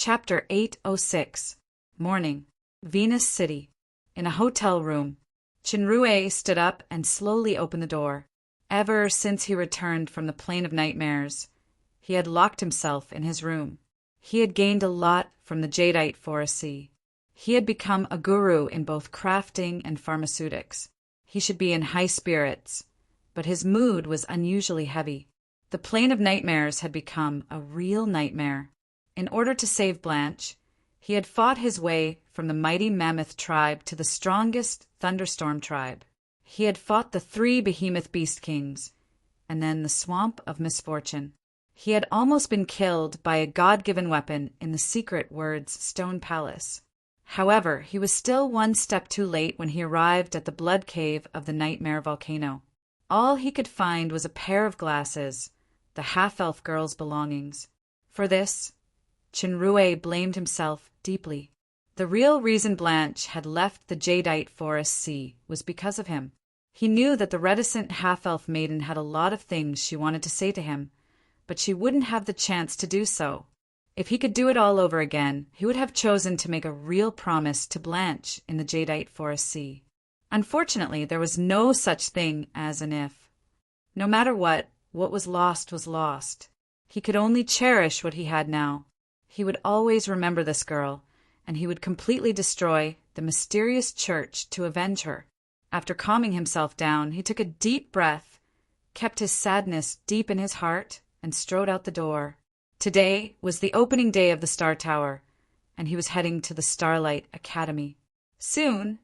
Chapter 806. Morning. Venus City. In a hotel room, Chinrue stood up and slowly opened the door. Ever since he returned from the Plane of Nightmares, he had locked himself in his room. He had gained a lot from the jadeite forest sea. He had become a guru in both crafting and pharmaceutics. He should be in high spirits, but his mood was unusually heavy. The Plane of Nightmares had become a real nightmare. In order to save Blanche, he had fought his way from the mighty mammoth tribe to the strongest thunderstorm tribe. He had fought the 3 behemoth beast kings, and then the swamp of misfortune. He had almost been killed by a god-given weapon in the secret Word's stone palace. However, he was still one step too late when he arrived at the blood cave of the nightmare volcano. All he could find was a pair of glasses, the half-elf girl's belongings. For this, Chinrue blamed himself deeply. The real reason Blanche had left the jadeite forest sea was because of him. He knew that the reticent half-elf maiden had a lot of things she wanted to say to him, but she wouldn't have the chance to do so. If he could do it all over again, he would have chosen to make a real promise to Blanche in the jadeite forest sea. Unfortunately, there was no such thing as an if. No matter what was lost was lost. He could only cherish what he had now. He would always remember this girl, and he would completely destroy the mysterious church to avenge her. After calming himself down, he took a deep breath, kept his sadness deep in his heart, and strode out the door. Today was the opening day of the Star Tower, and he was heading to the Starlight Academy. Soon,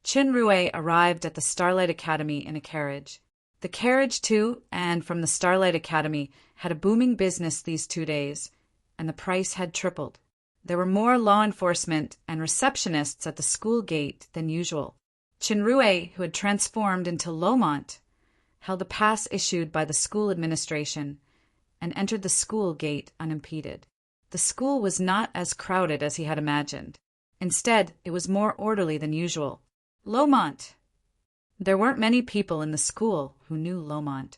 Chinrue arrived at the Starlight Academy in a carriage. The carriage, too, and from the Starlight Academy, had a booming business these 2 days, and the price had tripled. There were more law enforcement and receptionists at the school gate than usual. Chinrue, who had transformed into Lomont, held a pass issued by the school administration and entered the school gate unimpeded. The school was not as crowded as he had imagined. Instead, it was more orderly than usual. Lomont! There weren't many people in the school who knew Lomont.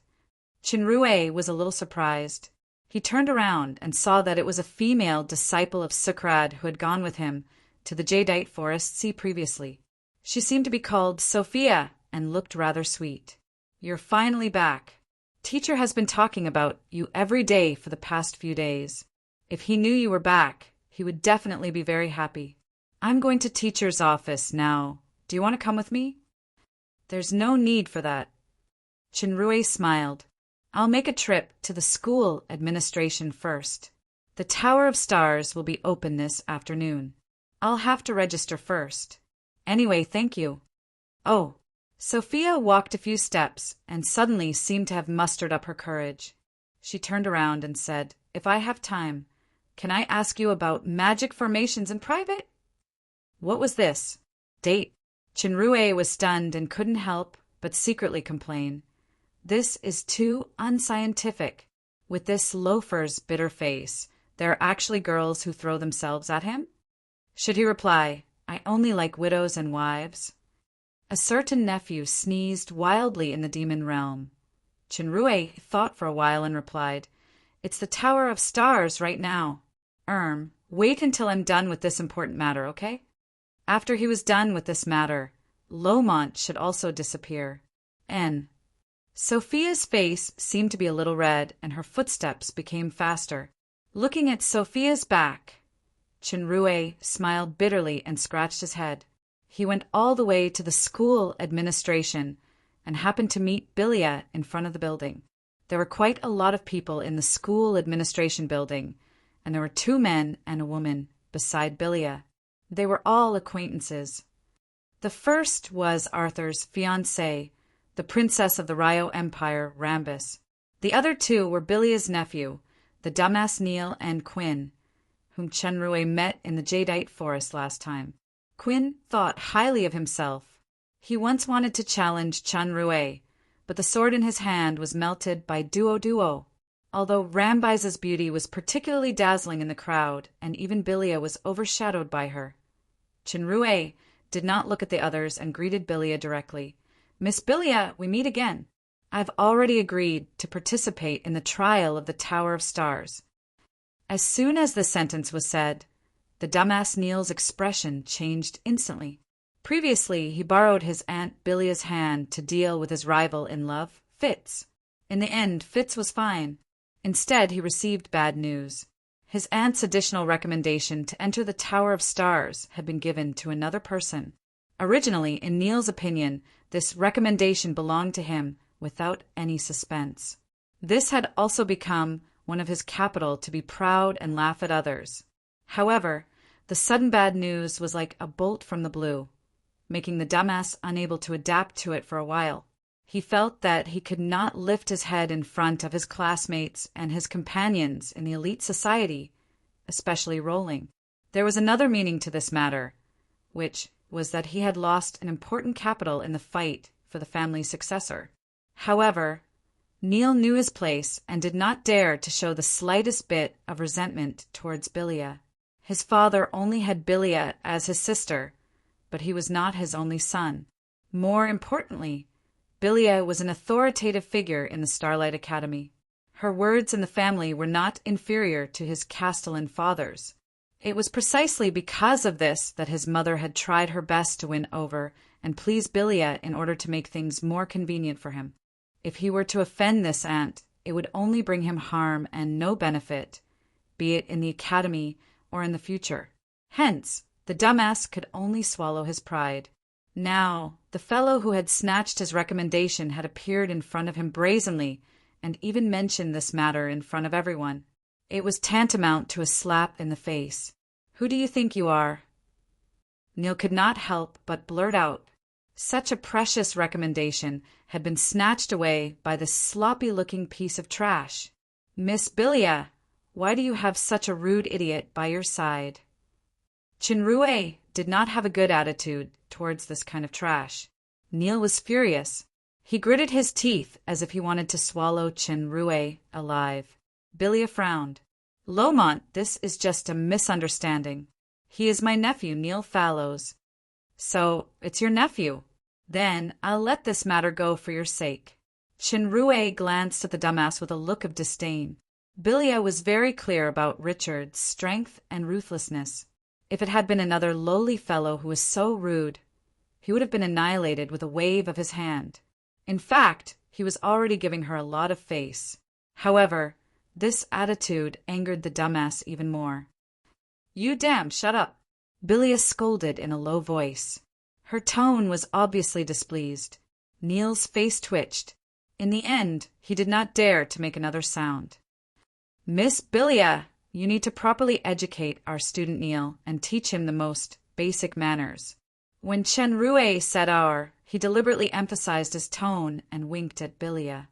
Chinrue was a little surprised. He turned around and saw that it was a female disciple of Sukrad who had gone with him to the jadeite forest sea previously. She seemed to be called Sophia and looked rather sweet. "You're finally back. Teacher has been talking about you every day for the past few days. If he knew you were back, he would definitely be very happy. I'm going to teacher's office now. Do you want to come with me?" "There's no need for that." Chinrue smiled. "I'll make a trip to the school administration first. The Tower of Stars will be open this afternoon. I'll have to register first. Anyway, thank you." "Oh." Sophia walked a few steps and suddenly seemed to have mustered up her courage. She turned around and said, "If I have time, can I ask you about magic formations in private?" What was this? Date? Chinrue was stunned and couldn't help but secretly complain. This is too unscientific. With this loafer's bitter face, there are actually girls who throw themselves at him? Should he reply, "I only like widows and wives"? A certain nephew sneezed wildly in the demon realm. Chinrue thought for a while and replied, "It's the Tower of Stars right now. Wait until I'm done with this important matter, okay?" After he was done with this matter, Lomont should also disappear. Sophia's face seemed to be a little red, and her footsteps became faster. Looking at Sophia's back, Chinrue smiled bitterly and scratched his head. He went all the way to the school administration and happened to meet Bilia in front of the building. There were quite a lot of people in the school administration building, and there were 2 men and a woman beside Bilia. They were all acquaintances. The first was Arthur's fiancée, the princess of the Ryo Empire, Rambus. The other 2 were Bilia's nephew, the dumbass Neil, and Quinn, whom Chinrue met in the jadeite forest last time. Quinn thought highly of himself. He once wanted to challenge Chinrue, but the sword in his hand was melted by Duo. Although Rambise's beauty was particularly dazzling in the crowd, and even Bilia was overshadowed by her, Chinrue did not look at the others and greeted Bilia directly. "Miss Bilia, we meet again. I've already agreed to participate in the trial of the Tower of Stars." As soon as the sentence was said, The dumbass Neil's expression changed instantly. Previously, he borrowed his Aunt Bilia's hand to deal with his rival in love, Fitz. In the end, Fitz was fine. Instead, he received bad news. His aunt's additional recommendation to enter the Tower of Stars had been given to another person. Originally, in Neil's opinion, this recommendation belonged to him without any suspense. This had also become one of his capital to be proud and laugh at others. However, the sudden bad news was like a bolt from the blue, making the dumbass unable to adapt to it for a while. He felt that he could not lift his head in front of his classmates and his companions in the elite society, especially Rolling. There was another meaning to this matter, which was that he had lost an important capital in the fight for the family's successor. However, Neil knew his place and did not dare to show the slightest bit of resentment towards Bilia. His father only had Bilia as his sister, but he was not his only son. More importantly, Bilia was an authoritative figure in the Starlight Academy. Her words in the family were not inferior to his Castellan father's. It was precisely because of this that his mother had tried her best to win over and please Bilia in order to make things more convenient for him. If he were to offend this aunt, it would only bring him harm and no benefit, be it in the academy or in the future. Hence, the dumbass could only swallow his pride. Now, the fellow who had snatched his recommendation had appeared in front of him brazenly and even mentioned this matter in front of everyone. It was tantamount to a slap in the face. "Who do you think you are?" Neil could not help but blurt out. Such a precious recommendation had been snatched away by this sloppy-looking piece of trash. "Miss Bilia, why do you have such a rude idiot by your side?" Chinrue did not have a good attitude towards this kind of trash. Neil was furious. He gritted his teeth as if he wanted to swallow Chinrue alive. Bilia frowned. "Lomont, this is just a misunderstanding. He is my nephew, Neil Fallows." "So, it's your nephew? Then I'll let this matter go for your sake." Chinrue glanced at the dumbass with a look of disdain. Bilia was very clear about Richard's strength and ruthlessness. If it had been another lowly fellow who was so rude, he would have been annihilated with a wave of his hand. In fact, he was already giving her a lot of face. However, this attitude angered the dumbass even more. "You shut up," Bilia scolded in a low voice. Her tone was obviously displeased. Neil's face twitched. In the end, he did not dare to make another sound. "Miss Bilia, you need to properly educate our student Neil and teach him the most basic manners." When Chenrue said "our," he deliberately emphasized his tone and winked at Bilia.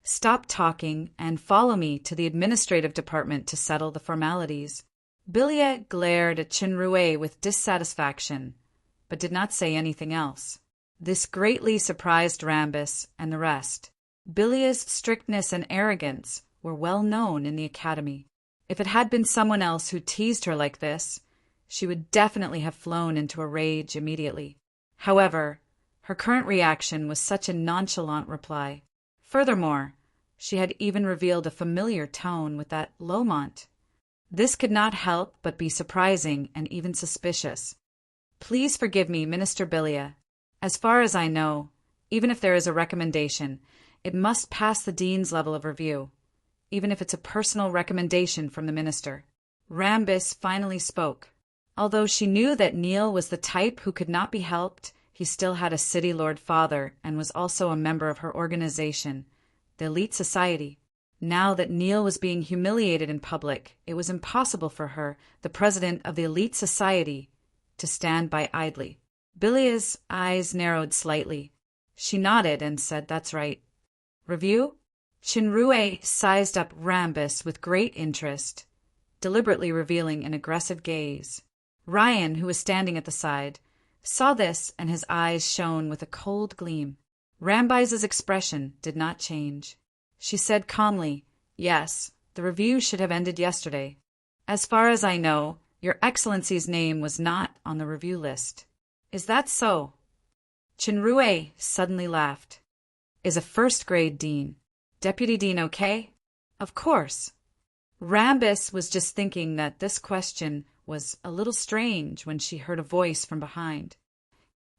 "Stop talking and follow me to the administrative department to settle the formalities." Bilia glared at Chinrue with dissatisfaction, but did not say anything else. This greatly surprised Rambus and the rest. Bilia's strictness and arrogance were well known in the academy. If it had been someone else who teased her like this, she would definitely have flown into a rage immediately. However, her current reaction was such a nonchalant reply. Furthermore, she had even revealed a familiar tone with that Lomont. This could not help but be surprising and even suspicious. "Please forgive me, Minister Bilia. As far as I know, even if there is a recommendation, it must pass the dean's level of review, even if it's a personal recommendation from the minister." Rambus finally spoke. Although she knew that Neil was the type who could not be helped, he still had a city lord father and was also a member of her organization, the Elite Society. Now that Neil was being humiliated in public, it was impossible for her, the president of the Elite Society, to stand by idly. Bilia's eyes narrowed slightly. She nodded and said, "That's right." "Review?" Chinrue sized up Rambus with great interest, deliberately revealing an aggressive gaze. Ryan, who was standing at the side, saw this and his eyes shone with a cold gleam. Rambise's expression did not change. She said calmly, "Yes, the review should have ended yesterday. As far as I know, Your Excellency's name was not on the review list." "Is that so?" Chinrue suddenly laughed. "Is a first-grade dean. Deputy dean okay?" "Of course." Rambus was just thinking that this question was a little strange when she heard a voice from behind.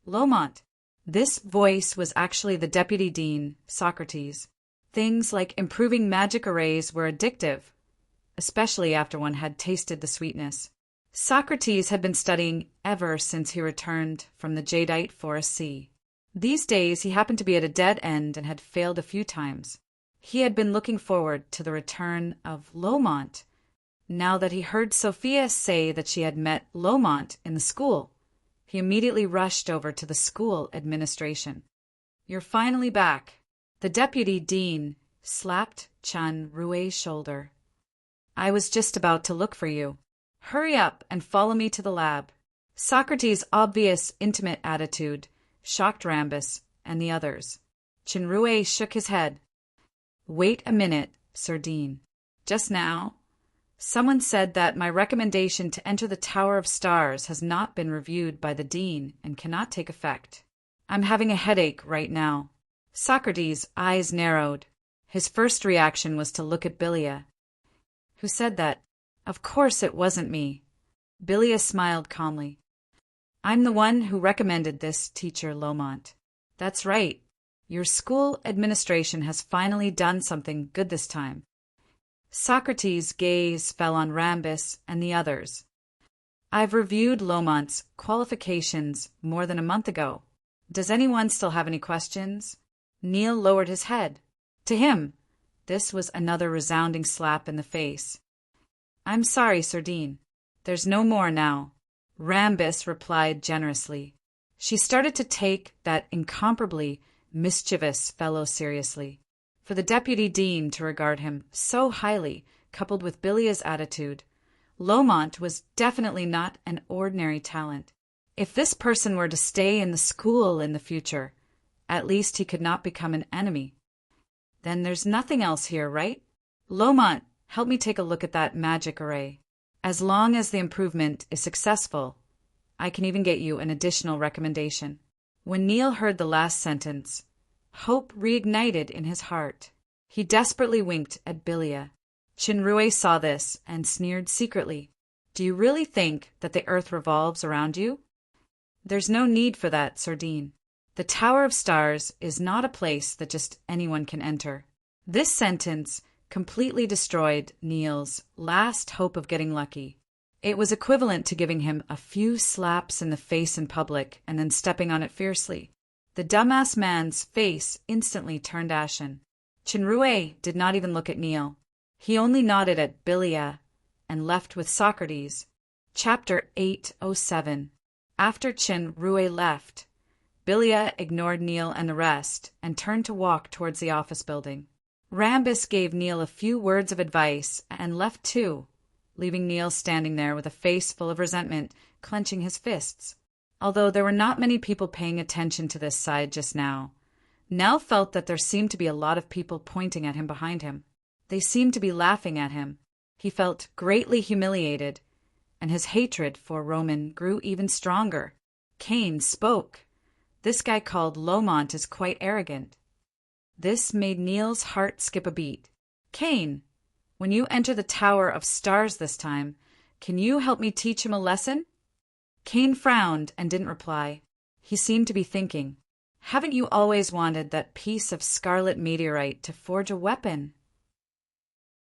Lomont. This voice was actually the deputy dean, Socrates. Things like improving magic arrays were addictive, especially after one had tasted the sweetness. Socrates had been studying ever since he returned from the jadeite Forest Sea. These days he happened to be at a dead end and had failed a few times. He had been looking forward to the return of Lomont. Now that he heard Sophia say that she had met Lomont in the school, he immediately rushed over to the school administration. "You're finally back." The deputy dean slapped Chun Rue's shoulder. "I was just about to look for you. Hurry up and follow me to the lab." Socrates' obvious intimate attitude shocked Rambus and the others. Chinrue shook his head. "Wait a minute, Sir Dean. Just now, someone said that my recommendation to enter the Tower of Stars has not been reviewed by the Dean and cannot take effect. I'm having a headache right now." Socrates' eyes narrowed. His first reaction was to look at Bilia. "Who said that?" "Of course it wasn't me." Bilia smiled calmly. "I'm the one who recommended this, Teacher Lomont." "That's right. Your school administration has finally done something good this time." Socrates' gaze fell on Rambus and the others. "I've reviewed Lomont's qualifications more than a month ago. Does anyone still have any questions?" Neil lowered his head. To him, this was another resounding slap in the face. "I'm sorry, Sir Dean. There's no more now," Rambus replied generously. She started to take that incomparably mischievous fellow seriously. For the deputy dean to regard him so highly, coupled with Bilia's attitude, Lomont was definitely not an ordinary talent. If this person were to stay in the school in the future, at least he could not become an enemy. "Then there's nothing else here, right? Lomont, help me take a look at that magic array. As long as the improvement is successful, I can even get you an additional recommendation." When Neil heard the last sentence, hope reignited in his heart. He desperately winked at Bilia. Chinrue saw this and sneered secretly. "Do you really think that the earth revolves around you?" "There's no need for that, Sir Dean. The Tower of Stars is not a place that just anyone can enter." This sentence completely destroyed Neil's last hope of getting lucky. It was equivalent to giving him a few slaps in the face in public and then stepping on it fiercely. The dumbass man's face instantly turned ashen. Chinrue did not even look at Neil. He only nodded at Bilia and left with Socrates. Chapter 807. After Chinrue left, Bilia ignored Neil and the rest and turned to walk towards the office building. Rambus gave Neil a few words of advice and left too, leaving Neil standing there with a face full of resentment, clenching his fists. Although there were not many people paying attention to this side just now, Nell felt that there seemed to be a lot of people pointing at him behind him. They seemed to be laughing at him. He felt greatly humiliated, and his hatred for Roman grew even stronger. Cain spoke. "This guy called Lomont is quite arrogant." This made Neil's heart skip a beat. "Cain, when you enter the Tower of Stars this time, can you help me teach him a lesson?" Cain frowned and didn't reply. He seemed to be thinking. "Haven't you always wanted that piece of scarlet meteorite to forge a weapon?"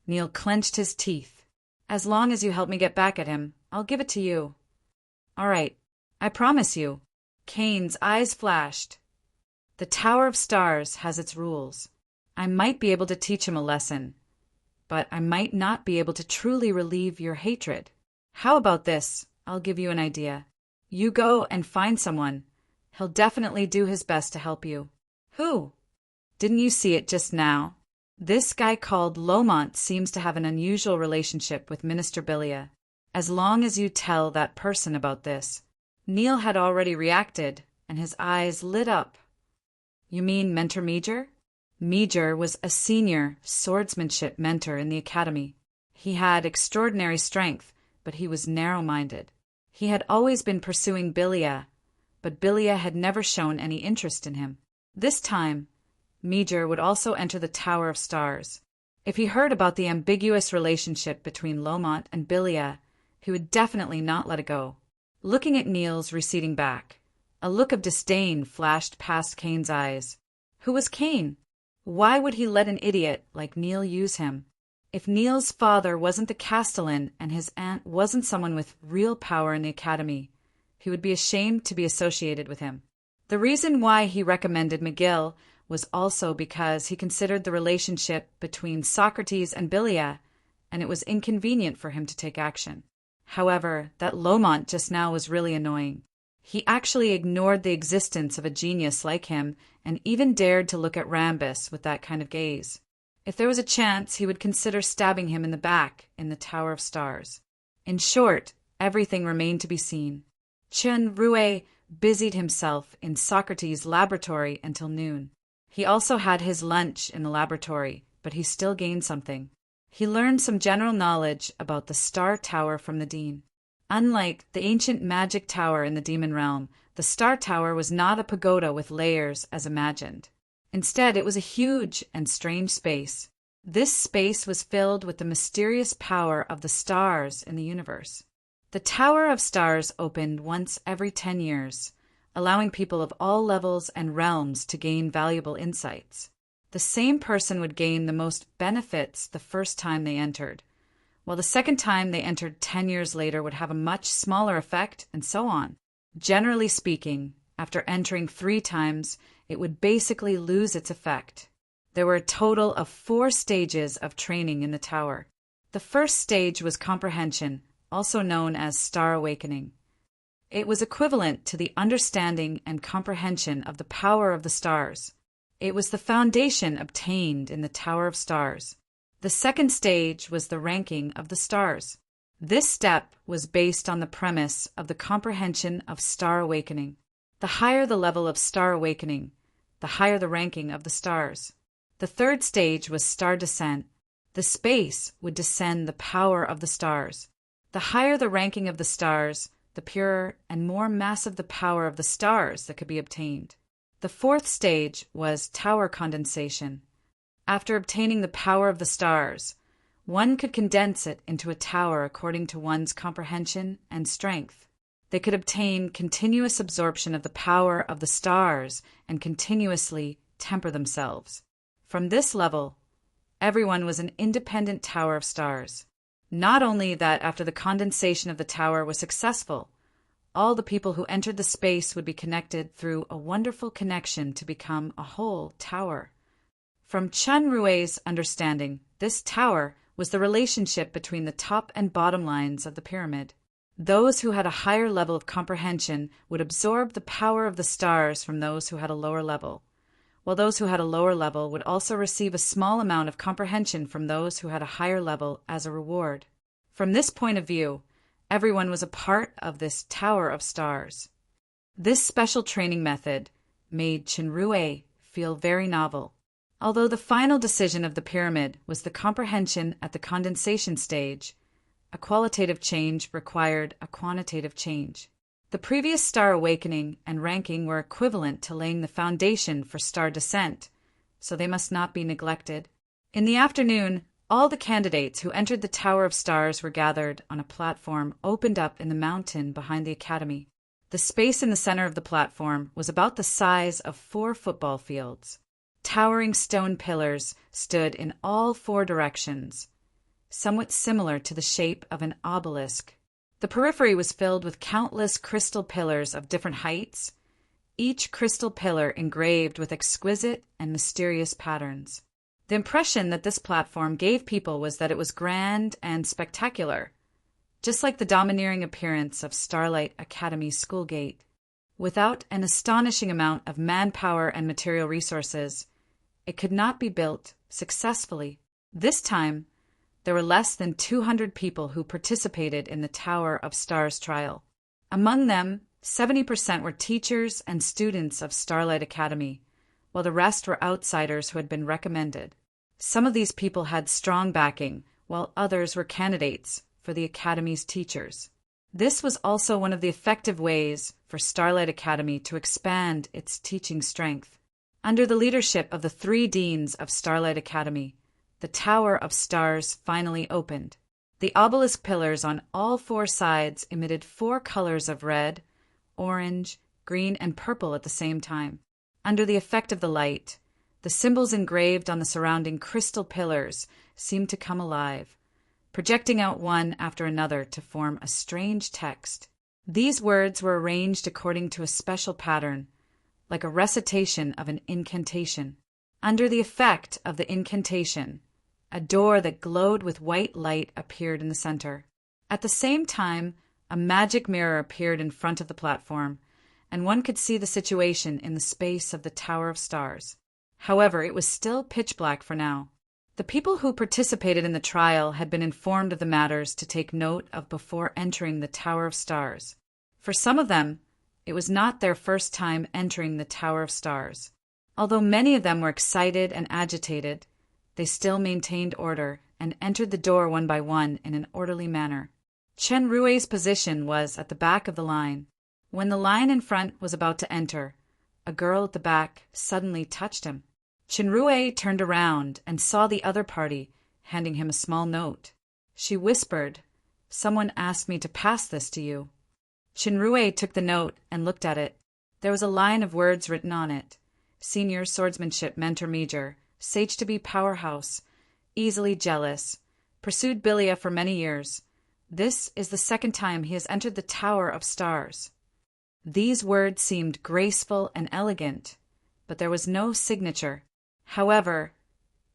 Neil clenched his teeth. "As long as you help me get back at him, I'll give it to you." "All right, I promise you." Cain's eyes flashed. "The Tower of Stars has its rules. I might be able to teach him a lesson, but I might not be able to truly relieve your hatred. How about this? I'll give you an idea. You go and find someone. He'll definitely do his best to help you." "Who?" "Didn't you see it just now? This guy called Lomont seems to have an unusual relationship with Minister Bilia. As long as you tell that person about this." Neil had already reacted, and his eyes lit up. "You mean Mentor Meager?" Meager was a senior swordsmanship mentor in the academy. He had extraordinary strength, but he was narrow-minded. He had always been pursuing Bilia, but Bilia had never shown any interest in him. This time, Meager would also enter the Tower of Stars. If he heard about the ambiguous relationship between Lomont and Bilia, He would definitely not let it go. Looking at Neil's receding back, a look of disdain flashed past Kane's eyes. Who was Kane? Why would he let an idiot like Neil use him? If Neil's father wasn't the Castellan and his aunt wasn't someone with real power in the academy, he would be ashamed to be associated with him. The reason why he recommended McGill was also because he considered the relationship between Socrates and Bilia, and it was inconvenient for him to take action. However, that Lomont just now was really annoying. He actually ignored the existence of a genius like him and even dared to look at Rambus with that kind of gaze. If there was a chance, he would consider stabbing him in the back in the Tower of Stars. In short, everything remained to be seen. Chen Rue busied himself in Socrates' laboratory until noon. He also had his lunch in the laboratory, but he still gained something. He learned some general knowledge about the Star Tower from the Dean. Unlike the ancient magic tower in the Demon Realm, the Star Tower was not a pagoda with layers as imagined. Instead, it was a huge and strange space. This space was filled with the mysterious power of the stars in the universe. The Tower of Stars opened once every 10 years, allowing people of all levels and realms to gain valuable insights. The same person would gain the most benefits the first time they entered, while the second time they entered 10 years later would have a much smaller effect, and so on. Generally speaking, after entering 3 times, it would basically lose its effect. There were a total of 4 stages of training in the tower. The first stage was comprehension, also known as Star Awakening. It was equivalent to the understanding and comprehension of the power of the stars. It was the foundation obtained in the Tower of Stars. The second stage was the ranking of the stars. This step was based on the premise of the comprehension of Star Awakening. The higher the level of Star Awakening, the higher the ranking of the stars. The third stage was Star Descent. The space would descend the power of the stars. The higher the ranking of the stars, the purer and more massive the power of the stars that could be obtained. The fourth stage was Tower Condensation. After obtaining the power of the stars, one could condense it into a tower according to one's comprehension and strength. They could obtain continuous absorption of the power of the stars and continuously temper themselves. From this level, everyone was an independent Tower of Stars. Not only that, after the condensation of the tower was successful, all the people who entered the space would be connected through a wonderful connection to become a whole tower. From Chen Rue's understanding, this tower was the relationship between the top and bottom lines of the pyramid. Those who had a higher level of comprehension would absorb the power of the stars from those who had a lower level, while those who had a lower level would also receive a small amount of comprehension from those who had a higher level as a reward. From this point of view, everyone was a part of this Tower of Stars. This special training method made Chenrue feel very novel. Although the final decision of the pyramid was the comprehension at the condensation stage, a qualitative change required a quantitative change. The previous Star Awakening and ranking were equivalent to laying the foundation for Star Descent, so they must not be neglected. In the afternoon, all the candidates who entered the Tower of Stars were gathered on a platform opened up in the mountain behind the academy. The space in the center of the platform was about the size of 4 football fields. Towering stone pillars stood in all 4 directions, somewhat similar to the shape of an obelisk. The periphery was filled with countless crystal pillars of different heights, each crystal pillar engraved with exquisite and mysterious patterns. The impression that this platform gave people was that it was grand and spectacular, just like the domineering appearance of Starlight Academy School Gate. Without an astonishing amount of manpower and material resources, it could not be built successfully. This time, there were less than 200 people who participated in the Tower of Stars trial. Among them, 70% were teachers and students of Starlight Academy, while the rest were outsiders who had been recommended. Some of these people had strong backing, while others were candidates for the Academy's teachers. This was also one of the effective ways for Starlight Academy to expand its teaching strength. Under the leadership of the 3 deans of Starlight Academy, the Tower of Stars finally opened. The obelisk pillars on all four sides emitted four colors of red, orange, green, and purple at the same time. Under the effect of the light, the symbols engraved on the surrounding crystal pillars seemed to come alive, projecting out one after another to form a strange text. These words were arranged according to a special pattern, like a recitation of an incantation. Under the effect of the incantation, a door that glowed with white light appeared in the center. At the same time, a magic mirror appeared in front of the platform, and one could see the situation in the space of the Tower of Stars. However, it was still pitch black for now. The people who participated in the trial had been informed of the matters to take note of before entering the Tower of Stars. For some of them, it was not their first time entering the Tower of Stars. Although many of them were excited and agitated, they still maintained order and entered the door one by one in an orderly manner. Chen Rui's position was at the back of the line. When the line in front was about to enter, a girl at the back suddenly touched him. Chen Rui turned around and saw the other party handing him a small note. She whispered, "Someone asked me to pass this to you." Chen Rui took the note and looked at it. There was a line of words written on it. Senior Swordsmanship Mentor Major, Sage to be powerhouse, easily jealous, pursued Bilia for many years. This is the second time he has entered the Tower of Stars. These words seemed graceful and elegant, but there was no signature. However,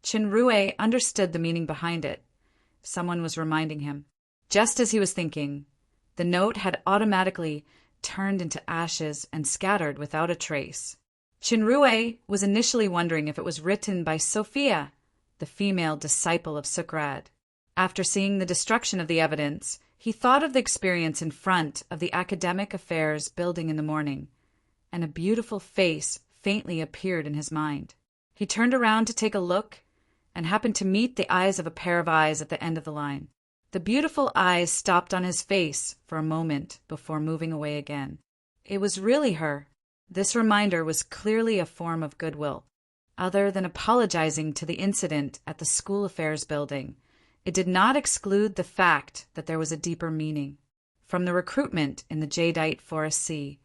Chen Rui understood the meaning behind it. Someone was reminding him. Just as he was thinking, the note had automatically turned into ashes and scattered without a trace. Chen Rui was initially wondering if it was written by Sophia, the female disciple of Sukrad. After seeing the destruction of the evidence, he thought of the experience in front of the Academic Affairs building in the morning, and a beautiful face faintly appeared in his mind. He turned around to take a look and happened to meet the eyes of a pair of eyes at the end of the line. The beautiful eyes stopped on his face for a moment before moving away again. It was really her. This reminder was clearly a form of goodwill. Other than apologizing to the incident at the School Affairs building, it did not exclude the fact that there was a deeper meaning. From the recruitment in the Jadeite Forest Sea,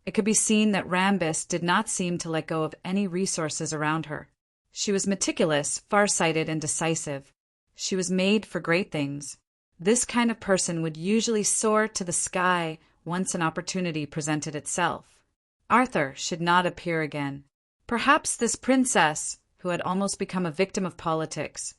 it could be seen that Rambis did not seem to let go of any resources around her. She was meticulous, far-sighted, and decisive. She was made for great things. This kind of person would usually soar to the sky once an opportunity presented itself. Arthur should not appear again. Perhaps this princess, who had almost become a victim of politics,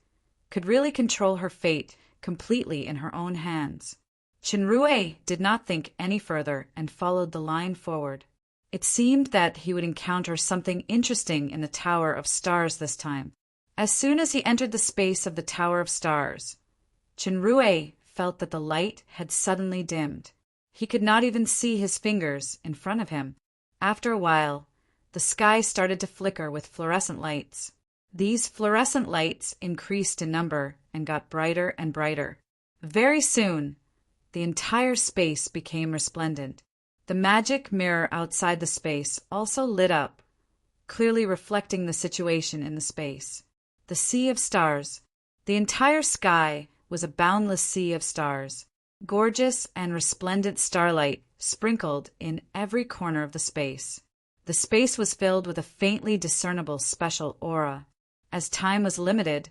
could really control her fate completely in her own hands. Chen Rui did not think any further and followed the line forward. It seemed that he would encounter something interesting in the Tower of Stars this time. As soon as he entered the space of the Tower of Stars, Chen Rui felt that the light had suddenly dimmed. He could not even see his fingers in front of him. After a while, the sky started to flicker with fluorescent lights. These fluorescent lights increased in number and got brighter and brighter. Very soon, the entire space became resplendent. The magic mirror outside the space also lit up, clearly reflecting the situation in the space. The sea of stars. The entire sky was a boundless sea of stars. Gorgeous and resplendent starlight sprinkled in every corner of the space. The space was filled with a faintly discernible special aura. As time was limited,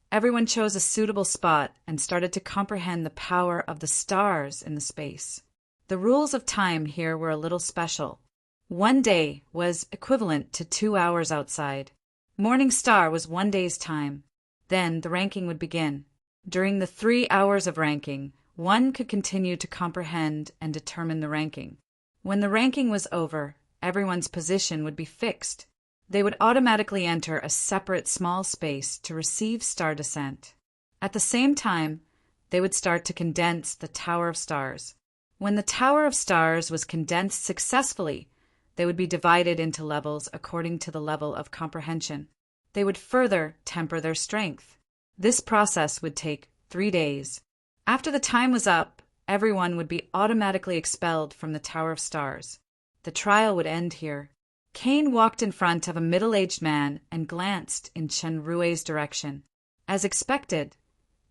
everyone chose a suitable spot and started to comprehend the power of the stars in the space. The rules of time here were a little special. 1 day was equivalent to 2 hours outside. Morning star was 1 day's time. Then the ranking would begin. During the 3 hours of ranking, one could continue to comprehend and determine the ranking. When the ranking was over, everyone's position would be fixed. They would automatically enter a separate small space to receive star descent. At the same time, they would start to condense the Tower of Stars. When the Tower of Stars was condensed successfully, they would be divided into levels according to the level of comprehension. They would further temper their strength. This process would take 3 days. After the time was up, everyone would be automatically expelled from the Tower of Stars. The trial would end here. Cain walked in front of a middle-aged man and glanced in Chen Rui's direction. As expected,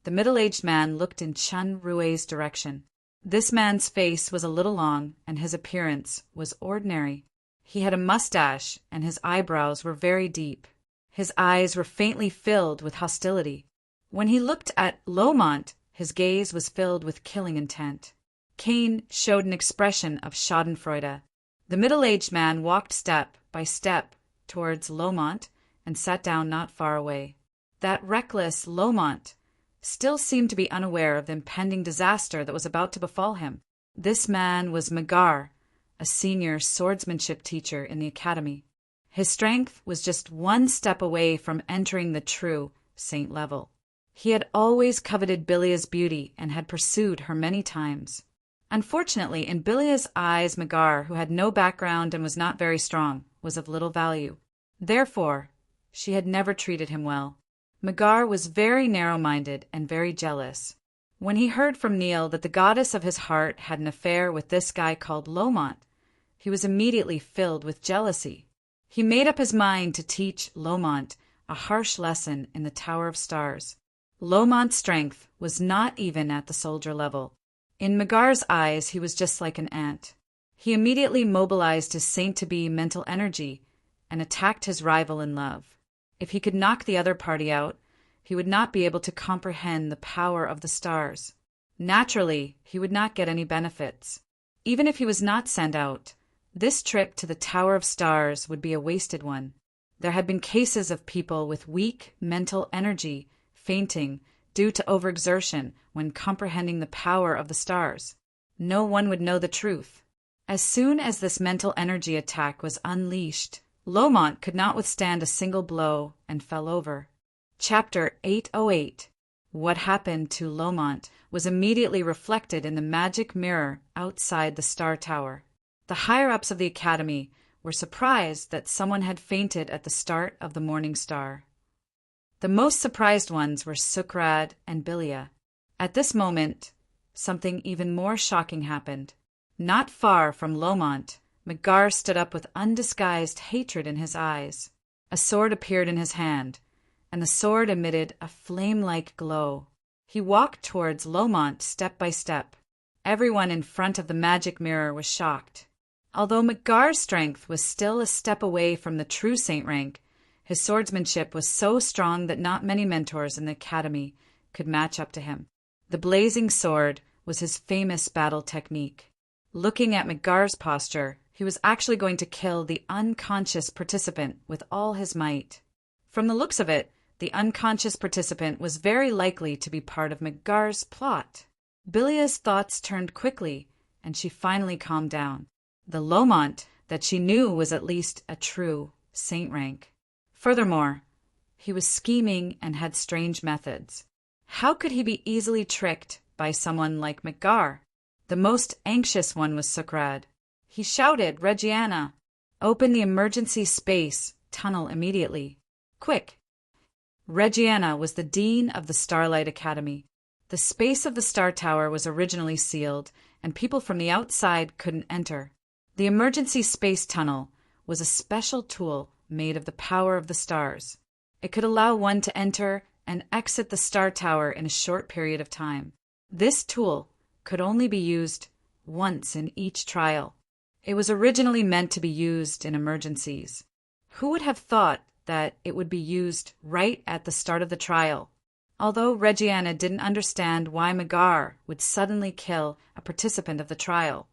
The middle-aged man looked in Chun Rue's direction. This man's face was a little long, and his appearance was ordinary. He had a mustache, and his eyebrows were very deep. His eyes were faintly filled with hostility. When he looked at Lomont, his gaze was filled with killing intent. Cain showed an expression of schadenfreude. The middle-aged man walked step by step towards Lomont and sat down not far away. That reckless Lomont still seemed to be unaware of the impending disaster that was about to befall him. This man was Magar, a senior swordsmanship teacher in the academy. His strength was just one step away from entering the true saint level. He had always coveted Bilia's beauty and had pursued her many times. Unfortunately, in Bilia's eyes, Magar, who had no background and was not very strong, was of little value. Therefore, she had never treated him well. Magar was very narrow-minded and very jealous. When he heard from Neil that the goddess of his heart had an affair with this guy called Lomont, he was immediately filled with jealousy. He made up his mind to teach Lomont a harsh lesson in the Tower of Stars. Lomont's strength was not even at the soldier level. In Magar's eyes, he was just like an ant. He immediately mobilized his saint-to-be mental energy and attacked his rival in love. If he could knock the other party out, he would not be able to comprehend the power of the stars. Naturally, he would not get any benefits. Even if he was not sent out, this trip to the Tower of Stars would be a wasted one. There had been cases of people with weak mental energy fainting due to overexertion when comprehending the power of the stars. No one would know the truth. As soon as this mental energy attack was unleashed, Lomont could not withstand a single blow and fell over. Chapter 808. What happened to Lomont was immediately reflected in the magic mirror outside the Star Tower. The higher-ups of the academy were surprised that someone had fainted at the start of the morning star. The most surprised ones were Sukrad and Bilia. At this moment, something even more shocking happened. Not far from Lomont, Magar stood up with undisguised hatred in his eyes. A sword appeared in his hand, and the sword emitted a flame-like glow. He walked towards Lomont step by step. Everyone in front of the magic mirror was shocked. Although Magar's strength was still a step away from the true saint rank, his swordsmanship was so strong that not many mentors in the academy could match up to him. The blazing sword was his famous battle technique. Looking at Magar's posture, he was actually going to kill the unconscious participant with all his might. From the looks of it, the unconscious participant was very likely to be part of Magar's plot. Bilia's thoughts turned quickly, and she finally calmed down. The Lomont that she knew was at least a true saint rank. Furthermore, he was scheming and had strange methods. How could he be easily tricked by someone like Magar? The most anxious one was Sukrad. He shouted, "Reggiana, open the emergency space tunnel immediately. Quick!" Reggiana was the dean of the Starlight Academy. The space of the Star Tower was originally sealed, and people from the outside couldn't enter. The emergency space tunnel was a special tool made of the power of the stars. It could allow one to enter and exit the Star Tower in a short period of time. This tool could only be used once in each trial. It was originally meant to be used in emergencies. Who would have thought that it would be used right at the start of the trial? Although Reggiana didn't understand why Magar would suddenly kill a participant of the trial,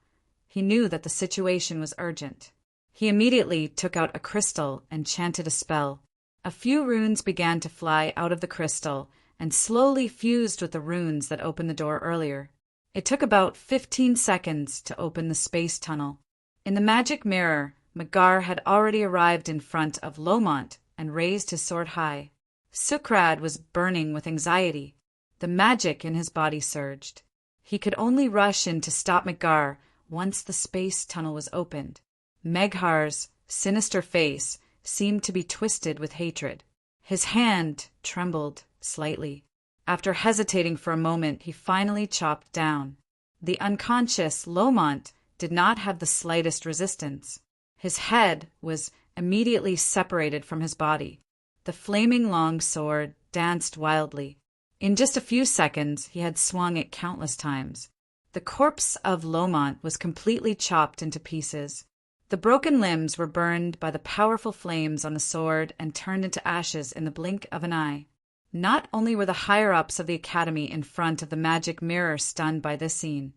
he knew that the situation was urgent. He immediately took out a crystal and chanted a spell. A few runes began to fly out of the crystal and slowly fused with the runes that opened the door earlier. It took about 15 seconds to open the space tunnel. In the magic mirror, Magar had already arrived in front of Lomont and raised his sword high. Sukrad was burning with anxiety. The magic in his body surged. He could only rush in to stop Magar once the space tunnel was opened. Meghar's sinister face seemed to be twisted with hatred. His hand trembled slightly. After hesitating for a moment, he finally chopped down. The unconscious Lomont did not have the slightest resistance. His head was immediately separated from his body. The flaming long sword danced wildly. In just a few seconds, he had swung it countless times. The corpse of Lomont was completely chopped into pieces. The broken limbs were burned by the powerful flames on the sword and turned into ashes in the blink of an eye. Not only were the higher-ups of the academy in front of the magic mirror stunned by this scene,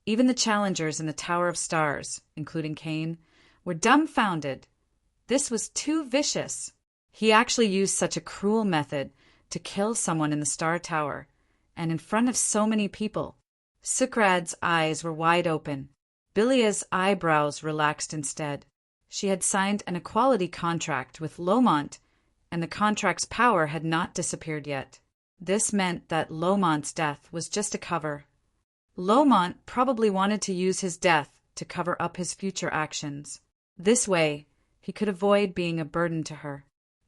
even the challengers in the Tower of Stars, including Kane, were dumbfounded. This was too vicious. He actually used such a cruel method to kill someone in the Star Tower, and in front of so many people. Sukrad's eyes were wide open. Bilia's eyebrows relaxed instead. She had signed an equality contract with Lomont, and the contract's power had not disappeared yet. This meant that Lomont's death was just a cover. Lomont probably wanted to use his death to cover up his future actions. This way, he could avoid being a burden to her.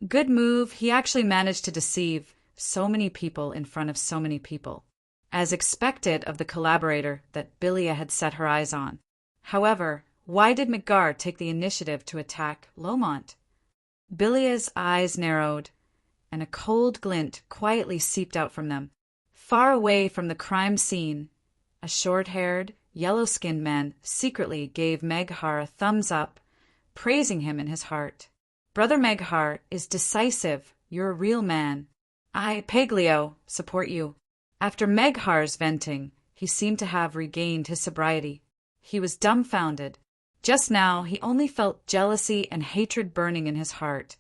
Good move, he actually managed to deceive so many people in front of so many people, as expected of the collaborator that Bilia had set her eyes on. However, why did McGar take the initiative to attack Lomont? Bilia's eyes narrowed, and a cold glint quietly seeped out from them. Far away from the crime scene, a short-haired, yellow-skinned man secretly gave Meghar a thumbs up, praising him in his heart. Brother Meghar is decisive. You're a real man. I, Peglio, support you. After Meghar's venting, he seemed to have regained his sobriety. He was dumbfounded. Just now, he only felt jealousy and hatred burning in his heart,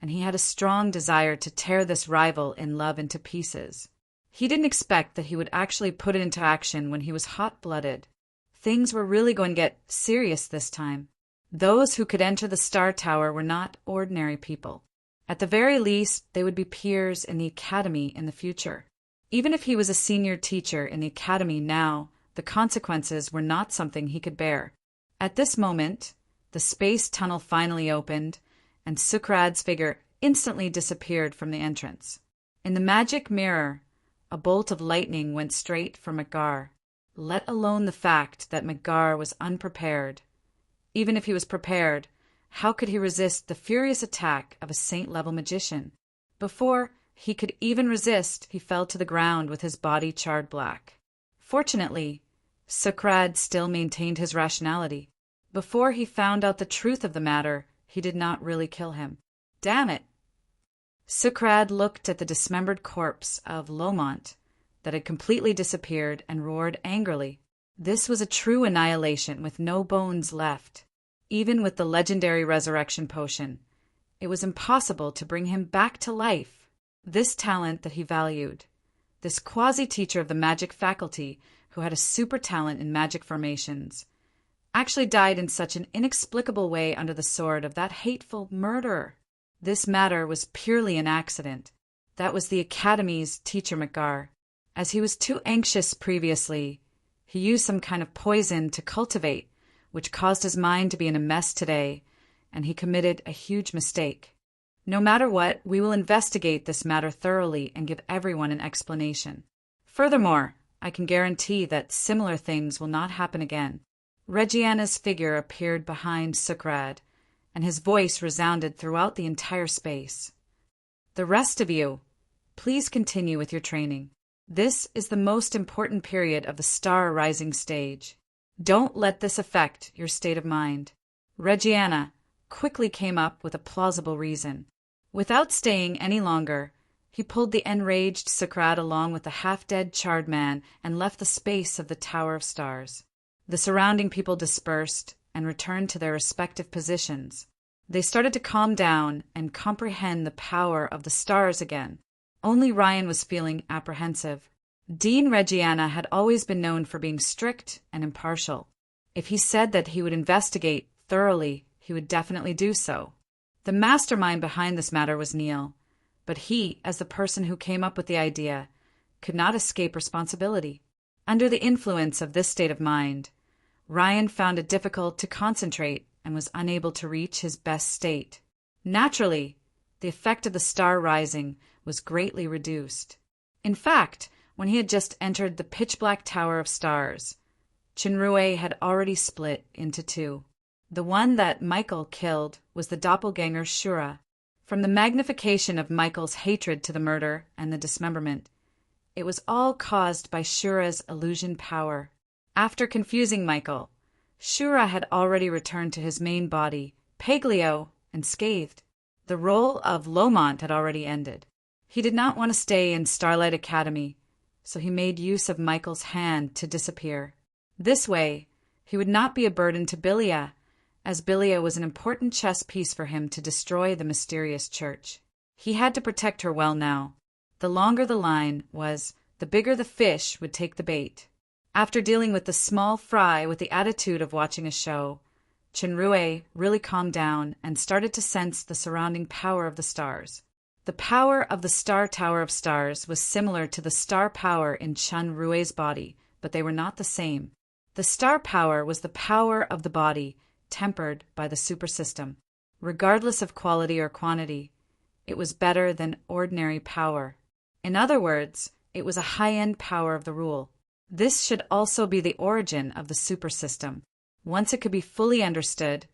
and he had a strong desire to tear this rival in love into pieces. He didn't expect that he would actually put it into action when he was hot-blooded. Things were really going to get serious this time. Those who could enter the Star Tower were not ordinary people. At the very least, they would be peers in the academy in the future. Even if he was a senior teacher in the academy now, the consequences were not something he could bear. At this moment, the space tunnel finally opened, and Sukrad's figure instantly disappeared from the entrance. In the magic mirror, a bolt of lightning went straight for McGar, let alone the fact that McGar was unprepared. Even if he was prepared, how could he resist the furious attack of a saint-level magician? Before he could even resist, he fell to the ground with his body charred black. Fortunately, Sukrad still maintained his rationality. Before he found out the truth of the matter, he did not really kill him. Damn it! Sukrad looked at the dismembered corpse of Lomont that had completely disappeared and roared angrily. This was a true annihilation with no bones left. Even with the legendary resurrection potion, it was impossible to bring him back to life. This talent that he valued, this quasi-teacher of the magic faculty who had a super talent in magic formations, actually died in such an inexplicable way under the sword of that hateful murderer. This matter was purely an accident. That was the Academy's teacher McGar. As he was too anxious previously, he used some kind of poison to cultivate, which caused his mind to be in a mess today, and he committed a huge mistake. No matter what, we will investigate this matter thoroughly and give everyone an explanation. Furthermore, I can guarantee that similar things will not happen again. Regiana's figure appeared behind Sukrad, and his voice resounded throughout the entire space. The rest of you, please continue with your training. This is the most important period of the star rising stage. Don't let this affect your state of mind. Regiana quickly came up with a plausible reason. Without staying any longer, he pulled the enraged Sukrad along with the half-dead charred man and left the space of the Tower of Stars. The surrounding people dispersed and returned to their respective positions. They started to calm down and comprehend the power of the stars again. Only Ryan was feeling apprehensive. Dean Regiana had always been known for being strict and impartial. If he said that he would investigate thoroughly, he would definitely do so. The mastermind behind this matter was Neil, but he, as the person who came up with the idea, could not escape responsibility. Under the influence of this state of mind, Ryan found it difficult to concentrate and was unable to reach his best state. Naturally, the effect of the star rising was greatly reduced. In fact, when he had just entered the pitch-black Tower of Stars, Chinrue had already split into two. The one that Michael killed was the doppelganger Shura. From the magnification of Michael's hatred to the murder and the dismemberment, It was all caused by Shura's illusion power. After confusing Michael, Shura had already returned to his main body, Paglio, unscathed. The role of Lomont had already ended. He did not want to stay in Starlight Academy, so he made use of Michael's hand to disappear. This way, he would not be a burden to Bilia, as Bilia was an important chess piece for him to destroy the mysterious church. He had to protect her well now. The longer the line was, the bigger the fish would take the bait. After dealing with the small fry with the attitude of watching a show, Chinrue really calmed down and started to sense the surrounding power of the stars. The power of the Star Tower of Stars was similar to the star power in Chinrue's body, but they were not the same. The star power was the power of the body, tempered by the super system. Regardless of quality or quantity, it was better than ordinary power. In other words, it was a high-end power of the rule. This should also be the origin of the super system. Once it could be fully understood,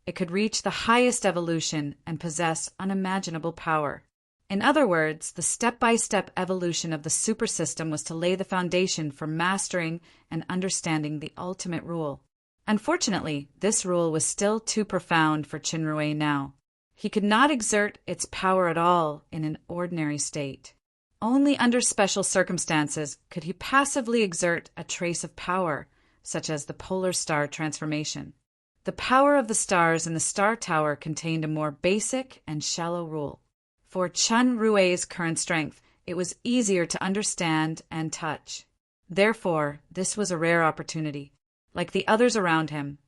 it could reach the highest evolution and possess unimaginable power. In other words, the step-by-step evolution of the super system was to lay the foundation for mastering and understanding the ultimate rule. Unfortunately, this rule was still too profound for Chinrue now. He could not exert its power at all in an ordinary state. Only under special circumstances could he passively exert a trace of power, such as the polar star transformation. The power of the stars in the Star Tower contained a more basic and shallow rule. For Chinrue's current strength, it was easier to understand and touch. Therefore, this was a rare opportunity. Like the others around him,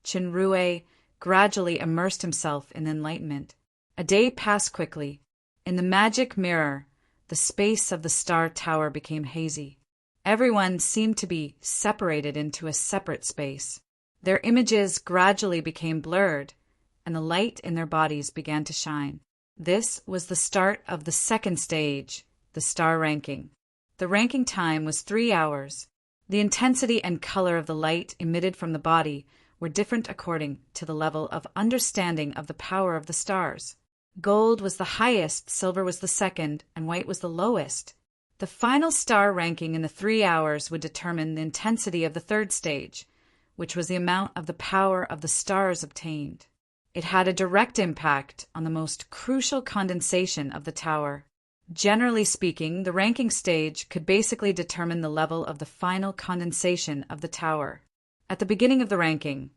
Chinrue gradually immersed himself in enlightenment. A day passed quickly. In the magic mirror, the space of the Star Tower became hazy. Everyone seemed to be separated into a separate space. Their images gradually became blurred, and the light in their bodies began to shine. This was the start of the second stage, the star ranking. The ranking time was 3 hours. The intensity and color of the light emitted from the body were different according to the level of understanding of the power of the stars. Gold was the highest, silver was the second, and white was the lowest. The final star ranking in the 3 hours would determine the intensity of the third stage, which was the amount of the power of the stars obtained. It had a direct impact on the most crucial condensation of the tower. Generally speaking, the ranking stage could basically determine the level of the final condensation of the tower. At the beginning of the ranking,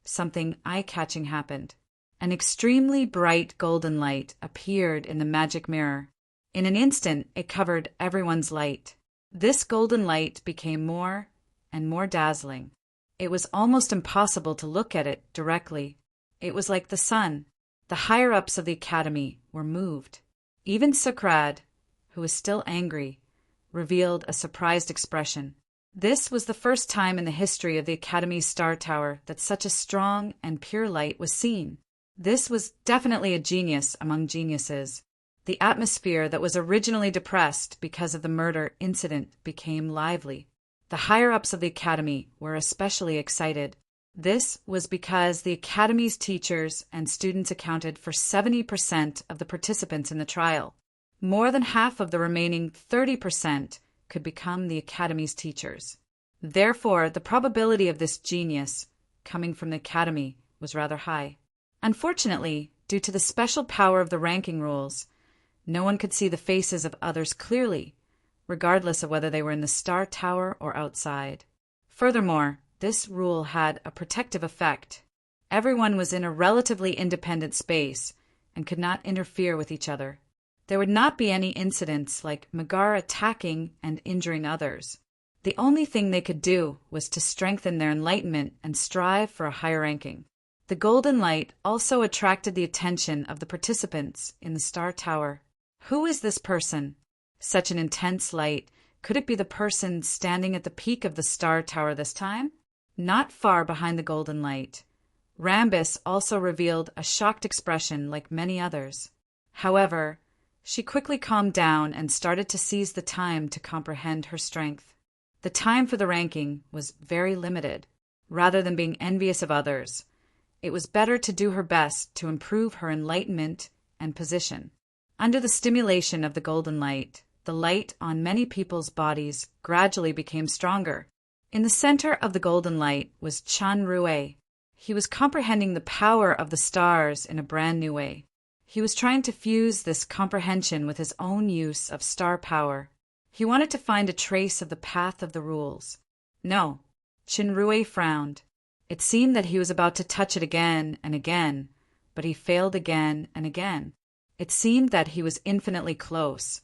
something eye-catching happened. An extremely bright golden light appeared in the magic mirror. In an instant, it covered everyone's light. This golden light became more and more dazzling. It was almost impossible to look at it directly. It was like the sun. The higher-ups of the academy were moved. Even Sokrad, who was still angry, revealed a surprised expression. This was the first time in the history of the Academy's Star Tower that such a strong and pure light was seen. This was definitely a genius among geniuses. The atmosphere that was originally depressed because of the murder incident became lively. The higher-ups of the Academy were especially excited. This was because the Academy's teachers and students accounted for 70% of the participants in the trial. More than half of the remaining 30% could become the Academy's teachers. Therefore, the probability of this genius coming from the Academy was rather high. Unfortunately, due to the special power of the ranking rules, no one could see the faces of others clearly, regardless of whether they were in the Star Tower or outside. Furthermore, this rule had a protective effect. Everyone was in a relatively independent space and could not interfere with each other. There would not be any incidents like Magar attacking and injuring others. The only thing they could do was to strengthen their enlightenment and strive for a higher ranking. The golden light also attracted the attention of the participants in the Star Tower. Who is this person? Such an intense light. Could it be the person standing at the peak of the Star Tower this time? Not far behind the golden light, Rambus also revealed a shocked expression like many others. However, she quickly calmed down and started to seize the time to comprehend her strength. The time for the ranking was very limited. Rather than being envious of others, it was better to do her best to improve her enlightenment and position. Under the stimulation of the golden light, the light on many people's bodies gradually became stronger. In the center of the golden light was Chun-Rui. He was comprehending the power of the stars in a brand new way. He was trying to fuse this comprehension with his own use of star power. He wanted to find a trace of the path of the rules. No, Chun-Rui frowned. It seemed that he was about to touch it again and again, but he failed again and again. It seemed that he was infinitely close,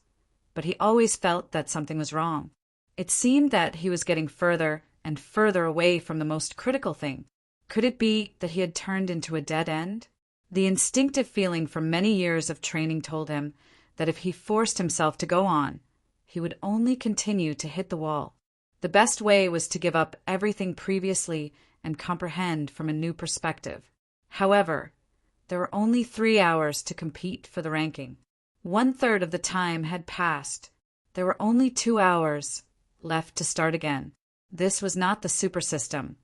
but he always felt that something was wrong. It seemed that he was getting further and further away from the most critical thing. Could it be that he had turned into a dead end? The instinctive feeling from many years of training told him that if he forced himself to go on, he would only continue to hit the wall. The best way was to give up everything previously and comprehend from a new perspective. However, there were only 3 hours to compete for the ranking. 1/3 of the time had passed. There were only 2 hours left to start again. This was not the super system,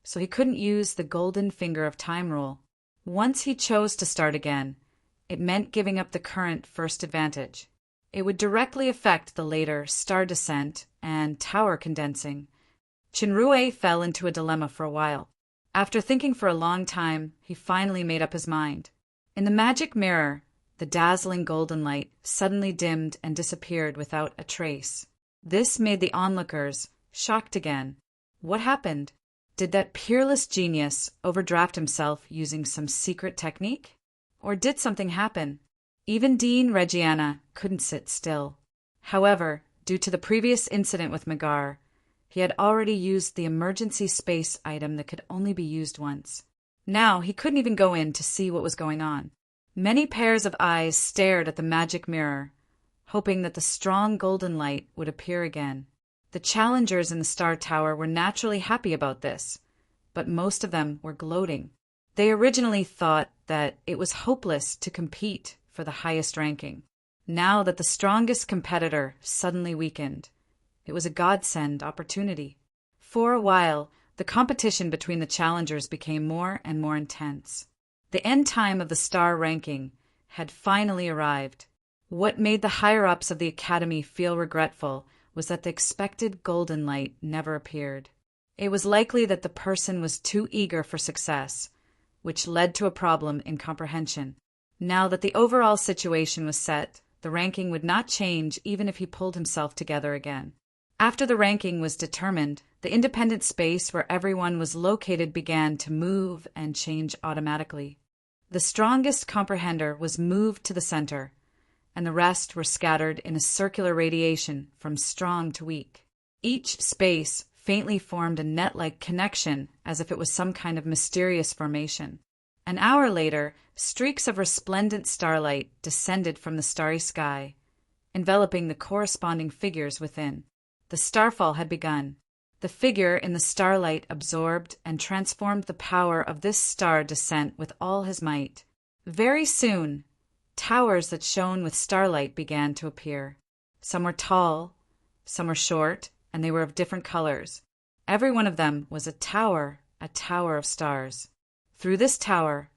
so he couldn't use the golden finger of time rule. Once he chose to start again, it meant giving up the current first advantage. It would directly affect the later star descent and tower condensing. Chun-Rui fell into a dilemma for a while. After thinking for a long time, he finally made up his mind. In the magic mirror, the dazzling golden light suddenly dimmed and disappeared without a trace. This made the onlookers shocked again. What happened? Did that peerless genius overdraft himself using some secret technique? Or did something happen? Even Dean Reggiana couldn't sit still. However, due to the previous incident with Magar, he had already used the emergency space item that could only be used once. Now he couldn't even go in to see what was going on. Many pairs of eyes stared at the magic mirror, hoping that the strong golden light would appear again. The challengers in the Star Tower were naturally happy about this, but most of them were gloating. They originally thought that it was hopeless to compete for the highest ranking. Now that the strongest competitor suddenly weakened, it was a godsend opportunity. For a while, the competition between the challengers became more and more intense. The end time of the star ranking had finally arrived. What made the higher-ups of the academy feel regretful was that the expected golden light never appeared. It was likely that the person was too eager for success, which led to a problem in comprehension. Now that the overall situation was set, the ranking would not change even if he pulled himself together again. After the ranking was determined, the independent space where everyone was located began to move and change automatically. The strongest comprehender was moved to the center, and the rest were scattered in a circular radiation from strong to weak. Each space faintly formed a net-like connection as if it was some kind of mysterious formation. An hour later, streaks of resplendent starlight descended from the starry sky, enveloping the corresponding figures within. The starfall had begun. The figure in the starlight absorbed and transformed the power of this star descent with all his might. Very soon, towers that shone with starlight began to appear. Some were tall, some were short, and they were of different colors. Every one of them was a tower of stars. Through this tower,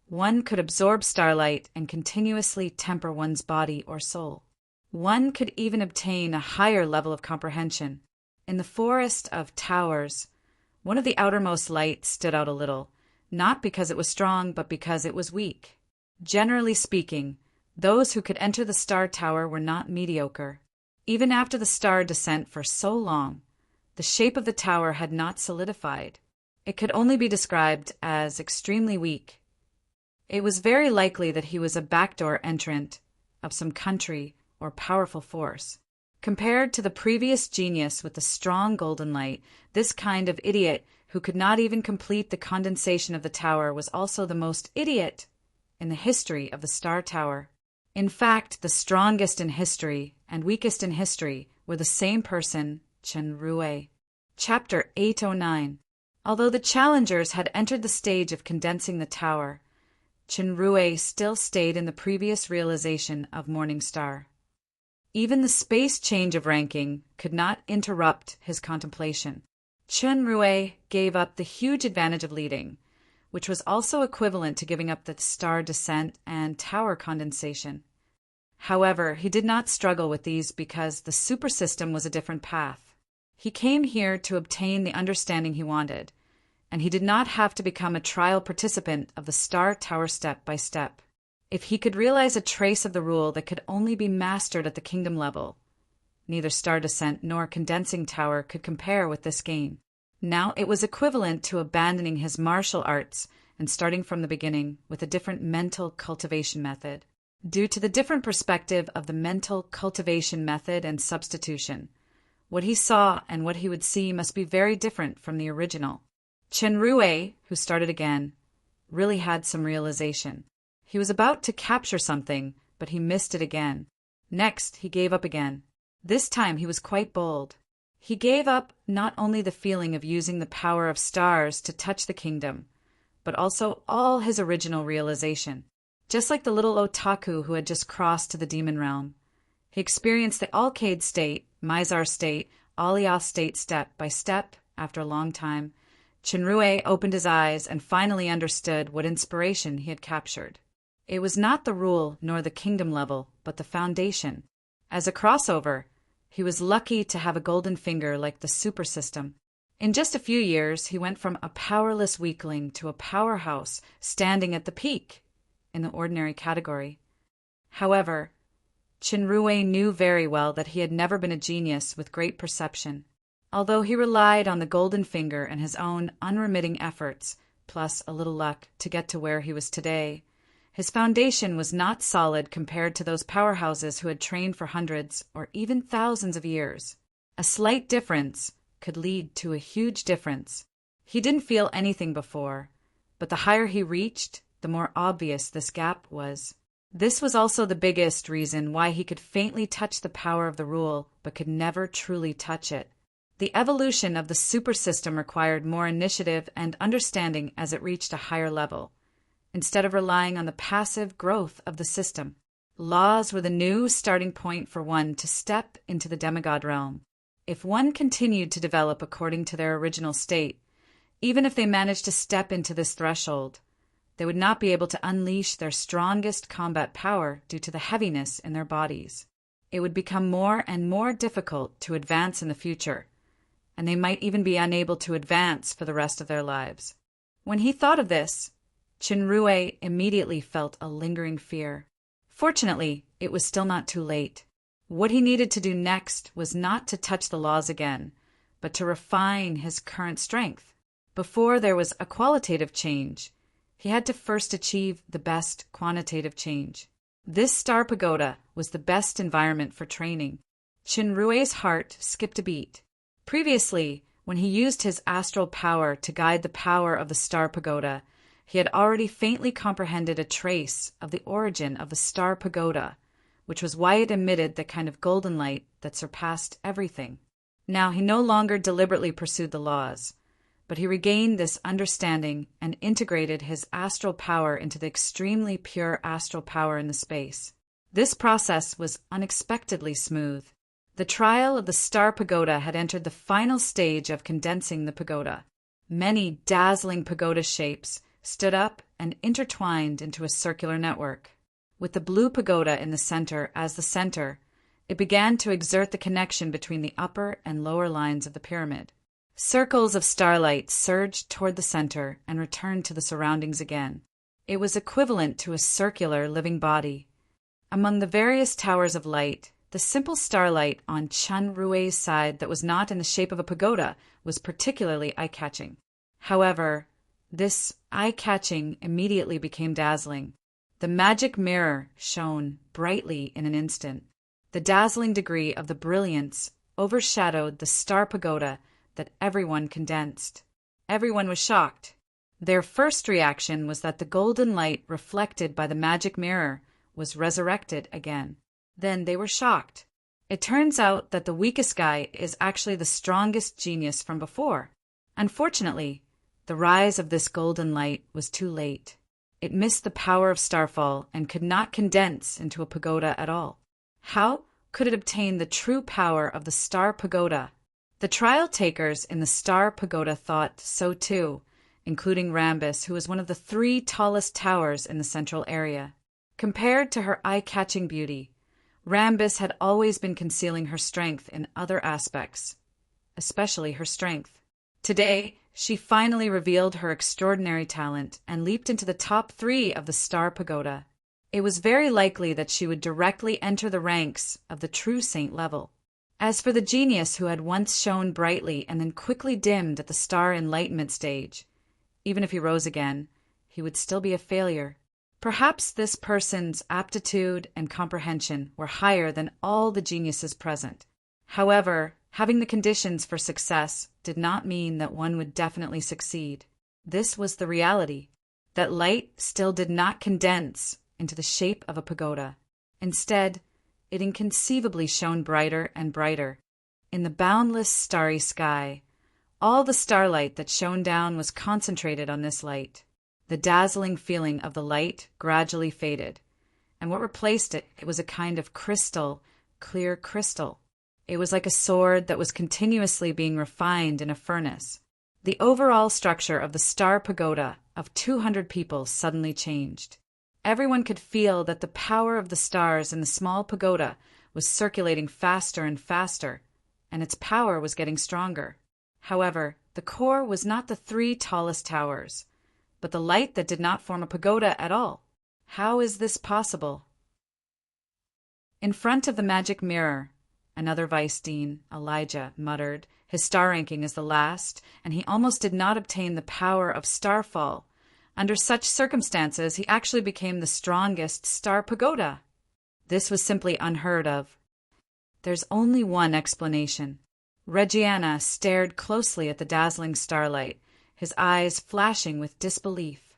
one could absorb starlight and continuously temper one's body or soul. One could even obtain a higher level of comprehension. In the forest of towers, one of the outermost lights stood out a little, not because it was strong, but because it was weak. Generally speaking, those who could enter the star tower were not mediocre. Even after the star descent for so long, the shape of the tower had not solidified. It could only be described as extremely weak. It was very likely that he was a backdoor entrant of some country or powerful force. Compared to the previous genius with the strong golden light, this kind of idiot who could not even complete the condensation of the tower was also the most idiot in the history of the Star Tower. In fact, the strongest in history and weakest in history were the same person, Chun-Rui. Chapter 809. Although the challengers had entered the stage of condensing the tower, Chun-Rui still stayed in the previous realization of Morning Star. Even the space change of ranking could not interrupt his contemplation. Chun-Rui gave up the huge advantage of leading, which was also equivalent to giving up the star descent and tower condensation. However, he did not struggle with these because the super system was a different path. He came here to obtain the understanding he wanted, and he did not have to become a trial participant of the Star Tower step by step. If he could realize a trace of the rule that could only be mastered at the kingdom level, neither Star Descent nor Condensing Tower could compare with this game. Now it was equivalent to abandoning his martial arts and starting from the beginning with a different mental cultivation method. Due to the different perspective of the mental cultivation method and substitution, what he saw and what he would see must be very different from the original. Chen Rui, who started again, really had some realization. He was about to capture something, but he missed it again. Next, he gave up again. This time he was quite bold. He gave up not only the feeling of using the power of stars to touch the kingdom, but also all his original realization. Just like the little otaku who had just crossed to the demon realm, he experienced the Alcade state, Mizar state, Alioth state step by step. After a long time, Chenrue opened his eyes and finally understood what inspiration he had captured. It was not the rule nor the kingdom level, but the foundation. As a crossover, he was lucky to have a golden finger like the super system. In just a few years, he went from a powerless weakling to a powerhouse standing at the peak in the ordinary category. However, Chenrue knew very well that he had never been a genius with great perception. Although he relied on the golden finger and his own unremitting efforts, plus a little luck, to get to where he was today, his foundation was not solid compared to those powerhouses who had trained for hundreds or even thousands of years. A slight difference could lead to a huge difference. He didn't feel anything before, but the higher he reached, the more obvious this gap was. This was also the biggest reason why he could faintly touch the power of the rule, but could never truly touch it. The evolution of the super system required more initiative and understanding as it reached a higher level, instead of relying on the passive growth of the system. Laws were the new starting point for one to step into the demigod realm. If one continued to develop according to their original state, even if they managed to step into this threshold, they would not be able to unleash their strongest combat power due to the heaviness in their bodies. It would become more and more difficult to advance in the future, and they might even be unable to advance for the rest of their lives. When he thought of this, Chenrue immediately felt a lingering fear. Fortunately, it was still not too late. What he needed to do next was not to touch the laws again, but to refine his current strength. Before there was a qualitative change, he had to first achieve the best quantitative change. This star pagoda was the best environment for training. Chenrue's heart skipped a beat. Previously, when he used his astral power to guide the power of the star pagoda, he had already faintly comprehended a trace of the origin of the star pagoda, which was why it emitted the kind of golden light that surpassed everything. Now he no longer deliberately pursued the laws, but he regained this understanding and integrated his astral power into the extremely pure astral power in the space. This process was unexpectedly smooth. The trial of the star pagoda had entered the final stage of condensing the pagoda. Many dazzling pagoda shapes stood up and intertwined into a circular network. With the blue pagoda in the center as the center, it began to exert the connection between the upper and lower lines of the pyramid. Circles of starlight surged toward the center and returned to the surroundings again. It was equivalent to a circular living body. Among the various towers of light, the simple starlight on Chenrue's side that was not in the shape of a pagoda was particularly eye-catching. However, this eye-catching immediately became dazzling. The magic mirror shone brightly in an instant. The dazzling degree of the brilliance overshadowed the star pagoda that everyone condensed. Everyone was shocked. Their first reaction was that the golden light reflected by the magic mirror was resurrected again. Then they were shocked. It turns out that the weakest guy is actually the strongest genius from before. Unfortunately, the rise of this golden light was too late. It missed the power of starfall and could not condense into a pagoda at all. How could it obtain the true power of the star pagoda? The trial takers in the star pagoda thought so too, including Rambus, who was one of the 3 tallest towers in the central area. Compared to her eye-catching beauty, Rambus had always been concealing her strength in other aspects, especially her strength. Today, she finally revealed her extraordinary talent and leaped into the top 3 of the Star Pagoda. It was very likely that she would directly enter the ranks of the true saint level. As for the genius who had once shone brightly and then quickly dimmed at the star enlightenment stage, even if he rose again, he would still be a failure. Perhaps this person's aptitude and comprehension were higher than all the geniuses present. However, having the conditions for success did not mean that one would definitely succeed. This was the reality, that light still did not condense into the shape of a pagoda. Instead, it inconceivably shone brighter and brighter. In the boundless starry sky, all the starlight that shone down was concentrated on this light. The dazzling feeling of the light gradually faded, and what replaced it was a kind of crystal, clear crystal. It was like a sword that was continuously being refined in a furnace. The overall structure of the Star Pagoda of 200 people suddenly changed. Everyone could feel that the power of the stars in the small pagoda was circulating faster and faster, and its power was getting stronger. However, the core was not the 3 tallest towers, but the light that did not form a pagoda at all. How is this possible? In front of the magic mirror, another vice dean, Elijah, muttered. His star ranking is the last, and he almost did not obtain the power of starfall. Under such circumstances, he actually became the strongest Star Pagoda. This was simply unheard of. There's only one explanation. Reggiana stared closely at the dazzling starlight, his eyes flashing with disbelief.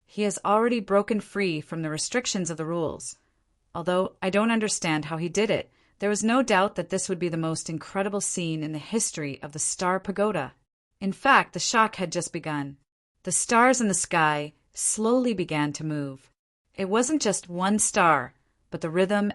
He has already broken free from the restrictions of the rules. Although I don't understand how he did it, there was no doubt that this would be the most incredible scene in the history of the Star Pagoda. In fact, the shock had just begun. The stars in the sky slowly began to move. It wasn't just one star, but the rhythm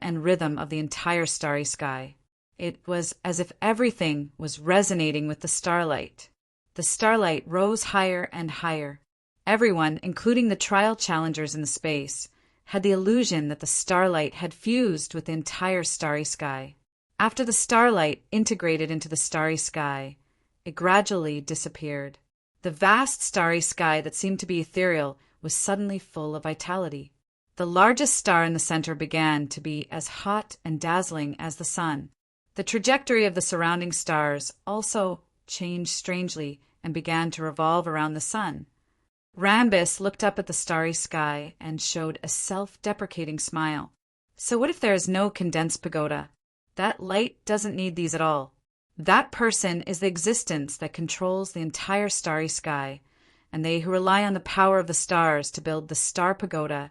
of the entire starry sky. It was as if everything was resonating with the starlight. The starlight rose higher and higher. Everyone, including the trial challengers in the space, had the illusion that the starlight had fused with the entire starry sky. After the starlight integrated into the starry sky, it gradually disappeared. The vast starry sky that seemed to be ethereal was suddenly full of vitality. The largest star in the center began to be as hot and dazzling as the sun. The trajectory of the surrounding stars also changed strangely and began to revolve around the sun. Rambus looked up at the starry sky and showed a self-deprecating smile. So what if there is no condensed pagoda? That light doesn't need these at all. That person is the existence that controls the entire starry sky, and they who rely on the power of the stars to build the Star Pagoda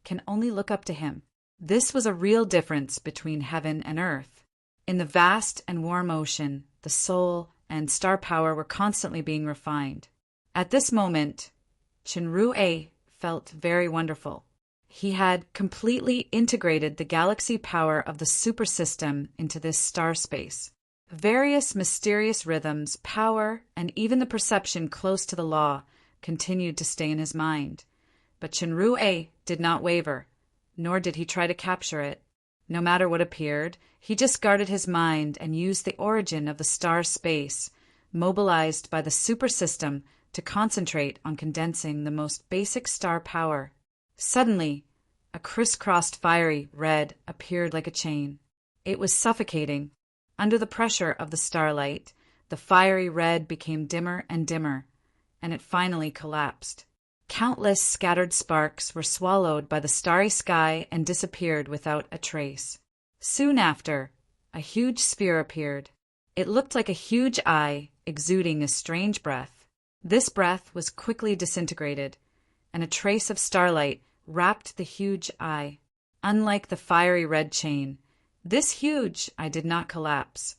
can only look up to him. This was a real difference between heaven and earth. In the vast and warm ocean, the soul and star power were constantly being refined. At this moment, Chinru felt very wonderful. He had completely integrated the galaxy power of the super system into this star space. Various mysterious rhythms, power, and even the perception close to the law continued to stay in his mind. But Chinru did not waver, nor did he try to capture it. No matter what appeared, he just guarded his mind and used the origin of the star space, mobilized by the super system, to concentrate on condensing the most basic star power. Suddenly, a crisscrossed fiery red appeared like a chain. It was suffocating. Under the pressure of the starlight, the fiery red became dimmer and dimmer, and it finally collapsed. Countless scattered sparks were swallowed by the starry sky and disappeared without a trace. Soon after, a huge sphere appeared. It looked like a huge eye exuding a strange breath. This breath was quickly disintegrated, and a trace of starlight wrapped the huge eye. Unlike the fiery red chain, this huge eye did not collapse,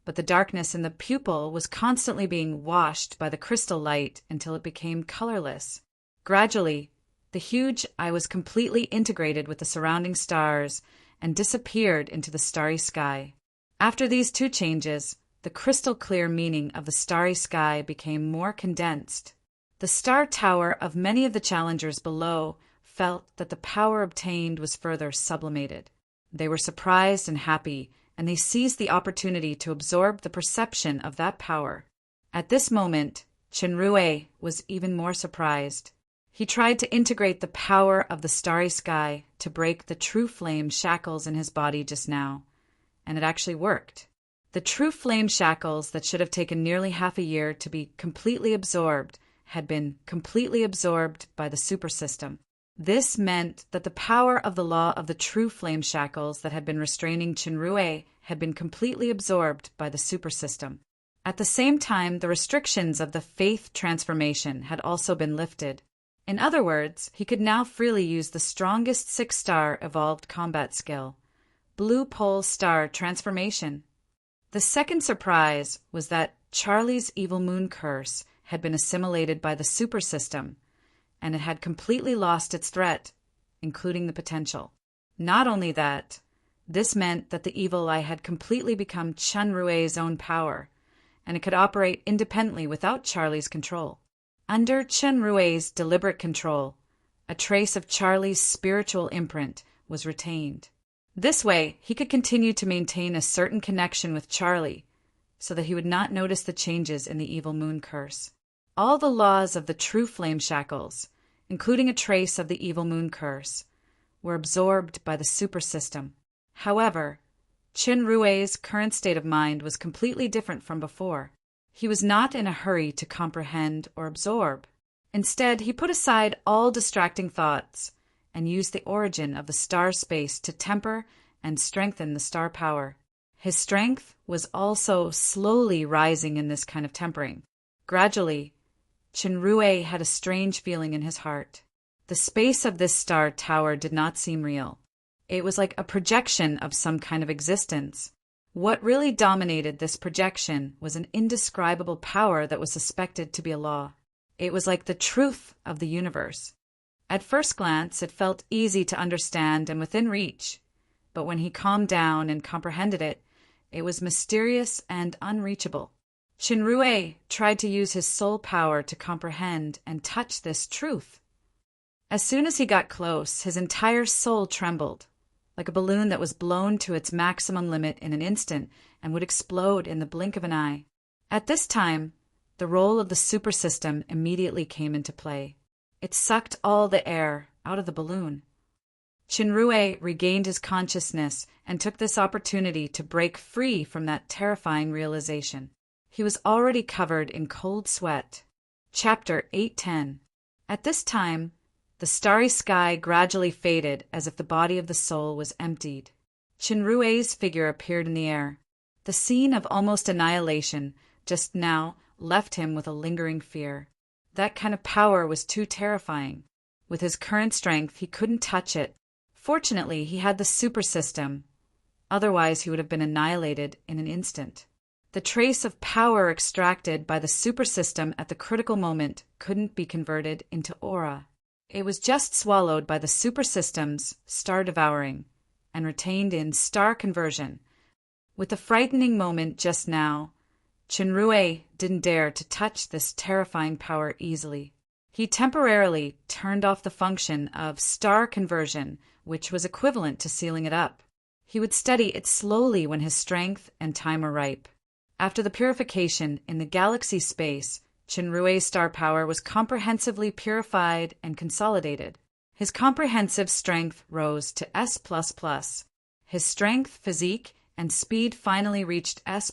but the darkness in the pupil was constantly being washed by the crystal light until it became colorless. Gradually, the huge eye was completely integrated with the surrounding stars and disappeared into the starry sky. After these 2 changes, the crystal-clear meaning of the starry sky became more condensed. The star tower of many of the challengers below felt that the power obtained was further sublimated. They were surprised and happy, and they seized the opportunity to absorb the perception of that power. At this moment, Chenrue was even more surprised. He tried to integrate the power of the starry sky to break the true flame shackles in his body just now, and it actually worked. The true flame shackles that should have taken nearly half a year to be completely absorbed had been completely absorbed by the super system. This meant that the power of the law of the true flame shackles that had been restraining Chenrue had been completely absorbed by the super system. At the same time, the restrictions of the faith transformation had also been lifted. In other words, he could now freely use the strongest 6-star evolved combat skill, Blue Pole Star Transformation. The second surprise was that Charlie's evil moon curse had been assimilated by the super system, and it had completely lost its threat, including the potential. Not only that, this meant that the evil eye had completely become Chenrue's own power, and it could operate independently without Charlie's control. Under Chenrue's deliberate control, a trace of Charlie's spiritual imprint was retained. This way, he could continue to maintain a certain connection with Charlie, so that he would not notice the changes in the evil moon curse. All the laws of the true flame shackles, including a trace of the evil moon curse, were absorbed by the super system. However, Chenrue's current state of mind was completely different from before. He was not in a hurry to comprehend or absorb. Instead, he put aside all distracting thoughts and used the origin of the star space to temper and strengthen the star power. His strength was also slowly rising in this kind of tempering. Gradually, Chenrue had a strange feeling in his heart. The space of this star tower did not seem real. It was like a projection of some kind of existence. What really dominated this projection was an indescribable power that was suspected to be a law. It was like the truth of the universe. At first glance, it felt easy to understand and within reach, but when he calmed down and comprehended it, it was mysterious and unreachable. Chenrue tried to use his soul power to comprehend and touch this truth. As soon as he got close, his entire soul trembled, like a balloon that was blown to its maximum limit in an instant and would explode in the blink of an eye. At this time, the role of the super system immediately came into play. It sucked all the air out of the balloon. Chenrue regained his consciousness and took this opportunity to break free from that terrifying realization. He was already covered in cold sweat. Chapter 8:10. At this time, the starry sky gradually faded as if the body of the soul was emptied. Chenrue's figure appeared in the air. The scene of almost annihilation just now left him with a lingering fear. That kind of power was too terrifying. With his current strength, he couldn't touch it. Fortunately, he had the super system. Otherwise, he would have been annihilated in an instant. The trace of power extracted by the super system at the critical moment couldn't be converted into aura. It was just swallowed by the super system's star devouring and retained in star conversion. With the frightening moment just now, Chenrue didn't dare to touch this terrifying power easily. He temporarily turned off the function of star conversion, which was equivalent to sealing it up. He would study it slowly when his strength and time were ripe. After the purification in the galaxy space, Chenrue's star power was comprehensively purified and consolidated. His comprehensive strength rose to S++. His strength, physique, and speed finally reached S++,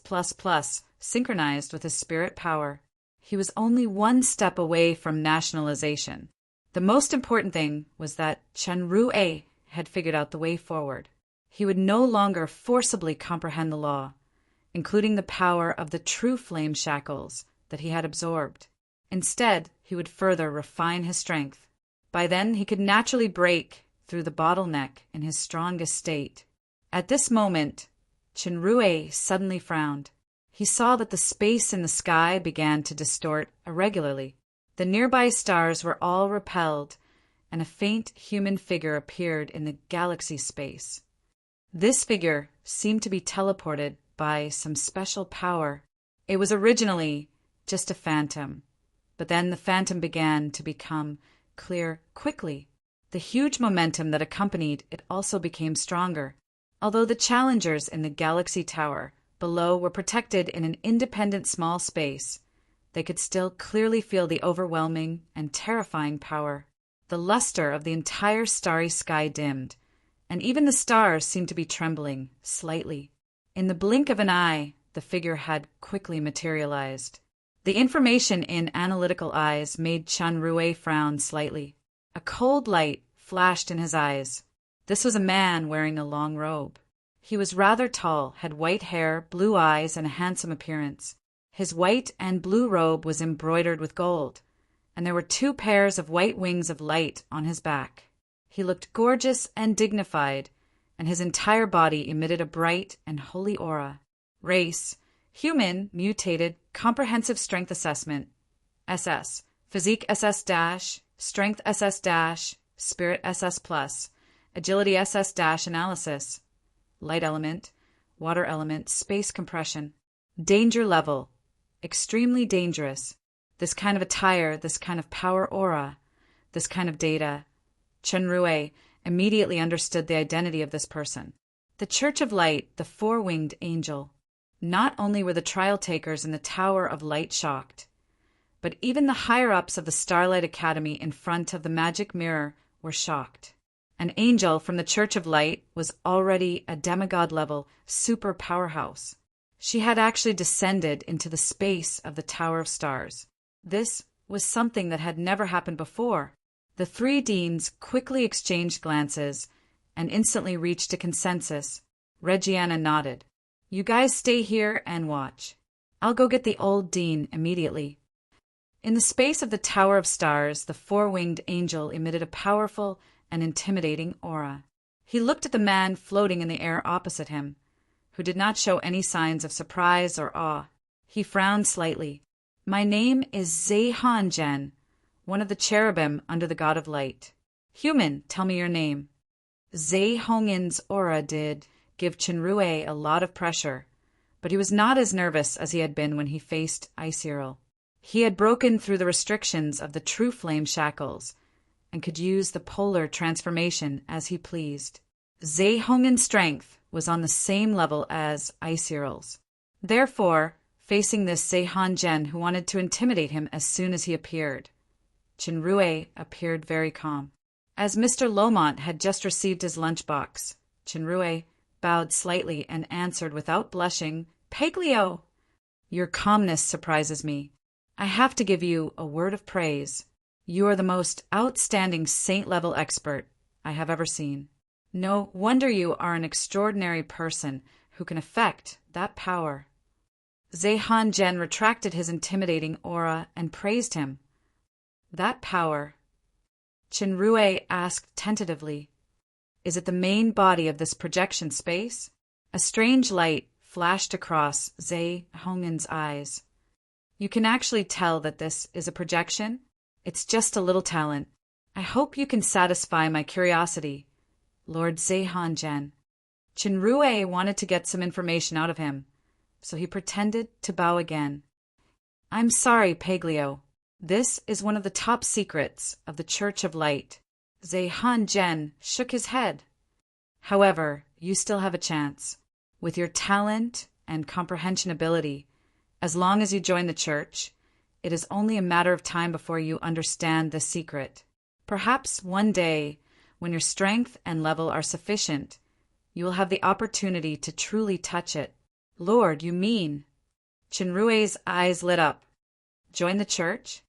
synchronized with his spirit power. He was only one step away from nationalization. The most important thing was that Chenrue had figured out the way forward. He would no longer forcibly comprehend the law, including the power of the true flame shackles that he had absorbed. Instead, he would further refine his strength. By then, he could naturally break through the bottleneck in his strongest state. At this moment, Chenrue suddenly frowned. He saw that the space in the sky began to distort irregularly. The nearby stars were all repelled, and a faint human figure appeared in the galaxy space. This figure seemed to be teleported by some special power. It was originally just a phantom, but then the phantom began to become clear quickly. The huge momentum that accompanied it also became stronger. Although the challengers in the Galaxy Tower below were protected in an independent small space, they could still clearly feel the overwhelming and terrifying power. The luster of the entire starry sky dimmed, and even the stars seemed to be trembling slightly. In the blink of an eye, the figure had quickly materialized. The information in analytical eyes made Chen Rui frown slightly. A cold light flashed in his eyes. This was a man wearing a long robe. He was rather tall, had white hair, blue eyes, and a handsome appearance. His white and blue robe was embroidered with gold, and there were 2 pairs of white wings of light on his back. He looked gorgeous and dignified, and his entire body emitted a bright and holy aura. Race: human, mutated, comprehensive strength assessment. SS: physique SS-, strength SS-, spirit SS+, agility SS- analysis. Light element, water element, space compression. Danger level: extremely dangerous. This kind of attire, this kind of power aura, this kind of data. Chen Rui immediately understood the identity of this person. The Church of Light, the 4-winged angel. Not only were the trial takers in the Tower of Light shocked, but even the higher-ups of the Starlight Academy in front of the magic mirror were shocked. An angel from the Church of Light was already a demigod-level super powerhouse. She had actually descended into the space of the Tower of Stars. This was something that had never happened before. The 3 deans quickly exchanged glances and instantly reached a consensus. Reggiana nodded. "You guys stay here and watch. I'll go get the old dean immediately." In the space of the Tower of Stars, the 4-winged angel emitted a powerful and intimidating aura. He looked at the man floating in the air opposite him, who did not show any signs of surprise or awe. He frowned slightly. "My name is Zeihan Jen, one of the cherubim under the God of Light." "Human, tell me your name." Zei Hongin's aura did give Chen Rui a lot of pressure, but he was not as nervous as he had been when he faced Icyril. He had broken through the restrictions of the true flame shackles and could use the polar transformation as he pleased. Zei Hongin's strength was on the same level as Icyril's. Therefore, facing this Zeihan Jen who wanted to intimidate him as soon as he appeared, Chen Rui appeared very calm. As Mr. Lomont had just received his lunchbox, Chen Rui bowed slightly and answered without blushing, "Paglio!" "Your calmness surprises me. I have to give you a word of praise. You are the most outstanding saint-level expert I have ever seen. No wonder you are an extraordinary person who can affect that power." Zeihan Jen retracted his intimidating aura and praised him. "That power?" Chen Rui asked tentatively. "Is it the main body of this projection space?" A strange light flashed across Zei Hongin's eyes. "You can actually tell that this is a projection? It's just a little talent. I hope you can satisfy my curiosity, Lord Zeihan Jen." Chen Rui wanted to get some information out of him, so he pretended to bow again. "I'm sorry, Paglio. This is one of the top secrets of the Church of Light." Zeihan Jen shook his head. "However, you still have a chance. With your talent and comprehension ability, as long as you join the Church, it is only a matter of time before you understand the secret. Perhaps one day, when your strength and level are sufficient, you will have the opportunity to truly touch it." "Lord, you mean?" Chen Rui's eyes lit up. "Join the Church?"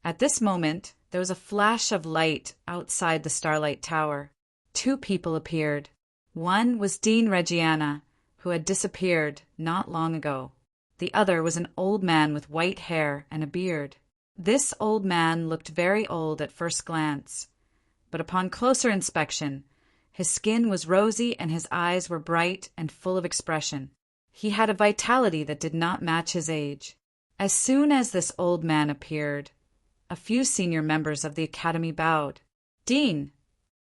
At this moment, there was a flash of light outside the Starlight Tower. 2 people appeared. One was Dean Reggiana, who had disappeared not long ago. The other was an old man with white hair and a beard. This old man looked very old at first glance, but upon closer inspection, his skin was rosy and his eyes were bright and full of expression. He had a vitality that did not match his age. As soon as this old man appeared, a few senior members of the Academy bowed. "Dean!"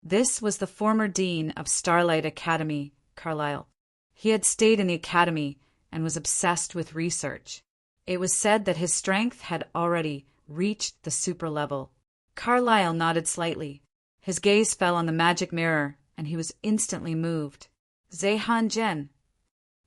This was the former dean of Starlight Academy, Carlyle. He had stayed in the Academy and was obsessed with research. It was said that his strength had already reached the super level. Carlyle nodded slightly. His gaze fell on the magic mirror, and he was instantly moved. Zhe-Han-Jen?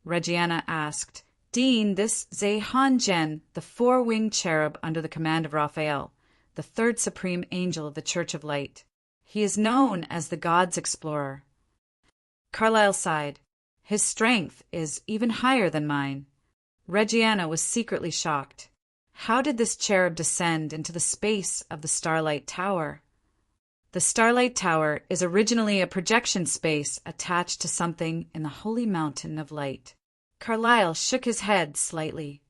Reggiana asked. Dean, this Zhe-Han-Jen, the four-winged cherub under the command of Raphael, the third supreme angel of the Church of Light. He is known as the God's Explorer. Carlyle sighed. His strength is even higher than mine. Reggiana was secretly shocked. How did this cherub descend into the space of the Starlight Tower? The Starlight Tower is originally a projection space attached to something in the holy mountain of light. Carlyle shook his head slightly.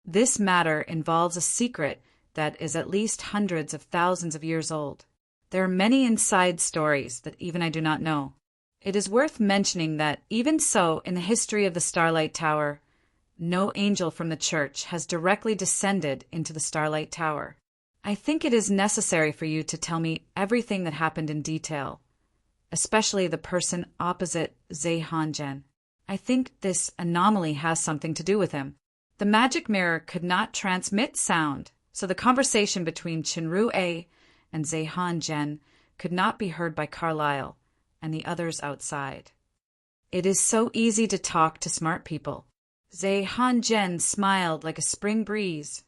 This matter involves a secret that is at least hundreds of thousands of years old. There are many inside stories that even I do not know. It is worth mentioning that even so, in the history of the Starlight Tower, no angel from the church has directly descended into the Starlight Tower. I think it is necessary for you to tell me everything that happened in detail, especially the person opposite Zhe-Han-Jen. I think this anomaly has something to do with him. The magic mirror could not transmit sound, so the conversation between Chinru-A and Zhe-Han-Jen could not be heard by Carlyle and the others outside. It is so easy to talk to smart people. Zhe-Han-Jen smiled like a spring breeze.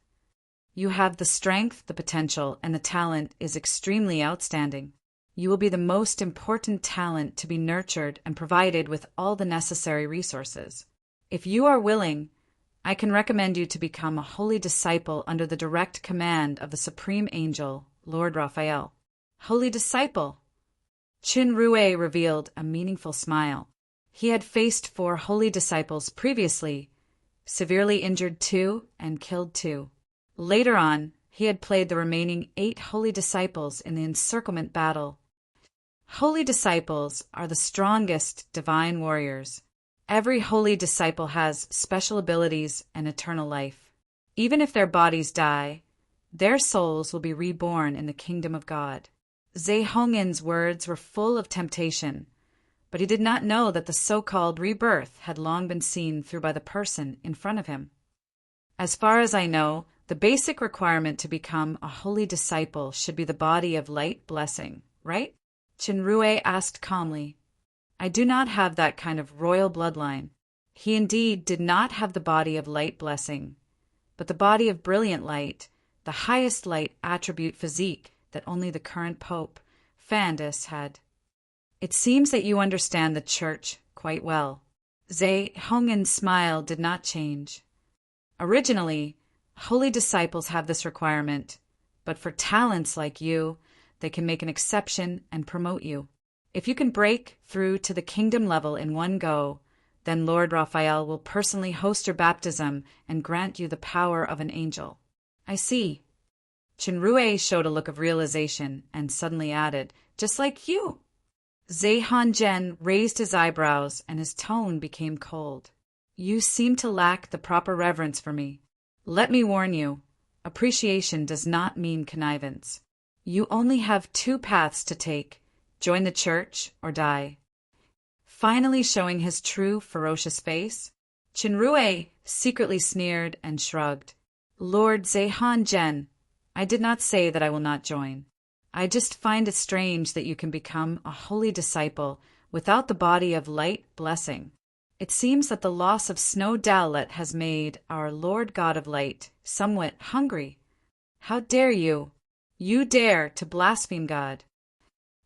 You have the strength, the potential, and the talent is extremely outstanding. You will be the most important talent to be nurtured and provided with all the necessary resources. If you are willing, I can recommend you to become a holy disciple under the direct command of the Supreme Angel, Lord Raphael. Holy disciple? Chinru-A revealed a meaningful smile. He had faced 4 holy disciples previously, severely injured 2 and killed 2. Later on, he had played the remaining 8 holy disciples in the encirclement battle. Holy disciples are the strongest divine warriors. Every holy disciple has special abilities and eternal life. Even if their bodies die, their souls will be reborn in the kingdom of God. Zhe-Han-Jen's words were full of temptation, but he did not know that the so-called rebirth had long been seen through by the person in front of him. As far as I know, the basic requirement to become a holy disciple should be the body of light blessing, right? Chinru-A asked calmly. I do not have that kind of royal bloodline. He indeed did not have the body of light blessing, but the body of brilliant light, the highest light attribute physique that only the current Pope, Fandus, had. It seems that you understand the Church quite well. Zhe-Han-Jen's smile did not change. Originally, holy disciples have this requirement, but for talents like you, they can make an exception and promote you. If you can break through to the kingdom level in one go, then Lord Raphael will personally host your baptism and grant you the power of an angel. I see. Chinru-A showed a look of realization and suddenly added, just like you. Zhe-Han-Jen raised his eyebrows and his tone became cold. You seem to lack the proper reverence for me. Let me warn you, appreciation does not mean connivance. You only have 2 paths to take, join the church or die. Finally showing his true, ferocious face, Chinru-A secretly sneered and shrugged. Lord Zhe-Han-Jen, I did not say that I will not join. I just find it strange that you can become a holy disciple without the body of light blessing. It seems that the loss of Snow Dowlet has made our Lord God of Light somewhat hungry. How dare you? You dare to blaspheme God.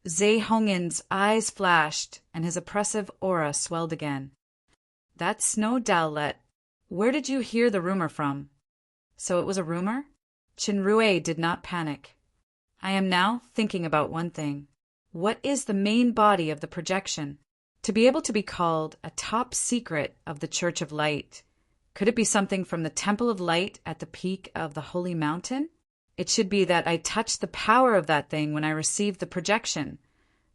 Zhe-Han-Jen's eyes flashed and his oppressive aura swelled again. That Snow Dowlet, where did you hear the rumor from? So it was a rumor? Chinru-A did not panic. I am now thinking about one thing. What is the main body of the projection? To be able to be called a top secret of the Church of Light, could it be something from the Temple of Light at the peak of the Holy Mountain? It should be that I touched the power of that thing when I received the projection,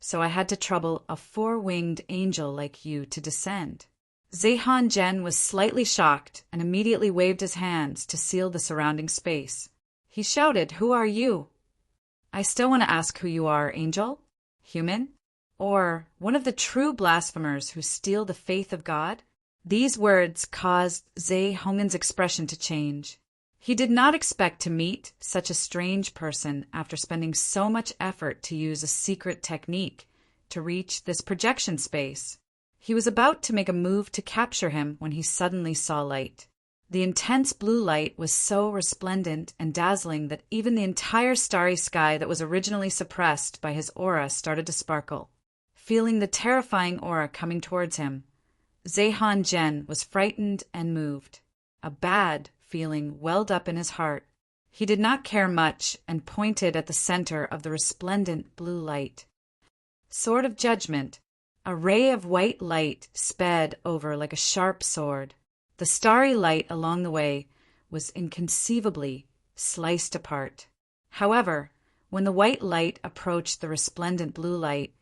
so I had to trouble a 4-winged angel like you to descend. Zhe-Han-Jen was slightly shocked and immediately waved his hands to seal the surrounding space. He shouted, Who are you? I still want to ask who you are, angel? Human? Or one of the true blasphemers who steal the faith of God? These words caused Zhe-Han-Jen's expression to change. He did not expect to meet such a strange person after spending so much effort to use a secret technique to reach this projection space. He was about to make a move to capture him when he suddenly saw light. The intense blue light was so resplendent and dazzling that even the entire starry sky that was originally suppressed by his aura started to sparkle. Feeling the terrifying aura coming towards him, Zeihan Jen was frightened and moved. A bad feeling welled up in his heart. He did not care much and pointed at the center of the resplendent blue light. Sword of Judgment. A ray of white light sped over like a sharp sword. The starry light along the way was inconceivably sliced apart. However, when the white light approached the resplendent blue light,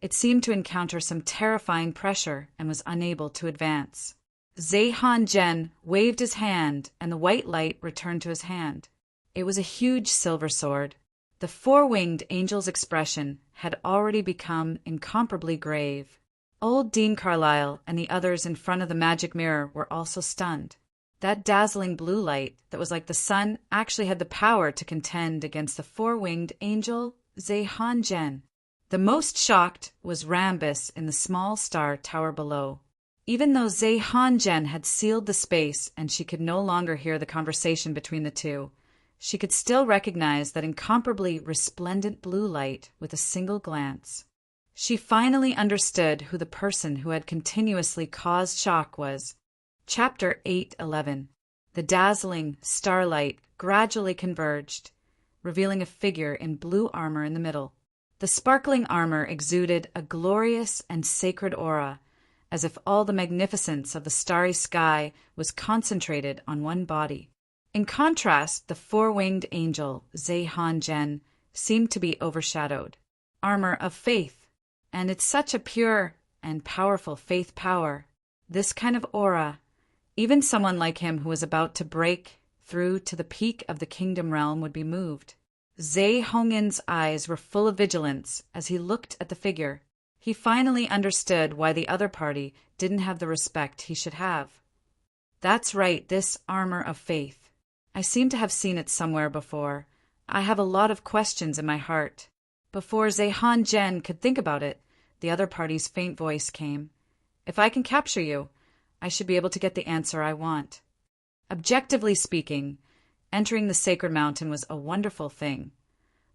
it seemed to encounter some terrifying pressure and was unable to advance. Zeihan Jen waved his hand, and the white light returned to his hand. It was a huge silver sword. The four-winged angel's expression had already become incomparably grave. Old Dean Carlyle and the others in front of the magic mirror were also stunned. That dazzling blue light that was like the sun actually had the power to contend against the four-winged angel Zeihan Jen. The most shocked was Rambus in the small star tower below. Even though Zeihan Jen had sealed the space and she could no longer hear the conversation between the two, she could still recognize that incomparably resplendent blue light with a single glance. She finally understood who the person who had continuously caused shock was. Chapter 8:11. The dazzling starlight gradually converged, revealing a figure in blue armor in the middle. The sparkling armor exuded a glorious and sacred aura, as if all the magnificence of the starry sky was concentrated on one body. In contrast, the four-winged angel, Zeihan Jen, seemed to be overshadowed. Armor of faith, and it's such a pure and powerful faith power. This kind of aura, even someone like him who was about to break through to the peak of the kingdom realm would be moved. Zei Hongin's eyes were full of vigilance as he looked at the figure. He finally understood why the other party didn't have the respect he should have. That's right, this armor of faith. I seem to have seen it somewhere before. I have a lot of questions in my heart. Before Zeihan Jen could think about it, the other party's faint voice came. If I can capture you, I should be able to get the answer I want. Objectively speaking, entering the sacred mountain was a wonderful thing.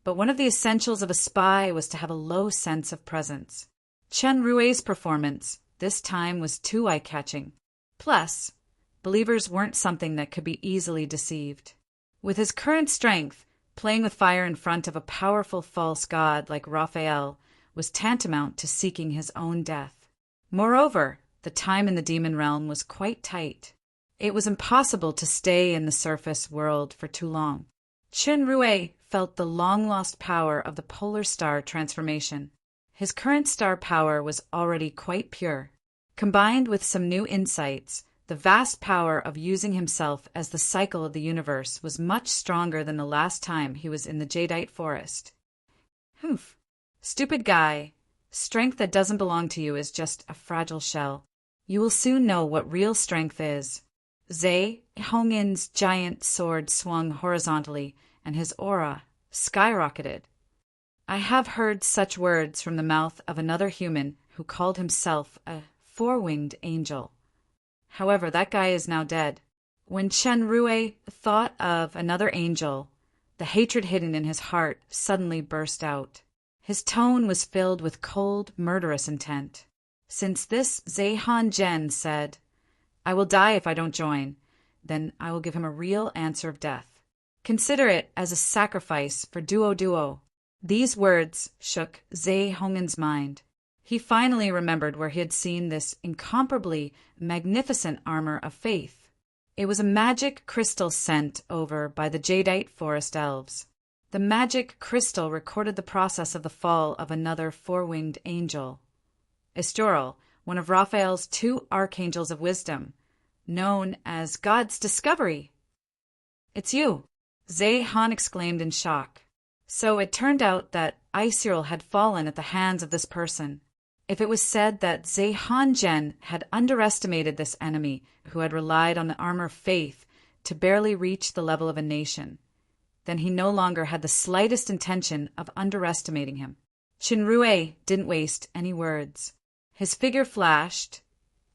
But one of the essentials of a spy was to have a low sense of presence. Chen Rui's performance this time was too eye-catching. Plus, believers weren't something that could be easily deceived. With his current strength, playing with fire in front of a powerful false god like Raphael was tantamount to seeking his own death. Moreover, the time in the demon realm was quite tight. It was impossible to stay in the surface world for too long. Chen Rui felt the long-lost power of the polar star transformation. His current star power was already quite pure. Combined with some new insights, the vast power of using himself as the cycle of the universe was much stronger than the last time he was in the Jadeite forest. Humph. Stupid guy. Strength that doesn't belong to you is just a fragile shell. You will soon know what real strength is. Zei Hongin's giant sword swung horizontally, and his aura skyrocketed. I have heard such words from the mouth of another human who called himself a four-winged angel. However, that guy is now dead. When Chen Rui thought of another angel, the hatred hidden in his heart suddenly burst out. His tone was filled with cold, murderous intent. Since this, Zeihan Jen said, I will die if I don't join. Then I will give him a real answer of death. Consider it as a sacrifice for Duo. These words shook Zei Hongin's mind. He finally remembered where he had seen this incomparably magnificent armor of faith. It was a magic crystal sent over by the Jadeite forest elves. The magic crystal recorded the process of the fall of another four-winged angel, Estoril, one of Raphael's two archangels of wisdom, known as God's Discovery. It's you, Zeihan exclaimed in shock. So it turned out that Aisiril had fallen at the hands of this person. If it was said that Zeihan Jen had underestimated this enemy who had relied on the armor of faith to barely reach the level of a nation, then he no longer had the slightest intention of underestimating him. Chen Rui didn't waste any words. His figure flashed,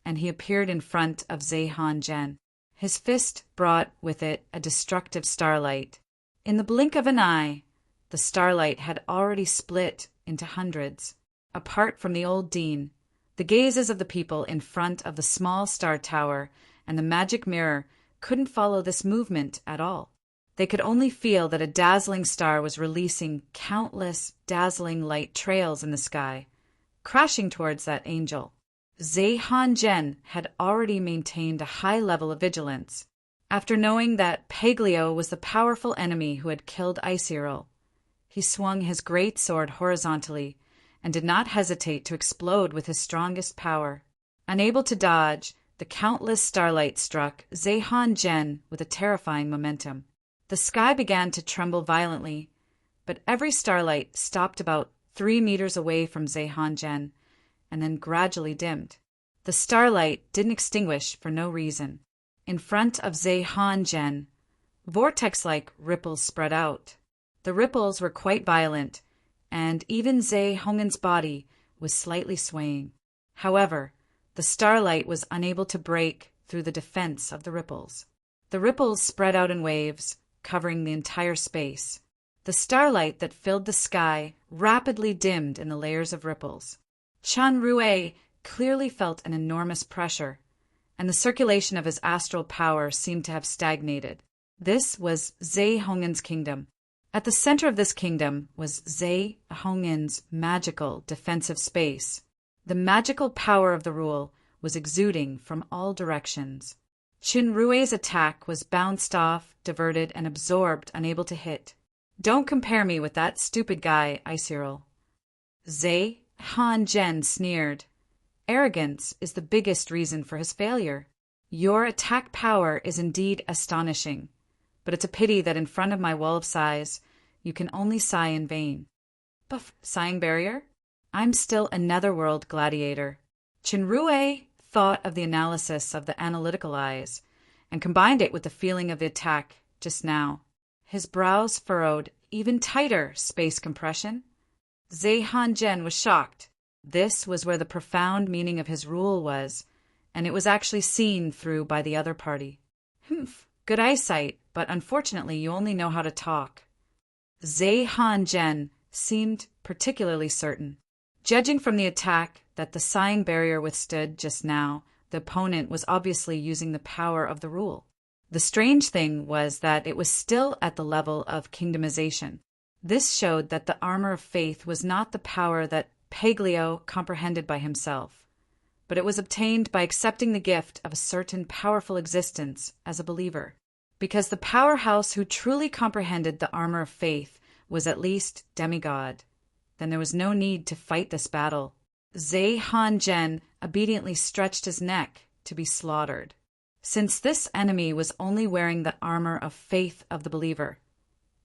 and he appeared in front of Zhe-Han-Jen. His fist brought with it a destructive starlight. In the blink of an eye, the starlight had already split into hundreds. Apart from the old dean, the gazes of the people in front of the small star tower and the magic mirror couldn't follow this movement at all. They could only feel that a dazzling star was releasing countless dazzling light trails in the sky, crashing towards that angel. Zhe-Han-Jen had already maintained a high level of vigilance. After knowing that Paglio was the powerful enemy who had killed Icyril, he swung his great sword horizontally and did not hesitate to explode with his strongest power. Unable to dodge, the countless starlight struck Zhe-Han-Jen with a terrifying momentum. The sky began to tremble violently, but every starlight stopped about 3 meters away from Zhe-Han-Jen and then gradually dimmed. The starlight didn't extinguish for no reason. In front of Zhe-Han-Jen, vortex-like ripples spread out. The ripples were quite violent, and even Zhe-Hongen's body was slightly swaying. However, the starlight was unable to break through the defense of the ripples. The ripples spread out in waves, covering the entire space. The starlight that filled the sky rapidly dimmed in the layers of ripples. Chanrue clearly felt an enormous pressure, and the circulation of his astral power seemed to have stagnated. This was Zhe-Hongen's kingdom. At the center of this kingdom was Zhe-Hongen's magical defensive space. The magical power of the rule was exuding from all directions. Chinrue's attack was bounced off, diverted, and absorbed, unable to hit. "Don't compare me with that stupid guy, Icyril." Zhe-Han-Jen sneered. "Arrogance is the biggest reason for his failure. Your attack power is indeed astonishing, but it's a pity that in front of my wall of sighs, you can only sigh in vain." "Buff, sighing barrier? I'm still a netherworld gladiator." Chinrue thought of the analysis of the analytical eyes and combined it with the feeling of the attack just now. His brows furrowed. Even tighter space compression? Zhe-Han-Jen was shocked. This was where the profound meaning of his rule was, and it was actually seen through by the other party. "Humph, good eyesight, but unfortunately you only know how to talk." Zhe-Han-Jen seemed particularly certain. Judging from the attack that the sighing barrier withstood just now, the opponent was obviously using the power of the rule. The strange thing was that it was still at the level of kingdomization. This showed that the armor of faith was not the power that Paglio comprehended by himself, but it was obtained by accepting the gift of a certain powerful existence as a believer. Because the powerhouse who truly comprehended the armor of faith was at least demigod, then there was no need to fight this battle. Zhe-Han-Jen obediently stretched his neck to be slaughtered. Since this enemy was only wearing the armor of faith of the believer,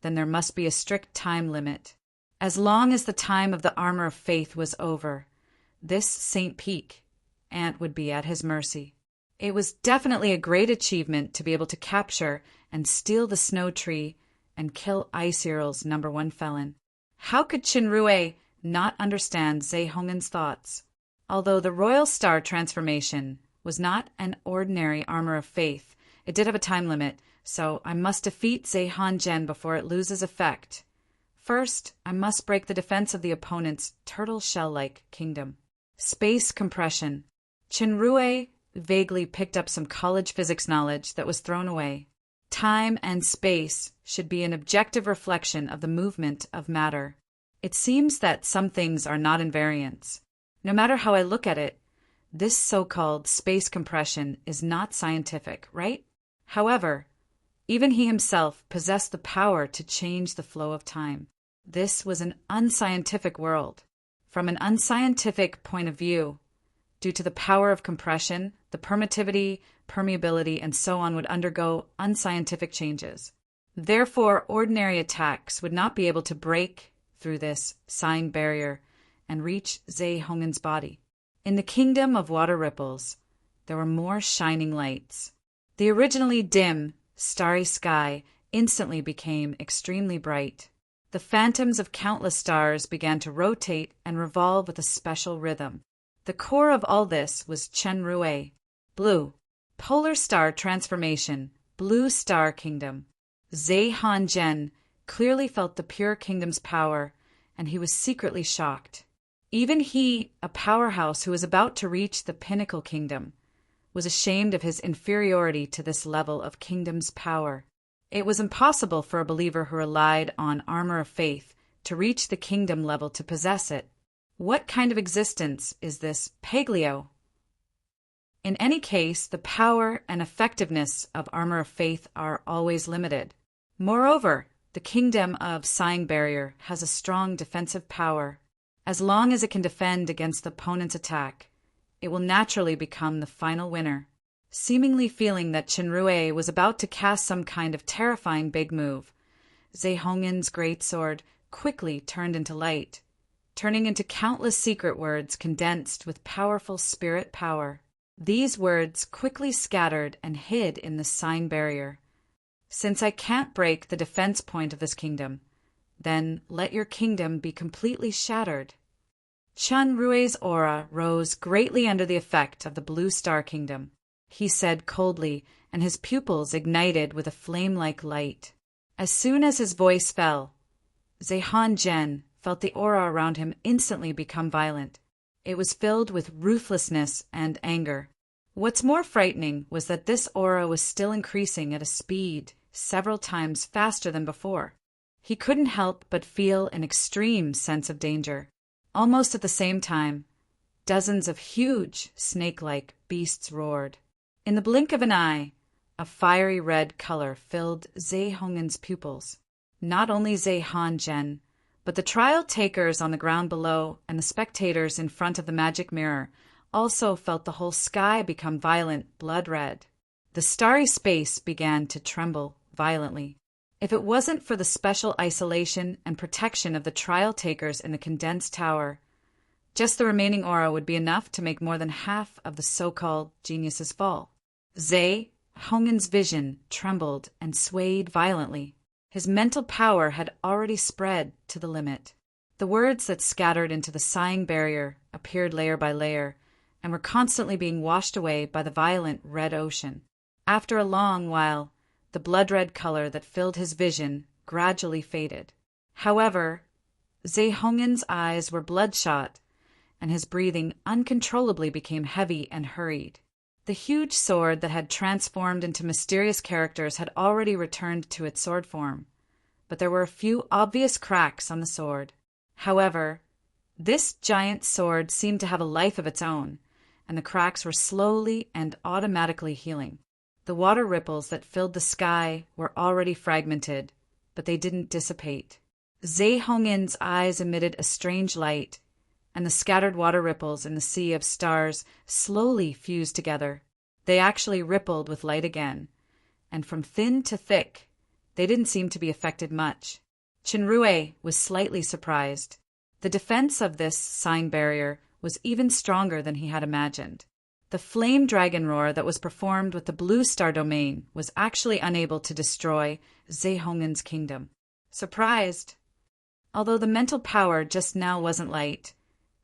then there must be a strict time limit. As long as the time of the armor of faith was over, this St. Peak ant would be at his mercy. It was definitely a great achievement to be able to capture and steal the snow tree and kill Icyril's #1 felon. How could Chinrue not understand Zhe-Hongen's thoughts? Although the Royal Star transformation was not an ordinary armor of faith, it did have a time limit, so I must defeat Zhe-Han-Jen before it loses effect. First, I must break the defense of the opponent's turtle shell-like kingdom. Space compression. Chinrue vaguely picked up some college physics knowledge that was thrown away. Time and space should be an objective reflection of the movement of matter. It seems that some things are not invariants. No matter how I look at it, this so-called space compression is not scientific, right? However, even he himself possessed the power to change the flow of time. This was an unscientific world. From an unscientific point of view, due to the power of compression, the permittivity, permeability, and so on would undergo unscientific changes. Therefore, ordinary attacks would not be able to break through this sighing barrier and reach Zhe-Hongen's body. In the kingdom of water ripples, there were more shining lights. The originally dim, starry sky instantly became extremely bright. The phantoms of countless stars began to rotate and revolve with a special rhythm. The core of all this was Chenrue. Blue. Polar star transformation. Blue star kingdom. Zhe Hanzhen clearly felt the pure kingdom's power, and he was secretly shocked. Even he, a powerhouse who was about to reach the pinnacle kingdom, was ashamed of his inferiority to this level of kingdom's power. It was impossible for a believer who relied on armor of faith to reach the kingdom level to possess it. What kind of existence is this Paglio? In any case, the power and effectiveness of armor of faith are always limited. Moreover, the kingdom of Sign Barrier has a strong defensive power. As long as it can defend against the opponent's attack, it will naturally become the final winner. Seemingly feeling that Chenrue was about to cast some kind of terrifying big move, Zhe Hongyan's great sword quickly turned into light, turning into countless secret words condensed with powerful spirit power. These words quickly scattered and hid in the Sign Barrier. Since I can't break the defense point of this kingdom, then let your kingdom be completely shattered. Chenrue's aura rose greatly under the effect of the Blue Star Kingdom. He said coldly, and his pupils ignited with a flame-like light. As soon as his voice fell, Zhe Hanzhen felt the aura around him instantly become violent. It was filled with ruthlessness and anger. What's more frightening was that this aura was still increasing at a speed several times faster than before. He couldn't help but feel an extreme sense of danger. Almost at the same time, dozens of huge, snake-like beasts roared. In the blink of an eye, a fiery red color filled Zhe Hongyan's pupils. Not only Zhe Hanzhen, but the trial takers on the ground below and the spectators in front of the magic mirror also felt the whole sky become violent blood red. The starry space began to tremble violently. If it wasn't for the special isolation and protection of the trial takers in the condensed tower, just the remaining aura would be enough to make more than half of the so-called geniuses fall. Zhe Hongyan's vision trembled and swayed violently. His mental power had already spread to the limit. The words that scattered into the Sign Barrier appeared layer by layer and were constantly being washed away by the violent red ocean. After a long while, the blood-red color that filled his vision gradually faded. However, Zhe Hongyan's eyes were bloodshot, and his breathing uncontrollably became heavy and hurried. The huge sword that had transformed into mysterious characters had already returned to its sword form, but there were a few obvious cracks on the sword. However, this giant sword seemed to have a life of its own, and the cracks were slowly and automatically healing. The water ripples that filled the sky were already fragmented, but they didn't dissipate. Zhe Hongyan's eyes emitted a strange light, and the scattered water ripples in the sea of stars slowly fused together. They actually rippled with light again, and from thin to thick, they didn't seem to be affected much. Chenrue was slightly surprised. The defense of this Sign Barrier was even stronger than he had imagined. The flame dragon roar that was performed with the Blue Star domain was actually unable to destroy Zhe Hongyan's kingdom. Surprised. Although the mental power just now wasn't light,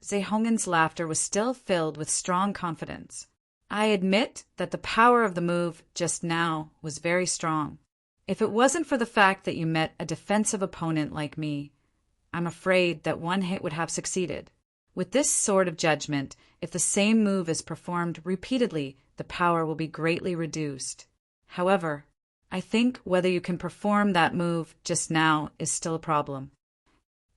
Zhe Hongyan's laughter was still filled with strong confidence. I admit that the power of the move just now was very strong. If it wasn't for the fact that you met a defensive opponent like me, I'm afraid that one hit would have succeeded. With this Sword of Judgment, if the same move is performed repeatedly, the power will be greatly reduced. However, I think whether you can perform that move just now is still a problem.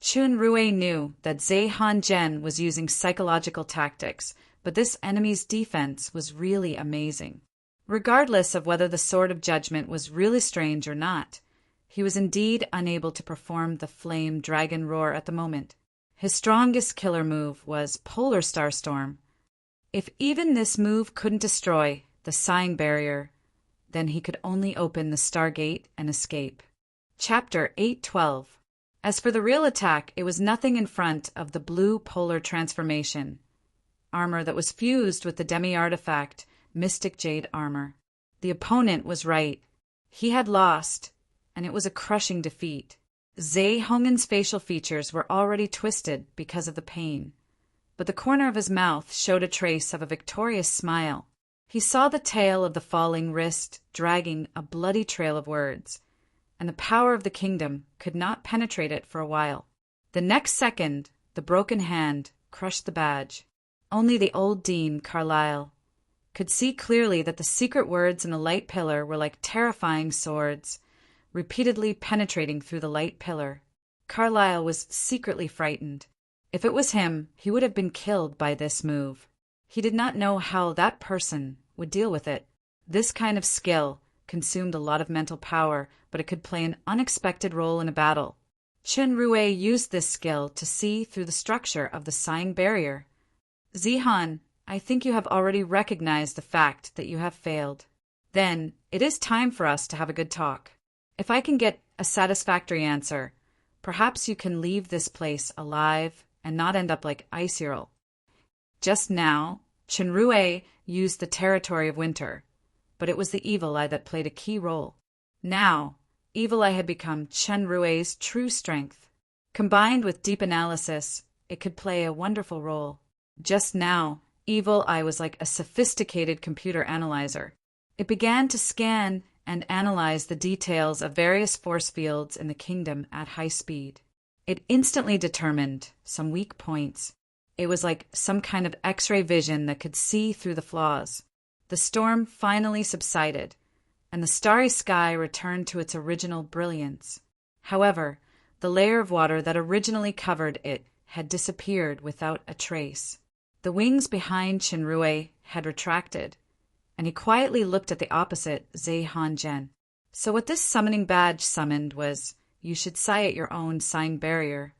Chenrue knew that Zhe Hanzhen was using psychological tactics, but this enemy's defense was really amazing. Regardless of whether the Sword of Judgment was really strange or not, he was indeed unable to perform the flame dragon roar at the moment. His strongest killer move was Polar Star Storm. If even this move couldn't destroy the Sign Barrier, then he could only open the Stargate and escape. Chapter 812. As for the real attack, it was nothing in front of the blue polar transformation, armor that was fused with the demi-artifact Mystic Jade armor. The opponent was right. He had lost, and it was a crushing defeat. Zhe Hongyan's facial features were already twisted because of the pain, but the corner of his mouth showed a trace of a victorious smile. He saw the tail of the falling wrist dragging a bloody trail of words, and the power of the kingdom could not penetrate it for a while. The next second, the broken hand crushed the badge. Only the old Dean, Carlyle, could see clearly that the secret words in the light pillar were like terrifying swords, repeatedly penetrating through the light pillar. Carlyle was secretly frightened. If it was him, he would have been killed by this move. He did not know how that person would deal with it. This kind of skill consumed a lot of mental power, but it could play an unexpected role in a battle. Chen Rui used this skill to see through the structure of the sighing barrier. Zihan, I think you have already recognized the fact that you have failed. Then, it is time for us to have a good talk. If I can get a satisfactory answer, perhaps you can leave this place alive and not end up like Icearl. Just now, Chenrue used the territory of winter, but it was the evil eye that played a key role. Now, evil eye had become Chenrue's true strength. Combined with deep analysis, it could play a wonderful role. Just now, evil eye was like a sophisticated computer analyzer. It began to scan and analyze the details of various force fields in the kingdom at high speed. It instantly determined some weak points. It was like some kind of X-ray vision that could see through the flaws. The storm finally subsided, and the starry sky returned to its original brilliance. However, the layer of water that originally covered it had disappeared without a trace. The wings behind Chenrue had retracted, and he quietly looked at the opposite Zhe-Han-Jen. So what this summoning badge summoned was, you should sigh at your own sign barrier.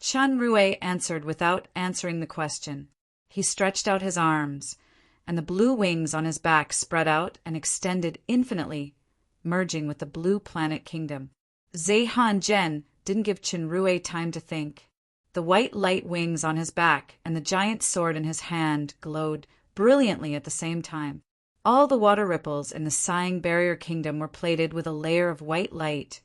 Chenrue answered without answering the question. He stretched out his arms, and the blue wings on his back spread out and extended infinitely, merging with the blue planet kingdom. Zhe-Han-Jen didn't give Chenrue time to think. The white light wings on his back and the giant sword in his hand glowed brilliantly at the same time. All the water ripples in the sighing barrier kingdom were plated with a layer of white light,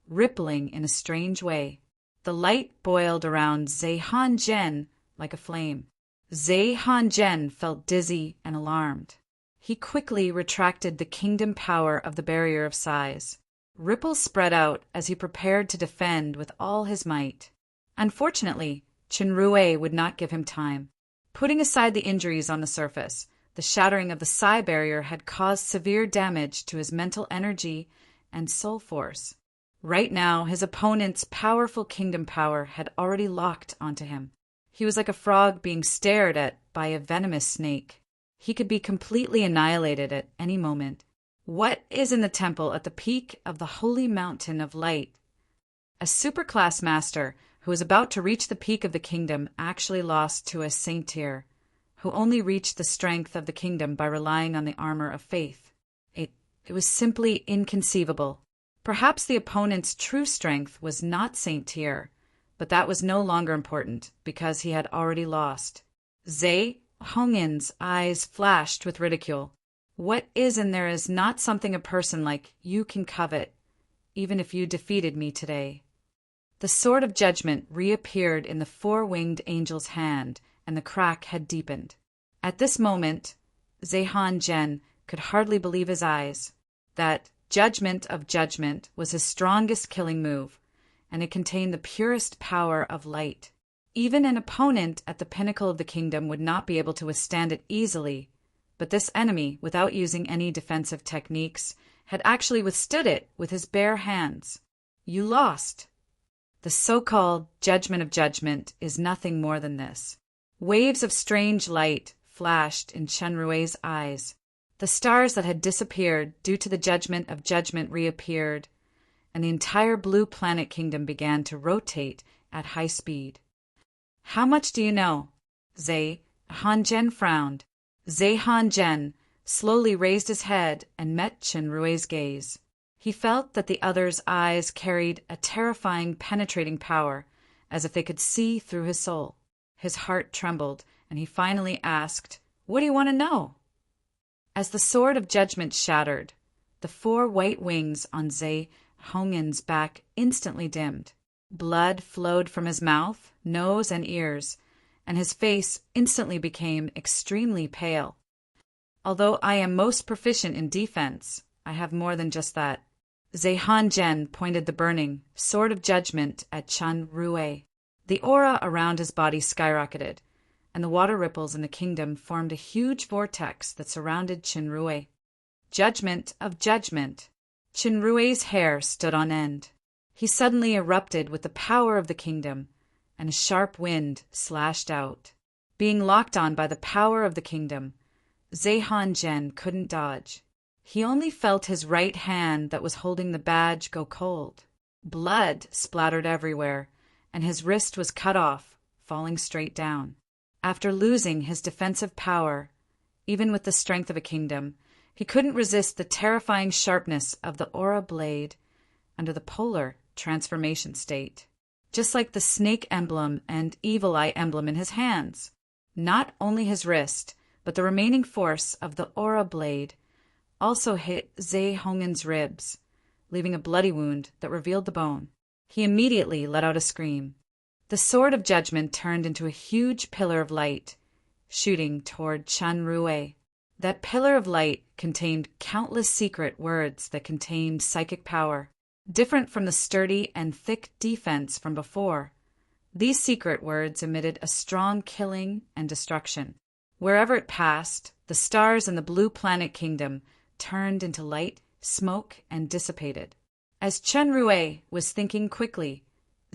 rippling in a strange way. The light boiled around Zhe-Han-Jen like a flame. Zhe-Han-Jen felt dizzy and alarmed. He quickly retracted the kingdom power of the barrier of sighs. Ripples spread out as he prepared to defend with all his might. Unfortunately, Chenrue would not give him time. Putting aside the injuries on the surface, the shattering of the psi barrier had caused severe damage to his mental energy and soul force. Right now, his opponent's powerful kingdom power had already locked onto him. He was like a frog being stared at by a venomous snake. He could be completely annihilated at any moment. What is in the temple at the peak of the holy mountain of light? A superclass master who was about to reach the peak of the kingdom actually lost to a saint-tier, who only reached the strength of the kingdom by relying on the armor of faith. It was simply inconceivable. Perhaps the opponent's true strength was not saint-tier, but that was no longer important because he had already lost. Zhe Hongin's eyes flashed with ridicule. What is in there is not something a person like you can covet, even if you defeated me today. The sword of judgment reappeared in the four-winged angel's hand, and the crack had deepened. At this moment, Zhe-Han-Jen could hardly believe his eyes. That judgment of judgment was his strongest killing move, and it contained the purest power of light. Even an opponent at the pinnacle of the kingdom would not be able to withstand it easily, but this enemy, without using any defensive techniques, had actually withstood it with his bare hands. You lost. The so-called judgment of judgment is nothing more than this. Waves of strange light flashed in Chenrue's eyes. The stars that had disappeared due to the judgment of judgment reappeared, and the entire blue planet kingdom began to rotate at high speed. How much do you know? Zhe-Han-Jen frowned. Zhe-Han-Jen slowly raised his head and met Chenrue's gaze. He felt that the other's eyes carried a terrifying, penetrating power, as if they could see through his soul. His heart trembled, and he finally asked, "What do you want to know?" As the sword of judgment shattered, the four white wings on Zhe Hongin's back instantly dimmed. Blood flowed from his mouth, nose, and ears, and his face instantly became extremely pale. Although I am most proficient in defense, I have more than just that. Zhe-Han-Jen pointed the burning sword of judgment at Chen Rui. The aura around his body skyrocketed, and the water ripples in the kingdom formed a huge vortex that surrounded Qinrui. Judgment of judgment. Qinrui's hair stood on end. He suddenly erupted with the power of the kingdom, and a sharp wind slashed out. Being locked on by the power of the kingdom, Zhe-Han-Jen couldn't dodge. He only felt his right hand that was holding the badge go cold. Blood splattered everywhere, and his wrist was cut off, falling straight down. After losing his defensive power, even with the strength of a kingdom, he couldn't resist the terrifying sharpness of the aura blade under the polar transformation state. Just like the snake emblem and evil eye emblem in his hands. Not only his wrist, but the remaining force of the aura blade also hit Zhe-Hongen's ribs, leaving a bloody wound that revealed the bone. He immediately let out a scream. The sword of judgment turned into a huge pillar of light, shooting toward Chen Rui. That pillar of light contained countless secret words that contained psychic power. Different from the sturdy and thick defense from before, these secret words emitted a strong killing and destruction. Wherever it passed, the stars in the blue planet kingdom turned into light, smoke, and dissipated. As Chen Rui was thinking quickly,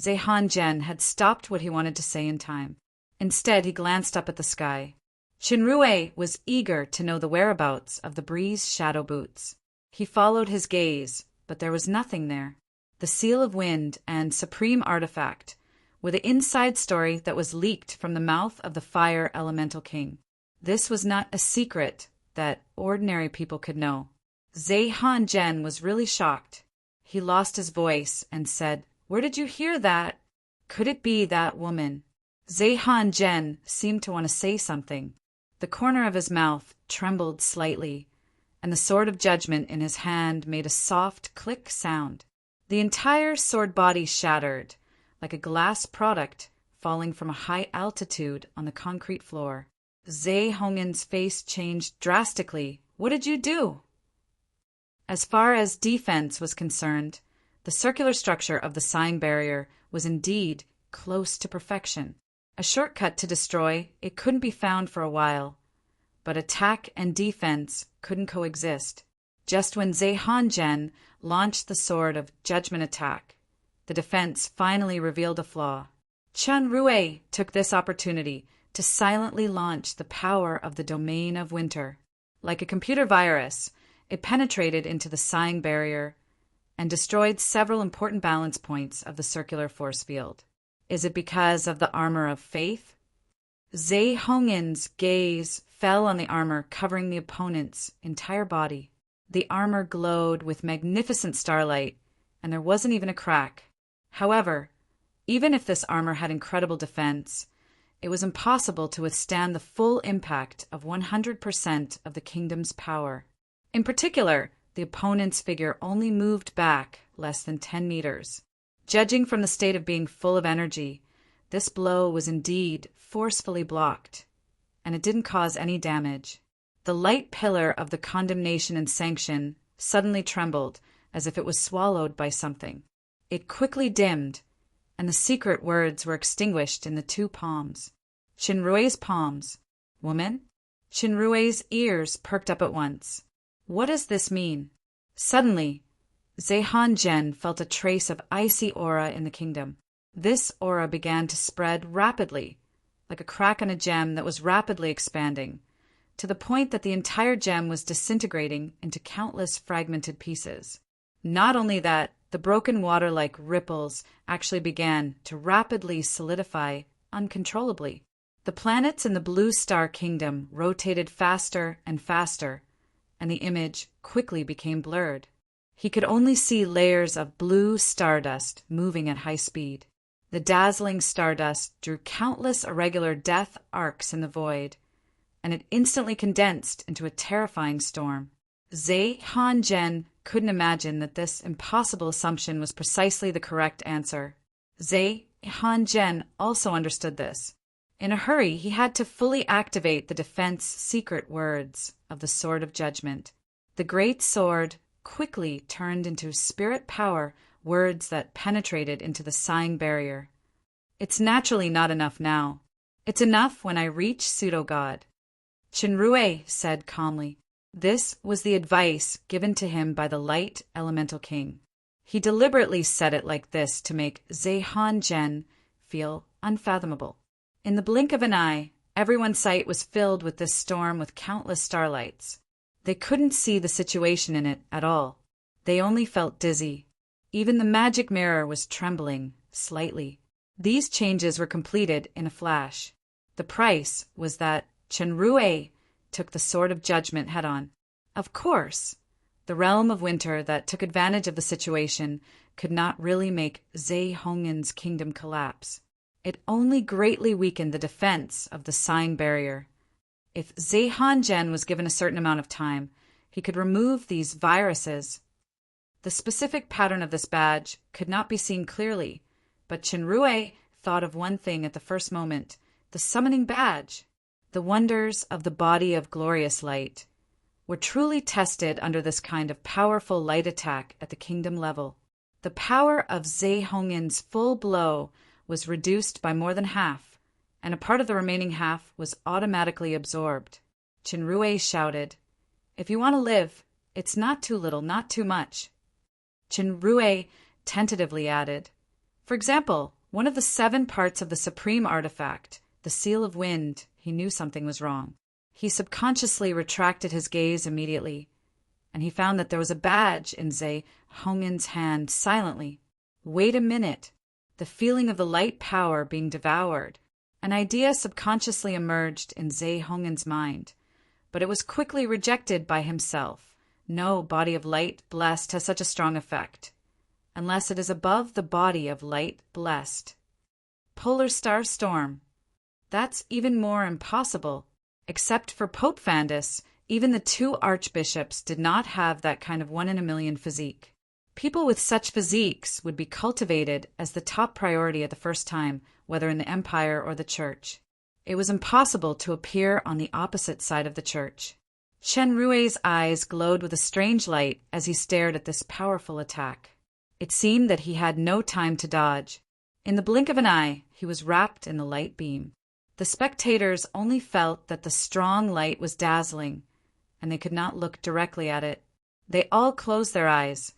Zhe-Han-Jen had stopped what he wanted to say in time. Instead, he glanced up at the sky. Chen Rui was eager to know the whereabouts of the breeze shadow boots. He followed his gaze, but there was nothing there. The seal of wind and supreme artifact were the inside story that was leaked from the mouth of the fire elemental king. This was not a secret that ordinary people could know. Zhe-Han-Jen was really shocked. He lost his voice and said, "Where did you hear that? Could it be that woman?" Zhe-Han-Jen seemed to want to say something. The corner of his mouth trembled slightly, and the sword of judgment in his hand made a soft click sound. The entire sword body shattered, like a glass product falling from a high altitude on the concrete floor. Zhe-Hongen's face changed drastically. "What did you do?" As far as defense was concerned, the circular structure of the sign barrier was indeed close to perfection. A shortcut to destroy it couldn't be found for a while, but attack and defense couldn't coexist. Just when Zhe-Han-Jen launched the sword of judgment attack, the defense finally revealed a flaw. Chen Rui took this opportunity to silently launch the power of the domain of winter. Like a computer virus, it penetrated into the sign barrier and destroyed several important balance points of the circular force field. Is it because of the armor of faith? Zhe-Hongen's gaze fell on the armor covering the opponent's entire body. The armor glowed with magnificent starlight, and there wasn't even a crack. However, even if this armor had incredible defense, it was impossible to withstand the full impact of 100% of the kingdom's power. In particular, the opponent's figure only moved back less than 10 meters. Judging from the state of being full of energy, this blow was indeed forcefully blocked, and it didn't cause any damage. The light pillar of the condemnation and sanction suddenly trembled as if it was swallowed by something. It quickly dimmed, and the secret words were extinguished in the two palms. Qinrui's palms. Woman? Qinrui's ears perked up at once. What does this mean? Suddenly, Zhe-Han-Jen felt a trace of icy aura in the kingdom. This aura began to spread rapidly, like a crack on a gem that was rapidly expanding, to the point that the entire gem was disintegrating into countless fragmented pieces. Not only that, the broken water-like ripples actually began to rapidly solidify uncontrollably. The planets in the blue star kingdom rotated faster and faster, and the image quickly became blurred. He could only see layers of blue stardust moving at high speed. The dazzling stardust drew countless irregular death arcs in the void, and it instantly condensed into a terrifying storm. Zhe-Han-Jen couldn't imagine that this impossible assumption was precisely the correct answer. Zhe-Han-Jen also understood this. In a hurry, he had to fully activate the defense secret words of the Sword of Judgment. The great sword quickly turned into spirit power words that penetrated into the sighing barrier. It's naturally not enough now. It's enough when I reach pseudo-god. Chinrue said calmly. This was the advice given to him by the Light Elemental King. He deliberately said it like this to make Zhe-Han-Jen feel unfathomable. In the blink of an eye, everyone's sight was filled with this storm with countless starlights. They couldn't see the situation in it at all. They only felt dizzy. Even the magic mirror was trembling slightly. These changes were completed in a flash. The price was that Chenrue took the Sword of Judgment head-on. Of course, the realm of winter that took advantage of the situation could not really make Zhe Hongin's kingdom collapse. It only greatly weakened the defense of the sign barrier. If Zhe-Han-Jen was given a certain amount of time, he could remove these viruses. The specific pattern of this badge could not be seen clearly, but Chenrue thought of one thing at the first moment, the summoning badge. The wonders of the body of glorious light were truly tested under this kind of powerful light attack at the kingdom level. The power of Zhe Hongin's full blow was reduced by more than half, and a part of the remaining half was automatically absorbed. Chenrue shouted, "If you want to live, it's not too little, not too much." Chenrue tentatively added, "For example, one of the 7 parts of the supreme artifact, the Seal of Wind," he knew something was wrong. He subconsciously retracted his gaze immediately, and he found that there was a badge in Zhe Hongin's hand silently. Wait a minute. The feeling of the light power being devoured. An idea subconsciously emerged in Zhe Hongin's mind, but it was quickly rejected by himself. No body of light blessed has such a strong effect, unless it is above the body of light blessed. Polar star storm. That's even more impossible. Except for Pope Fandus, even the 2 archbishops did not have that kind of 1 in a million physique. People with such physiques would be cultivated as the top priority at the first time, whether in the empire or the church. It was impossible to appear on the opposite side of the church. Chenrue's eyes glowed with a strange light as he stared at this powerful attack. It seemed that he had no time to dodge. In the blink of an eye, he was wrapped in the light beam. The spectators only felt that the strong light was dazzling, and they could not look directly at it. They all closed their eyes.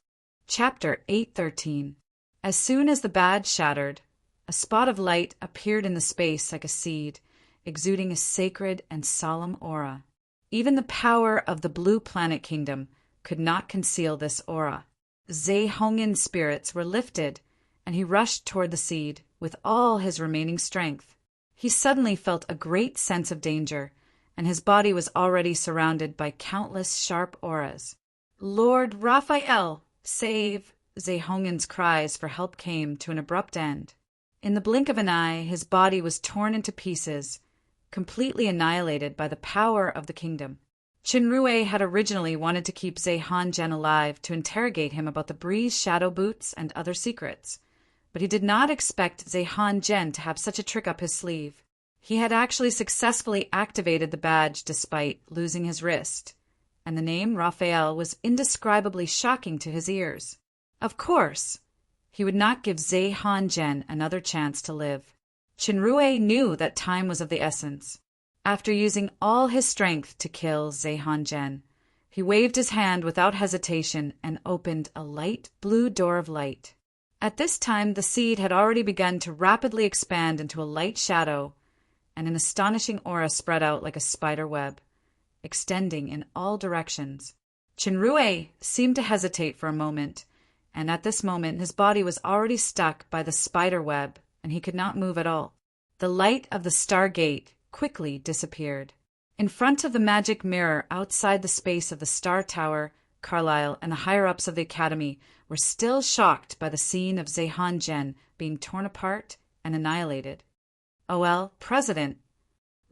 Chapter 813. As soon as the badge shattered, a spot of light appeared in the space like a seed, exuding a sacred and solemn aura. Even the power of the Blue Planet Kingdom could not conceal this aura. Zhe Hongin's spirits were lifted, and he rushed toward the seed with all his remaining strength. He suddenly felt a great sense of danger, and his body was already surrounded by countless sharp auras. "Lord Raphael, save!" Zhe Hongin's cries for help came to an abrupt end. In the blink of an eye, his body was torn into pieces, completely annihilated by the power of the kingdom. Chenrue had originally wanted to keep Zhe-Han-Jen alive to interrogate him about the Breeze shadow boots and other secrets, but he did not expect Zhe-Han-Jen to have such a trick up his sleeve. He had actually successfully activated the badge despite losing his wrist, and the name Raphael was indescribably shocking to his ears. Of course, he would not give Zhe-Han-Jen another chance to live. Chenrue knew that time was of the essence. After using all his strength to kill Zhe-Han-Jen, he waved his hand without hesitation and opened a light blue door of light. At this time, the seed had already begun to rapidly expand into a light shadow, and an astonishing aura spread out like a spider web, extending in all directions. Chenrue seemed to hesitate for a moment, and at this moment his body was already stuck by the spider web, and he could not move at all. The light of the Stargate quickly disappeared. In front of the magic mirror outside the space of the Star Tower, Carlyle and the higher-ups of the Academy were still shocked by the scene of Zhe-Han-Jen being torn apart and annihilated. "OL, President,"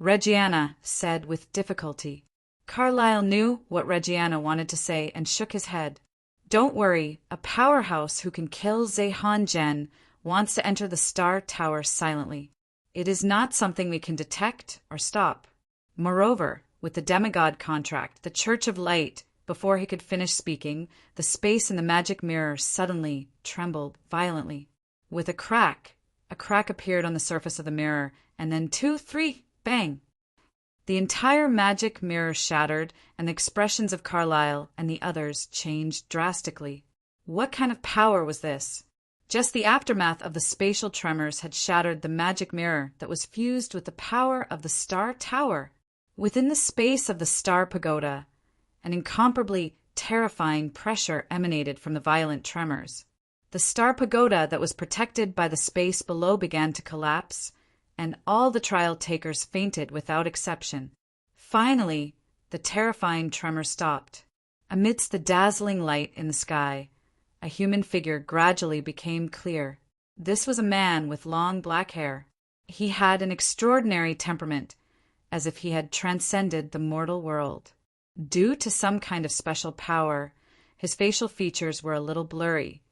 Reggiana said with difficulty. Carlyle knew what Reggiana wanted to say and shook his head. "Don't worry, a powerhouse who can kill Zhe-Han-Jen wants to enter the Star Tower silently. It is not something we can detect or stop. Moreover, with the demigod contract, the Church of Light, before he could finish speaking, the space in the magic mirror suddenly trembled violently. With a crack appeared on the surface of the mirror, and then 2, 3, bang! The entire magic mirror shattered, and the expressions of Carlyle and the others changed drastically. What kind of power was this? Just the aftermath of the spatial tremors had shattered the magic mirror that was fused with the power of the Star Tower. Within the space of the Star Pagoda, an incomparably terrifying pressure emanated from the violent tremors. The Star Pagoda that was protected by the space below began to collapse, and all the trial takers fainted without exception. Finally, the terrifying tremor stopped. Amidst the dazzling light in the sky, a human figure gradually became clear. This was a man with long black hair. He had an extraordinary temperament, as if he had transcended the mortal world. Due to some kind of special power, his facial features were a little blurry,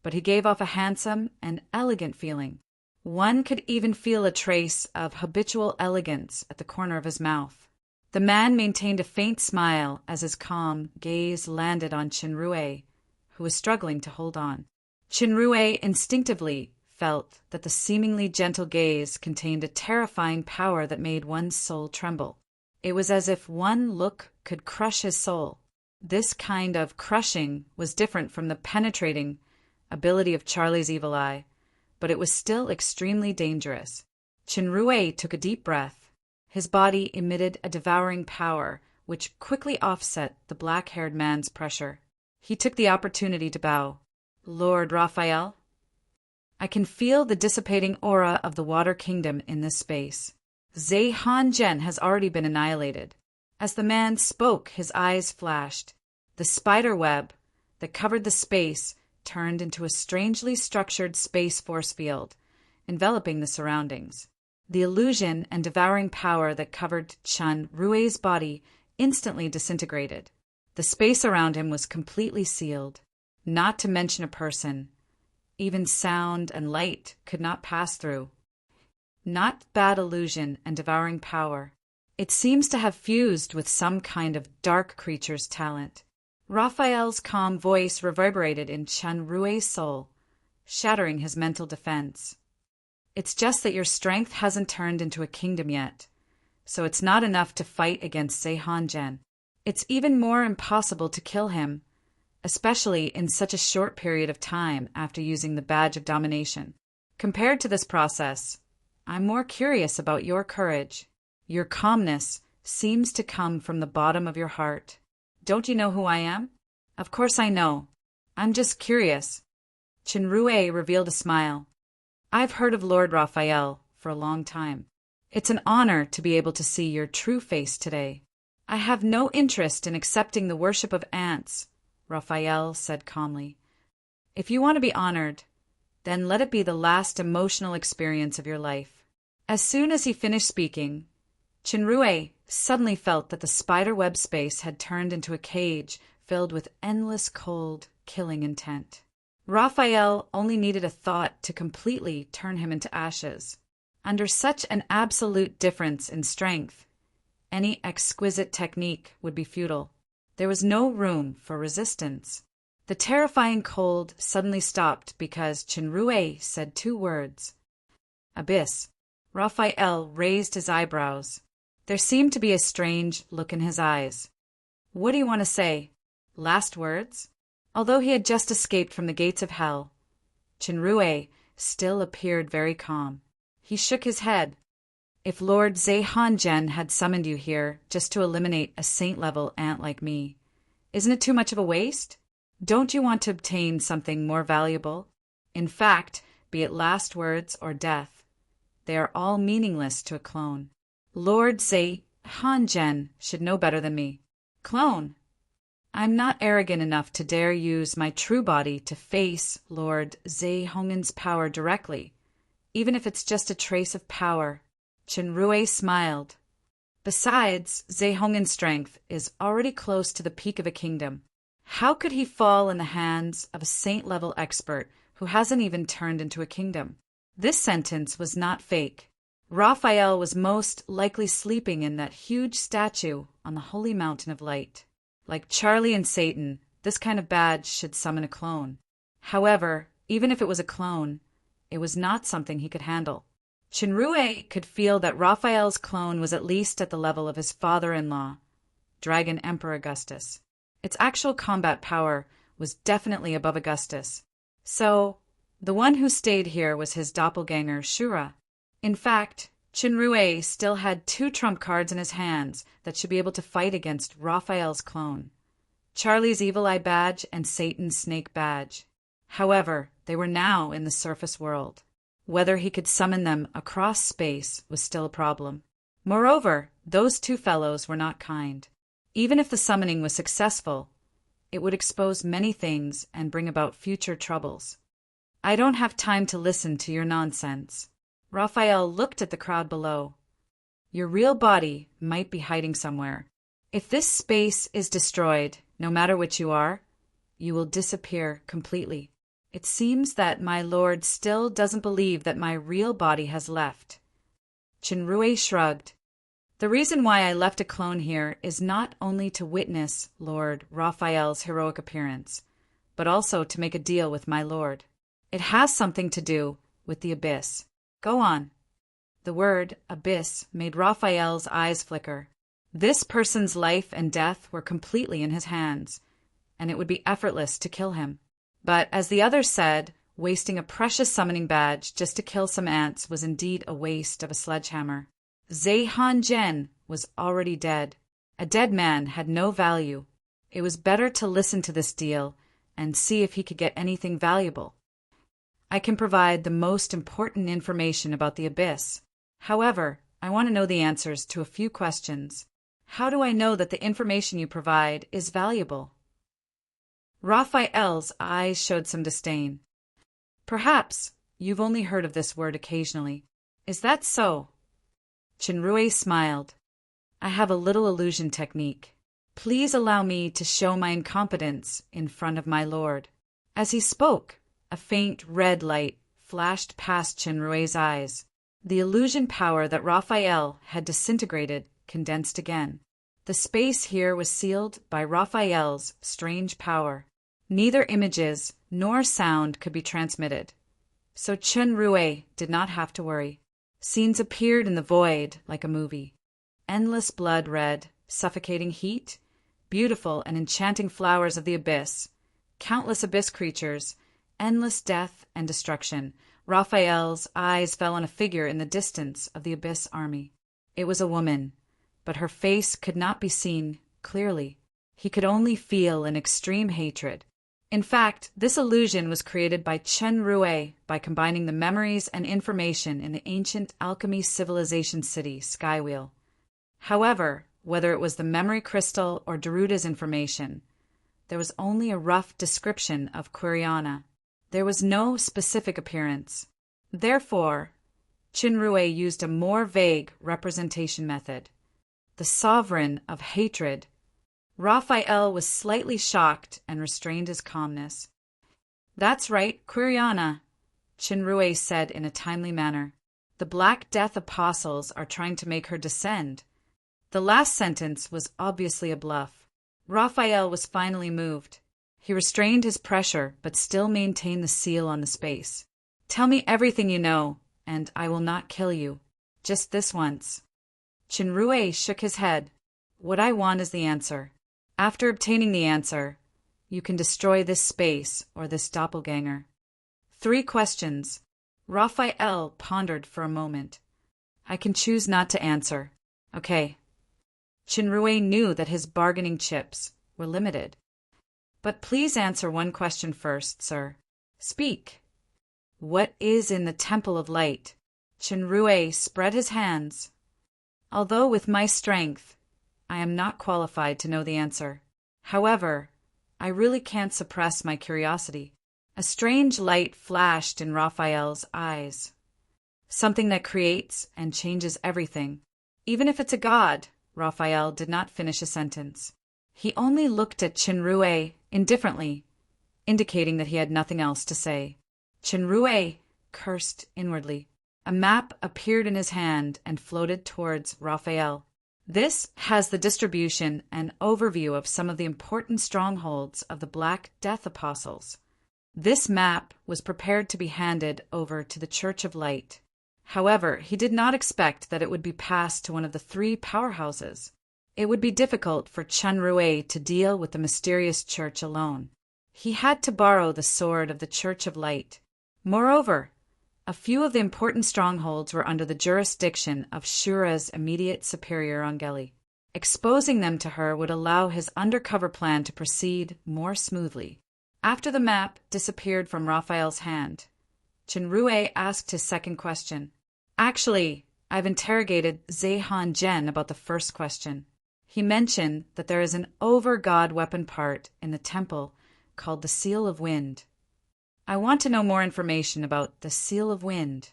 but he gave off a handsome and elegant feeling. One could even feel a trace of habitual elegance at the corner of his mouth. The man maintained a faint smile as his calm gaze landed on Chinrue, who was struggling to hold on. Chinrue instinctively felt that the seemingly gentle gaze contained a terrifying power that made one's soul tremble. It was as if one look could crush his soul. This kind of crushing was different from the penetrating ability of Charlie's evil eye, but it was still extremely dangerous. Chinrue took a deep breath. His body emitted a devouring power, which quickly offset the black-haired man's pressure. He took the opportunity to bow. "Lord Raphael, I can feel the dissipating aura of the Water Kingdom in this space. Zhe-Han-Jen has already been annihilated." As the man spoke, his eyes flashed. The spider web that covered the space turned into a strangely structured space force field, enveloping the surroundings. The illusion and devouring power that covered Chinrue's body instantly disintegrated. The space around him was completely sealed, not to mention a person. Even sound and light could not pass through. Not bad illusion and devouring power. It seems to have fused with some kind of dark creature's talent. Raphael's calm voice reverberated in Chinrue's soul, shattering his mental defense. "It's just that your strength hasn't turned into a kingdom yet, so it's not enough to fight against Zhe-Han-Jen. It's even more impossible to kill him, especially in such a short period of time after using the badge of domination. Compared to this process, I'm more curious about your courage. Your calmness seems to come from the bottom of your heart. Don't you know who I am?" "Of course I know. I'm just curious." Chinrue revealed a smile. "I've heard of Lord Raphael for a long time. It's an honor to be able to see your true face today." "I have no interest in accepting the worship of ants," Raphael said calmly. "If you want to be honored, then let it be the last emotional experience of your life." As soon as he finished speaking, Chinrue suddenly felt that the spider-web space had turned into a cage filled with endless cold, killing intent. Raphael only needed a thought to completely turn him into ashes. Under such an absolute difference in strength, any exquisite technique would be futile. There was no room for resistance. The terrifying cold suddenly stopped because Chinrue said 2 words. "Abyss." Raphael raised his eyebrows. There seemed to be a strange look in his eyes. "What do you want to say? Last words?" Although he had just escaped from the gates of hell, Chinrue still appeared very calm. He shook his head. "If Lord Zhe-Han-Jen had summoned you here just to eliminate a saint-level ant like me, isn't it too much of a waste? Don't you want to obtain something more valuable? In fact, be it last words or death, they are all meaningless to a clone. Lord Zhe-Han-Jen should know better than me." "Clone? I'm not arrogant enough to dare use my true body to face Lord Zhe-Hongen's power directly, even if it's just a trace of power." Chinrue smiled. "Besides, Zhe-Hongen's strength is already close to the peak of a kingdom. How could he fall in the hands of a saint-level expert who hasn't even turned into a kingdom?" This sentence was not fake. Raphael was most likely sleeping in that huge statue on the holy mountain of light. Like Charlie and Satan, this kind of badge should summon a clone. However, even if it was a clone, it was not something he could handle. Chinrue could feel that Raphael's clone was at least at the level of his father-in-law, Dragon Emperor Augustus. Its actual combat power was definitely above Augustus. So, the one who stayed here was his doppelganger, Shura. In fact, Chinrue still had 2 trump cards in his hands that should be able to fight against Raphael's clone, Charlie's Evil Eye badge and Satan's Snake badge. However, they were now in the surface world. Whether he could summon them across space was still a problem. Moreover, those 2 fellows were not kind. Even if the summoning was successful, it would expose many things and bring about future troubles. I don't have time to listen to your nonsense. Raphael looked at the crowd below. Your real body might be hiding somewhere. If this space is destroyed, no matter which you are, you will disappear completely. It seems that my lord still doesn't believe that my real body has left. Chinrue shrugged. The reason why I left a clone here is not only to witness Lord Raphael's heroic appearance, but also to make a deal with my lord. It has something to do with the abyss. Go on. The word abyss made Raphael's eyes flicker. This person's life and death were completely in his hands, and it would be effortless to kill him. But as the others said, wasting a precious summoning badge just to kill some ants was indeed a waste of a sledgehammer. Zeihan Zhen was already dead. A dead man had no value. It was better to listen to this deal and see if he could get anything valuable. I can provide the most important information about the abyss. However, I want to know the answers to a few questions. How do I know that the information you provide is valuable? Raphael's eyes showed some disdain. Perhaps you've only heard of this word occasionally. Is that so? Chinrue smiled. I have a little illusion technique. Please allow me to show my incompetence in front of my lord. As he spoke, a faint red light flashed past Chinrue's eyes. The illusion power that Raphael had disintegrated condensed again. The space here was sealed by Raphael's strange power. Neither images nor sound could be transmitted, so Chinrue did not have to worry. Scenes appeared in the void like a movie. Endless blood red, suffocating heat, beautiful and enchanting flowers of the abyss, countless abyss creatures, endless death and destruction. Raphael's eyes fell on a figure in the distance of the abyss army. It was a woman, but her face could not be seen clearly. He could only feel an extreme hatred. In fact, this illusion was created by Chinrue by combining the memories and information in the ancient alchemy civilization city, Skywheel. However, whether it was the memory crystal or Daruda's information, there was only a rough description of Quiriana. There was no specific appearance. Therefore, Chinrue used a more vague representation method. The sovereign of hatred. Raphael was slightly shocked and restrained his calmness. That's right, Quiriana, Chinrue said in a timely manner. The Black Death apostles are trying to make her descend. The last sentence was obviously a bluff. Raphael was finally moved. He restrained his pressure, but still maintained the seal on the space. Tell me everything you know, and I will not kill you. Just this once. Chinrue shook his head. What I want is the answer. After obtaining the answer, you can destroy this space or this doppelganger. 3 questions. Raphael pondered for a moment. I can choose not to answer. Okay. Chinrue knew that his bargaining chips were limited. But please answer one question first, sir. Speak. What is in the Temple of Light? Chinrue spread his hands. Although with my strength, I am not qualified to know the answer. However, I really can't suppress my curiosity. A strange light flashed in Raphael's eyes. Something that creates and changes everything. Even if it's a god, Raphael did not finish a sentence. He only looked at Chinrue indifferently, indicating that he had nothing else to say. Chinrue cursed inwardly. A map appeared in his hand and floated towards Raphael. This has the distribution and overview of some of the important strongholds of the Black Death Apostles. This map was prepared to be handed over to the Church of Light. However, he did not expect that it would be passed to one of the three powerhouses. It would be difficult for Chunrui to deal with the mysterious church alone. He had to borrow the sword of the Church of Light. Moreover, a few of the important strongholds were under the jurisdiction of Shura's immediate superior Angeli. Exposing them to her would allow his undercover plan to proceed more smoothly. After the map disappeared from Raphael's hand, Chunrui asked his second question. Actually, I've interrogated Zeihan Jen about the first question. He mentioned that there is an over-god weapon part in the temple called the Seal of Wind. I want to know more information about the Seal of Wind.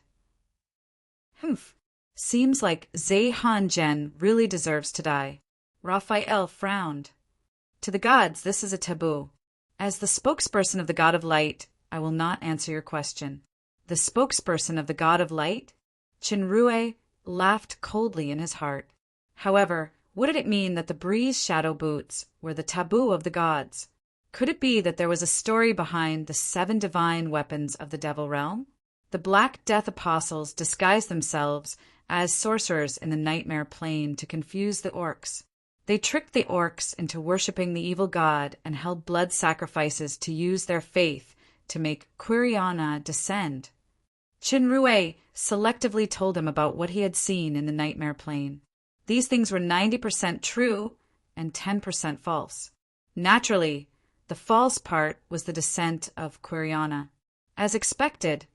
Seems like Zeihan Jen really deserves to die. Raphael frowned. To the gods, this is a taboo. As the spokesperson of the God of Light, I will not answer your question. The spokesperson of the God of Light? Chunrui laughed coldly in his heart. However, what did it mean that the breeze shadow boots were the taboo of the gods? Could it be that there was a story behind the 7 divine weapons of the Devil Realm? The Black Death Apostles disguised themselves as sorcerers in the Nightmare Plane to confuse the orcs. They tricked the orcs into worshipping the evil god and held blood sacrifices to use their faith to make Quiriana descend. Chunrui selectively told him about what he had seen in the Nightmare Plane. These things were 90% true and 10% false. Naturally, the false part was the descent of Quiriana. As expected,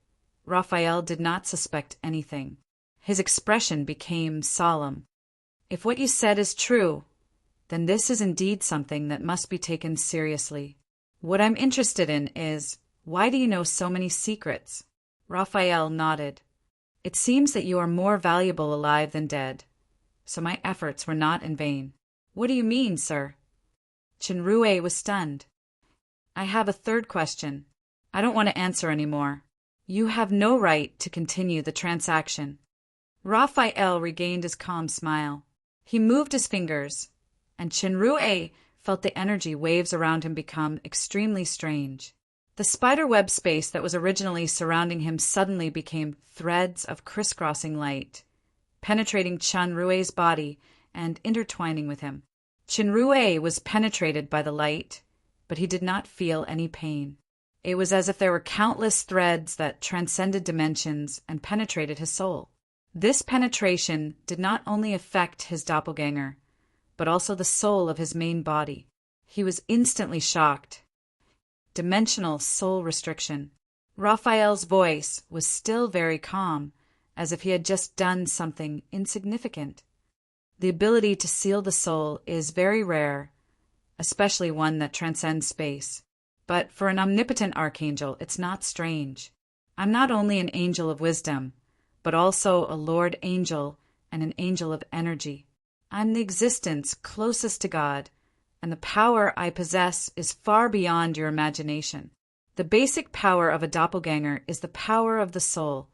Raphael did not suspect anything. His expression became solemn. If what you said is true, then this is indeed something that must be taken seriously. What I'm interested in is, why do you know so many secrets? Raphael nodded. It seems that you are more valuable alive than dead, so my efforts were not in vain. What do you mean, sir? Chunrui was stunned. I have a third question. I don't want to answer any more. You have no right to continue the transaction. Raphael regained his calm smile. He moved his fingers, and Chunrui felt the energy waves around him become extremely strange. The spiderweb space that was originally surrounding him suddenly became threads of crisscrossing light, penetrating Chunrui's body and intertwining with him. Chunrui was penetrated by the light, but he did not feel any pain. It was as if there were countless threads that transcended dimensions and penetrated his soul. This penetration did not only affect his doppelganger, but also the soul of his main body. He was instantly shocked. Dimensional soul restriction. Raphael's voice was still very calm, as if he had just done something insignificant. The ability to seal the soul is very rare, especially one that transcends space. But for an omnipotent archangel, it's not strange. I'm not only an angel of wisdom, but also a Lord Angel and an angel of energy. I'm the existence closest to God, and the power I possess is far beyond your imagination. The basic power of a doppelganger is the power of the soul,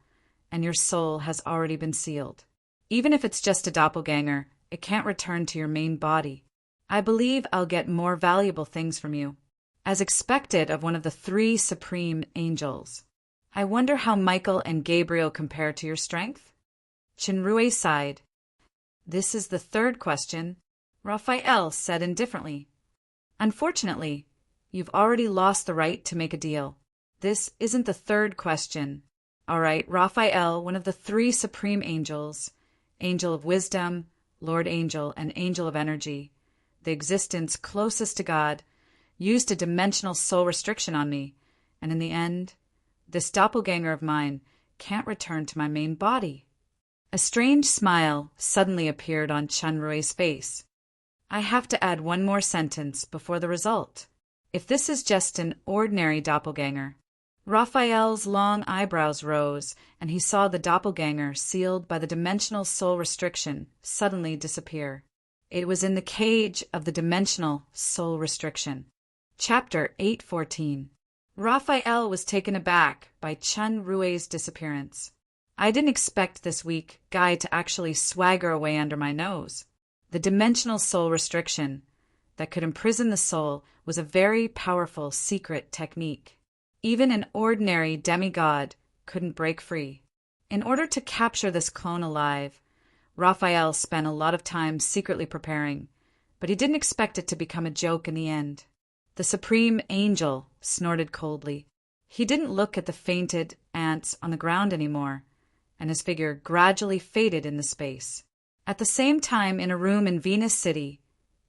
and your soul has already been sealed. Even if it's just a doppelganger, it can't return to your main body. I believe I'll get more valuable things from you, as expected of one of the 3 supreme angels. I wonder how Michael and Gabriel compare to your strength? Chunrui sighed. This is the third question, Raphael said indifferently. Unfortunately, you've already lost the right to make a deal. This isn't the third question. All right, Raphael, one of the 3 supreme angels, Angel of Wisdom, Lord Angel, and Angel of Energy, the existence closest to God, used a dimensional soul restriction on me, and in the end, this doppelganger of mine can't return to my main body. A strange smile suddenly appeared on Chunrui's face. I have to add one more sentence before the result. If this is just an ordinary doppelganger. Raphael's long eyebrows rose, and he saw the doppelganger sealed by the dimensional soul restriction suddenly disappear. It was in the cage of the dimensional soul restriction. Chapter 814. Raphael was taken aback by Chunrui's disappearance. I didn't expect this weak guy to actually swagger away under my nose. The dimensional soul restriction that could imprison the soul was a very powerful secret technique. Even an ordinary demigod couldn't break free. In order to capture this clone alive, Raphael spent a lot of time secretly preparing, but he didn't expect it to become a joke in the end. The supreme angel snorted coldly. He didn't look at the fainted ants on the ground anymore, and his figure gradually faded in the space. At the same time, in a room in Venus City,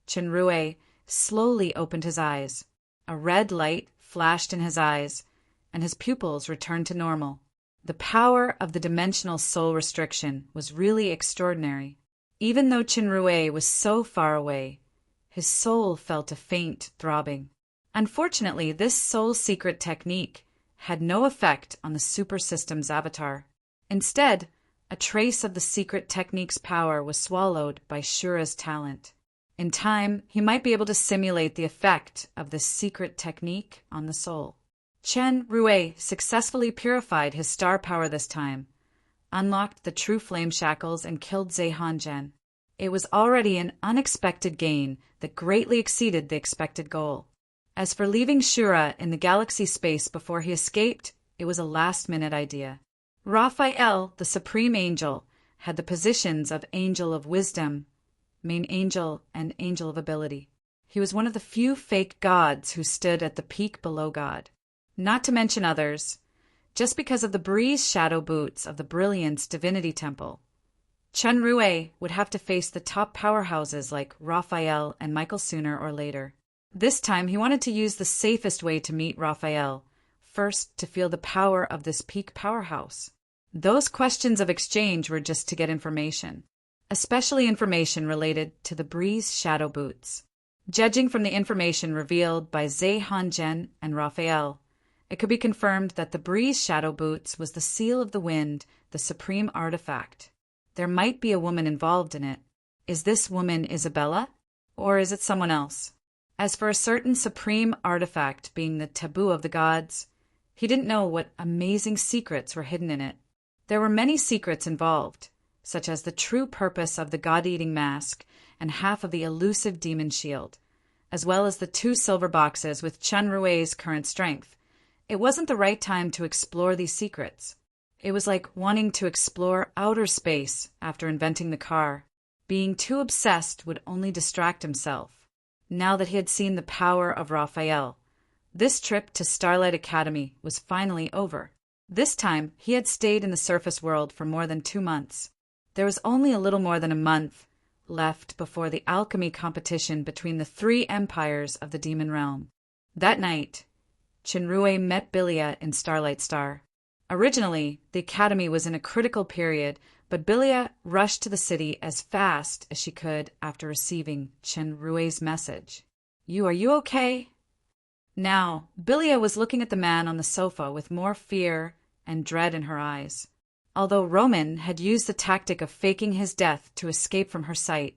Chenrue slowly opened his eyes. A red light flashed in his eyes, and his pupils returned to normal. The power of the dimensional soul restriction was really extraordinary. Even though Chenrue was so far away, his soul felt a faint throbbing. Unfortunately, this soul secret technique had no effect on the super system's avatar. Instead, a trace of the secret technique's power was swallowed by Shura's talent. In time, he might be able to simulate the effect of this secret technique on the soul. Chenrue successfully purified his star power this time, unlocked the true flame shackles, and killed Zhehanzhen. It was already an unexpected gain that greatly exceeded the expected goal. As for leaving Shura in the galaxy space before he escaped, it was a last-minute idea. Raphael, the supreme angel, had the positions of Angel of Wisdom, Main Angel, and Angel of Ability. He was one of the few fake gods who stood at the peak below God. Not to mention others, just because of the breeze shadow boots of the Brilliance Divinity Temple. Chenrue would have to face the top powerhouses like Raphael and Michael sooner or later. This time he wanted to use the safest way to meet Raphael, first to feel the power of this peak powerhouse. Those questions of exchange were just to get information, especially information related to the breeze shadow boots. Judging from the information revealed by Zhehanzhen and Raphael, it could be confirmed that the breeze shadow boots was the seal of the wind, the supreme artifact. There might be a woman involved in it. Is this woman Isabella? Or is it someone else? As for a certain supreme artifact being the taboo of the gods, he didn't know what amazing secrets were hidden in it. There were many secrets involved, such as the true purpose of the god-eating mask and half of the elusive demon shield, as well as the 2 silver boxes with Chenrue's current strength. It wasn't the right time to explore these secrets. It was like wanting to explore outer space after inventing the car. Being too obsessed would only distract himself. Now that he had seen the power of Raphael, this trip to Starlight Academy was finally over. This time, he had stayed in the surface world for more than 2 months. There was only a little more than a month left before the alchemy competition between the 3 empires of the demon realm. That night, Chenrue met Bilia in Starlight Star. Originally, the academy was in a critical period, but Bilia rushed to the city as fast as she could after receiving Chenrue's message. Are you okay? Now, Bilia was looking at the man on the sofa with more fear and dread in her eyes. Although Roman had used the tactic of faking his death to escape from her sight,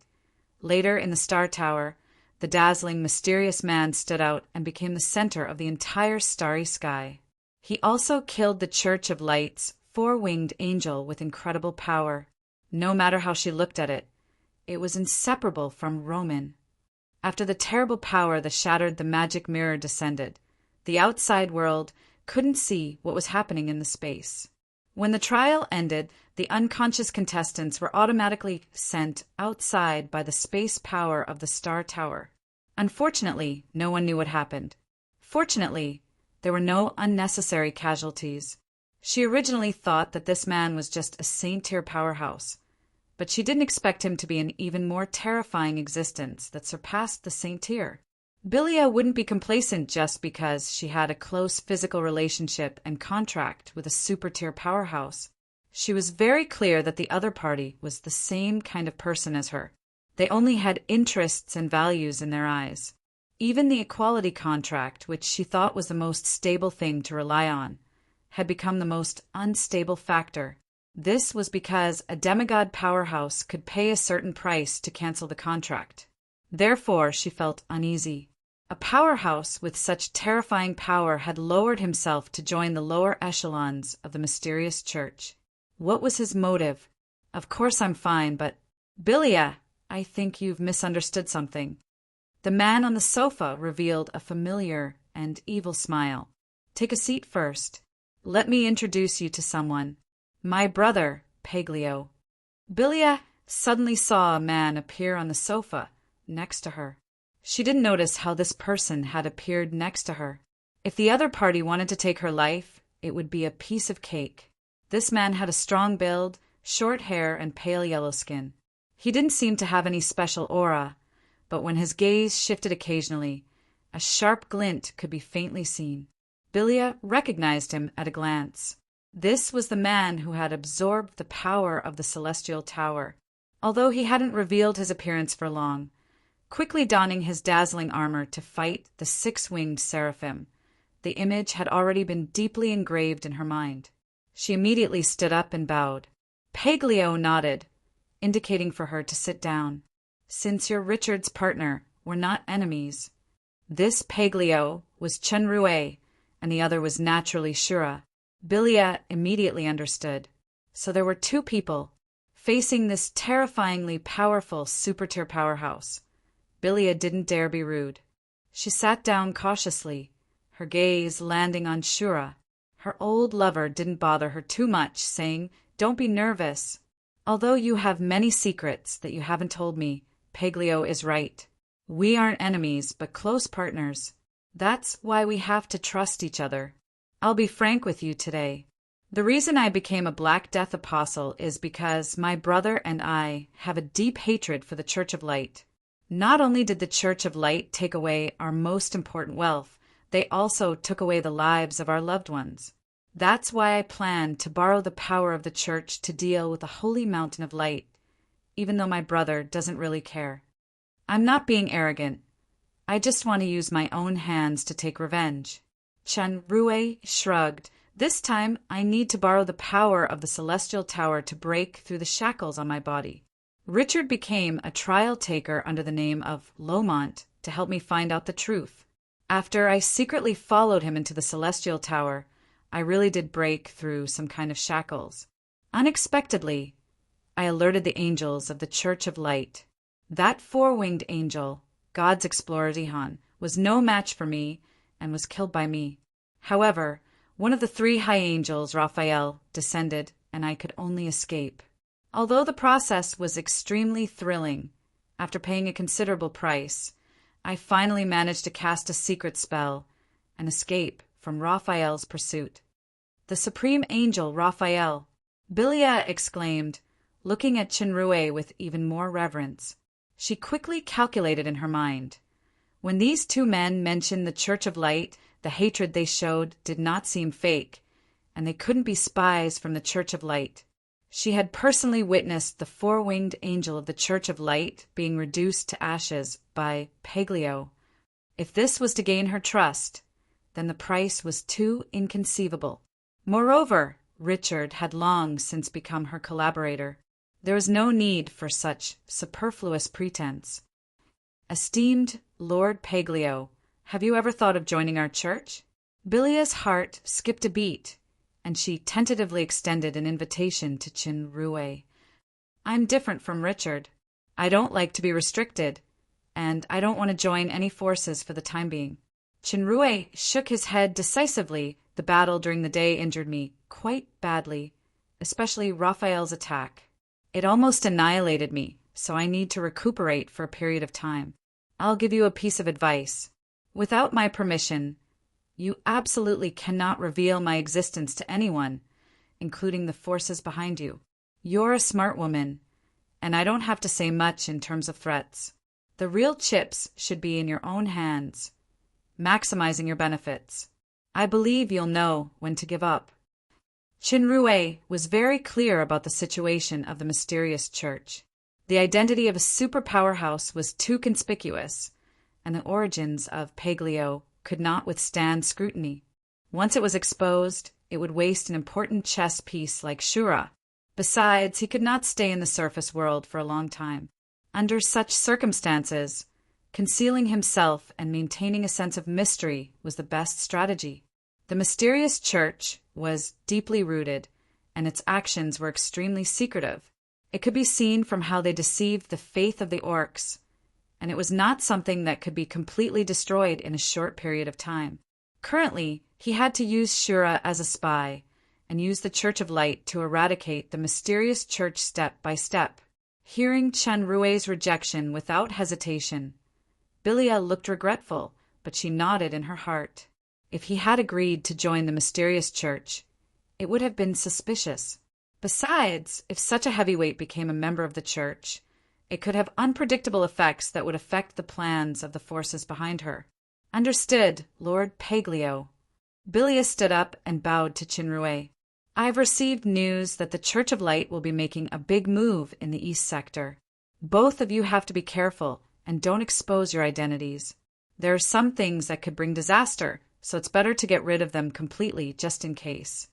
later in the Star Tower, the dazzling, mysterious man stood out and became the center of the entire starry sky. He also killed the Church of Light's 4-winged angel with incredible power. No matter how she looked at it, it was inseparable from Roman. After the terrible power that shattered the magic mirror descended, the outside world couldn't see what was happening in the space. When the trial ended, the unconscious contestants were automatically sent outside by the space power of the Star Tower. Unfortunately, no one knew what happened. Fortunately, there were no unnecessary casualties. She originally thought that this man was just a saint-tier powerhouse, but she didn't expect him to be an even more terrifying existence that surpassed the saint-tier. Bilia wouldn't be complacent just because she had a close physical relationship and contract with a super-tier powerhouse. She was very clear that the other party was the same kind of person as her. They only had interests and values in their eyes. Even the equality contract, which she thought was the most stable thing to rely on, had become the most unstable factor. This was because a demigod powerhouse could pay a certain price to cancel the contract. Therefore, she felt uneasy. A powerhouse with such terrifying power had lowered himself to join the lower echelons of the mysterious church. What was his motive? Of course I'm fine, but Bilia, I think you've misunderstood something. The man on the sofa revealed a familiar and evil smile. Take a seat first. Let me introduce you to someone. My brother, Paglio. Bilia suddenly saw a man appear on the sofa next to her. She didn't notice how this person had appeared next to her. If the other party wanted to take her life, it would be a piece of cake. This man had a strong build, short hair, and pale yellow skin. He didn't seem to have any special aura, but when his gaze shifted occasionally, a sharp glint could be faintly seen. Bilia recognized him at a glance. This was the man who had absorbed the power of the Celestial Tower, although he hadn't revealed his appearance for long, quickly donning his dazzling armor to fight the six-winged seraphim. The image had already been deeply engraved in her mind. She immediately stood up and bowed. Paglio nodded, indicating for her to sit down. Since you're Richard's partner, we're not enemies. This Paglio was Chenrue, and the other was naturally Shura. Bilia immediately understood. So there were two people facing this terrifyingly powerful super-tier powerhouse. Bilia didn't dare be rude. She sat down cautiously, her gaze landing on Shura. Her old lover didn't bother her too much, saying, "Don't be nervous. Although you have many secrets that you haven't told me, Paglio is right. We aren't enemies, but close partners. That's why we have to trust each other. I'll be frank with you today. The reason I became a Black Death Apostle is because my brother and I have a deep hatred for the Church of Light. Not only did the Church of Light take away our most important wealth, they also took away the lives of our loved ones. That's why I plan to borrow the power of the Church to deal with the Holy Mountain of Light, even though my brother doesn't really care. I'm not being arrogant. I just want to use my own hands to take revenge." Chenrue shrugged. "This time, I need to borrow the power of the Celestial Tower to break through the shackles on my body." Richard became a trial taker under the name of Lomont to help me find out the truth. After I secretly followed him into the Celestial Tower, I really did break through some kind of shackles. Unexpectedly, I alerted the angels of the Church of Light. That four-winged angel, God's explorer Dihan, was no match for me and was killed by me. However, one of the three high angels, Raphael, descended, and I could only escape. Although the process was extremely thrilling, after paying a considerable price, I finally managed to cast a secret spell and escape from Raphael's pursuit. "The supreme angel, Raphael," Bilia exclaimed, looking at Chenrue with even more reverence. She quickly calculated in her mind. When these two men mentioned the Church of Light, the hatred they showed did not seem fake, and they couldn't be spies from the Church of Light. She had personally witnessed the four-winged angel of the Church of Light being reduced to ashes by Paglio. If this was to gain her trust, then the price was too inconceivable. Moreover, Richard had long since become her collaborator. There was no need for such superfluous pretense. "Esteemed Lord Paglio, have you ever thought of joining our church?" Bilia's heart skipped a beat, and she tentatively extended an invitation to Chenrue. "I'm different from Richard. I don't like to be restricted, and I don't want to join any forces for the time being." Chenrue shook his head decisively. "The battle during the day injured me quite badly, especially Raphael's attack. It almost annihilated me, so I need to recuperate for a period of time. I'll give you a piece of advice. Without my permission, you absolutely cannot reveal my existence to anyone, including the forces behind you. You're a smart woman, and I don't have to say much in terms of threats. The real chips should be in your own hands, maximizing your benefits. I believe you'll know when to give up." Chenrue was very clear about the situation of the mysterious church. The identity of a super powerhouse was too conspicuous, and the origins of Paglio could not withstand scrutiny. Once it was exposed, it would waste an important chess piece like Shura. Besides, he could not stay in the surface world for a long time. Under such circumstances, concealing himself and maintaining a sense of mystery was the best strategy. The mysterious church was deeply rooted, and its actions were extremely secretive. It could be seen from how they deceived the faith of the orcs, and it was not something that could be completely destroyed in a short period of time. Currently, he had to use Shura as a spy, and use the Church of Light to eradicate the mysterious church step by step. Hearing Chen Rui's rejection without hesitation, Bilia looked regretful, but she nodded in her heart. If he had agreed to join the mysterious church, it would have been suspicious. Besides, if such a heavyweight became a member of the church, it could have unpredictable effects that would affect the plans of the forces behind her. Understood, Lord Paglio. Bilia stood up and bowed to Chinrue. I've received news that the Church of Light will be making a big move in the East Sector. Both of you have to be careful and don't expose your identities. There are some things that could bring disaster, so it's better to get rid of them completely just in case.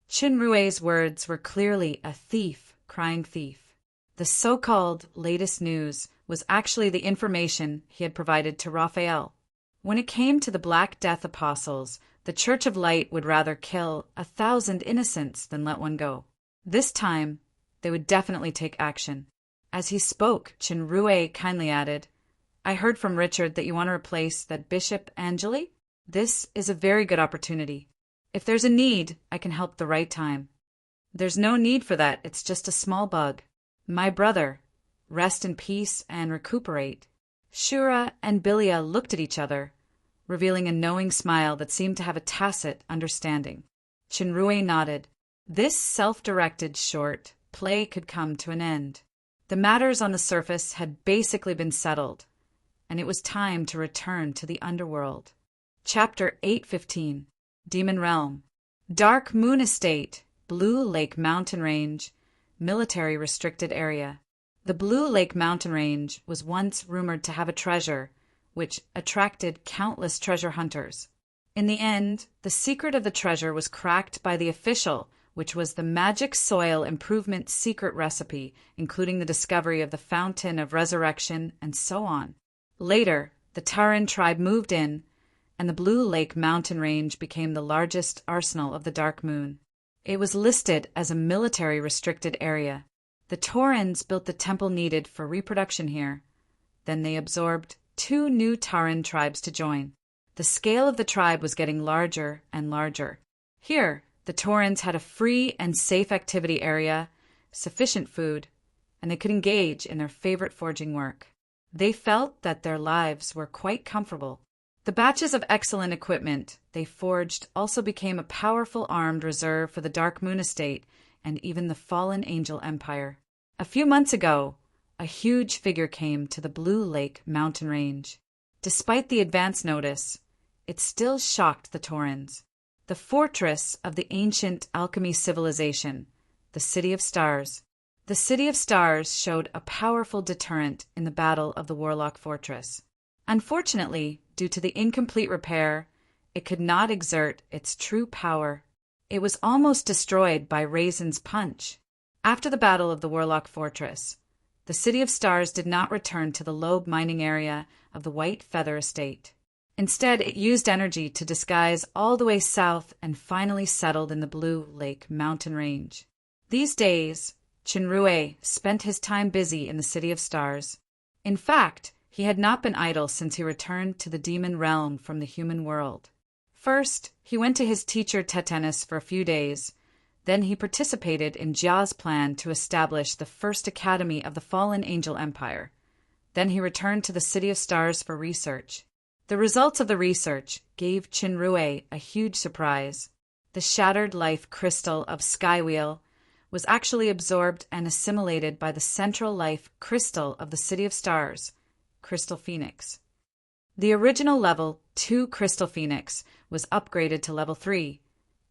Chinrue's words were clearly a thief crying thief. The so-called latest news was actually the information he had provided to Raphael. When it came to the Black Death Apostles, the Church of Light would rather kill 1,000 innocents than let one go. This time, they would definitely take action. As he spoke, Chinrue kindly added, I heard from Richard that you want to replace that Bishop Angeli? This is a very good opportunity. If there's a need, I can help the right time. There's no need for that, it's just a small bug. My brother, rest in peace and recuperate. Shura and Bilia looked at each other, revealing a knowing smile that seemed to have a tacit understanding. Chinrue nodded. This self-directed short play could come to an end. The matters on the surface had basically been settled, and it was time to return to the underworld. Chapter 815. Demon Realm. Dark Moon Estate, Blue Lake Mountain Range, Military Restricted Area. The Blue Lake Mountain Range was once rumored to have a treasure, which attracted countless treasure hunters. In the end, the secret of the treasure was cracked by the official, which was the magic soil improvement secret recipe, including the discovery of the Fountain of Resurrection and so on. Later, the Taran tribe moved in, and the Blue Lake Mountain Range became the largest arsenal of the Dark Moon. It was listed as a military restricted area. The Taurans built the temple needed for reproduction here. Then they absorbed 2 new Taran tribes to join. The scale of the tribe was getting larger and larger. Here, the Taurans had a free and safe activity area, sufficient food, and they could engage in their favorite forging work. They felt that their lives were quite comfortable. The batches of excellent equipment they forged also became a powerful armed reserve for the Dark Moon Estate and even the fallen Angel Empire. A few months ago, a huge figure came to the Blue Lake Mountain Range. Despite the advance notice, it still shocked the Taurans. The fortress of the ancient alchemy civilization, the City of Stars. The City of Stars showed a powerful deterrent in the Battle of the Warlock Fortress. Unfortunately, due to the incomplete repair, it could not exert its true power. It was almost destroyed by Raisin's punch. After the Battle of the Warlock Fortress, the City of Stars did not return to the lobe mining area of the White Feather Estate. Instead, it used energy to disguise all the way south and finally settled in the Blue Lake Mountain Range. These days, Chinrue spent his time busy in the City of Stars. In fact, he had not been idle since he returned to the demon realm from the human world. First, he went to his teacher Tetanus for a few days. Then he participated in Jia's plan to establish the first academy of the fallen Angel Empire. Then he returned to the City of Stars for research. The results of the research gave Chinrue a huge surprise. The shattered life crystal of Skywheel was actually absorbed and assimilated by the central life crystal of the City of Stars, Crystal Phoenix. The original level 2 Crystal Phoenix was upgraded to level 3,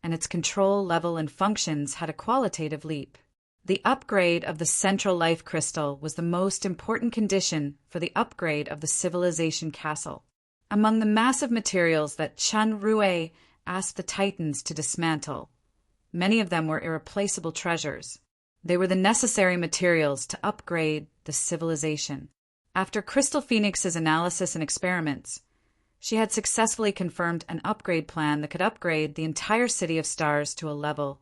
and its control level and functions had a qualitative leap. The upgrade of the central life crystal was the most important condition for the upgrade of the civilization castle. Among the massive materials that Chinrue asked the Titans to dismantle, many of them were irreplaceable treasures. They were the necessary materials to upgrade the civilization. After Crystal Phoenix's analysis and experiments, she had successfully confirmed an upgrade plan that could upgrade the entire City of Stars to a level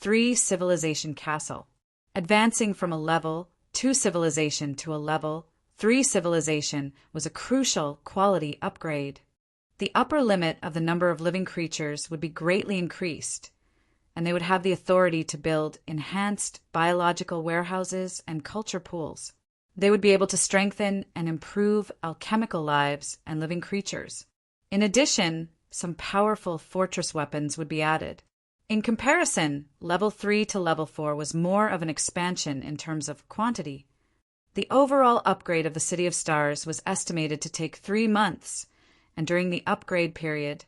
3 civilization castle. Advancing from a level 2 civilization to a level 3 civilization was a crucial quality upgrade. The upper limit of the number of living creatures would be greatly increased, and they would have the authority to build enhanced biological warehouses and culture pools. They would be able to strengthen and improve alchemical lives and living creatures. In addition, some powerful fortress weapons would be added. In comparison, level 3 to level 4 was more of an expansion in terms of quantity. The overall upgrade of the City of Stars was estimated to take 3 months, and during the upgrade period,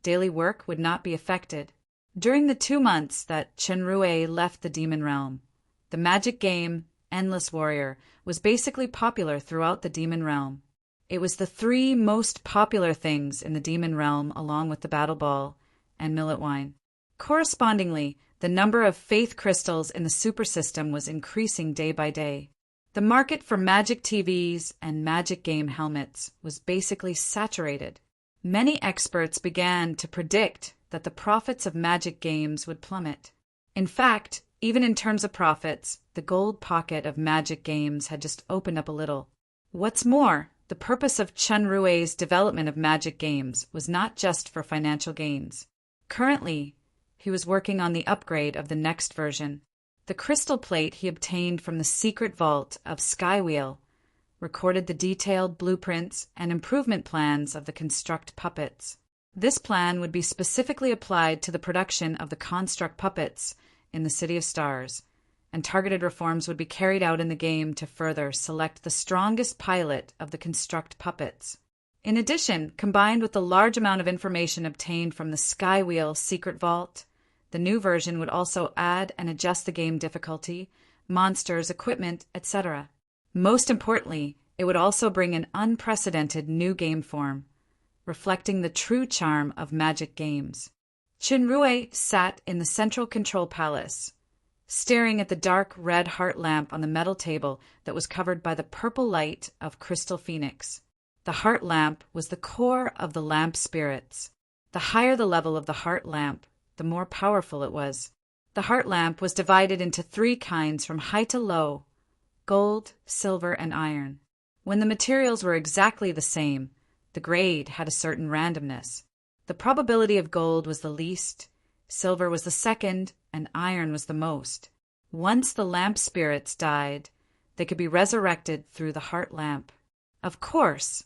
daily work would not be affected. During the 2 months that Chenrue left the Demon Realm, the magic game Endless Warrior was basically popular throughout the Demon Realm. It was the 3 most popular things in the Demon Realm along with the Battle Ball and Millet Wine. Correspondingly, the number of faith crystals in the super system was increasing day by day. The market for magic TVs and magic game helmets was basically saturated. Many experts began to predict that the profits of magic games would plummet. In fact, even in terms of profits, the gold pocket of magic games had just opened up a little. What's more, the purpose of Chenrue's development of magic games was not just for financial gains. Currently, he was working on the upgrade of the next version. The crystal plate he obtained from the secret vault of Skywheel recorded the detailed blueprints and improvement plans of the construct puppets. This plan would be specifically applied to the production of the construct puppets in the City of Stars, and targeted reforms would be carried out in the game to further select the strongest pilot of the construct puppets. In addition, combined with the large amount of information obtained from the Skywheel secret vault, the new version would also add and adjust the game difficulty, monsters, equipment, etc. Most importantly, it would also bring an unprecedented new game form, reflecting the true charm of magic games. Chenrue sat in the central control palace, staring at the dark red heart lamp on the metal table that was covered by the purple light of Crystal Phoenix. The heart lamp was the core of the lamp spirits. The higher the level of the heart lamp, the more powerful it was. The heart lamp was divided into 3 kinds from high to low: gold, silver, and iron. When the materials were exactly the same, the grade had a certain randomness. The probability of gold was the least, silver was the second, and iron was the most. Once the lamp spirits died, they could be resurrected through the heart lamp. Of course,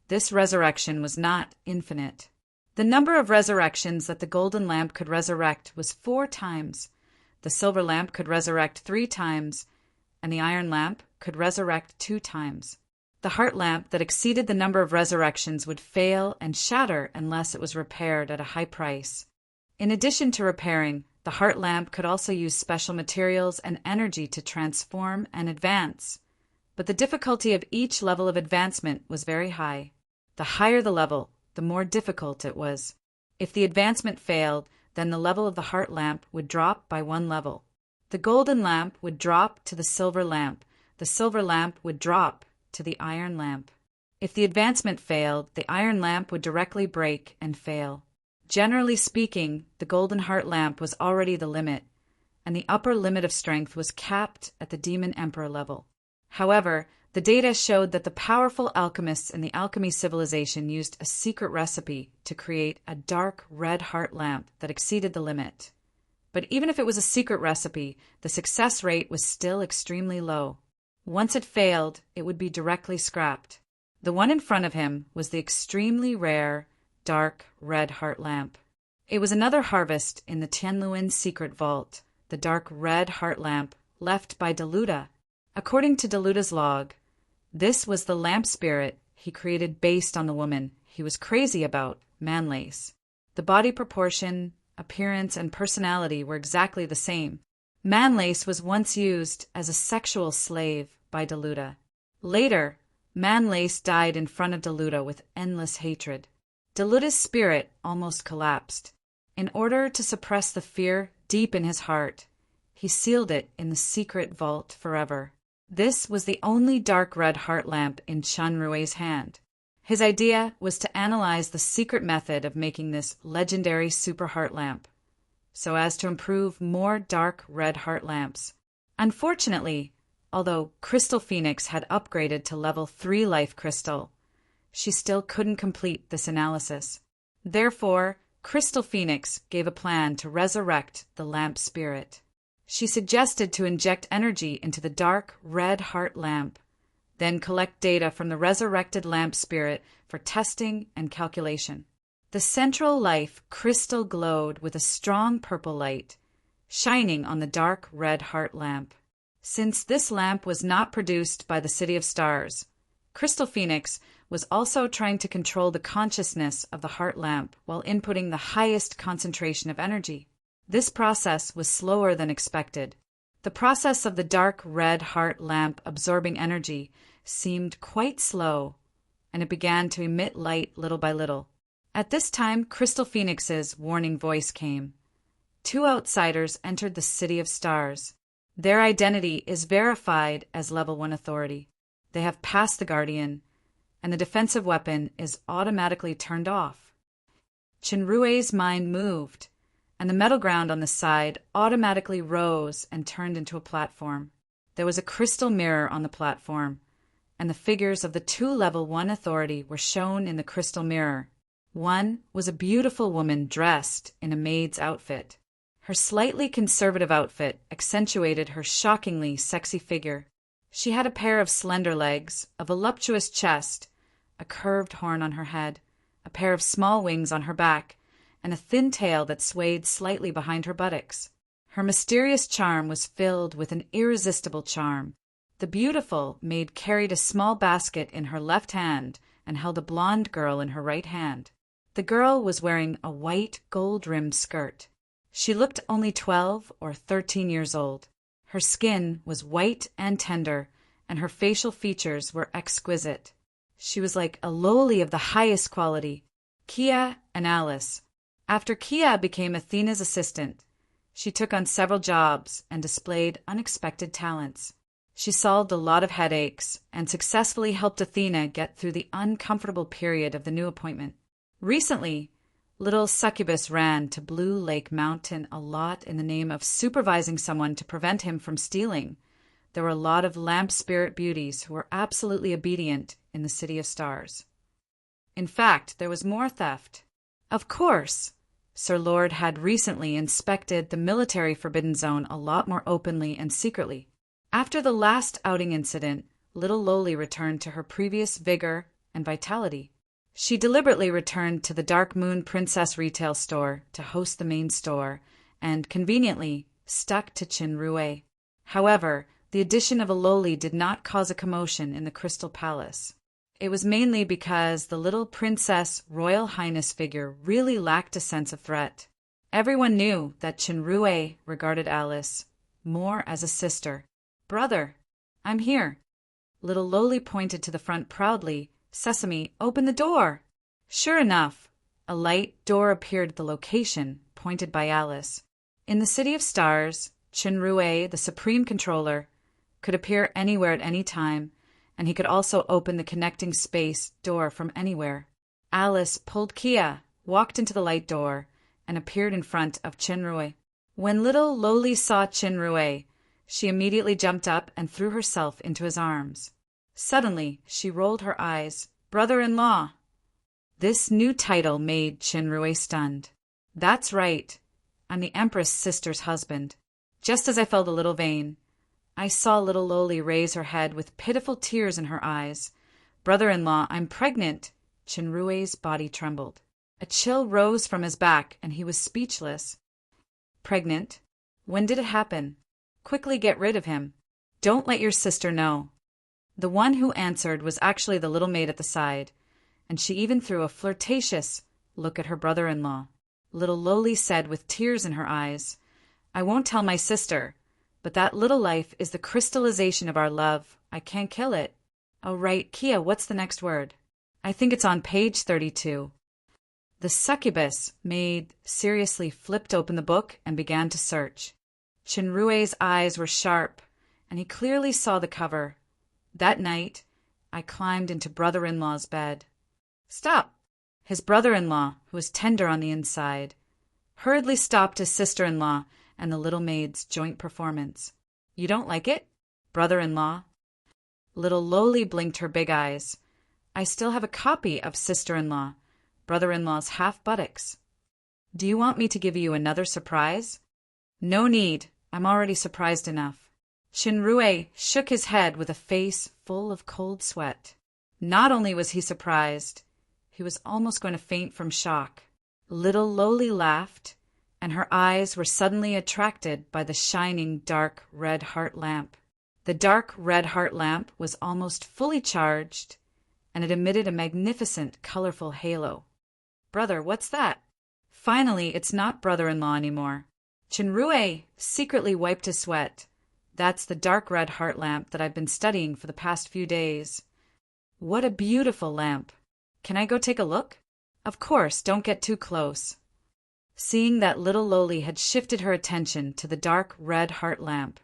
this resurrection was not infinite. The number of resurrections that the golden lamp could resurrect was 4 times, the silver lamp could resurrect 3 times, and the iron lamp could resurrect 2 times. The heart lamp that exceeded the number of resurrections would fail and shatter unless it was repaired at a high price. In addition to repairing, the heart lamp could also use special materials and energy to transform and advance. But the difficulty of each level of advancement was very high. The higher the level, the more difficult it was. If the advancement failed, then the level of the heart lamp would drop by 1 level. The golden lamp would drop to the silver lamp. The silver lamp would drop to the iron lamp. If the advancement failed, the iron lamp would directly break and fail. Generally speaking, the golden heart lamp was already the limit, and the upper limit of strength was capped at the Demon Emperor level. However, the data showed that the powerful alchemists in the alchemy civilization used a secret recipe to create a dark red heart lamp that exceeded the limit. But even if it was a secret recipe, the success rate was still extremely low. Once it failed, it would be directly scrapped. The one in front of him was the extremely rare, dark red heart lamp. It was another harvest in the Tianluan secret vault, the dark red heart lamp left by Deluda. According to Deluta's log, this was the lamp spirit he created based on the woman he was crazy about, Manlace. The body proportion, appearance, and personality were exactly the same. Manlace was once used as a sexual slave by Deluda. Later, Manlace died in front of Deluda with endless hatred. Deluta's spirit almost collapsed. In order to suppress the fear deep in his heart, he sealed it in the secret vault forever. This was the only dark red heart lamp in Chenrue's hand. His idea was to analyze the secret method of making this legendary super heart lamp. so as to improve more dark red heart lamps. Unfortunately, although Crystal Phoenix had upgraded to level 3 life crystal, she still couldn't complete this analysis. Therefore, Crystal Phoenix gave a plan to resurrect the lamp spirit. She suggested to inject energy into the dark red heart lamp, then collect data from the resurrected lamp spirit for testing and calculation. The central life crystal glowed with a strong purple light, shining on the dark red heart lamp. Since this lamp was not produced by the City of Stars, Crystal Phoenix was also trying to control the consciousness of the heart lamp while inputting the highest concentration of energy. This process was slower than expected. The process of the dark red heart lamp absorbing energy seemed quite slow, and it began to emit light little by little. At this time, Crystal Phoenix's warning voice came. 2 outsiders entered the City of Stars. Their identity is verified as Level 1 authority. They have passed the Guardian, and the defensive weapon is automatically turned off. Chinrue's mind moved, and the metal ground on the side automatically rose and turned into a platform. There was a crystal mirror on the platform, and the figures of the 2 Level 1 authority were shown in the crystal mirror. One was a beautiful woman dressed in a maid's outfit. Her slightly conservative outfit accentuated her shockingly sexy figure. She had a pair of slender legs, a voluptuous chest, a curved horn on her head, a pair of small wings on her back, and a thin tail that swayed slightly behind her buttocks. Her mysterious charm was filled with an irresistible charm. The beautiful maid carried a small basket in her left hand and held a blonde girl in her right hand. The girl was wearing a white gold-rimmed skirt. She looked only 12 or 13 years old. Her skin was white and tender, and her facial features were exquisite. She was like a loli of the highest quality. Kia and Alice. After Kia became Athena's assistant, she took on several jobs and displayed unexpected talents. She solved a lot of headaches and successfully helped Athena get through the uncomfortable period of the new appointment. Recently, little Succubus ran to Blue Lake Mountain a lot in the name of supervising someone to prevent him from stealing. There were a lot of lamp spirit beauties who were absolutely obedient in the City of Stars. In fact, there was more theft. Of course, Sir Lord had recently inspected the military forbidden zone a lot more openly and secretly. After the last outing incident, little Loli returned to her previous vigor and vitality. She deliberately returned to the Dark Moon Princess retail store to host the main store, and conveniently stuck to Chinrue. However, the addition of a Loli did not cause a commotion in the Crystal Palace. It was mainly because the little Princess Royal Highness figure really lacked a sense of threat. Everyone knew that Chinrue regarded Alice more as a sister. "Brother, I'm here." Little Loli pointed to the front proudly. "Sesame, open the door!" Sure enough, a light door appeared at the location pointed by Alice. In the City of Stars, Chinrue, the Supreme Controller, could appear anywhere at any time, and he could also open the connecting space door from anywhere. Alice pulled Kia, walked into the light door, and appeared in front of Chinrue. When little Loli saw Chinrue, she immediately jumped up and threw herself into his arms. Suddenly, she rolled her eyes. "Brother-in-law!" This new title made Chinrue stunned. "That's right. I'm the Empress' sister's husband." Just as I felt a little vain, I saw little Loli raise her head with pitiful tears in her eyes. "Brother-in-law, I'm pregnant." Chinrue's body trembled. A chill rose from his back, and he was speechless. "Pregnant? When did it happen? Quickly get rid of him. Don't let your sister know." The one who answered was actually the little maid at the side, and she even threw a flirtatious look at her brother-in-law. Little Loli said with tears in her eyes, "I won't tell my sister, but that little life is the crystallization of our love. I can't kill it." "Oh, right, Kia, what's the next word?" "I think it's on page 32. The succubus maid seriously flipped open the book and began to search. Chinrue's eyes were sharp, and he clearly saw the cover. That night, I climbed into brother-in-law's bed. "Stop!" His brother-in-law, who was tender on the inside, hurriedly stopped his sister-in-law and the little maid's joint performance. "You don't like it, brother-in-law?" Little Loli blinked her big eyes. "I still have a copy of Sister-in-law, Brother-in-law's half-buttocks. Do you want me to give you another surprise?" "No need. I'm already surprised enough." Shinrue shook his head with a face full of cold sweat. Not only was he surprised, he was almost going to faint from shock. Little Loli laughed, and her eyes were suddenly attracted by the shining dark red heart lamp. The dark red heart lamp was almost fully charged, and it emitted a magnificent, colorful halo. "Brother, what's that?" "Finally, it's not brother-in-law anymore." Shinrue secretly wiped his sweat. "That's the dark red heart lamp that I've been studying for the past few days." "What a beautiful lamp. Can I go take a look?" "Of course, don't get too close." Seeing that little Loli had shifted her attention to the dark red heart lamp,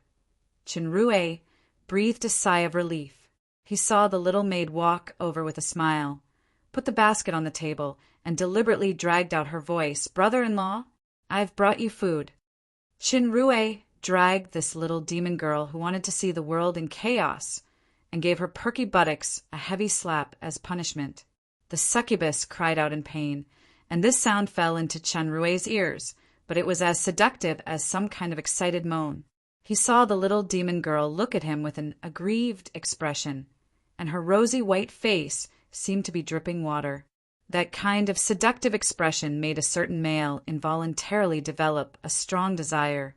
Shinrue breathed a sigh of relief. He saw the little maid walk over with a smile, put the basket on the table, and deliberately dragged out her voice. "Brother-in-law, I've brought you food." Shinrue dragged this little demon girl who wanted to see the world in chaos and gave her perky buttocks a heavy slap as punishment. The succubus cried out in pain, and this sound fell into Shinrue's ears, but it was as seductive as some kind of excited moan. He saw the little demon girl look at him with an aggrieved expression, and her rosy white face seemed to be dripping water. That kind of seductive expression made a certain male involuntarily develop a strong desire.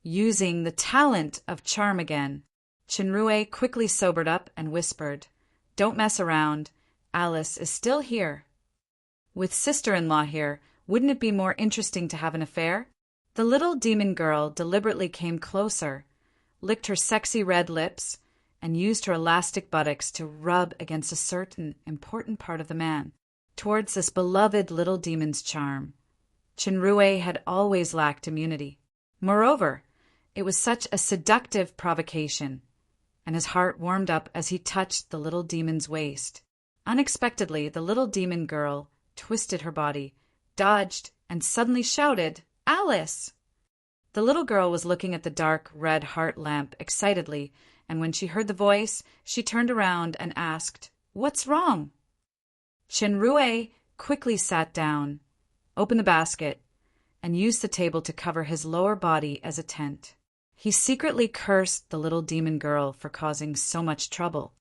Using the talent of charm again, Shinrue quickly sobered up and whispered, "Don't mess around. Alice is still here. With sister-in-law here, wouldn't it be more interesting to have an affair?" The little demon girl deliberately came closer, licked her sexy red lips, and used her elastic buttocks to rub against a certain important part of the man. Towards this beloved little demon's charm, Shinrue had always lacked immunity. Moreover, it was such a seductive provocation, and his heart warmed up as he touched the little demon's waist. Unexpectedly, the little demon girl twisted her body, dodged, and suddenly shouted, "Alice!" The little girl was looking at the dark red heart lamp excitedly, and when she heard the voice, she turned around and asked, "What's wrong?" Shinrue quickly sat down, opened the basket, and used the table to cover his lower body as a tent. He secretly cursed the little demon girl for causing so much trouble.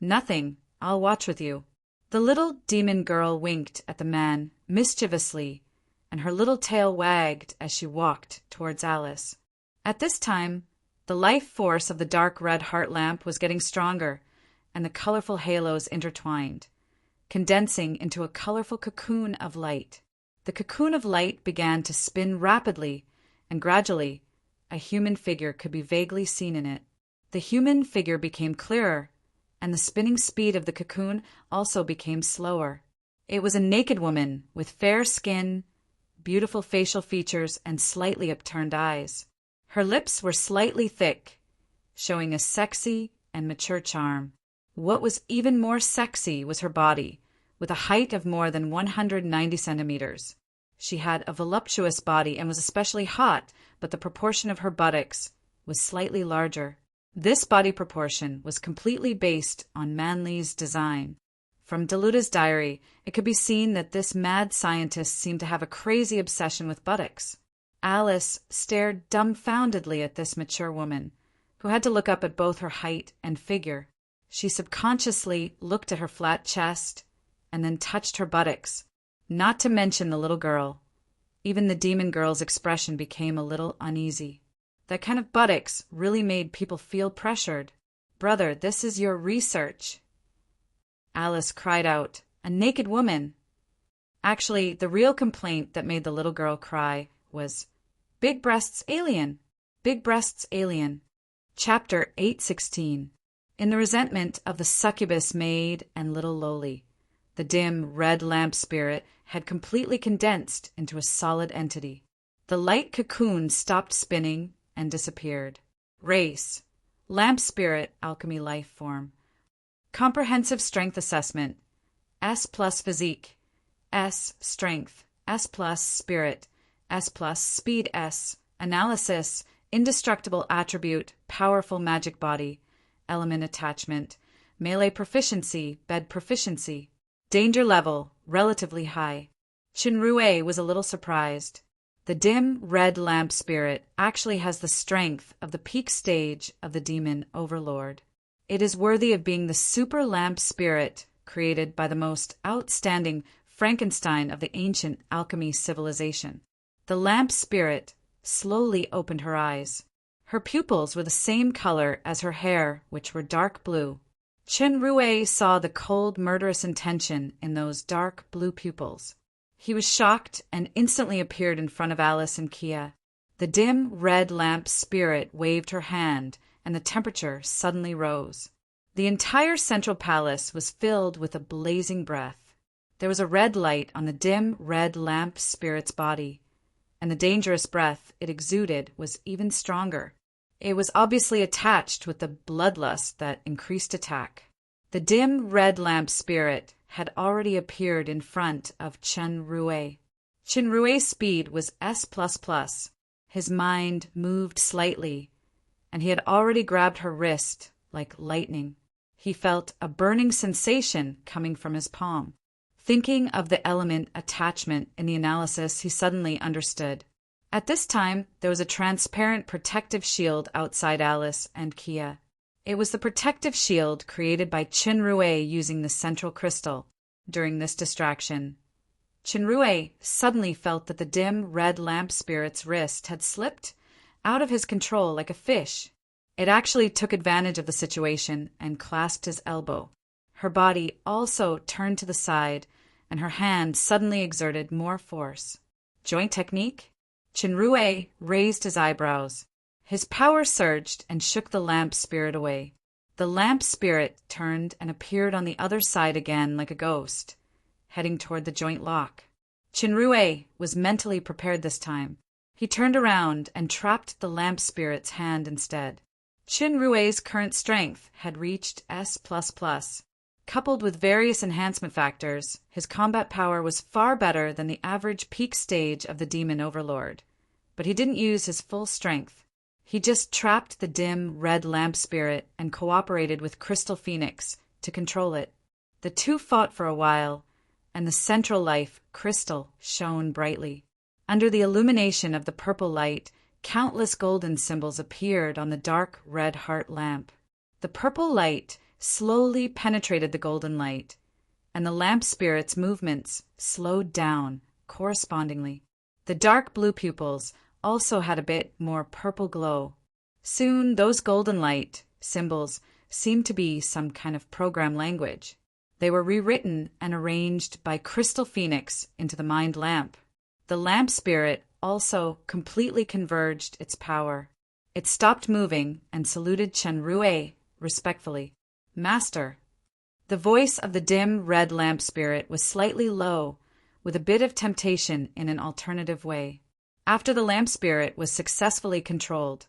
"Nothing. I'll watch with you." The little demon girl winked at the man mischievously, and her little tail wagged as she walked towards Alice. At this time, the life force of the dark red heart lamp was getting stronger, and the colorful halos intertwined, condensing into a colorful cocoon of light. The cocoon of light began to spin rapidly, and gradually a human figure could be vaguely seen in it. The human figure became clearer, and the spinning speed of the cocoon also became slower. It was a naked woman with fair skin, beautiful facial features, and slightly upturned eyes. Her lips were slightly thick, showing a sexy and mature charm. What was even more sexy was her body, with a height of more than 190 centimeters. She had a voluptuous body and was especially hot, but the proportion of her buttocks was slightly larger. This body proportion was completely based on Manly's design. From Deluta's diary, it could be seen that this mad scientist seemed to have a crazy obsession with buttocks. Alice stared dumbfoundedly at this mature woman, who had to look up at both her height and figure. She subconsciously looked at her flat chest and then touched her buttocks, not to mention the little girl. Even the demon girl's expression became a little uneasy. That kind of buttocks really made people feel pressured. "Brother, this is your research." Alice cried out, "A naked woman!" Actually, the real complaint that made the little girl cry was, "Big breasts alien! Big breasts alien." Chapter 816. In the resentment of the succubus maid and little Loli, the dim red lamp spirit had completely condensed into a solid entity. The light cocoon stopped spinning and disappeared. Race, lamp spirit, alchemy life form. Comprehensive strength assessment. S plus physique. S strength. S plus spirit. S plus, speed S, analysis, indestructible attribute, powerful magic body, element attachment, melee proficiency, bed proficiency, danger level, relatively high. Chinrue was a little surprised. The dim red lamp spirit actually has the strength of the peak stage of the demon overlord. It is worthy of being the super lamp spirit created by the most outstanding Frankenstein of the ancient alchemy civilization. The lamp spirit slowly opened her eyes. Her pupils were the same color as her hair, which were dark blue. Chinrue saw the cold, murderous intention in those dark blue pupils. He was shocked and instantly appeared in front of Alice and Kia. The dim red lamp spirit waved her hand, and the temperature suddenly rose. The entire central palace was filled with a blazing breath. There was a red light on the dim red lamp spirit's body, and the dangerous breath it exuded was even stronger. It was obviously attached with the bloodlust that increased attack. The dim red lamp spirit had already appeared in front of Chinrue. Chinrue's speed was S++. His mind moved slightly, and he had already grabbed her wrist like lightning. He felt a burning sensation coming from his palm. Thinking of the element attachment in the analysis, he suddenly understood. At this time, there was a transparent protective shield outside Alice and Kia. It was the protective shield created by Chinrue using the central crystal. During this distraction, Chinrue suddenly felt that the dim red lamp spirit's wrist had slipped out of his control like a fish. It actually took advantage of the situation and clasped his elbow. Her body also turned to the side, and her hand suddenly exerted more force. Joint technique? Chinrue raised his eyebrows. His power surged and shook the lamp spirit away. The lamp spirit turned and appeared on the other side again like a ghost, heading toward the joint lock. Chinrue was mentally prepared this time. He turned around and trapped the lamp spirit's hand instead. Chinrue's current strength had reached S++. Coupled with various enhancement factors, his combat power was far better than the average peak stage of the demon overlord. But he didn't use his full strength. He just trapped the dim red lamp spirit and cooperated with Crystal Phoenix to control it. The two fought for a while, and the central life, Crystal, shone brightly. Under the illumination of the purple light, countless golden symbols appeared on the dark red heart lamp. The purple light slowly penetrated the golden light, and the lamp spirit's movements slowed down correspondingly. The dark blue pupils also had a bit more purple glow. Soon those golden light symbols seemed to be some kind of program language. They were rewritten and arranged by Crystal Phoenix into the mind lamp. The lamp spirit also completely converged its power. It stopped moving and saluted Chinrue respectfully. "Master." The voice of the dim red lamp spirit was slightly low, with a bit of temptation in an alternative way. After the lamp spirit was successfully controlled,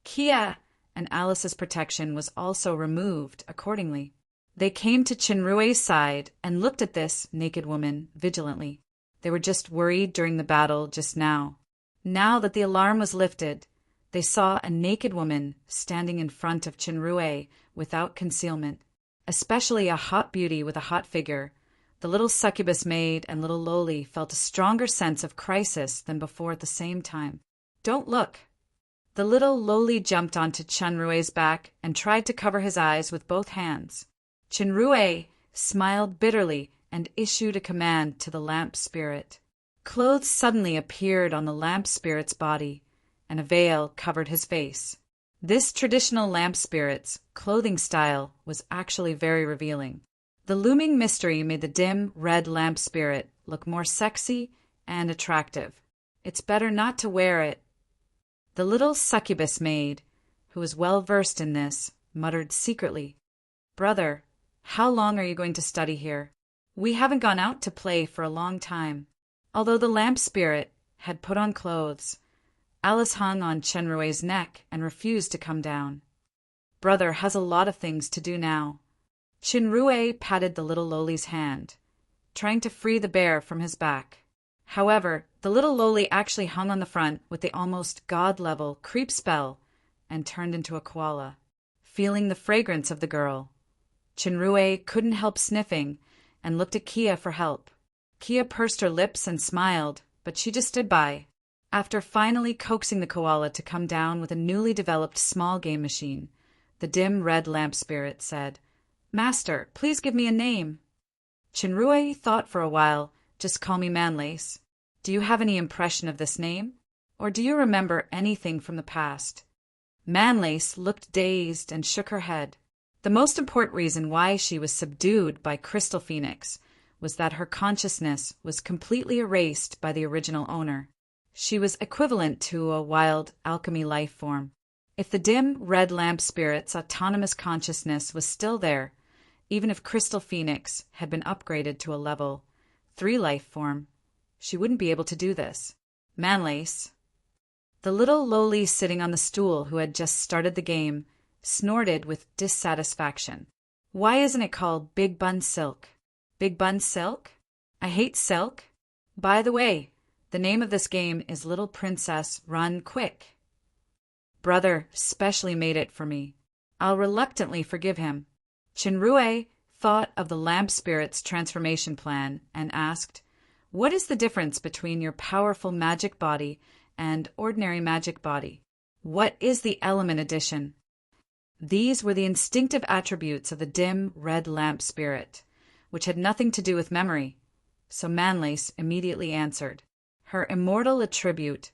Kia and Alice's protection was also removed accordingly. They came to Chinrue's side and looked at this naked woman vigilantly. They were just worried during the battle just now. Now that the alarm was lifted, they saw a naked woman standing in front of Chinrue without concealment, especially a hot beauty with a hot figure. The little succubus maid and little Loli felt a stronger sense of crisis than before at the same time. "Don't look." The little Loli jumped onto Chinrue's back and tried to cover his eyes with both hands. Chinrue smiled bitterly and issued a command to the lamp spirit. Clothes suddenly appeared on the lamp spirit's body, and a veil covered his face. This traditional lamp spirit's clothing style was actually very revealing. The looming mystery made the dim red lamp spirit look more sexy and attractive. "It's better not to wear it." The little succubus maid, who was well versed in this, muttered secretly, "Brother, how long are you going to study here? We haven't gone out to play for a long time." Although the lamp spirit had put on clothes, Alice hung on Chinrue's neck and refused to come down. "Brother has a lot of things to do now." Chinrue patted the little Loli's hand, trying to free the bear from his back. However, the little lowly actually hung on the front with the almost god-level creep spell and turned into a koala, feeling the fragrance of the girl. Chinrue couldn't help sniffing and looked at Kia for help. Kia pursed her lips and smiled, but she just stood by. After finally coaxing the koala to come down with a newly developed small game machine, the dim red lamp spirit said, "Master, please give me a name." Chinrue thought for a while. "Just call me Manlace. Do you have any impression of this name? Or do you remember anything from the past?" Manlace looked dazed and shook her head. The most important reason why she was subdued by Crystal Phoenix was that her consciousness was completely erased by the original owner. She was equivalent to a wild alchemy life form. If the dim red lamp spirit's autonomous consciousness was still there, even if Crystal Phoenix had been upgraded to a level 3 life form, she wouldn't be able to do this. Manlace, the little lowly sitting on the stool who had just started the game, snorted with dissatisfaction. "Why isn't it called Big Bun Silk? Big Bun Silk? I hate silk. By the way, the name of this game is Little Princess Run Quick. Brother specially made it for me. I'll reluctantly forgive him." Chinrue thought of the lamp spirit's transformation plan and asked, "What is the difference between your powerful magic body and ordinary magic body? What is the element addition?" These were the instinctive attributes of the dim red lamp spirit, which had nothing to do with memory, so Manlace immediately answered. Her immortal attribute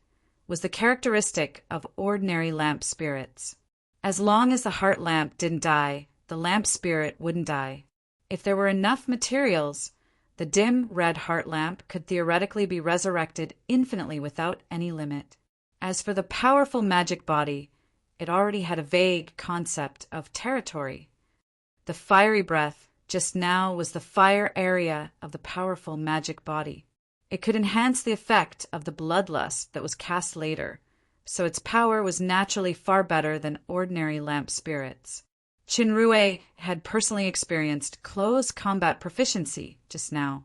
was the characteristic of ordinary lamp spirits. As long as the heart lamp didn't die, the lamp spirit wouldn't die. If there were enough materials, the dim red heart lamp could theoretically be resurrected infinitely without any limit. As for the powerful magic body, it already had a vague concept of territory. The fiery breath just now was the fire area of the powerful magic body. It could enhance the effect of the bloodlust that was cast later, so its power was naturally far better than ordinary lamp spirits. Chinrue had personally experienced close combat proficiency just now.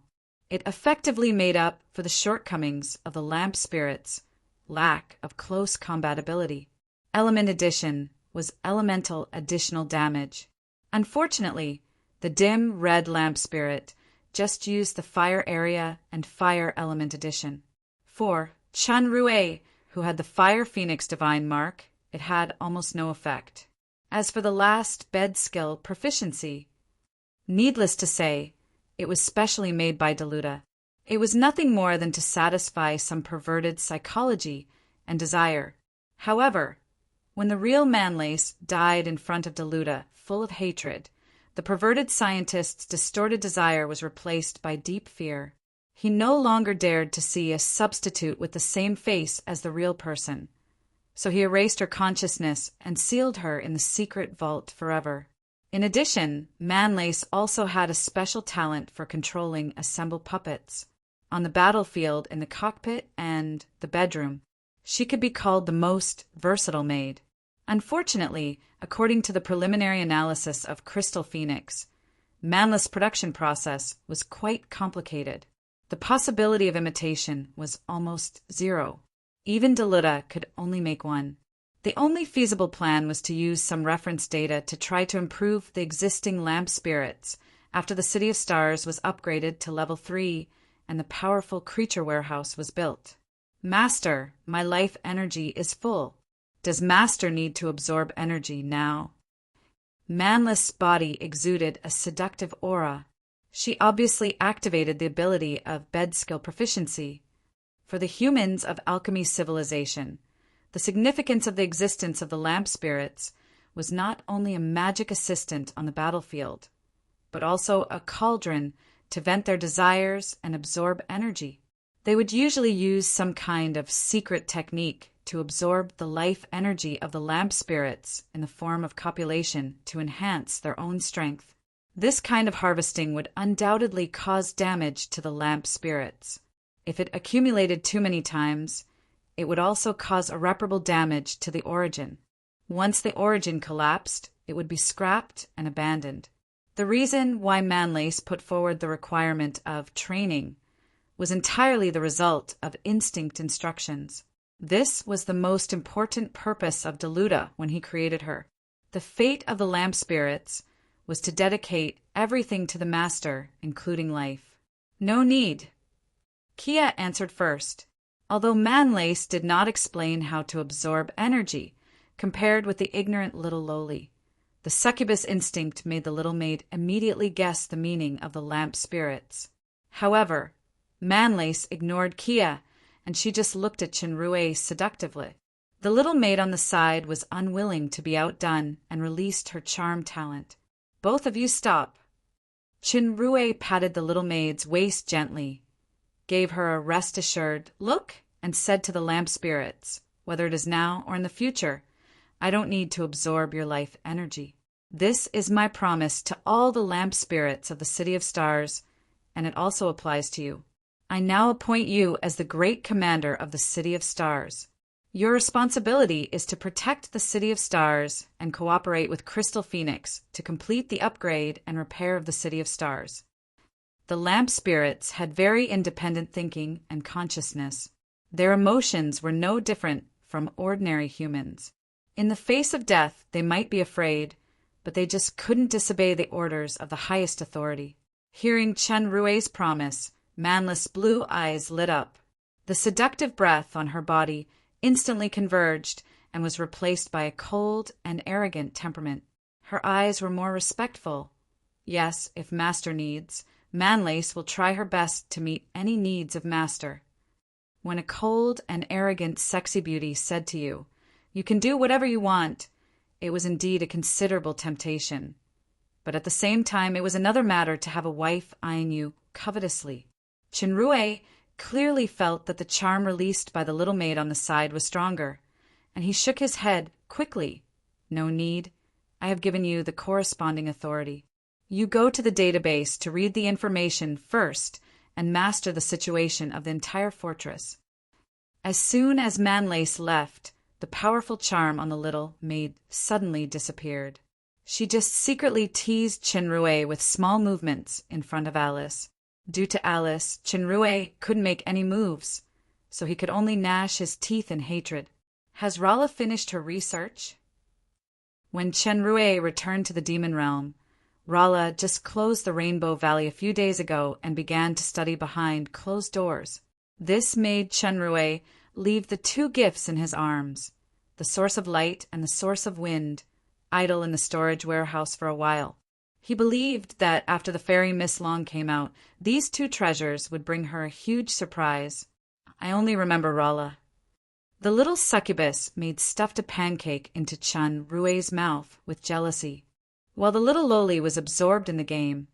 It effectively made up for the shortcomings of the lamp spirit's lack of close combat ability. Element addition was elemental additional damage. Unfortunately, the dim red lamp spirit just used the fire area and fire element addition. For Chinrue, who had the Fire Phoenix Divine Mark, it had almost no effect. As for the last bed skill proficiency, needless to say, it was specially made by Deluda. It was nothing more than to satisfy some perverted psychology and desire. However, when the real Manlace died in front of Deluda, full of hatred, the perverted scientist's distorted desire was replaced by deep fear. He no longer dared to see a substitute with the same face as the real person, so he erased her consciousness and sealed her in the secret vault forever. In addition, Manlace also had a special talent for controlling assembled puppets. On the battlefield, in the cockpit, and the bedroom, she could be called the most versatile maid. Unfortunately, according to the preliminary analysis of Crystal Phoenix, Manlace's production process was quite complicated. The possibility of imitation was almost zero. Even Deluda could only make one. The only feasible plan was to use some reference data to try to improve the existing lamp spirits after the City of Stars was upgraded to level 3 and the powerful creature warehouse was built. "Master, my life energy is full. Does Master need to absorb energy now?" Manlace's body exuded a seductive aura. She obviously activated the ability of bed skill proficiency. For the humans of alchemy civilization, the significance of the existence of the lamp spirits was not only a magic assistant on the battlefield, but also a cauldron to vent their desires and absorb energy. They would usually use some kind of secret technique to absorb the life energy of the lamp spirits in the form of copulation to enhance their own strength. This kind of harvesting would undoubtedly cause damage to the lamp spirits. If it accumulated too many times, it would also cause irreparable damage to the origin. Once the origin collapsed, it would be scrapped and abandoned. The reason why Manlace put forward the requirement of training was entirely the result of instinct instructions. This was the most important purpose of Deluda when he created her. The fate of the lamp spirits was to dedicate everything to the master, including life. No need. Kia answered first, although Manlace did not explain how to absorb energy, compared with the ignorant little lowly. The succubus instinct made the little maid immediately guess the meaning of the lamp spirits. However, Manlace ignored Kia, and she just looked at Chinrue seductively. The little maid on the side was unwilling to be outdone and released her charm talent. Both of you stop. Chinrue patted the little maid's waist gently, gave her a rest-assured look, and said to the lamp spirits, whether it is now or in the future, I don't need to absorb your life energy. This is my promise to all the lamp spirits of the City of Stars, and it also applies to you. I now appoint you as the great commander of the City of Stars. Your responsibility is to protect the City of Stars and cooperate with Crystal Phoenix to complete the upgrade and repair of the City of Stars. The lamp spirits had very independent thinking and consciousness. Their emotions were no different from ordinary humans. In the face of death, they might be afraid, but they just couldn't disobey the orders of the highest authority. Hearing Chenrue's promise, Manlace's blue eyes lit up. The seductive breath on her body instantly converged and was replaced by a cold and arrogant temperament. Her eyes were more respectful. Yes, if Master needs, Manlace will try her best to meet any needs of Master. When a cold and arrogant sexy beauty said to you, you can do whatever you want, it was indeed a considerable temptation. But at the same time, it was another matter to have a wife eyeing you covetously. Chinrue clearly felt that the charm released by the little maid on the side was stronger, and he shook his head quickly. No need. I have given you the corresponding authority. You go to the database to read the information first and master the situation of the entire fortress. As soon as Manlace left, the powerful charm on the little maid suddenly disappeared. She just secretly teased Chinrue with small movements in front of Alice. Due to Alice, Chinrue couldn't make any moves, so he could only gnash his teeth in hatred. Has Rala finished her research? When Chinrue returned to the demon realm, Rala just closed the Rainbow Valley a few days ago and began to study behind closed doors. This made Chinrue leave the two gifts in his arms, the source of light and the source of wind, idle in the storage warehouse for a while. He believed that after the fairy Miss Long came out, these two treasures would bring her a huge surprise. I only remember Rala. The little succubus made stuffed a pancake into Chinrue's mouth with jealousy. While the little lowly was absorbed in the game,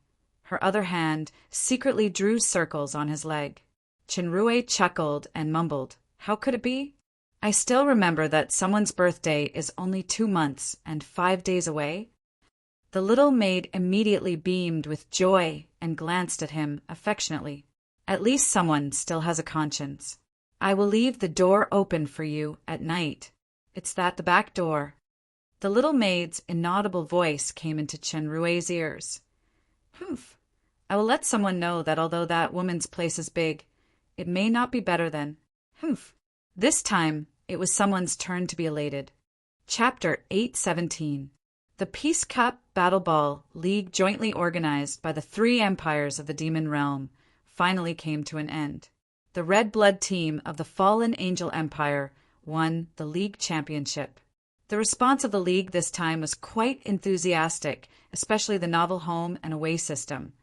her other hand secretly drew circles on his leg. Chinrue chuckled and mumbled, How could it be? I still remember that someone's birthday is only 2 months and 5 days away. The little maid immediately beamed with joy and glanced at him affectionately. At least someone still has a conscience. I will leave the door open for you at night. It's the back door. The little maid's inaudible voice came into Chenrue's ears. Humph. I will let someone know that although that woman's place is big, it may not be better than. Humph. This time, it was someone's turn to be elated. Chapter 817. The Peace Cup Battle Ball League jointly organized by the 3 empires of the Demon Realm finally came to an end. The Red Blood team of the Fallen Angel Empire won the league championship. The response of the league this time was quite enthusiastic, especially the novel home and away system,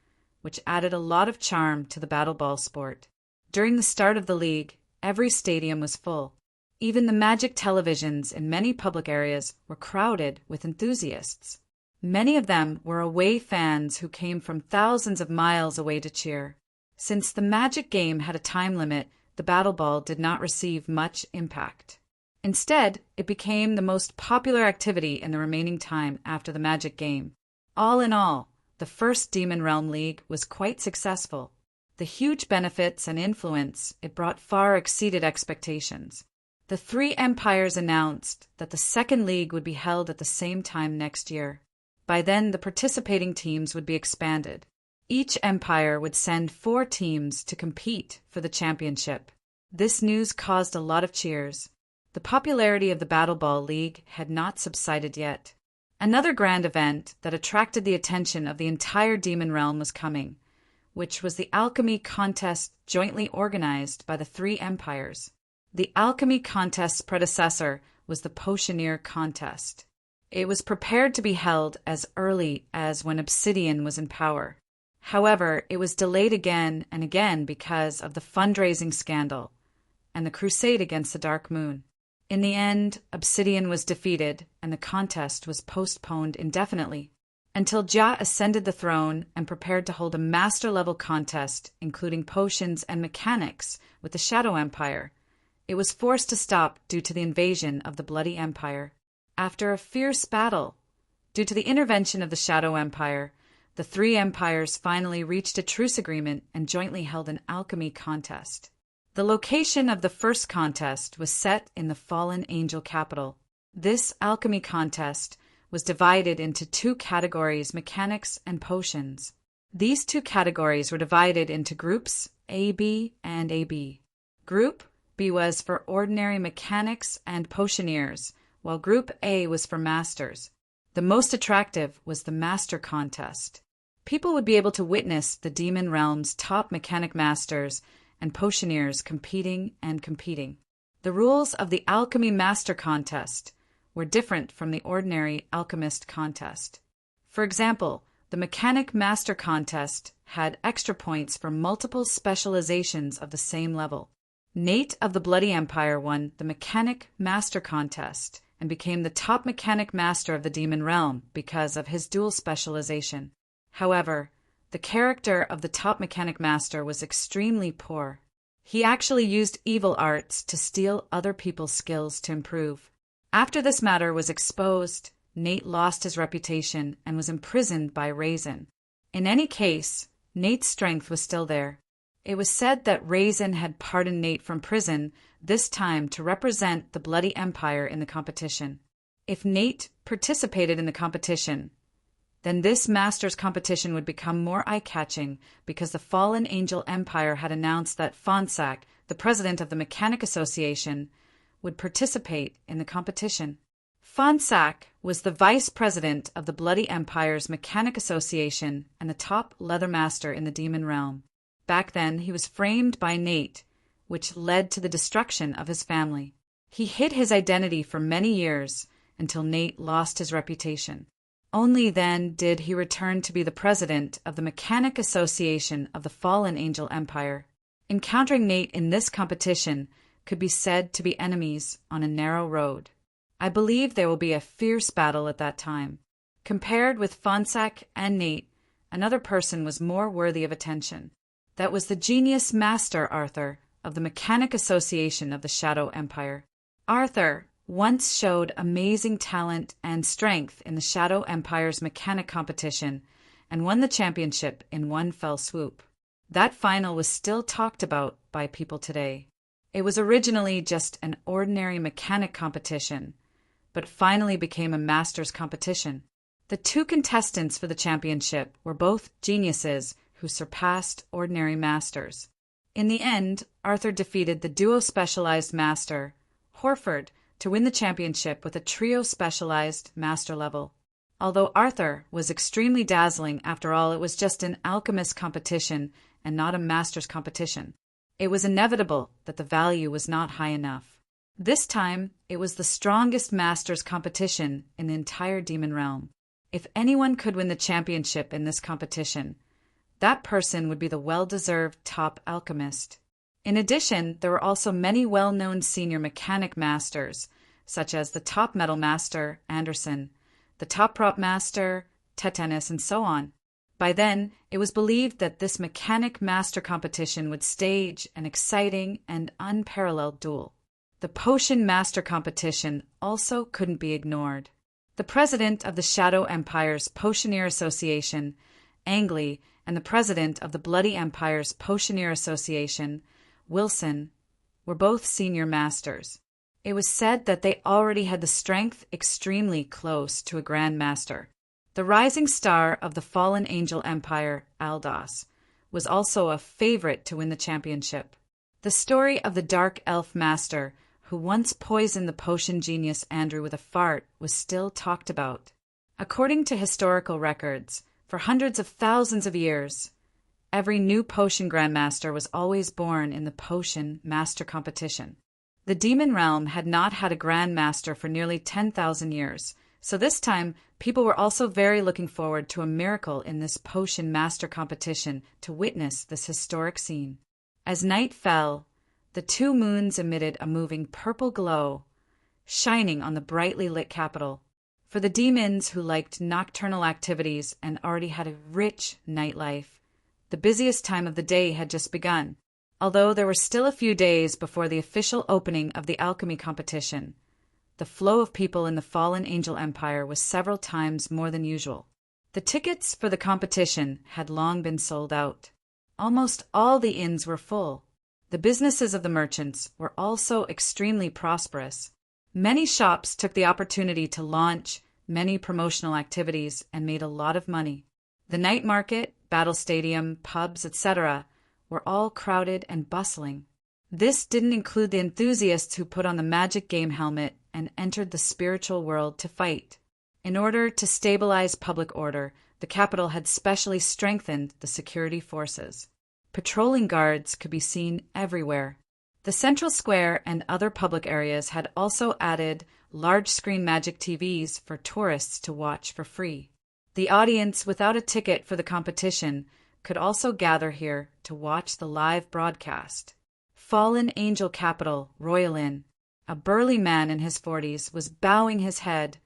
which added a lot of charm to the battle ball sport. During the start of the league, every stadium was full. Even the magic televisions in many public areas were crowded with enthusiasts. Many of them were away fans who came from thousands of miles away to cheer. Since the magic game had a time limit, the battle ball did not receive much impact. Instead, it became the most popular activity in the remaining time after the magic game. All in all, the first Demon Realm League was quite successful. The huge benefits and influence it brought far exceeded expectations. The 3 empires announced that the second league would be held at the same time next year. By then, the participating teams would be expanded. Each empire would send 4 teams to compete for the championship. This news caused a lot of cheers. The popularity of the Battle Ball League had not subsided yet. Another grand event that attracted the attention of the entire demon realm was coming, which was the alchemy contest jointly organized by the 3 empires. The alchemy contest's predecessor was the Potioneer contest. It was prepared to be held as early as when Obsidian was in power. However, it was delayed again and again because of the fundraising scandal and the crusade against the Dark Moon. In the end, Obsidian was defeated and the contest was postponed indefinitely until Jia ascended the throne and prepared to hold a master-level contest, including potions and mechanics, with the Shadow Empire. It was forced to stop due to the invasion of the Bloody Empire. After a fierce battle, due to the intervention of the Shadow Empire, the 3 empires finally reached a truce agreement and jointly held an alchemy contest. The location of the first contest was set in the fallen angel capital. This alchemy contest was divided into 2 categories, mechanics and potions. These 2 categories were divided into groups AB and AB. Group B was for ordinary mechanics and potioneers, while Group A was for masters. The most attractive was the master contest. People would be able to witness the demon realm's top mechanic masters and potioneers competing. The rules of the alchemy master contest were different from the ordinary alchemist contest. For example, the mechanic master contest had extra points for multiple specializations of the same level. Nate of the Bloody Empire won the mechanic master contest and became the top mechanic master of the demon realm because of his dual specialization. However, the character of the top mechanic master was extremely poor. He actually used evil arts to steal other people's skills to improve. After this matter was exposed, Nate lost his reputation and was imprisoned by Raisin. In any case, Nate's strength was still there. It was said that Raisin had pardoned Nate from prison, this time to represent the Bloody Empire in the competition. If Nate participated in the competition, then this Masters competition would become more eye-catching because the Fallen Angel Empire had announced that Fonsac, the president of the Mechanic Association, would participate in the competition. Fonsac was the vice president of the Bloody Empire's Mechanic Association and the top leather master in the demon realm. Back then, he was framed by Nate, which led to the destruction of his family. He hid his identity for many years until Nate lost his reputation. Only then did he return to be the president of the Mechanic Association of the Fallen Angel Empire. Encountering Nate in this competition could be said to be enemies on a narrow road. I believe there will be a fierce battle at that time. Compared with Fonsac and Nate, another person was more worthy of attention. That was the genius master Arthur of the Mechanic Association of the Shadow Empire. Arthur once showed amazing talent and strength in the Shadow Empire's mechanic competition and won the championship in one fell swoop. That final was still talked about by people today. It was originally just an ordinary mechanic competition, but finally became a master's competition. The 2 contestants for the championship were both geniuses who surpassed ordinary masters. In the end, Arthur defeated the duo-specialized master, Horford, to win the championship with a trio-specialized master level. Although Arthur was extremely dazzling, after all, it was just an alchemist competition and not a master's competition. It was inevitable that the value was not high enough. This time, it was the strongest master's competition in the entire demon realm. If anyone could win the championship in this competition, that person would be the well-deserved top alchemist. In addition, there were also many well-known senior mechanic masters, such as the top metal master, Anderson, the top prop master, Tetanus, and so on. By then, it was believed that this mechanic master competition would stage an exciting and unparalleled duel. The potion master competition also couldn't be ignored. The president of the Shadow Empire's Potioneer Association, Angley, and the president of the Bloody Empire's Potioneer Association, Wilson, were both senior masters. It was said that they already had the strength extremely close to a Grand Master. The rising star of the fallen angel empire, Aldos, was also a favorite to win the championship. The story of the dark elf master who once poisoned the potion genius Andrew with a fart was still talked about. According to historical records, for hundreds of thousands of years, every new potion grandmaster was always born in the potion master competition. The demon realm had not had a grandmaster for nearly 10,000 years, so this time people were also very looking forward to a miracle in this potion master competition to witness this historic scene. As night fell, the two moons emitted a moving purple glow, shining on the brightly lit capital. For the demons who liked nocturnal activities and already had a rich nightlife, the busiest time of the day had just begun. Although there were still a few days before the official opening of the alchemy competition, the flow of people in the fallen angel empire was several times more than usual. The tickets for the competition had long been sold out. Almost all the inns were full. The businesses of the merchants were also extremely prosperous. Many shops took the opportunity to launch many promotional activities and made a lot of money. The night market, battle stadium, pubs, etc. were all crowded and bustling. This didn't include the enthusiasts who put on the magic game helmet and entered the spiritual world to fight. In order to stabilize public order, the capital had specially strengthened the security forces. Patrolling guards could be seen everywhere. The central square and other public areas had also added large-screen magic TVs for tourists to watch for free. The audience without a ticket for the competition could also gather here to watch the live broadcast. Fallen Angel Capital, Royal Inn. A burly man in his 40s was bowing his head,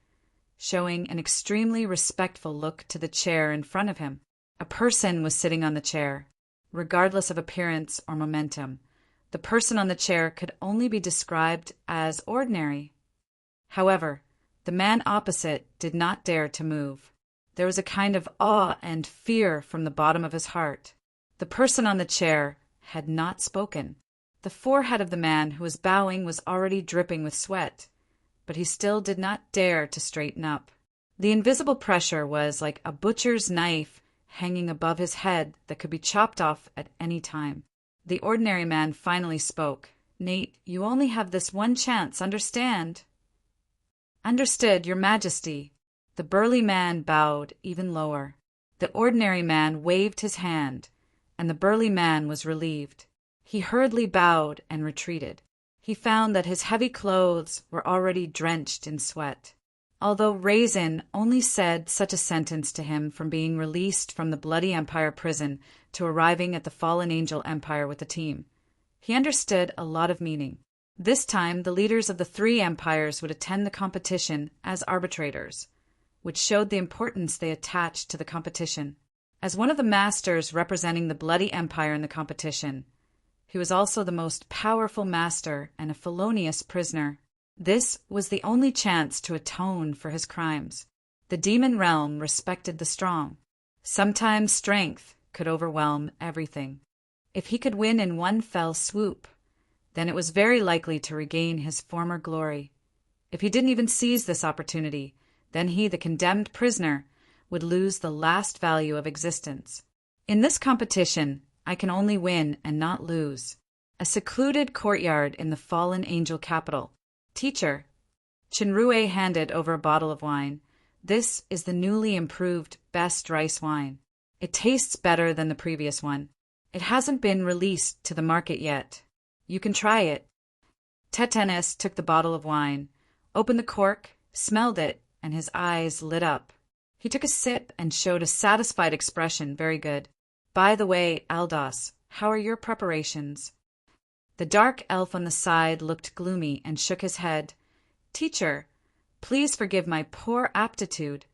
showing an extremely respectful look to the chair in front of him. A person was sitting on the chair. Regardless of appearance or momentum, the person on the chair could only be described as ordinary. However, the man opposite did not dare to move. There was a kind of awe and fear from the bottom of his heart. The person on the chair had not spoken. The forehead of the man who was bowing was already dripping with sweat, but he still did not dare to straighten up. The invisible pressure was like a butcher's knife hanging above his head that could be chopped off at any time. The ordinary man finally spoke. "Nate, you only have this one chance, understand?" "Understood, Your Majesty." The burly man bowed even lower. The ordinary man waved his hand, and the burly man was relieved. He hurriedly bowed and retreated. He found that his heavy clothes were already drenched in sweat. Although Raisin only said such a sentence to him from being released from the Bloody Empire prison to arriving at the Fallen Angel Empire with the team, he understood a lot of meaning. This time, the leaders of the three empires would attend the competition as arbitrators, which showed the importance they attached to the competition. As one of the masters representing the Bloody Empire in the competition, he was also the most powerful master and a felonious prisoner. This was the only chance to atone for his crimes. The demon realm respected the strong. Sometimes strength could overwhelm everything. If he could win in one fell swoop, then it was very likely to regain his former glory. If he didn't even seize this opportunity, then he, the condemned prisoner, would lose the last value of existence. In this competition, I can only win and not lose. A secluded courtyard in the fallen angel capital. "Teacher." Chinrue handed over a bottle of wine. "This is the newly improved best rice wine. It tastes better than the previous one. It hasn't been released to the market yet. You can try it." Tetanus took the bottle of wine, opened the cork, smelled it, and his eyes lit up. He took a sip and showed a satisfied expression. "Very good. By the way, Aldos, how are your preparations?" The dark elf on the side looked gloomy and shook his head. "Teacher, please forgive my poor aptitude.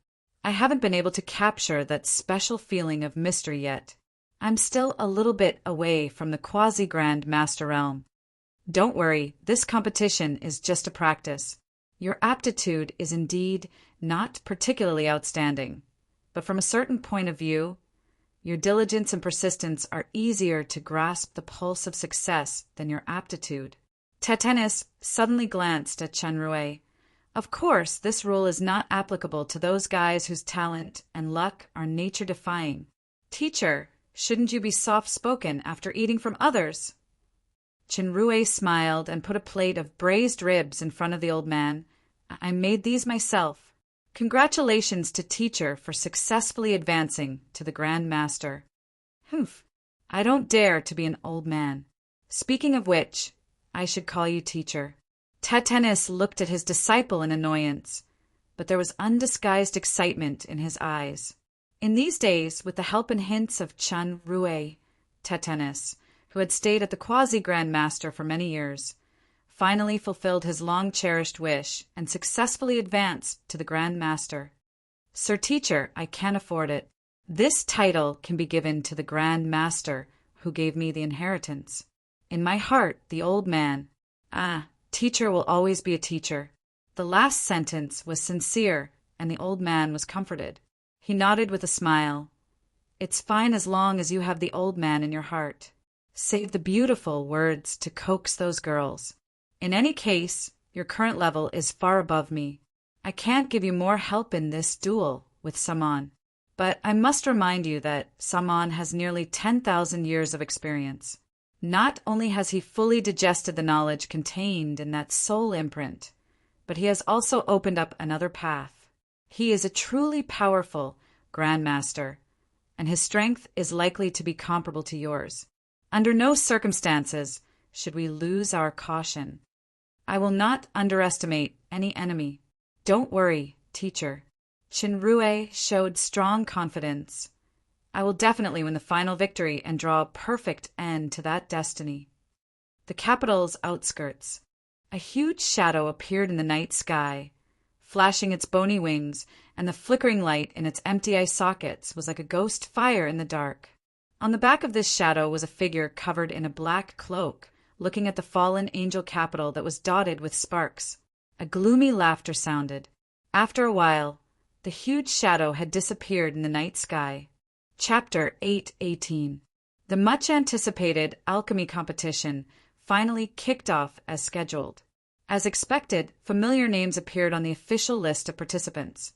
I haven't been able to capture that special feeling of mystery yet. I'm still a little bit away from the quasi-grand master realm." "Don't worry, this competition is just a practice. Your aptitude is indeed not particularly outstanding, but from a certain point of view, your diligence and persistence are easier to grasp the pulse of success than your aptitude." Tetanus suddenly glanced at Chenrue. Of course, this rule is not applicable to those guys whose talent and luck are nature-defying. Teacher, shouldn't you be soft-spoken after eating from others? Chinrue smiled and put a plate of braised ribs in front of the old man. I made these myself. Congratulations to teacher for successfully advancing to the Grand Master. Humph, I don't dare to be an old man. Speaking of which, I should call you teacher. Tetanus looked at his disciple in annoyance, but there was undisguised excitement in his eyes. In these days, with the help and hints of Chinrue, Tetanus, who had stayed at the Quasi-Grand Master for many years, finally fulfilled his long-cherished wish and successfully advanced to the Grand Master. Sir Teacher, I can't afford it. This title can be given to the Grand Master who gave me the inheritance. In my heart, the old man. Teacher will always be a teacher. The last sentence was sincere, and the old man was comforted. He nodded with a smile. It's fine as long as you have the old man in your heart. Save the beautiful words to coax those girls. In any case, your current level is far above me. I can't give you more help in this duel with Saman. But I must remind you that Saman has nearly 10,000 years of experience. Not only has he fully digested the knowledge contained in that soul imprint, but he has also opened up another path. He is a truly powerful Grand Master, and his strength is likely to be comparable to yours. Under no circumstances should we lose our caution. I will not underestimate any enemy. Don't worry, teacher. Chinrue showed strong confidence. I will definitely win the final victory and draw a perfect end to that destiny. The capital's outskirts. A huge shadow appeared in the night sky, flashing its bony wings, and the flickering light in its empty eye sockets was like a ghost fire in the dark. On the back of this shadow was a figure covered in a black cloak, looking at the fallen angel capital that was dotted with sparks. A gloomy laughter sounded. After a while, the huge shadow had disappeared in the night sky. Chapter 8:18. The much-anticipated alchemy competition finally kicked off as scheduled. As expected, familiar names appeared on the official list of participants.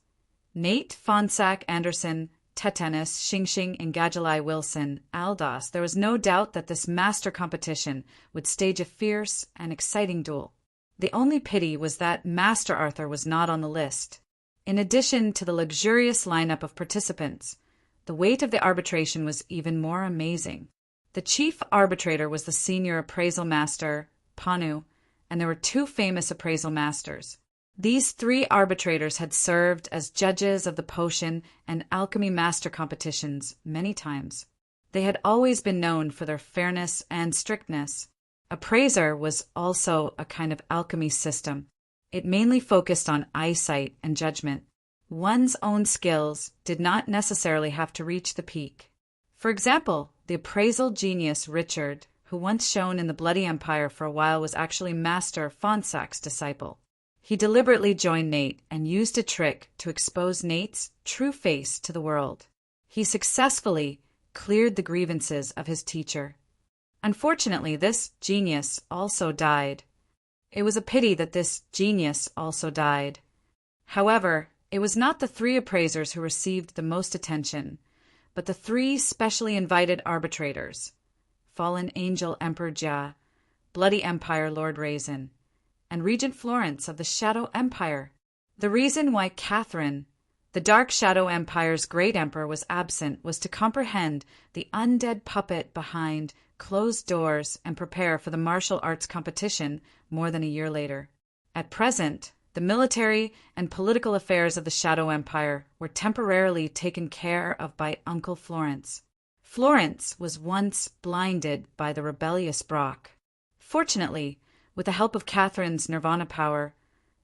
Nate, Fonsack, Anderson, Tetanus, Xingxing, and Gajalai Wilson, Aldos. There was no doubt that this master competition would stage a fierce and exciting duel. The only pity was that Master Arthur was not on the list. In addition to the luxurious lineup of participants, the weight of the arbitration was even more amazing. The chief arbitrator was the senior appraisal master, Panu, and there were two famous appraisal masters. These three arbitrators had served as judges of the potion and alchemy master competitions many times. They had always been known for their fairness and strictness. Appraiser was also a kind of alchemy system. It mainly focused on eyesight and judgment. One's own skills did not necessarily have to reach the peak. For example, the appraisal genius Richard, who once shone in the Bloody Empire for a while, was actually Master Fonsack's disciple. He deliberately joined Nate and used a trick to expose Nate's true face to the world. He successfully cleared the grievances of his teacher. Unfortunately, this genius also died. It was a pity that this genius also died. However, it was not the three appraisers who received the most attention, but the three specially invited arbitrators: Fallen Angel Emperor Jia, Bloody Empire Lord Raisin, and Regent Florence of the Shadow Empire. The reason why Catherine, the Dark Shadow Empire's great emperor, was absent was to comprehend the undead puppet behind closed doors and prepare for the martial arts competition more than a year later. At present, the military and political affairs of the Shadow Empire were temporarily taken care of by Uncle Florence. Florence was once blinded by the rebellious Brock. Fortunately, with the help of Catherine's Nirvana power,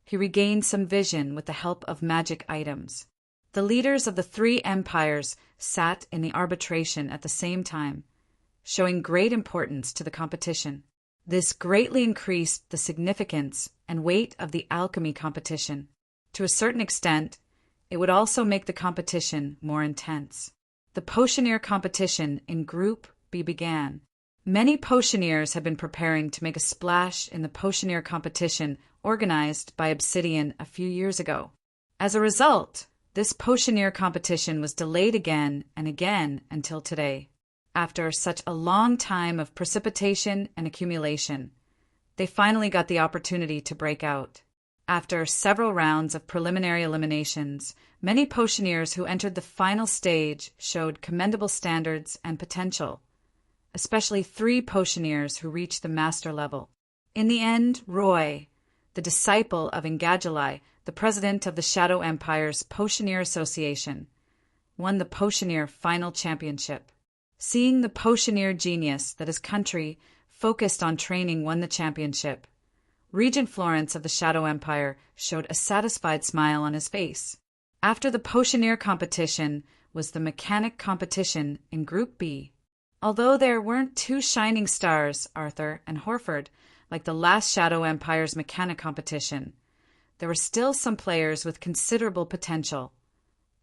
he regained some vision with the help of magic items. The leaders of the three empires sat in the arbitration at the same time, showing great importance to the competition. This greatly increased the significance and weight of the alchemy competition. To a certain extent, it would also make the competition more intense. The potioneer competition in Group B began. Many potioneers had been preparing to make a splash in the potioneer competition organized by Obsidian a few years ago. As a result, this potioneer competition was delayed again and again until today. After such a long time of precipitation and accumulation, they finally got the opportunity to break out. After several rounds of preliminary eliminations, many potioneers who entered the final stage showed commendable standards and potential, especially 3 potioneers who reached the master level. In the end, Roy, the disciple of Engadgelai, the president of the Shadow Empire's Potioneer Association, won the Potioneer Final Championship. Seeing the Potioneer genius that his country, focused on training, won the championship, Regent Florence of the Shadow Empire showed a satisfied smile on his face. After the Potioneer competition was the Mechanic competition in Group B. Although there weren't 2 shining stars, Arthur and Horford, like the last Shadow Empire's Mechanic competition, there were still some players with considerable potential,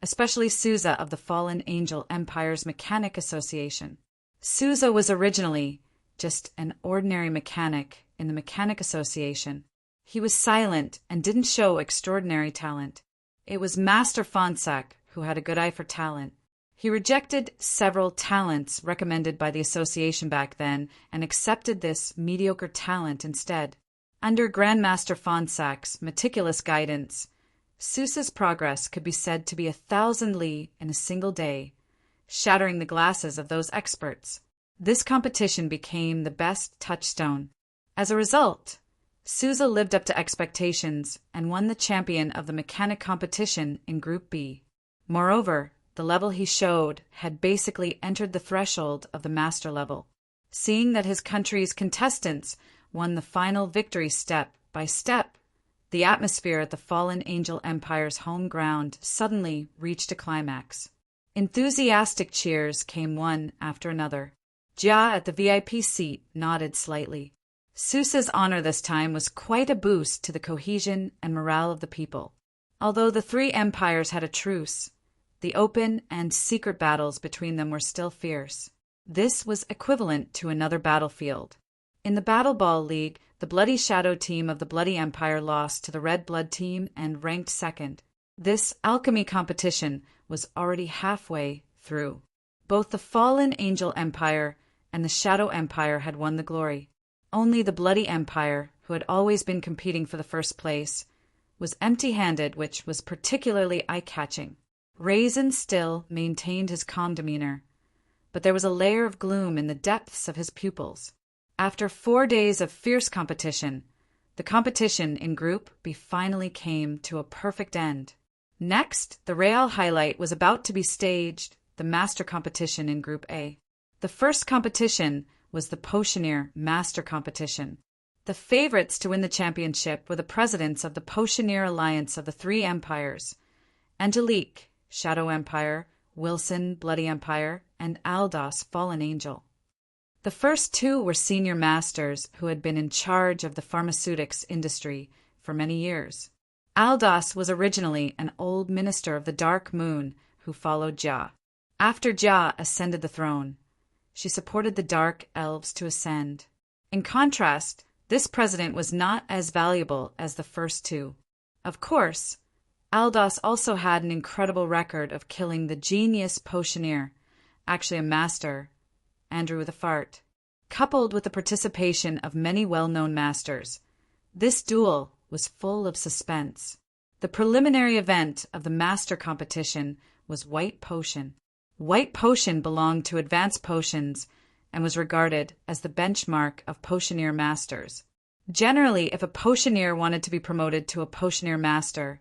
especially Souza of the Fallen Angel Empire's Mechanic Association. Souza was originally just an ordinary mechanic in the Mechanic Association. He was silent and didn't show extraordinary talent. It was Master Fonsac who had a good eye for talent. He rejected several talents recommended by the association back then and accepted this mediocre talent instead. Under Grandmaster Fonsac's meticulous guidance, Sousa's progress could be said to be 1,000 li in a single day, shattering the glasses of those experts. This competition became the best touchstone. As a result, Sousa lived up to expectations and won the champion of the Mechanic competition in Group B. Moreover, the level he showed had basically entered the threshold of the master level. Seeing that his country's contestants won the final victory step by step, the atmosphere at the Fallen Angel Empire's home ground suddenly reached a climax. Enthusiastic cheers came one after another. Jia at the VIP seat nodded slightly. Sousa's honor this time was quite a boost to the cohesion and morale of the people. Although the 3 empires had a truce, the open and secret battles between them were still fierce. This was equivalent to another battlefield. In the Battle Ball League, the Bloody Shadow team of the Bloody Empire lost to the Red Blood team and ranked second. This alchemy competition was already halfway through. Both the Fallen Angel Empire and the Shadow Empire had won the glory. Only the Bloody Empire, who had always been competing for the first place, was empty-handed, which was particularly eye-catching. Raisin still maintained his calm demeanor, but there was a layer of gloom in the depths of his pupils. After 4 days of fierce competition, the competition in Group B finally came to a perfect end. Next, the real highlight was about to be staged, the Master competition in Group A. The first competition was the Potioneer Master competition. The favorites to win the championship were the presidents of the Potioneer Alliance of the 3 empires, Angelique, Shadow Empire, Wilson, Bloody Empire, and Aldos, Fallen Angel. The first 2 were senior masters who had been in charge of the pharmaceutics industry for many years. Aldos was originally an old minister of the Dark Moon who followed Jia. After Jia ascended the throne, she supported the Dark Elves to ascend. In contrast, this president was not as valuable as the first 2. Of course, Aldos also had an incredible record of killing the genius potioneer, actually a master, Andrew with a fart. Coupled with the participation of many well-known masters, this duel was full of suspense. The preliminary event of the master competition was White Potion. White Potion belonged to Advanced Potions and was regarded as the benchmark of Potioneer Masters. Generally, if a Potioneer wanted to be promoted to a Potioneer Master,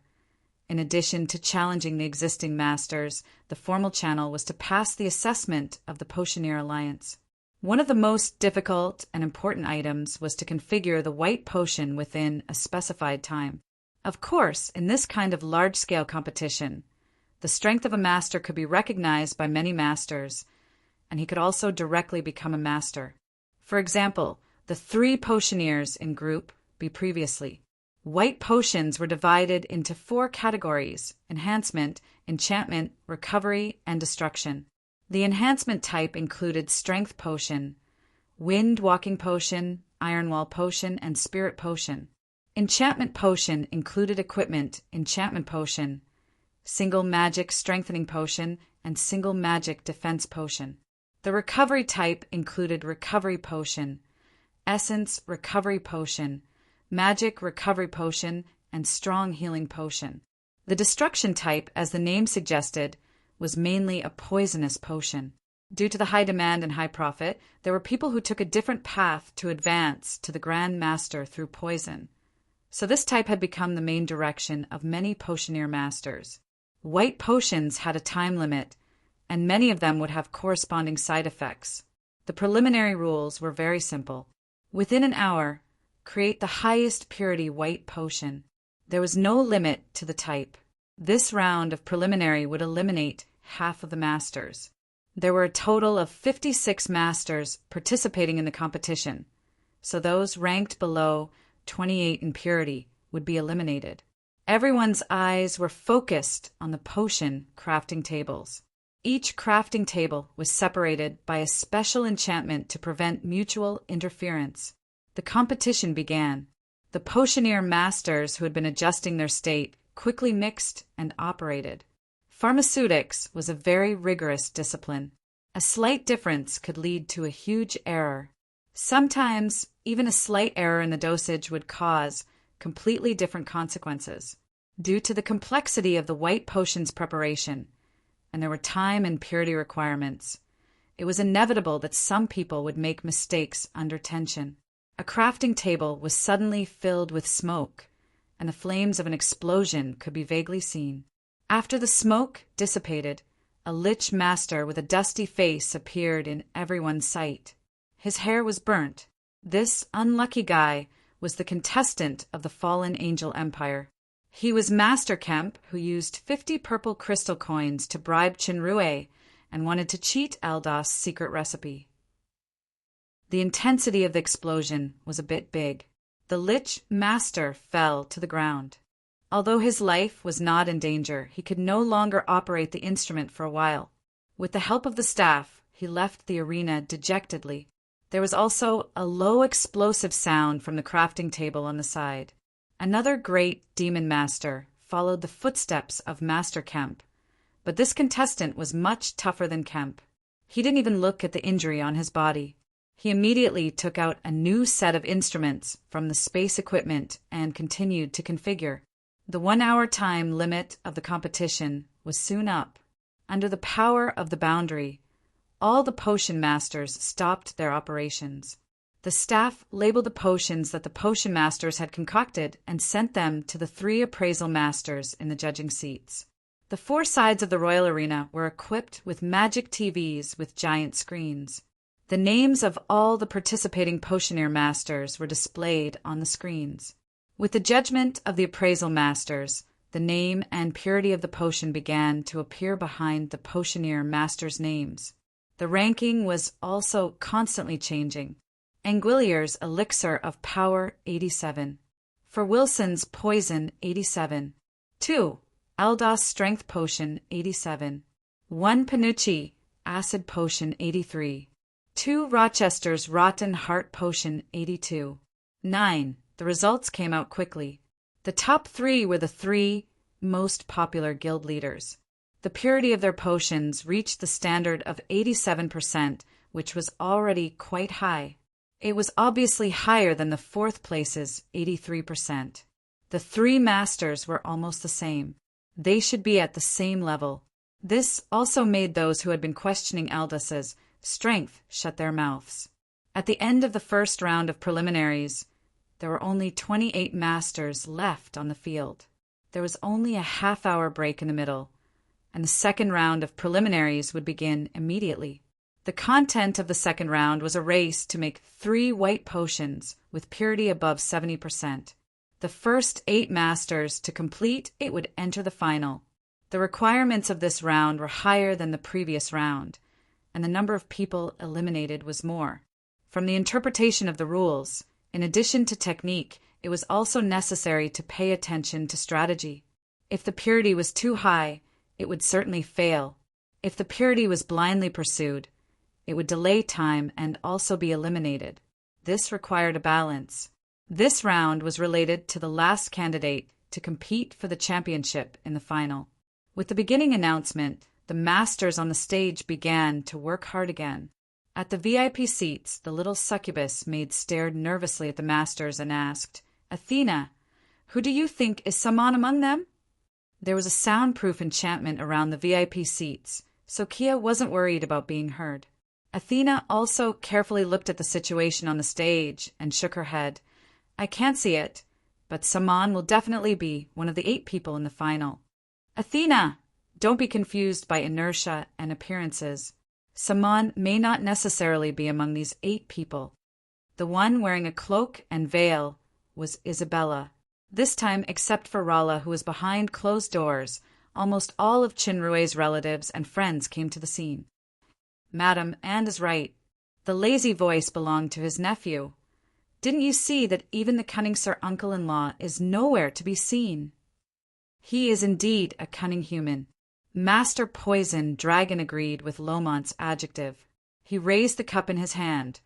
in addition to challenging the existing Masters, the formal channel was to pass the assessment of the Potioneer Alliance. One of the most difficult and important items was to configure the White Potion within a specified time. Of course, in this kind of large-scale competition, the strength of a master could be recognized by many masters, and he could also directly become a master. For example, the 3 potioneers in Group B previously. White potions were divided into 4 categories: enhancement, enchantment, recovery, and destruction. The enhancement type included strength potion, Wind Walking Potion, Iron Wall Potion, and Spirit Potion. Enchantment Potion included equipment, Enchantment Potion, Single Magic Strengthening Potion, and Single Magic Defense Potion. The recovery type included Recovery Potion, Essence Recovery Potion, Magic Recovery Potion, and Strong Healing Potion. The destruction type, as the name suggested, was mainly a poisonous potion. Due to the high demand and high profit, there were people who took a different path to advance to the Grand Master through poison. So this type had become the main direction of many potioneer masters. White potions had a time limit, and many of them would have corresponding side effects. The preliminary rules were very simple. Within an hour, create the highest purity white potion. There was no limit to the type. This round of preliminary would eliminate half of the masters. There were a total of 56 masters participating in the competition, so those ranked below 28 in purity would be eliminated. Everyone's eyes were focused on the potion crafting tables. Each crafting table was separated by a special enchantment to prevent mutual interference. The competition began. The potioneer masters who had been adjusting their state quickly mixed and operated. Pharmaceutics was a very rigorous discipline. A slight difference could lead to a huge error. Sometimes, even a slight error in the dosage would cause completely different consequences. Due to the complexity of the white potion's preparation, and there were time and purity requirements, it was inevitable that some people would make mistakes under tension. A crafting table was suddenly filled with smoke, and the flames of an explosion could be vaguely seen. After the smoke dissipated, a lich master with a dusty face appeared in everyone's sight. His hair was burnt. This unlucky guy was the contestant of the Fallen Angel Empire. He was Master Kemp, who used 50 purple crystal coins to bribe Chinrue and wanted to cheat Aldous' secret recipe. The intensity of the explosion was a bit big. The lich master fell to the ground. Although his life was not in danger, he could no longer operate the instrument for a while. With the help of the staff, he left the arena dejectedly. There was also a low explosive sound from the crafting table on the side. Another great demon master followed the footsteps of Master Kemp, but this contestant was much tougher than Kemp. He didn't even look at the injury on his body. He immediately took out a new set of instruments from the space equipment and continued to configure. The 1-hour time limit of the competition was soon up. Under the power of the boundary, all the potion masters stopped their operations. The staff labeled the potions that the potion masters had concocted and sent them to the 3 appraisal masters in the judging seats. The 4 sides of the royal arena were equipped with magic TVs with giant screens. The names of all the participating potioneer masters were displayed on the screens. With the judgment of the appraisal masters, the name and purity of the potion began to appear behind the potioneer masters' names. The ranking was also constantly changing. Anguillier's Elixir of Power 87. For Wilson's Poison 87. 2. Aldous Strength Potion 87. 1 Panucci Acid Potion 83. 2 Rochester's Rotten Heart Potion 82. 9. The results came out quickly. The top 3 were the 3 most popular guild leaders. The purity of their potions reached the standard of 87%, which was already quite high. It was obviously higher than the 4th place's 83%. The 3 masters were almost the same. They should be at the same level. This also made those who had been questioning Aldous's strength shut their mouths. At the end of the first round of preliminaries, there were only 28 masters left on the field. There was only a half-hour break in the middle, and the second round of preliminaries would begin immediately. The content of the second round was a race to make 3 white potions with purity above 70%. The first 8 masters to complete it would enter the final. The requirements of this round were higher than the previous round, and the number of people eliminated was more. From the interpretation of the rules, in addition to technique, it was also necessary to pay attention to strategy. If the purity was too high, it would certainly fail. If the purity was blindly pursued, It would delay time and also be eliminated. This required a balance. This round was related to the last candidate to compete for the championship in the final. With the beginning announcement, the masters on the stage began to work hard again. At the VIP seats, the little succubus maid stared nervously at the masters and asked, "Athena, who do you think is Saman among them?" There was a soundproof enchantment around the VIP seats, so Kia wasn't worried about being heard. Athena also carefully looked at the situation on the stage and shook her head. "I can't see it, but Saman will definitely be one of the 8 people in the final." "Athena, don't be confused by inertia and appearances. Saman may not necessarily be among these 8 people. The one wearing a cloak and veil was Isabella. This time, except for Rala, who was behind closed doors, almost all of Chinrue's relatives and friends came to the scene. Madam, Anne is right. The lazy voice belonged to his nephew. Didn't you see that even the cunning Sir Uncle-in-law is nowhere to be seen? He is indeed a cunning human. Master Poison Dragon agreed with Lomont's adjective. He raised the cup in his hand,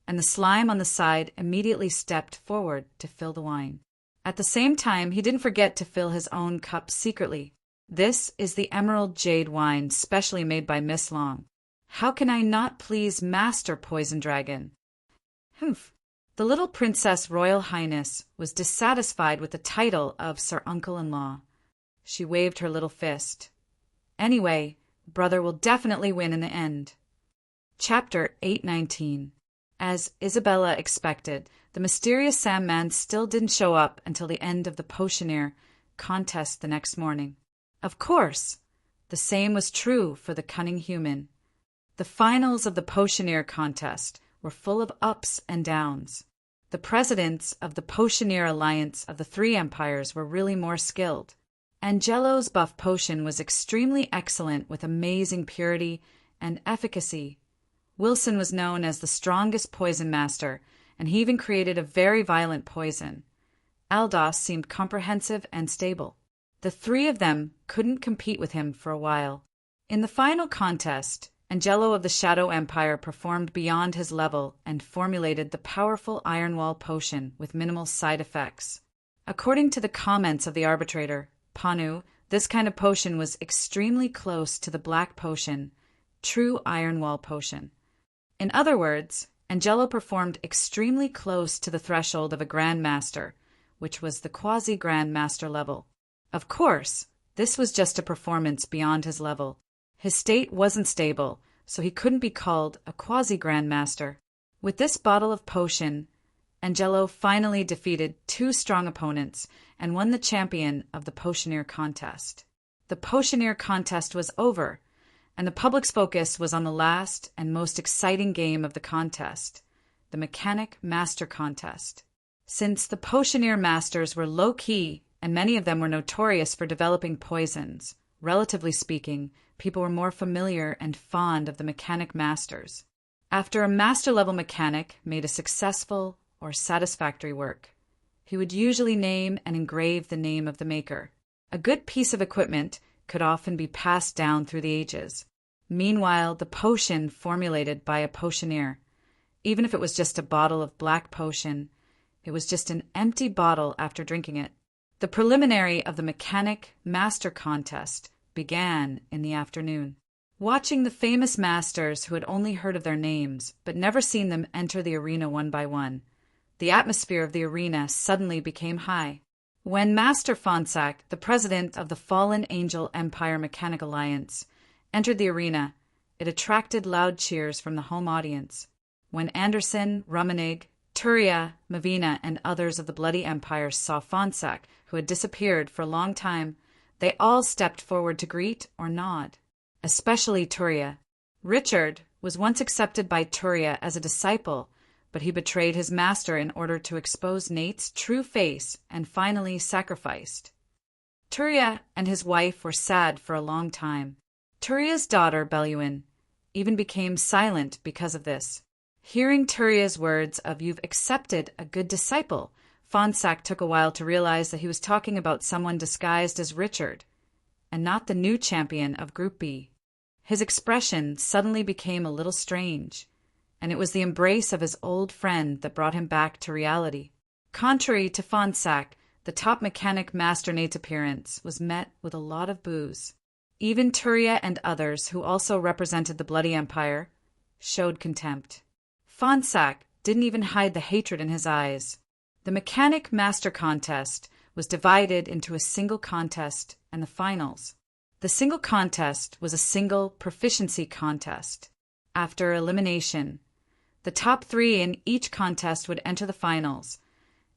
and the slime on the side immediately stepped forward to fill the wine. At the same time, he didn't forget to fill his own cup secretly. "This is the emerald jade wine specially made by Miss Long. How can I not please Master Poison Dragon?" Humph. The little Princess Royal Highness was dissatisfied with the title of Sir Uncle-in-law. She waved her little fist. "Anyway, brother will definitely win in the end." Chapter 819. As Isabella expected, the mysterious Sandman still didn't show up until the end of the Potioneer contest the next morning. Of course, the same was true for the cunning human. The finals of the Potioneer contest were full of ups and downs. The presidents of the Potioneer Alliance of the 3 Empires were really more skilled. Angelo's buff potion was extremely excellent with amazing purity and efficacy. Wilson was known as the strongest poison master, and he even created a very violent poison. Aldos seemed comprehensive and stable. The 3 of them couldn't compete with him for a while. In the final contest, Angelo of the Shadow Empire performed beyond his level and formulated the powerful Iron Wall potion with minimal side effects. According to the comments of the arbitrator, Panu, this kind of potion was extremely close to the black potion, true Iron Wall potion. In other words, Angelo performed extremely close to the threshold of a Grand Master, which was the quasi-Grand Master level. Of course, this was just a performance beyond his level. His state wasn't stable, so he couldn't be called a quasi-Grand Master. With this bottle of potion, Angelo finally defeated 2 strong opponents and won the champion of the Potioneer contest. The Potioneer contest was over, and the public's focus was on the last and most exciting game of the contest, the Mechanic Master Contest. Since the Potioneer Masters were low-key and many of them were notorious for developing poisons, relatively speaking, people were more familiar and fond of the Mechanic Masters. After a master-level mechanic made a successful or satisfactory work, he would usually name and engrave the name of the maker. A good piece of equipment could often be passed down through the ages. Meanwhile, the potion formulated by a potioneer, even if it was just a bottle of black potion, it was just an empty bottle after drinking it. The preliminary of the Mechanic Master Contest began in the afternoon. Watching the famous masters who had only heard of their names but never seen them enter the arena one by one, the atmosphere of the arena suddenly became high. When Master Fonsac, the president of the Fallen Angel Empire Mechanic Alliance, entered the arena, it attracted loud cheers from the home audience. When Anderson, Rummenig, Turia, Mavina, and others of the Bloody Empire saw Fonsac, who had disappeared for a long time, they all stepped forward to greet or nod. Especially Turia. Richard was once accepted by Turia as a disciple, but he betrayed his master in order to expose Nate's true face and finally sacrificed. Turia and his wife were sad for a long time. Turia's daughter, Beluin, even became silent because of this. Hearing Turia's words of "you've accepted a good disciple," Fonsac took a while to realize that he was talking about someone disguised as Richard, and not the new champion of Group B. His expression suddenly became a little strange, and it was the embrace of his old friend that brought him back to reality. Contrary to Fonsac, the top mechanic Master Nate's appearance was met with a lot of boos. Even Turia and others, who also represented the Bloody Empire, showed contempt. Fonsac didn't even hide the hatred in his eyes. The Mechanic Master Contest was divided into a single contest and the finals. The single contest was a single proficiency contest. After elimination, the top 3 in each contest would enter the finals,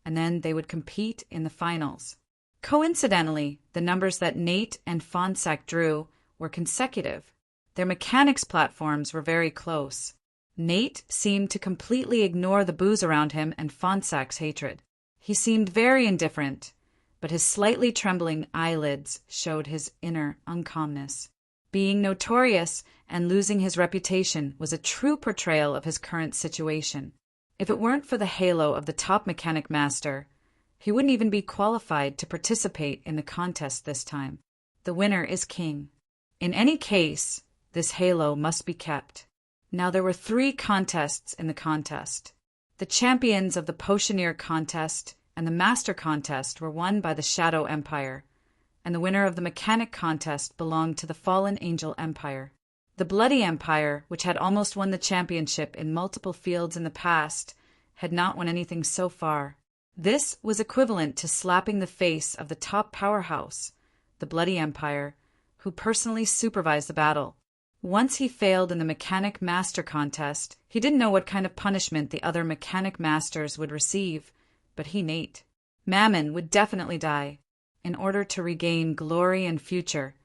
and then they would compete in the finals. Coincidentally, the numbers that Nate and Fonsac drew were consecutive. Their mechanics platforms were very close. Nate seemed to completely ignore the boos around him and Fonsac's hatred. He seemed very indifferent, but his slightly trembling eyelids showed his inner uncalmness. Being notorious and losing his reputation was a true portrayal of his current situation. If it weren't for the halo of the top mechanic master, he wouldn't even be qualified to participate in the contest this time. The winner is king. In any case, this halo must be kept. Now there were 3 contests in the contest. The champions of the Potioneer contest and the Master contest were won by the Shadow Empire, and the winner of the Mechanic contest belonged to the Fallen Angel Empire. The Bloody Empire, which had almost won the championship in multiple fields in the past, had not won anything so far. This was equivalent to slapping the face of the top powerhouse, the Bloody Empire, who personally supervised the battle. Once he failed in the Mechanic Master contest, he didn't know what kind of punishment the other Mechanic Masters would receive, but he, Nate, Mammon, would definitely die. In order to regain glory and future,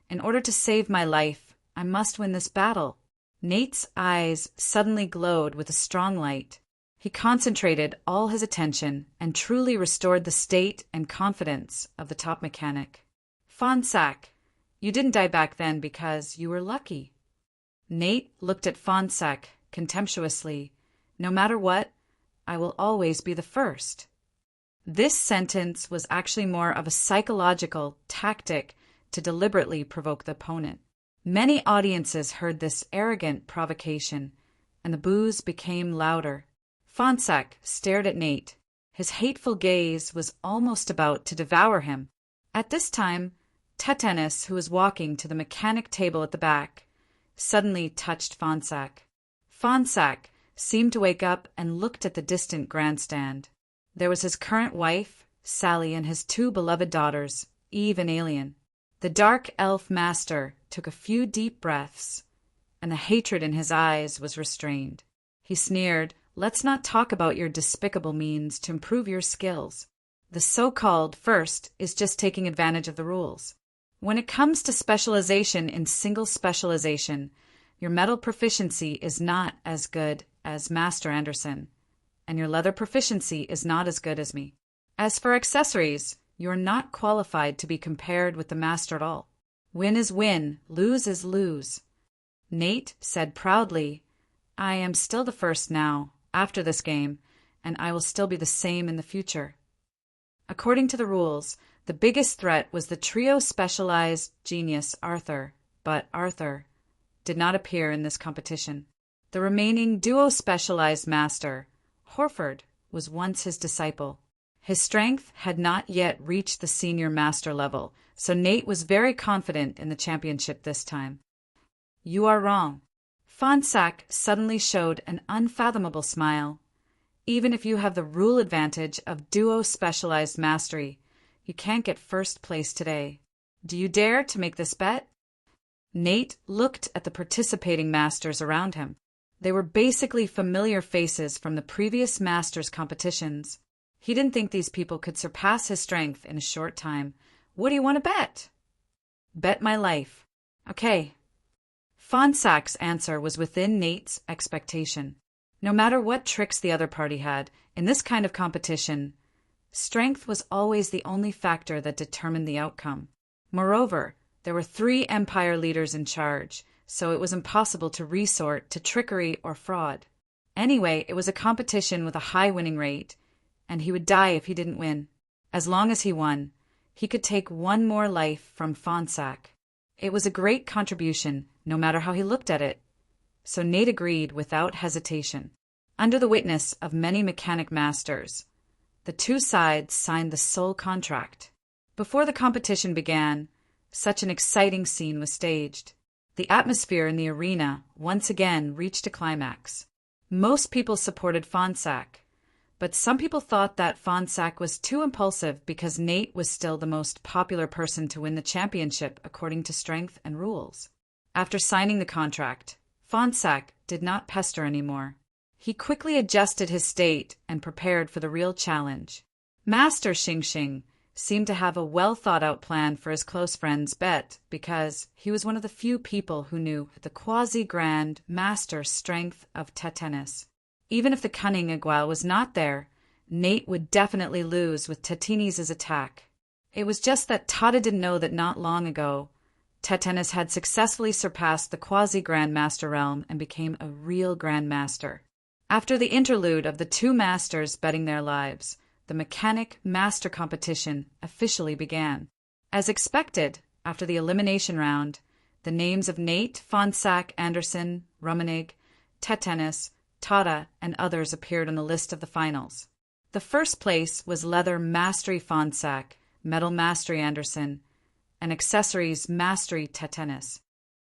in order to save my life, I must win this battle. Nate's eyes suddenly glowed with a strong light. He concentrated all his attention and truly restored the state and confidence of the top mechanic. Fonsac, you didn't die back then because you were lucky. Nate looked at Fonsac contemptuously. No matter what, I will always be the first. This sentence was actually more of a psychological tactic to deliberately provoke the opponent. Many audiences heard this arrogant provocation, and the boos became louder. Fonsac stared at Nate. His hateful gaze was almost about to devour him. At this time, Tetanus, who was walking to the mechanic table at the back, suddenly touched Fonsac. Fonsac seemed to wake up and looked at the distant grandstand. There was his current wife, Sally, and his 2 beloved daughters, Eve and Alien. The dark elf master took a few deep breaths, and the hatred in his eyes was restrained. He sneered, "Let's not talk about your despicable means to improve your skills. The so-called first is just taking advantage of the rules. When it comes to specialization in single specialization, your metal proficiency is not as good as Master Anderson, and your leather proficiency is not as good as me. As for accessories, you are not qualified to be compared with the Master at all. Win is win, lose is lose." Nate said proudly, "I am still the first now, after this game, and I will still be the same in the future." According to the rules, the biggest threat was the trio-specialized genius Arthur, but Arthur did not appear in this competition. The remaining duo-specialized master, Horford, was once his disciple. His strength had not yet reached the senior master level, so Nate was very confident in the championship this time. "You are wrong." Fonsac suddenly showed an unfathomable smile. "Even if you have the rule advantage of duo-specialized mastery, you can't get first place today. Do you dare to make this bet?" Nate looked at the participating masters around him. They were basically familiar faces from the previous masters' competitions. He didn't think these people could surpass his strength in a short time. "What do you want to bet?" "Bet my life." "Okay." Fonsac's answer was within Nate's expectation. No matter what tricks the other party had, in this kind of competition, strength was always the only factor that determined the outcome. Moreover, there were 3 empire leaders in charge, so it was impossible to resort to trickery or fraud. Anyway, it was a competition with a high winning rate, and he would die if he didn't win. As long as he won, he could take 1 more life from Fonsac. It was a great contribution no matter how he looked at it. So Nate agreed without hesitation. Under the witness of many mechanic masters, the two sides signed the sole contract. Before the competition began, such an exciting scene was staged. The atmosphere in the arena once again reached a climax. Most people supported Fonsack, but some people thought that Fonsack was too impulsive because Nate was still the most popular person to win the championship according to strength and rules. After signing the contract, Fonsack did not pester anymore. He quickly adjusted his state and prepared for the real challenge. Master Xing Xing seemed to have a well-thought-out plan for his close friend's bet because he was one of the few people who knew the quasi-grand master strength of Tetanus. Even if the cunning Igual was not there, Nate would definitely lose with Tetini's attack. It was just that Tata didn't know that not long ago, Tetanus had successfully surpassed the quasi-grandmaster realm and became a real grandmaster. After the interlude of the two masters betting their lives, the mechanic master competition officially began. As expected, after the elimination round, the names of Nate, Fonsack, Anderson, Rummenig, Tetanus, Tata, and others appeared on the list of the finals. The first place was Leather Mastery Fonsack, Metal Mastery Anderson, and Accessories Mastery Tetanus.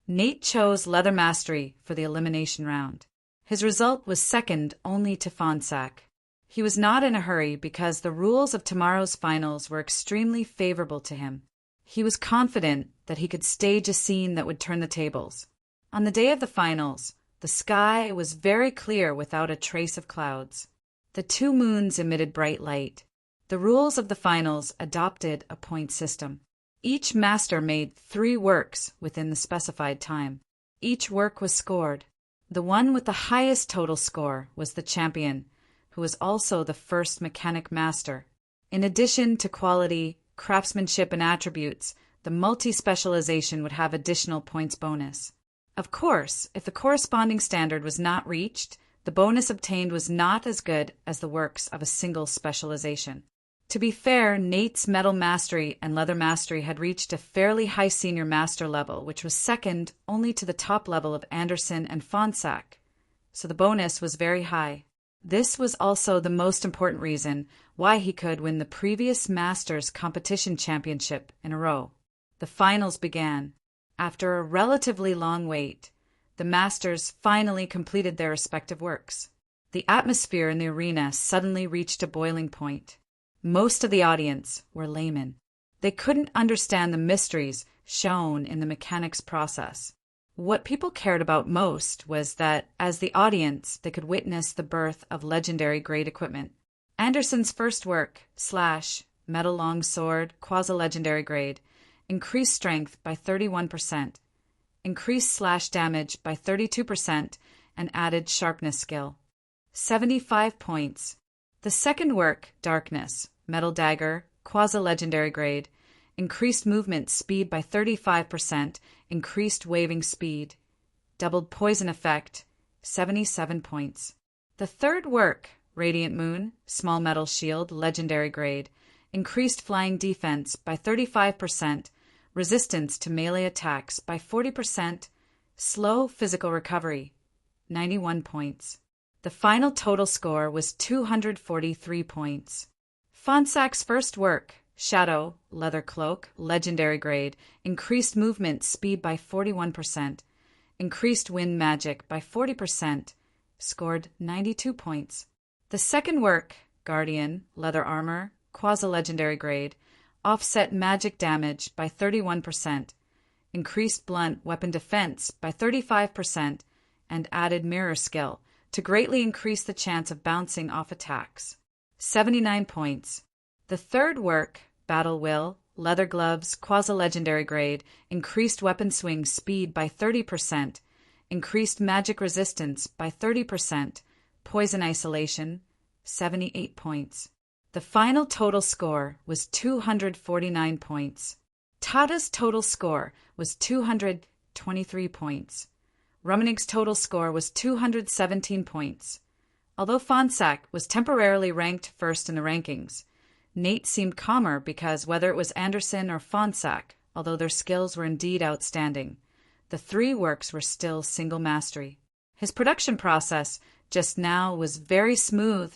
Nate chose Leather Mastery for the elimination round. His result was second only to Fonsack. He was not in a hurry because the rules of tomorrow's finals were extremely favorable to him. He was confident that he could stage a scene that would turn the tables. On the day of the finals, the sky was very clear without a trace of clouds. The two moons emitted bright light. The rules of the finals adopted a point system. Each master made 3 works within the specified time. Each work was scored. The one with the highest total score was the champion, who was also the first mechanic master. In addition to quality, craftsmanship, and attributes, the multi-specialization would have additional points bonus. Of course, if the corresponding standard was not reached, the bonus obtained was not as good as the works of a single specialization. To be fair, Nate's Metal Mastery and Leather Mastery had reached a fairly high senior master level, which was second only to the top level of Anderson and Fonsack, so the bonus was very high. This was also the most important reason why he could win the previous Masters competition championship in a row. The finals began. After a relatively long wait, the Masters finally completed their respective works. The atmosphere in the arena suddenly reached a boiling point. Most of the audience were laymen. They couldn't understand the mysteries shown in the mechanics process. What people cared about most was that, as the audience, they could witness the birth of legendary grade equipment. Anderson's first work, Slash, Metal Long Sword, Quasi-Legendary Grade, increased strength by 31%, increased slash damage by 32%, and added sharpness skill. 75 points. The second work, Darkness, Metal Dagger, Quasi-Legendary Grade, increased movement speed by 35%, increased waving speed, doubled poison effect, 77 points. The third work, Radiant Moon, Small Metal Shield, Legendary Grade, increased flying defense by 35%, resistance to melee attacks by 40%, slow physical recovery, 91 points. The final total score was 243 points. Fonsack's first work, Shadow, Leather Cloak, Legendary Grade, increased movement speed by 41%, increased wind magic by 40%, scored 92 points. The second work, Guardian, Leather Armor, Quasi-Legendary Grade, offset magic damage by 31%, increased blunt weapon defense by 35%, and added mirror skill to greatly increase the chance of bouncing off attacks. 79 points. The third work, Battle Will, Leather Gloves, Quasi-Legendary Grade, increased weapon swing speed by 30%, increased magic resistance by 30%, poison isolation, 78 points. The final total score was 249 points. Tata's total score was 223 points. Rummenigge's total score was 217 points. Although Fonsack was temporarily ranked first in the rankings, Nate seemed calmer because whether it was Anderson or Fonsack, although their skills were indeed outstanding, The three works were still single mastery. His production process just now was very smooth,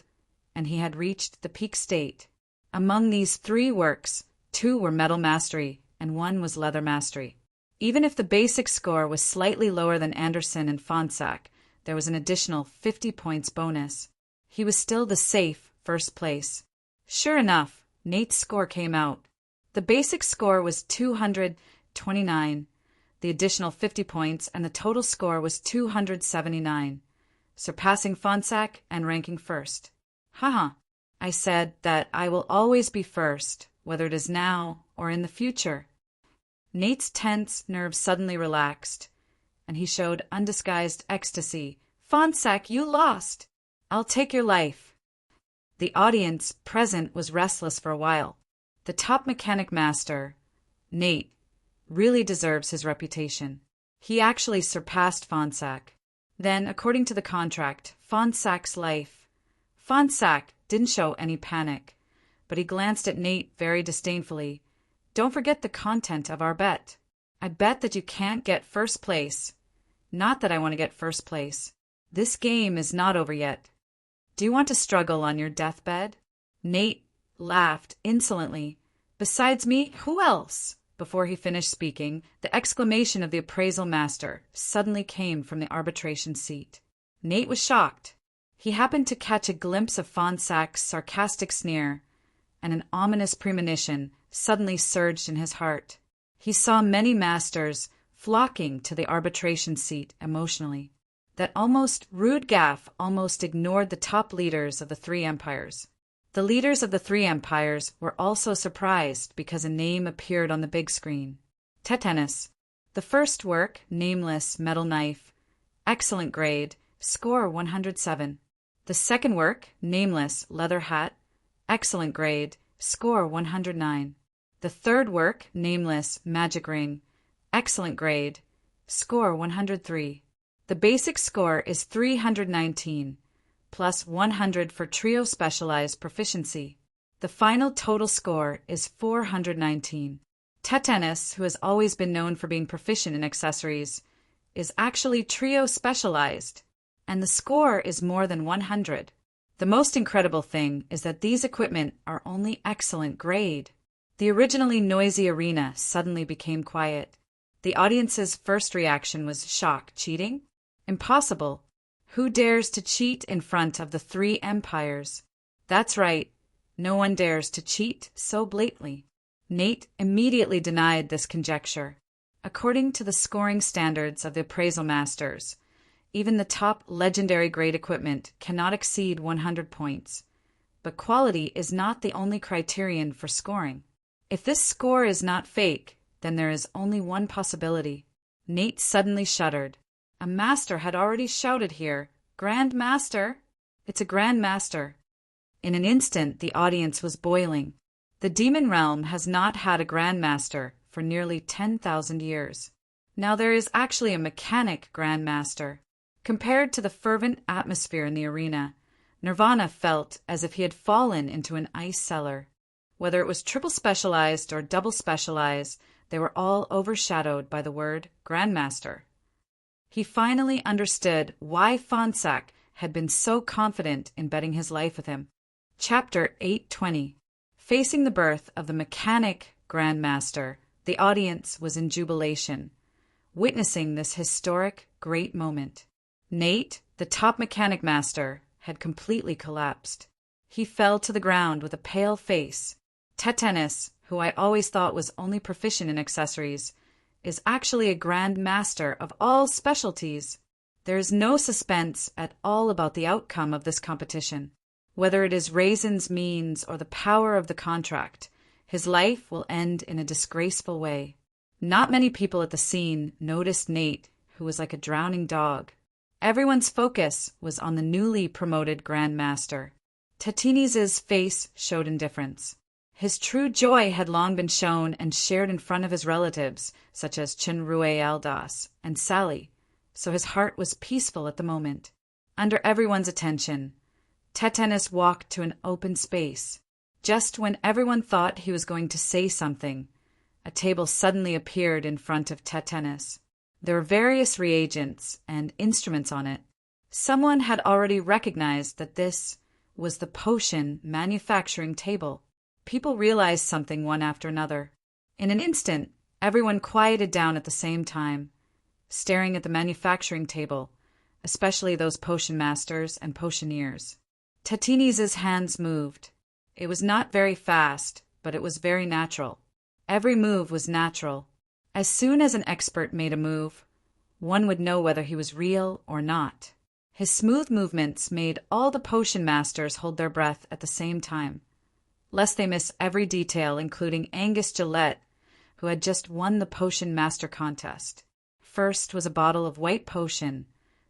and he had reached the peak state. Among these three works, two were metal mastery and one was leather mastery. Even if the basic score was slightly lower than Anderson and Fonsack, there was an additional 50 points bonus. He was still the safe first place. Sure enough, Nate's score came out. The basic score was 229, the additional 50 points, and the total score was 279, surpassing Fonsack and ranking first. Haha, I said that I will always be first, whether it is now or in the future. Nate's tense nerves suddenly relaxed, and he showed undisguised ecstasy. Fonsack, you lost! I'll take your life. The audience present was restless for a while. The top mechanic master, Nate, really deserves his reputation. He actually surpassed Fonsack. Then, according to the contract, Fonsack's life. Fonsack didn't show any panic, but he glanced at Nate very disdainfully. Don't forget the content of our bet. I bet that you can't get first place. Not that I want to get first place. This game is not over yet. Do you want to struggle on your deathbed? Nate laughed insolently. Besides me, who else? Before he finished speaking, the exclamation of the appraisal master suddenly came from the arbitration seat. Nate was shocked. He happened to catch a glimpse of Fonsack's sarcastic sneer, and an ominous premonition suddenly surged in his heart. He saw many masters flocking to the arbitration seat emotionally. That almost rude gaffe almost ignored the top leaders of the three empires. The leaders of the three empires were also surprised because a name appeared on the big screen. Tetanus. The first work, nameless metal knife, excellent grade, score 107. The second work, nameless leather hat, excellent grade, score 109. The third work, nameless magic ring, excellent grade, score 103. The basic score is 319, plus 100 for trio specialized proficiency. The final total score is 419. Tetanus, who has always been known for being proficient in accessories, is actually trio specialized, and the score is more than 100. The most incredible thing is that these equipment are only excellent grade. The originally noisy arena suddenly became quiet. The audience's first reaction was shock. Cheating? Impossible. Who dares to cheat in front of the three empires? That's right. No one dares to cheat so blatantly. Nate immediately denied this conjecture. According to the scoring standards of the appraisal masters, even the top legendary grade equipment cannot exceed 100 points. But quality is not the only criterion for scoring. If this score is not fake, then there is only one possibility. Nate suddenly shuddered. A master had already shouted here, "Grand Master!" It's a Grand Master. In an instant, the audience was boiling. The demon realm has not had a Grand Master for nearly 10,000 years. Now there is actually a mechanic Grand Master. Compared to the fervent atmosphere in the arena, Nirvana felt as if he had fallen into an ice cellar. Whether it was triple specialized or double specialized, they were all overshadowed by the word Grandmaster. He finally understood why Fonsack had been so confident in betting his life with him. Chapter 820. Facing the birth of the mechanic Grandmaster, the audience was in jubilation, witnessing this historic, great moment. Nate, the top mechanic master, had completely collapsed. He fell to the ground with a pale face. Tetanus, who I always thought was only proficient in accessories, is actually a Grand Master of all specialties. There is no suspense at all about the outcome of this competition. Whether it is Raisin's means or the power of the contract, his life will end in a disgraceful way. Not many people at the scene noticed Nate, who was like a drowning dog. Everyone's focus was on the newly promoted Grand Master. Tatinis's face showed indifference. His true joy had long been shown and shared in front of his relatives, such as Chinrue Aldas and Sally, so his heart was peaceful at the moment. Under everyone's attention, Tetanus walked to an open space. Just when everyone thought he was going to say something, a table suddenly appeared in front of Tetanus. There were various reagents and instruments on it. Someone had already recognized that this was the potion manufacturing table. People realized something one after another. In an instant, everyone quieted down at the same time, staring at the manufacturing table, especially those potion masters and potioneers. Tatinis's hands moved. It was not very fast, but it was very natural. Every move was natural. As soon as an expert made a move, one would know whether he was real or not. His smooth movements made all the potion masters hold their breath at the same time, lest they miss every detail, including Angus Gillette, who had just won the Potion Master contest. First was a bottle of white potion,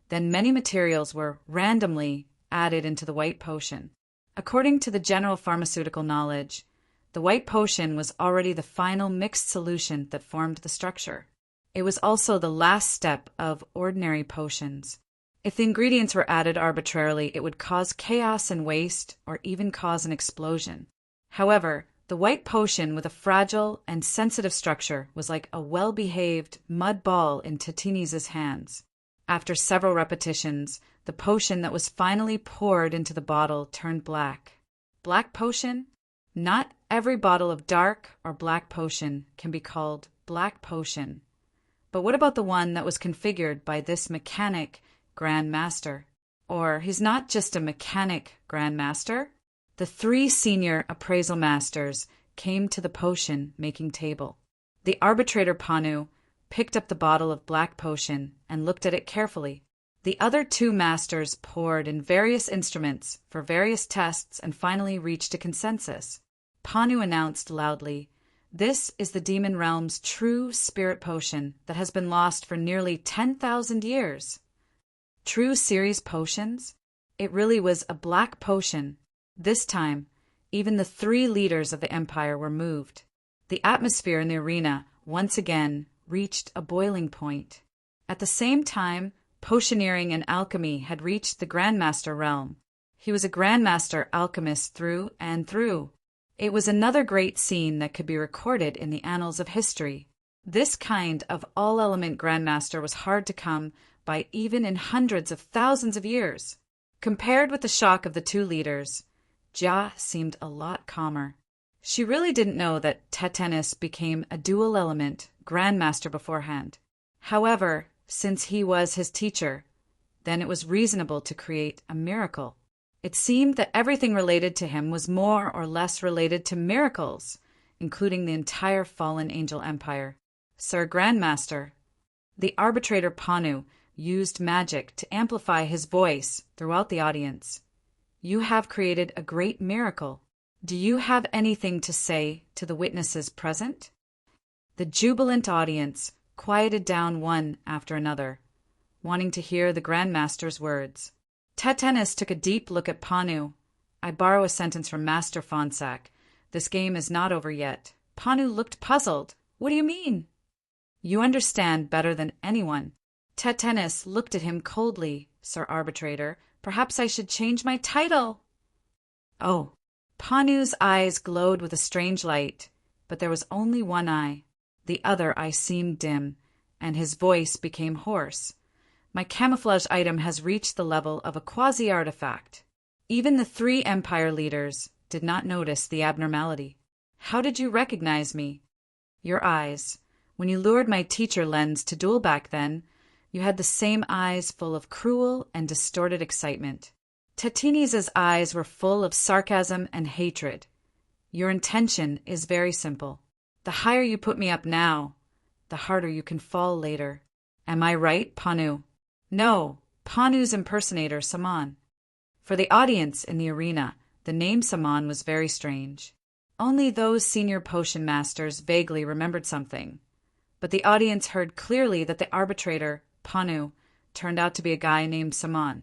then many materials were randomly added into the white potion. According to the general pharmaceutical knowledge, the white potion was already the final mixed solution that formed the structure. It was also the last step of ordinary potions. If the ingredients were added arbitrarily, it would cause chaos and waste, or even cause an explosion. However, the white potion with a fragile and sensitive structure was like a well-behaved mud ball in Tatinis's hands. After several repetitions, the potion that was finally poured into the bottle turned black. Black potion? Not every bottle of dark or black potion can be called black potion. But what about the one that was configured by this mechanic Grand Master? Or he's not just a mechanic Grand Master? The 3 senior appraisal masters came to the potion-making table. The arbitrator Panu picked up the bottle of black potion and looked at it carefully. The other 2 masters poured in various instruments for various tests and finally reached a consensus. Panu announced loudly, "This is the demon realm's true spirit potion that has been lost for nearly 10,000 years." True series potions? It really was a black potion. This time, even the 3 leaders of the empire were moved. The atmosphere in the arena once again reached a boiling point. At the same time, potioneering and alchemy had reached the Grandmaster realm. He was a Grandmaster alchemist through and through. It was another great scene that could be recorded in the annals of history. This kind of all-element Grandmaster was hard to come by even in hundreds of thousands of years. Compared with the shock of the 2 leaders, Jia seemed a lot calmer. She really didn't know that Tatanis became a dual-element Grandmaster beforehand. However, since he was his teacher, then it was reasonable to create a miracle. It seemed that everything related to him was more or less related to miracles, including the entire fallen angel empire. Sir Grandmaster, the arbitrator Panu used magic to amplify his voice throughout the audience. You have created a great miracle. Do you have anything to say to the witnesses present? The jubilant audience quieted down one after another, wanting to hear the Grandmaster's words. Tatanis took a deep look at Panu. I borrow a sentence from Master Fonsac. This game is not over yet. Panu looked puzzled. What do you mean? You understand better than anyone. Tatanis looked at him coldly. Sir Arbitrator, perhaps I should change my title. Oh. Panu's eyes glowed with a strange light, but there was only one eye. The other eye seemed dim, and his voice became hoarse. My camouflage item has reached the level of a quasi-artifact. Even the 3 empire leaders did not notice the abnormality. How did you recognize me? Your eyes. When you lured my teacher lens to duel back then, you had the same eyes full of cruel and distorted excitement. Tatinis's eyes were full of sarcasm and hatred. Your intention is very simple. The higher you put me up now, the harder you can fall later. Am I right, Panu? No, Panu's impersonator, Saman. For the audience in the arena, the name Saman was very strange. Only those senior potion masters vaguely remembered something. But the audience heard clearly that the arbitrator, Panu, turned out to be a guy named Saman.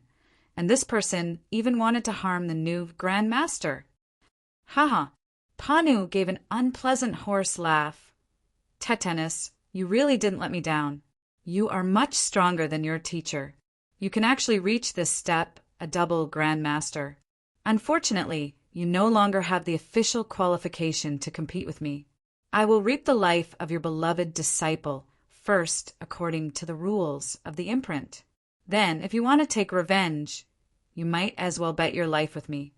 And this person even wanted to harm the new Grand Master. Haha. Panu gave an unpleasant hoarse laugh. Tatanis, you really didn't let me down. You are much stronger than your teacher. You can actually reach this step, a double Grand Master. Unfortunately, you no longer have the official qualification to compete with me. I will reap the life of your beloved disciple, first according to the rules of the imprint. Then, if you want to take revenge, you might as well bet your life with me.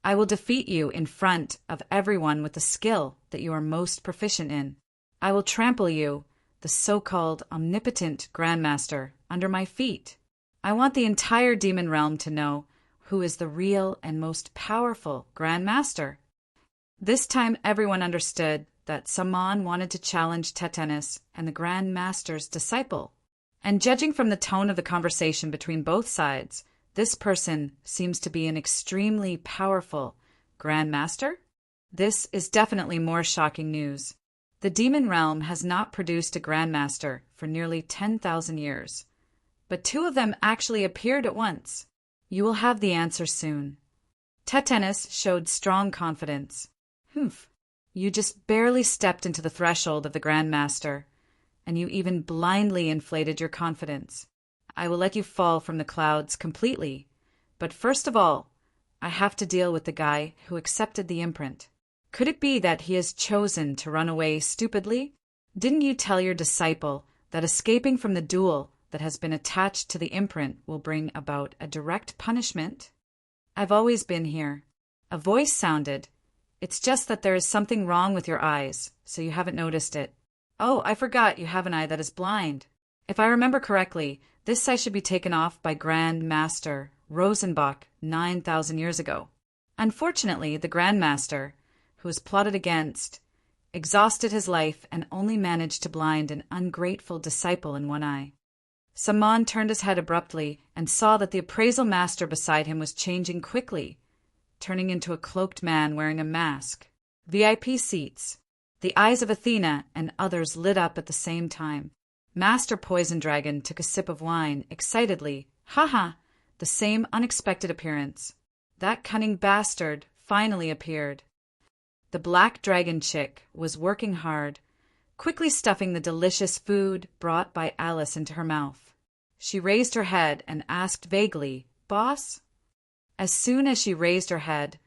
I will defeat you in front of everyone with the skill that you are most proficient in. I will trample you, the so-called omnipotent Grandmaster, under my feet. I want the entire demon realm to know who is the real and most powerful Grandmaster. This time everyone understood that Saman wanted to challenge Tetanus and the Grand Master's disciple. And judging from the tone of the conversation between both sides, this person seems to be an extremely powerful Grand Master? This is definitely more shocking news. The demon realm has not produced a Grand Master for nearly 10,000 years. But two of them actually appeared at once. You will have the answer soon. Tetanus showed strong confidence. Humph. You just barely stepped into the threshold of the Grand Master, and you even blindly inflated your confidence. I will let you fall from the clouds completely, but first of all, I have to deal with the guy who accepted the imprint. Could it be that he has chosen to run away stupidly? Didn't you tell your disciple that escaping from the duel that has been attached to the imprint will bring about a direct punishment? I've always been here. A voice sounded. It's just that there is something wrong with your eyes, so you haven't noticed it. Oh, I forgot you have an eye that is blind. If I remember correctly, this eye should be taken off by Grand Master Rosenbach 9,000 years ago. Unfortunately, the Grand Master, who was plotted against, exhausted his life and only managed to blind an ungrateful disciple in one eye. Saman turned his head abruptly and saw that the appraisal master beside him was changing quickly, turning into a cloaked man wearing a mask. VIP seats. The eyes of Athena and others lit up at the same time. Master Poison Dragon took a sip of wine, excitedly. Ha! The same unexpected appearance. That cunning bastard finally appeared. The Black Dragon chick was working hard, quickly stuffing the delicious food brought by Alice into her mouth. She raised her head and asked vaguely, "Boss?" As soon as she raised her head,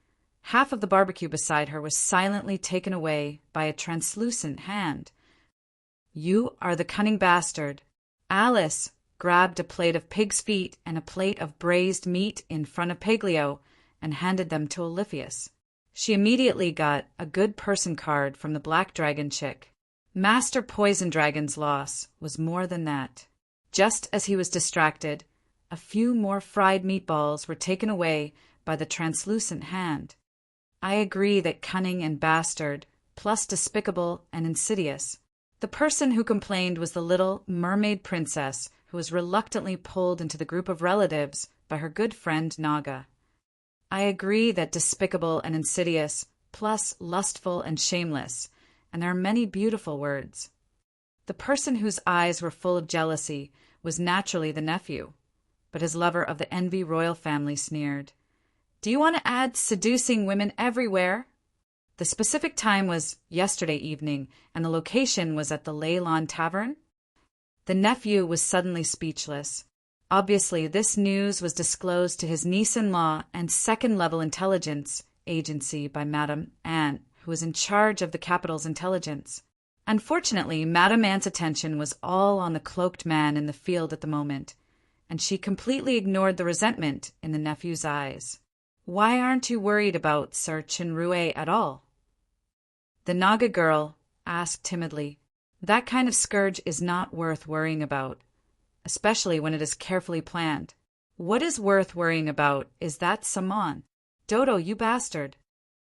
half of the barbecue beside her was silently taken away by a translucent hand. You are the cunning bastard. Alice grabbed a plate of pig's feet and a plate of braised meat in front of Paglio and handed them to Olifius. She immediately got a good person card from the Black Dragon chick. Master Poison Dragon's loss was more than that. Just as he was distracted, a few more fried meatballs were taken away by the translucent hand. I agree that cunning and bastard, plus despicable and insidious. The person who complained was the little mermaid princess who was reluctantly pulled into the group of relatives by her good friend Naga. I agree that despicable and insidious, plus lustful and shameless, and there are many beautiful words. The person whose eyes were full of jealousy was naturally the nephew, but his lover of the Envy royal family sneered. Do you want to add seducing women everywhere? The specific time was yesterday evening, and the location was at the Leyland Tavern. The nephew was suddenly speechless. Obviously, this news was disclosed to his niece-in-law and second-level intelligence agency by Madame Anne, who was in charge of the capital's intelligence. Unfortunately, Madame Anne's attention was all on the cloaked man in the field at the moment, and she completely ignored the resentment in the nephew's eyes. Why aren't you worried about Sir Chinrue at all? The Naga girl asked timidly. That kind of scourge is not worth worrying about, especially when it is carefully planned. What is worth worrying about is that Saman. Dodo, you bastard.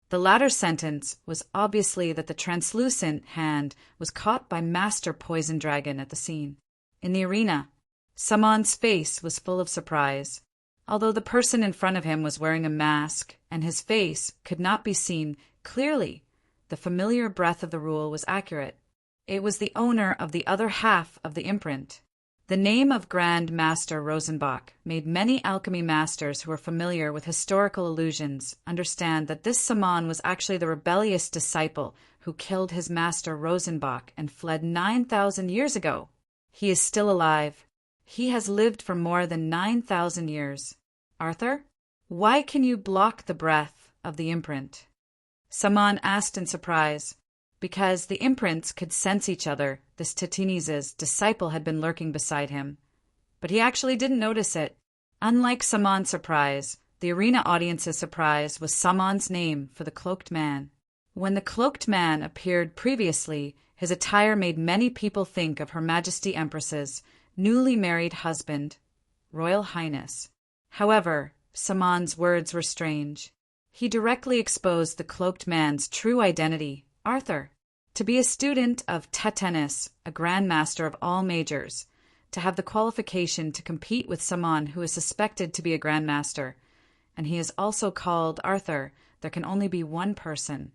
The latter sentence was obviously that the translucent hand was caught by Master Poison Dragon at the scene. In the arena, Saman's face was full of surprise. Although the person in front of him was wearing a mask and his face could not be seen clearly, the familiar breath of the rule was accurate. It was the owner of the other half of the imprint. The name of Grand Master Rosenbach made many alchemy masters who were familiar with historical allusions understand that this Saman was actually the rebellious disciple who killed his master Rosenbach and fled 9,000 years ago. He is still alive. He has lived for more than 9,000 years. Arthur, why can you block the breath of the imprint? Saman asked in surprise. Because the imprints could sense each other, this Tatinis' disciple had been lurking beside him. But he actually didn't notice it. Unlike Saman's surprise, the arena audience's surprise was Saman's name for the cloaked man. When the cloaked man appeared previously, his attire made many people think of Her Majesty Empress's newly married husband, Royal Highness. However, Saman's words were strange. He directly exposed the cloaked man's true identity, Arthur. To be a student of Tetanus, a Grand Master of all majors, to have the qualification to compete with someone who is suspected to be a Grand Master, and he is also called Arthur, there can only be one person.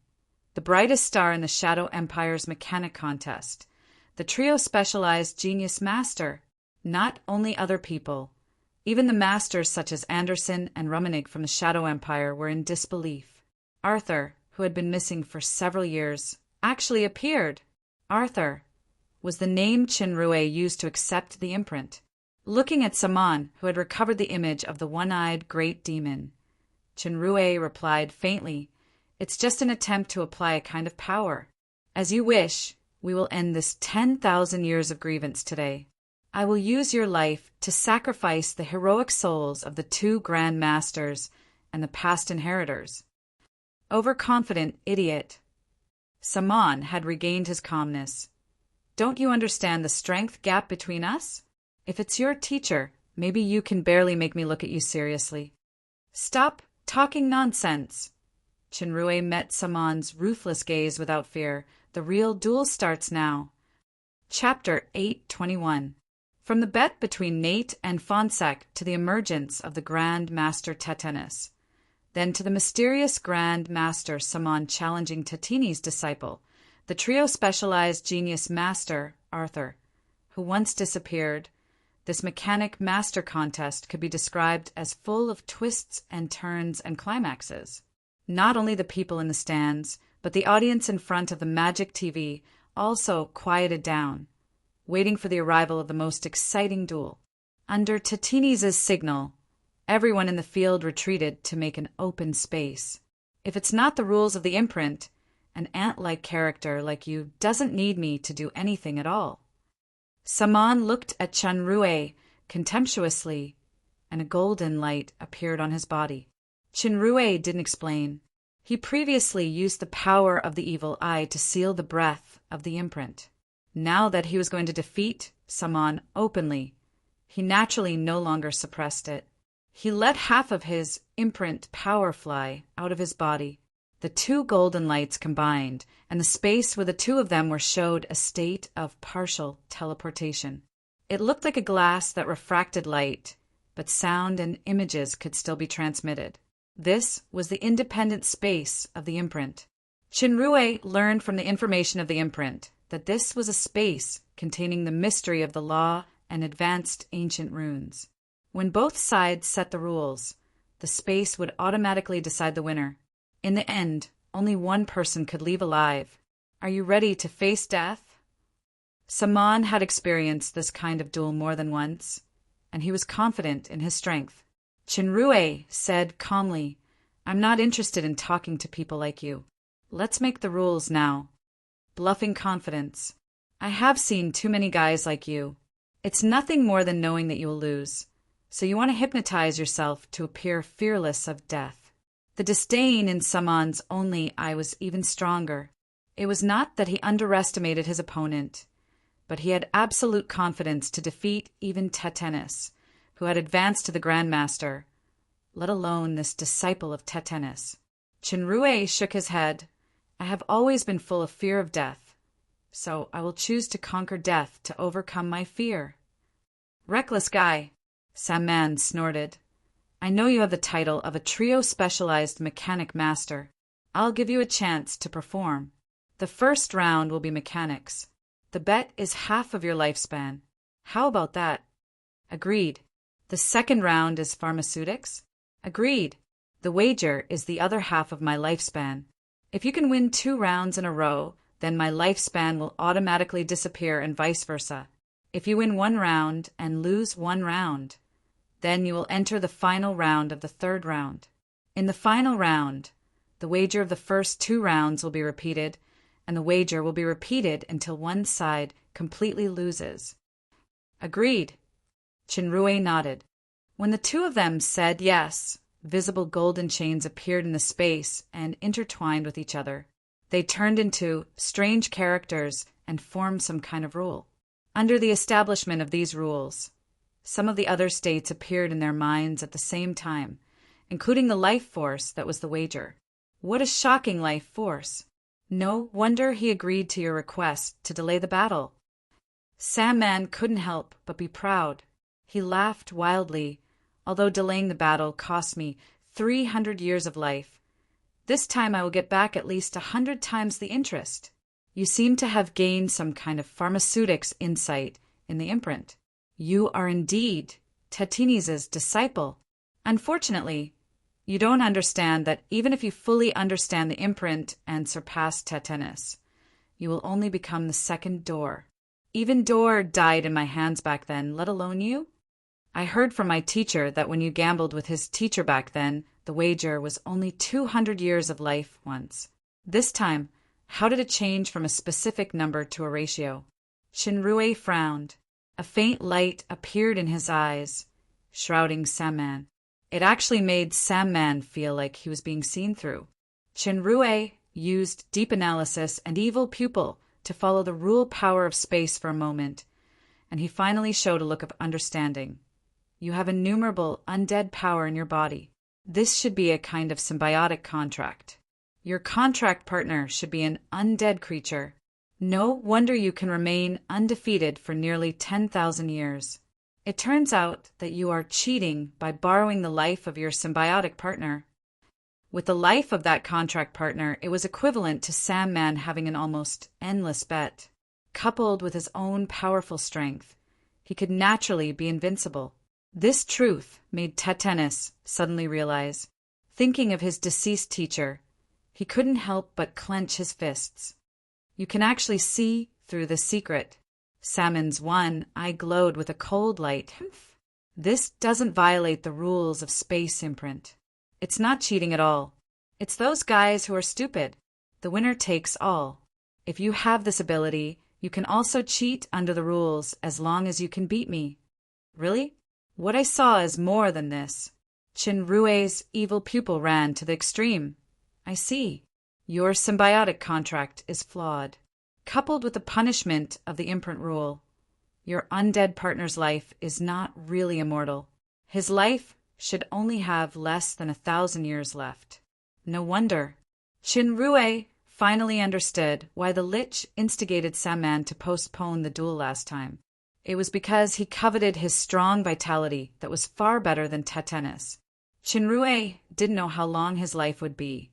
The brightest star in the Shadow Empire's mechanic contest. The trio specialized genius master, not only other people. Even the masters such as Anderson and Rummenig from the Shadow Empire were in disbelief. Arthur, who had been missing for several years, actually appeared. Arthur was the name Chinrue used to accept the imprint. Looking at Saman, who had recovered the image of the one-eyed great demon, Chinrue replied faintly, "It's just an attempt to apply a kind of power. As you wish, we will end this 10,000 years of grievance today. I will use your life to sacrifice the heroic souls of the two Grand Masters and the past inheritors." Overconfident idiot. Saman had regained his calmness. "Don't you understand the strength gap between us? If it's your teacher, maybe you can barely make me look at you seriously." "Stop talking nonsense." Chinrue met Saman's ruthless gaze without fear. The real duel starts now. Chapter 821. From the bet between Nate and Fonsek to the emergence of the Grand Master Tetanus. Then to the mysterious Grand Master Saman challenging Tatini's disciple, the trio specialized genius master, Arthur, who once disappeared. This mechanic master contest could be described as full of twists and turns and climaxes. Not only the people in the stands, but the audience in front of the magic TV also quieted down, waiting for the arrival of the most exciting duel. Under Tatini's signal, everyone in the field retreated to make an open space. If it's not the rules of the imprint, an ant-like character like you doesn't need me to do anything at all. Saman looked at Chinrue contemptuously, and a golden light appeared on his body. Chinrue didn't explain. He previously used the power of the evil eye to seal the breath of the imprint. Now that he was going to defeat Saman openly, he naturally no longer suppressed it. He let half of his imprint power fly out of his body. The two golden lights combined, and the space where the two of them were showed a state of partial teleportation. It looked like a glass that refracted light, but sound and images could still be transmitted. This was the independent space of the imprint. Chinrue learned from the information of the imprint that this was a space containing the mystery of the law and advanced ancient runes. When both sides set the rules, the space would automatically decide the winner. In the end, only one person could leave alive. Are you ready to face death? Saman had experienced this kind of duel more than once, and he was confident in his strength. Chinrue said calmly, "I'm not interested in talking to people like you. Let's make the rules now." Bluffing confidence. "I have seen too many guys like you. It's nothing more than knowing that you will lose. So you want to hypnotize yourself to appear fearless of death." The disdain in Saman's only eye was even stronger. It was not that he underestimated his opponent, but he had absolute confidence to defeat even Tetanus, who had advanced to the Grand Master, let alone this disciple of Tetanus. Chinrue shook his head. "I have always been full of fear of death, so I will choose to conquer death to overcome my fear." "Reckless guy," Saman snorted. "I know you have the title of a trio-specialized mechanic master. I'll give you a chance to perform. The first round will be mechanics. The bet is half of your lifespan. How about that?" "Agreed." "The second round is pharmaceutics?" "Agreed." "The wager is the other half of my lifespan. If you can win 2 rounds in a row, then my lifespan will automatically disappear and vice versa. If you win 1 round and lose 1 round, then you will enter the final round of the 3rd round. In the final round, the wager of the first 2 rounds will be repeated, and the wager will be repeated until one side completely loses. Agreed. Chinrue nodded. When the two of them said yes, visible golden chains appeared in the space and intertwined with each other. They turned into strange characters and formed some kind of rule. Under the establishment of these rules, some of the other states appeared in their minds at the same time, including the life force that was the wager. What a shocking life force! No wonder he agreed to your request to delay the battle. Sandman couldn't help but be proud. He laughed wildly. Although delaying the battle cost me 300 years of life, this time I will get back at least 100 times the interest. You seem to have gained some kind of pharmaceutics insight in the imprint. You are indeed Tetinis's disciple. Unfortunately, you don't understand that even if you fully understand the imprint and surpass Tetinis, you will only become the second door. Even Door died in my hands back then, let alone you. I heard from my teacher that when you gambled with his teacher back then, the wager was only 200 years of life once. This time, how did it change from a specific number to a ratio? Chinrue frowned. A faint light appeared in his eyes, shrouding Sandman. It actually made Sandman feel like he was being seen through. Chinrue used deep analysis and evil pupil to follow the rule power of space for a moment, and he finally showed a look of understanding. You have innumerable undead power in your body. This should be a kind of symbiotic contract. Your contract partner should be an undead creature. No wonder you can remain undefeated for nearly 10,000 years. It turns out that you are cheating by borrowing the life of your symbiotic partner. With the life of that contract partner, it was equivalent to Sandman having an almost endless bet. Coupled with his own powerful strength, he could naturally be invincible. This truth made Tetinis suddenly realize. Thinking of his deceased teacher, he couldn't help but clench his fists. You can actually see through the secret. Salmon's one eye glowed with a cold light. This doesn't violate the rules of space imprint. It's not cheating at all. It's those guys who are stupid. The winner takes all. If you have this ability, you can also cheat under the rules as long as you can beat me. Really? What I saw is more than this. Chinrue's evil pupil ran to the extreme. I see. Your symbiotic contract is flawed. Coupled with the punishment of the imprint rule, your undead partner's life is not really immortal. His life should only have less than 1,000 years left. No wonder. Chinrue finally understood why the Lich instigated Sandman to postpone the duel last time. It was because he coveted his strong vitality that was far better than Tetinis. Chinrue didn't know how long his life would be,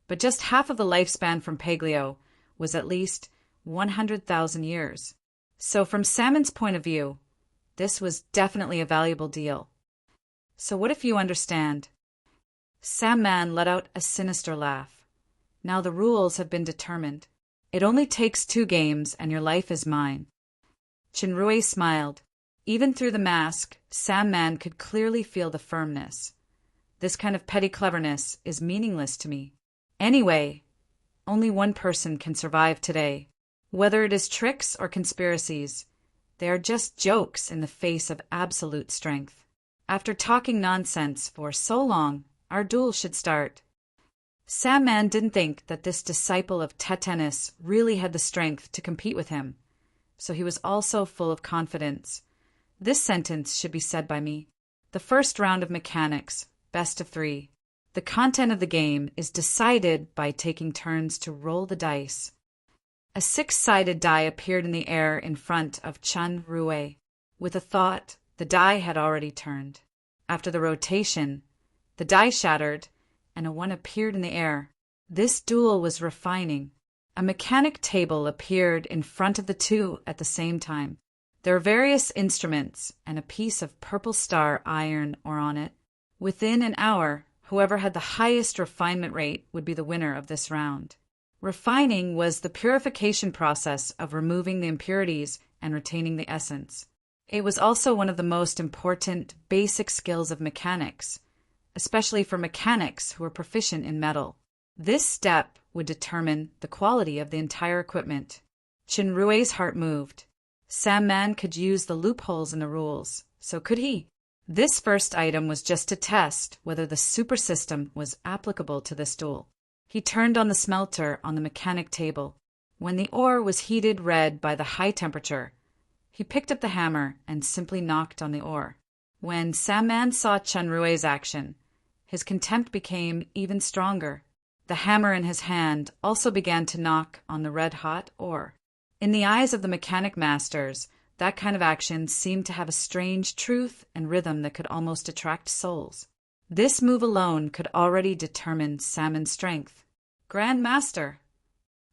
but just half of the lifespan from Peglio was at least 100,000 years. So from Salmon's point of view, this was definitely a valuable deal. So what if you understand? Sandman let out a sinister laugh. Now the rules have been determined. It only takes 2 games and your life is mine. Chinrue smiled. Even through the mask, Sandman could clearly feel the firmness. This kind of petty cleverness is meaningless to me. Anyway, only one person can survive today. Whether it is tricks or conspiracies, they are just jokes in the face of absolute strength. After talking nonsense for so long, our duel should start. Sandman didn't think that this disciple of Tetinis really had the strength to compete with him, so he was also full of confidence. This sentence should be said by me. The first round of mechanics, best of 3. The content of the game is decided by taking turns to roll the dice. A 6-sided die appeared in the air in front of Chinrue. With a thought, the die had already turned. After the rotation, the die shattered, and a 1 appeared in the air. This duel was refining. A mechanic table appeared in front of the two at the same time. There were various instruments and a piece of purple star iron ore on it. Within an hour, whoever had the highest refinement rate would be the winner of this round. Refining was the purification process of removing the impurities and retaining the essence. It was also one of the most important basic skills of mechanics, especially for mechanics who were proficient in metal. This step would determine the quality of the entire equipment. Chinrue's heart moved. Sam Man could use the loopholes in the rules, so could he. This first item was just to test whether the super system was applicable to this duel. He turned on the smelter on the mechanic table. When the ore was heated red by the high temperature, he picked up the hammer and simply knocked on the ore. When Sam Man saw Chinrue's action, his contempt became even stronger. The hammer in his hand also began to knock on the red-hot ore. In the eyes of the mechanic masters, that kind of action seemed to have a strange truth and rhythm that could almost attract souls. This move alone could already determine Salmon's strength. "Grand Master!"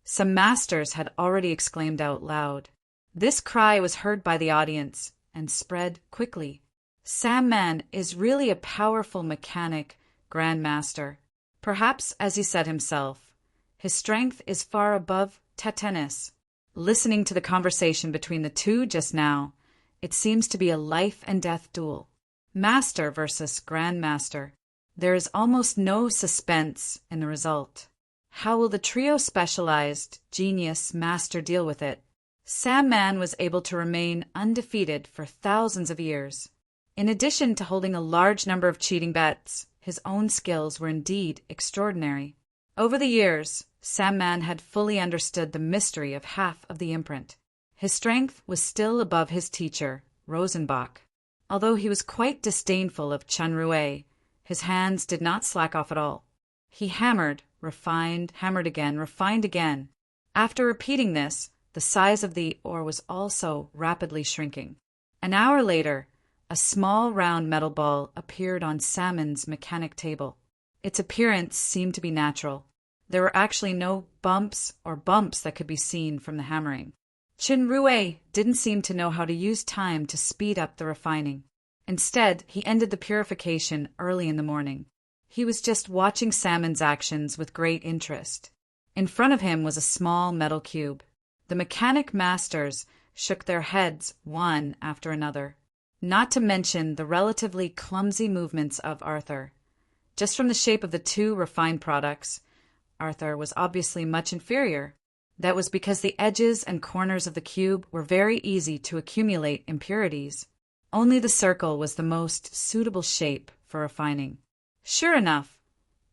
Some masters had already exclaimed out loud. This cry was heard by the audience and spread quickly. Sam Man is really a powerful mechanic, Grand Master. Perhaps, as he said himself, his strength is far above Tetanus. Listening to the conversation between the two just now, it seems to be a life-and-death duel. Master versus Grand Master. There is almost no suspense in the result. How will the trio specialized genius master deal with it? Sam Man was able to remain undefeated for thousands of years. In addition to holding a large number of cheating bets, his own skills were indeed extraordinary. Over the years, Sam Man had fully understood the mystery of half of the imprint. His strength was still above his teacher, Rosenbach. Although he was quite disdainful of Chinrue, his hands did not slack off at all. He hammered, refined, hammered again, refined again. After repeating this, the size of the ore was also rapidly shrinking. An hour later, a small round metal ball appeared on Salmon's mechanic table. Its appearance seemed to be natural. There were actually no bumps that could be seen from the hammering. Chinrue didn't seem to know how to use time to speed up the refining. Instead, he ended the purification early in the morning. He was just watching Salmon's actions with great interest. In front of him was a small metal cube. The mechanic masters shook their heads one after another, not to mention the relatively clumsy movements of Arthur. Just from the shape of the two refined products, Arthur was obviously much inferior. That was because the edges and corners of the cube were very easy to accumulate impurities. Only the circle was the most suitable shape for refining. Sure enough,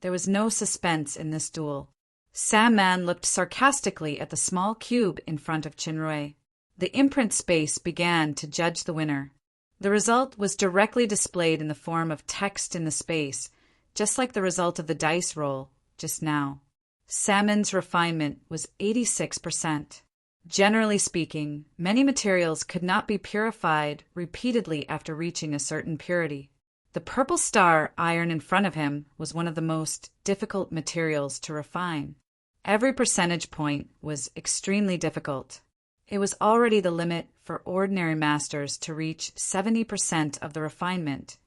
there was no suspense in this duel. Sam Man looked sarcastically at the small cube in front of Chinrue. The imprint space began to judge the winner. The result was directly displayed in the form of text in the space, just like the result of the dice roll just now. Salmon's refinement was 86%. Generally speaking, many materials could not be purified repeatedly after reaching a certain purity. The purple star iron in front of him was one of the most difficult materials to refine. Every percentage point was extremely difficult. It was already the limit for ordinary masters to reach 70% of the refinement,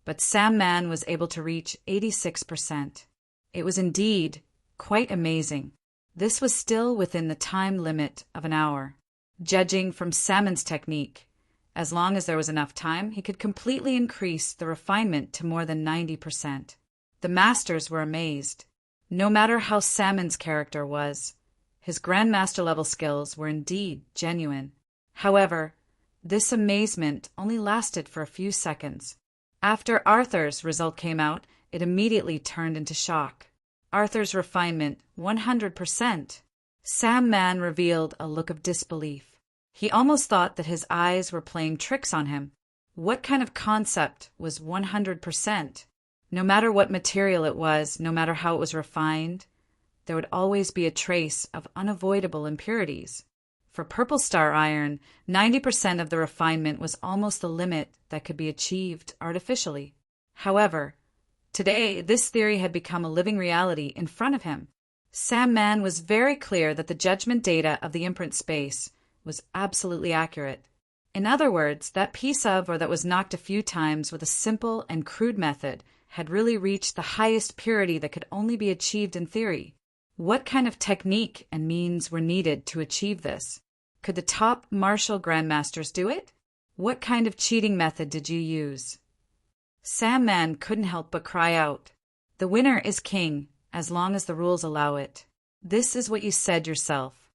but Sam Man was able to reach 86%. It was indeed quite amazing. This was still within the time limit of an hour. Judging from Salmon's technique, as long as there was enough time, he could completely increase the refinement to more than 90%. The masters were amazed. No matter how Salmon's character was, his Grandmaster level skills were indeed genuine. However, this amazement only lasted for a few seconds. After Arthur's result came out, it immediately turned into shock. Arthur's refinement, 100%. Sam Man revealed a look of disbelief. He almost thought that his eyes were playing tricks on him. What kind of concept was 100%? No matter what material it was, no matter how it was refined, there would always be a trace of unavoidable impurities. For purple star iron, 90% of the refinement was almost the limit that could be achieved artificially. However, today, this theory had become a living reality in front of him. Sam Man was very clear that the judgment data of the imprint space was absolutely accurate. In other words, that piece of or that was knocked a few times with a simple and crude method had really reached the highest purity that could only be achieved in theory. What kind of technique and means were needed to achieve this? Could the top martial grandmasters do it? What kind of cheating method did you use? Sam Man couldn't help but cry out, "The winner is king, as long as the rules allow it. This is what you said yourself.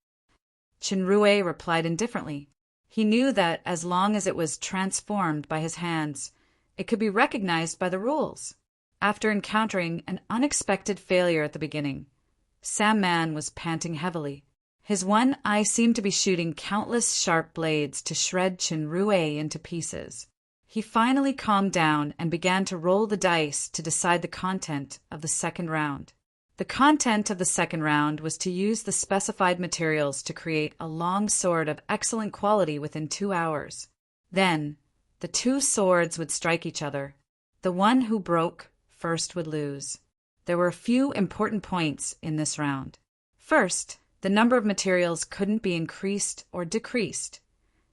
Chinrue replied indifferently. He knew that as long as it was transformed by his hands, it could be recognized by the rules. After encountering an unexpected failure at the beginning, Sam Man was panting heavily. His one eye seemed to be shooting countless sharp blades to shred Chinrue into pieces. He finally calmed down and began to roll the dice to decide the content of the second round. The content of the second round was to use the specified materials to create a long sword of excellent quality within 2 hours. Then, the two swords would strike each other. The one who broke first would lose. There were a few important points in this round. First, the number of materials couldn't be increased or decreased,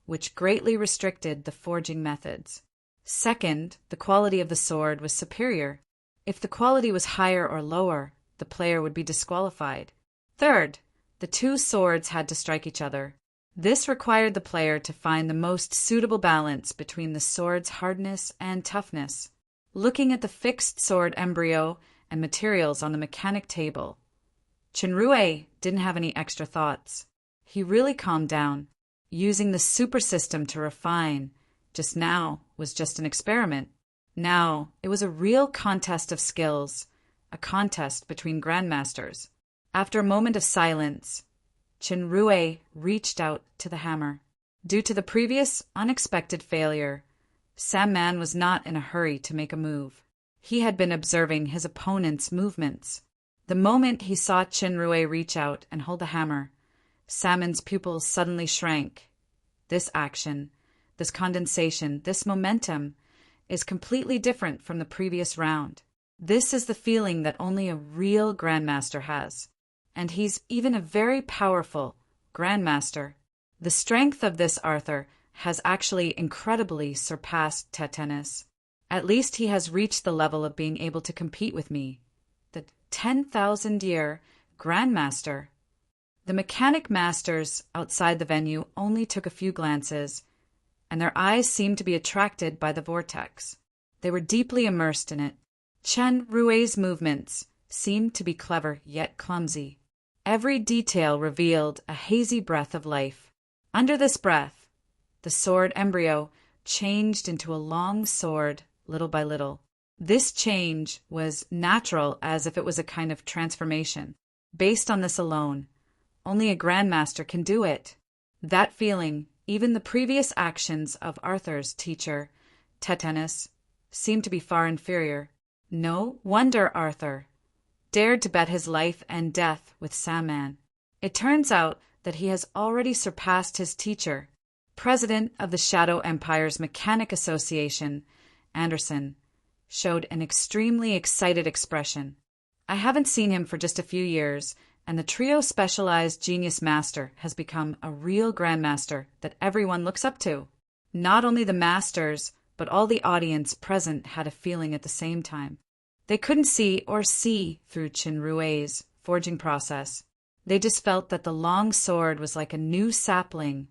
which greatly restricted the forging methods. Second, the quality of the sword was superior. If the quality was higher or lower, the player would be disqualified. Third, the two swords had to strike each other. This required the player to find the most suitable balance between the sword's hardness and toughness. Looking at the fixed sword embryo and materials on the mechanic table, Chinrue didn't have any extra thoughts. He really calmed down. Using the super system to refine just now was just an experiment. Now it was a real contest of skills, a contest between grandmasters. After a moment of silence, Chinrue reached out to the hammer. Due to the previous unexpected failure, Sam Man was not in a hurry to make a move. He had been observing his opponent's movements. The moment he saw Chinrue reach out and hold the hammer, Salmon's pupils suddenly shrank. This action, this condensation, this momentum is completely different from the previous round. This is the feeling that only a real grandmaster has. And he's even a very powerful grandmaster. The strength of this Arthur has actually incredibly surpassed Tetanus. At least he has reached the level of being able to compete with me, the 10,000-year grandmaster. The mechanic masters outside the venue only took a few glances, and their eyes seemed to be attracted by the vortex. They were deeply immersed in it. Chinrue's movements seemed to be clever yet clumsy. Every detail revealed a hazy breath of life. Under this breath, the sword embryo changed into a long sword little by little. This change was natural, as if it was a kind of transformation. Based on this alone, only a grandmaster can do it. That feeling, even the previous actions of Arthur's teacher, Tetanus, seemed to be far inferior. No wonder Arthur dared to bet his life and death with Sam Man. It turns out that he has already surpassed his teacher. President of the Shadow Empire's Mechanic Association, Anderson, showed an extremely excited expression. I haven't seen him for just a few years, and the trio specialized genius master has become a real grandmaster that everyone looks up to. Not only the masters, but all the audience present had a feeling at the same time. They couldn't see through Chinrue's forging process. They just felt that the long sword was like a new sapling,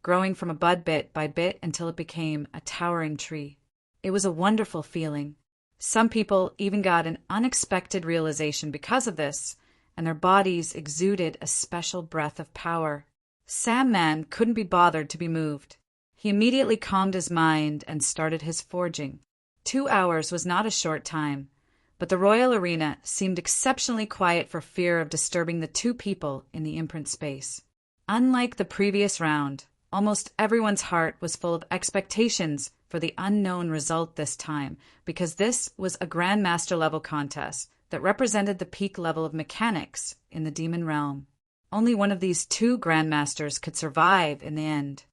growing from a bud bit by bit until it became a towering tree. It was a wonderful feeling. Some people even got an unexpected realization because of this, and their bodies exuded a special breath of power. Sam Man couldn't be bothered to be moved. He immediately calmed his mind and started his forging. 2 hours was not a short time, but the royal arena seemed exceptionally quiet for fear of disturbing the two people in the imprint space. Unlike the previous round, almost everyone's heart was full of expectations for the unknown result this time, because this was a grandmaster level contest that represented the peak level of mechanics in the demon realm. Only one of these two grandmasters could survive in the end.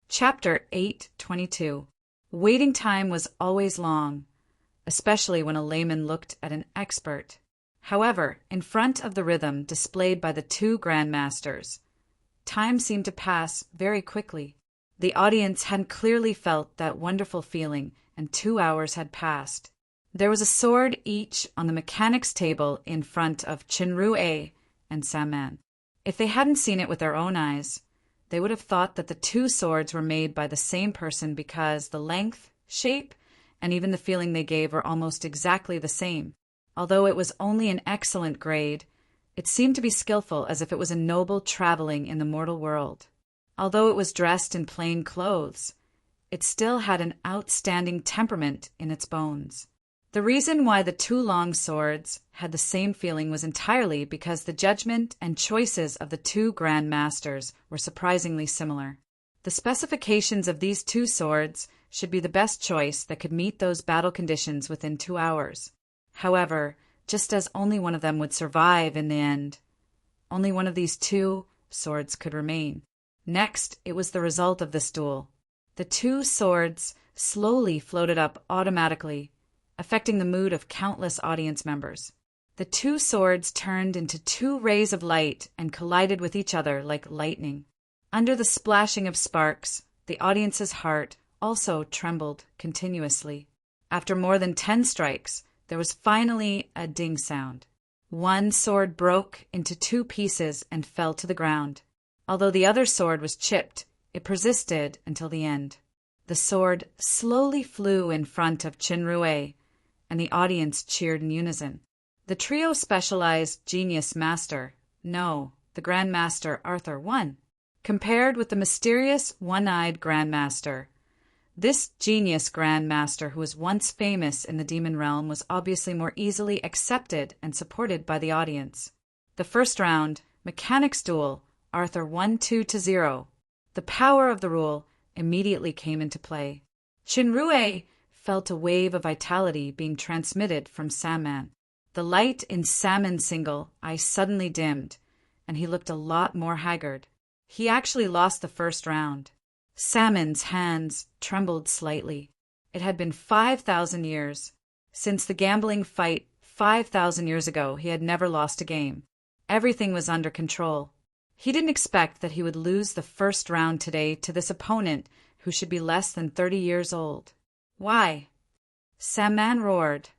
Chapter 8:22. Waiting time was always long, especially when a layman looked at an expert. However, in front of the rhythm displayed by the two grandmasters, time seemed to pass very quickly. The audience had clearly felt that wonderful feeling, and 2 hours had passed. There was a sword each on the mechanic's table in front of Chinrue and Sam Man. If they hadn't seen it with their own eyes, they would have thought that the two swords were made by the same person because the length, shape, and even the feeling they gave were almost exactly the same. Although it was only an excellent grade, it seemed to be skillful as if it was a noble traveling in the mortal world. Although it was dressed in plain clothes, it still had an outstanding temperament in its bones. The reason why the two long swords had the same feeling was entirely because the judgment and choices of the two Grand Masters were surprisingly similar. The specifications of these two swords should be the best choice that could meet those battle conditions within 2 hours. However, just as only one of them would survive in the end, only one of these two swords could remain. Next, it was the result of this duel. The two swords slowly floated up automatically, affecting the mood of countless audience members. The two swords turned into two rays of light and collided with each other like lightning. Under the splashing of sparks, the audience's heart also trembled continuously. After more than 10 strikes, there was finally a ding sound. One sword broke into 2 pieces and fell to the ground. Although the other sword was chipped, it persisted until the end. The sword slowly flew in front of Chinrue, and the audience cheered in unison. The trio specialized genius master, no, the Grand Master Arthur, won. Compared with the mysterious one-eyed Grand Master, this genius Grand Master, who was once famous in the demon realm, was obviously more easily accepted and supported by the audience. The first round, Mechanics Duel, Arthur won 2-0. The power of the rule immediately came into play. Chinrue felt a wave of vitality being transmitted from Sandman. The light in Salmon's single eye suddenly dimmed, and he looked a lot more haggard. He actually lost the first round. Salmon's hands trembled slightly. It had been 5,000 years. Since the gambling fight 5,000 years ago, he had never lost a game. Everything was under control. He didn't expect that he would lose the first round today to this opponent who should be less than 30 years old. Why? Salman roared.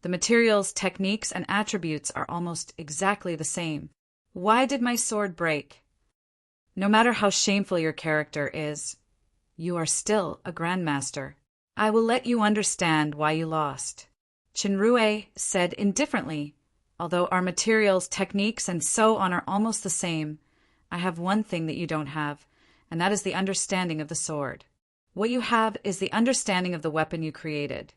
The materials, techniques, and attributes are almost exactly the same. Why did my sword break? No matter how shameful your character is, you are still a Grandmaster. I will let you understand why you lost. Chinrue said indifferently, although our materials, techniques, and so on are almost the same, I have one thing that you don't have, and that is the understanding of the sword. What you have is the understanding of the weapon you created.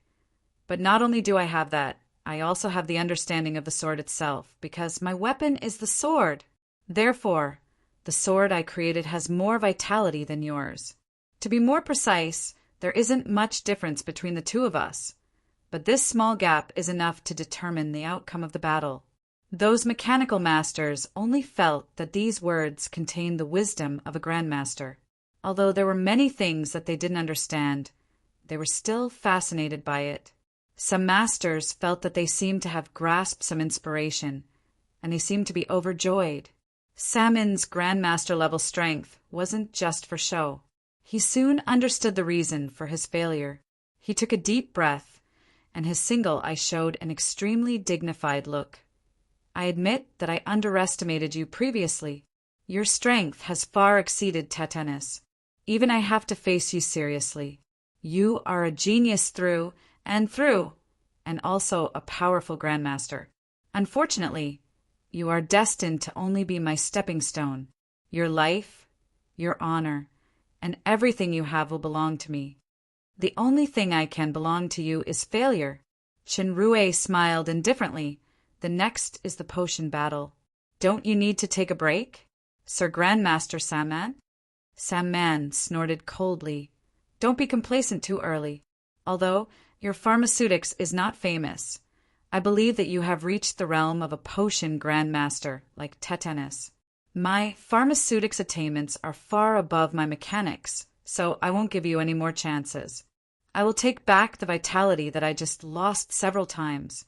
But not only do I have that, I also have the understanding of the sword itself, because my weapon is the sword. Therefore, the sword I created has more vitality than yours. To be more precise, there isn't much difference between the two of us, but this small gap is enough to determine the outcome of the battle. Those mechanical masters only felt that these words contained the wisdom of a grandmaster. Although there were many things that they didn't understand, they were still fascinated by it. Some masters felt that they seemed to have grasped some inspiration, and they seemed to be overjoyed. Salmon's grandmaster-level strength wasn't just for show. He soon understood the reason for his failure. He took a deep breath, and his single eye showed an extremely dignified look. I admit that I underestimated you previously. Your strength has far exceeded Tetanus. Even I have to face you seriously. You are a genius through and through, and also a powerful grandmaster. Unfortunately, you are destined to only be my stepping stone. Your life, your honor, and everything you have will belong to me. The only thing I can belong to you is failure. Chinrue smiled indifferently. The next is the potion battle. Don't you need to take a break, Sir Grandmaster Salman? Salman snorted coldly. Don't be complacent too early. Although your pharmaceutics is not famous, I believe that you have reached the realm of a potion grandmaster like Tetanus. My pharmaceutics attainments are far above my mechanics, so I won't give you any more chances. I will take back the vitality that I just lost several times.